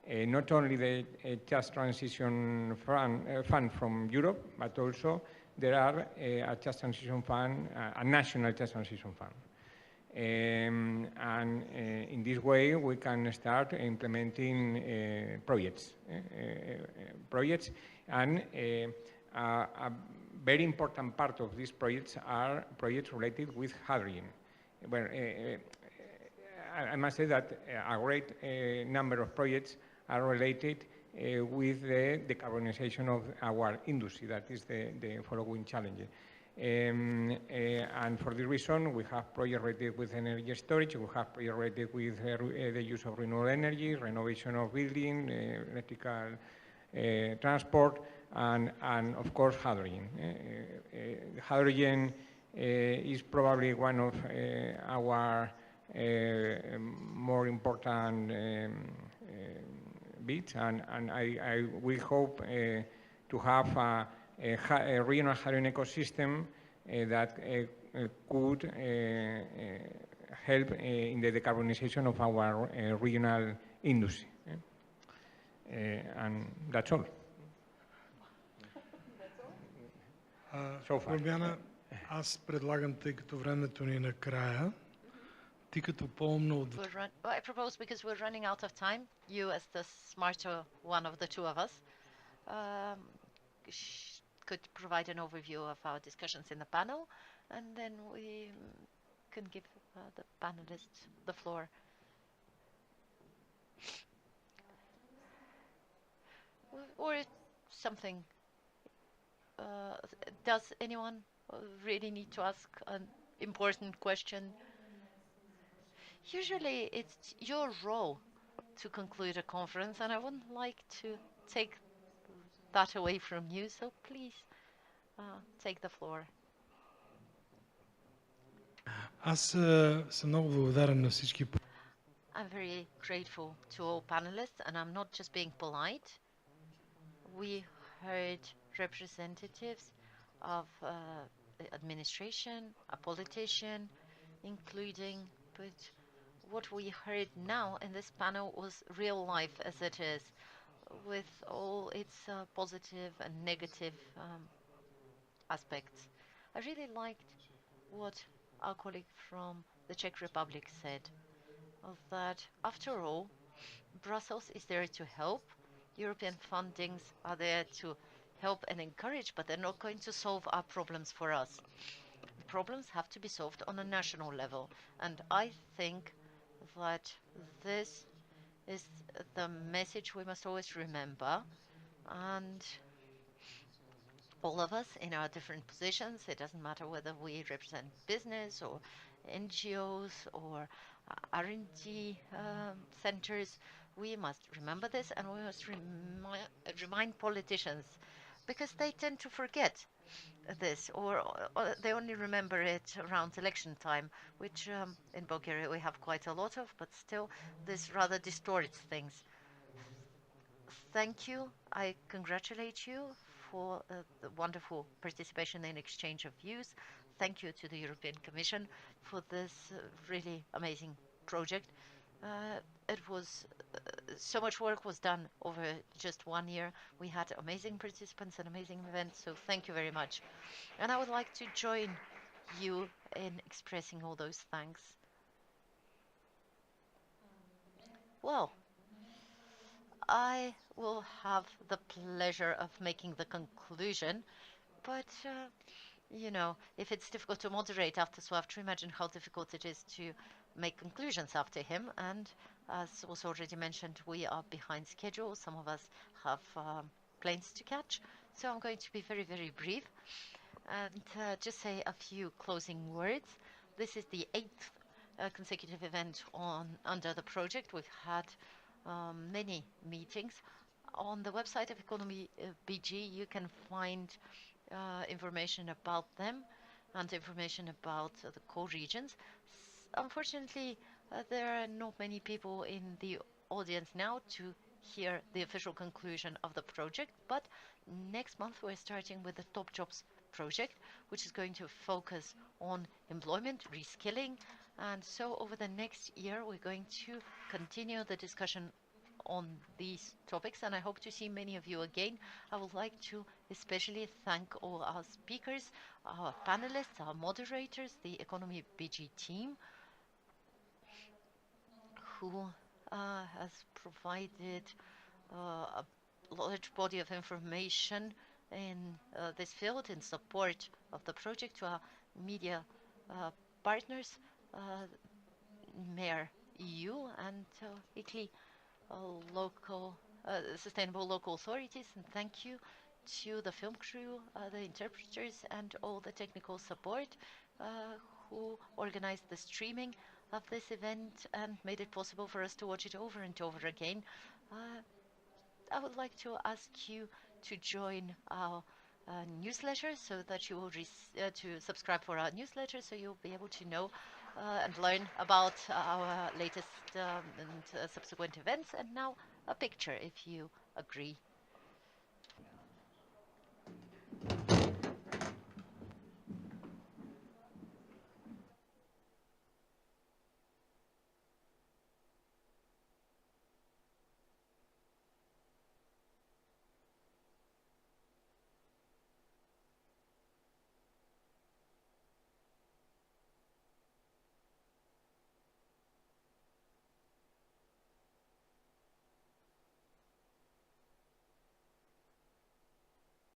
not only the just transition fund from Europe, but also there are a just transition fund, a national just transition fund. And in this way, we can start implementing projects. And a very important part of these projects are projects related with hydrogen. Well, I must say that a great number of projects are related with the decarbonization of our industry. That is the following challenge. And for this reason, we have projects related with energy storage, we have projects related with the use of renewable energy, renovation of building, electrical transport, and of course hydrogen. Hydrogen is probably one of our more important bits, and we hope to have a regional hydrogen ecosystem that could help in the decarbonization of our regional industry. And that's all. So far. Румяна, аз предлагам, тъй като времето ни е накрая, ти като по-умно от... I propose, because we're running out of time, you as the smarter one of the two of us, could provide an overview of our discussions in the panel, and then we can give the panelists the floor. Or something. Does anyone really need to ask an important question? Usually it's your role to conclude a conference, and I wouldn't like to take that away from you, so please take the floor. Аз съм много благодарен на всички. I'm very grateful to all panelists, and I'm not just being polite. We heard representatives of the administration, a politician, including, but what we heard now in this panel was real life as it is, with all its positive and negative aspects. I really liked what our colleague from the Czech Republic said, that after all, Brussels is there to help. European fundings are there to help and encourage, but they're not going to solve our problems for us. The problems have to be solved on a national level, and I think that this is the message we must always remember, and all of us in our different positions, it doesn't matter whether we represent business or NGOs or R&D centers, we must remember this, and we must remind politicians, because they tend to forget this, or they only remember it around election time, which in Bulgaria we have quite a lot of, but still this rather distorts things. Thank you. I congratulate you for the wonderful participation and exchange of views. Thank you to the European Commission for this really amazing project. It was so much work was done over just 1 year. We had amazing participants and amazing events, so thank you very much. And I would like to join you in expressing all those thanks. Well, I will have the pleasure of making the conclusion, but you know, if it's difficult to moderate after Sofia, imagine how difficult it is to make conclusions after him. And as was already mentioned, we are behind schedule. Some of us have planes to catch, so I'm going to be very, very brief and just say a few closing words. This is the 8th consecutive event under the project. We've had many meetings. On the website of Economy BG, you can find information about them and information about the core regions. Unfortunately, there are not many people in the audience now to hear the official conclusion of the project, but next month we're starting with the Top Jobs project, which is going to focus on employment, reskilling, and so over the next year we're going to continue the discussion on these topics, and I hope to see many of you again. I would like to especially thank all our speakers, our panelists, our moderators, the Economy BG team, who has provided a large body of information in this field in support of the project, to our media partners, Mayor EU and ICLI, local sustainable local authorities, and thank you to the film crew, the interpreters, and all the technical support who organized the streaming of this event and made it possible for us to watch it over and over again. I would like to ask you to join our newsletter so that you will to subscribe for our newsletter so you'll be able to know and learn about our latest and subsequent events. And now a picture, if you agree.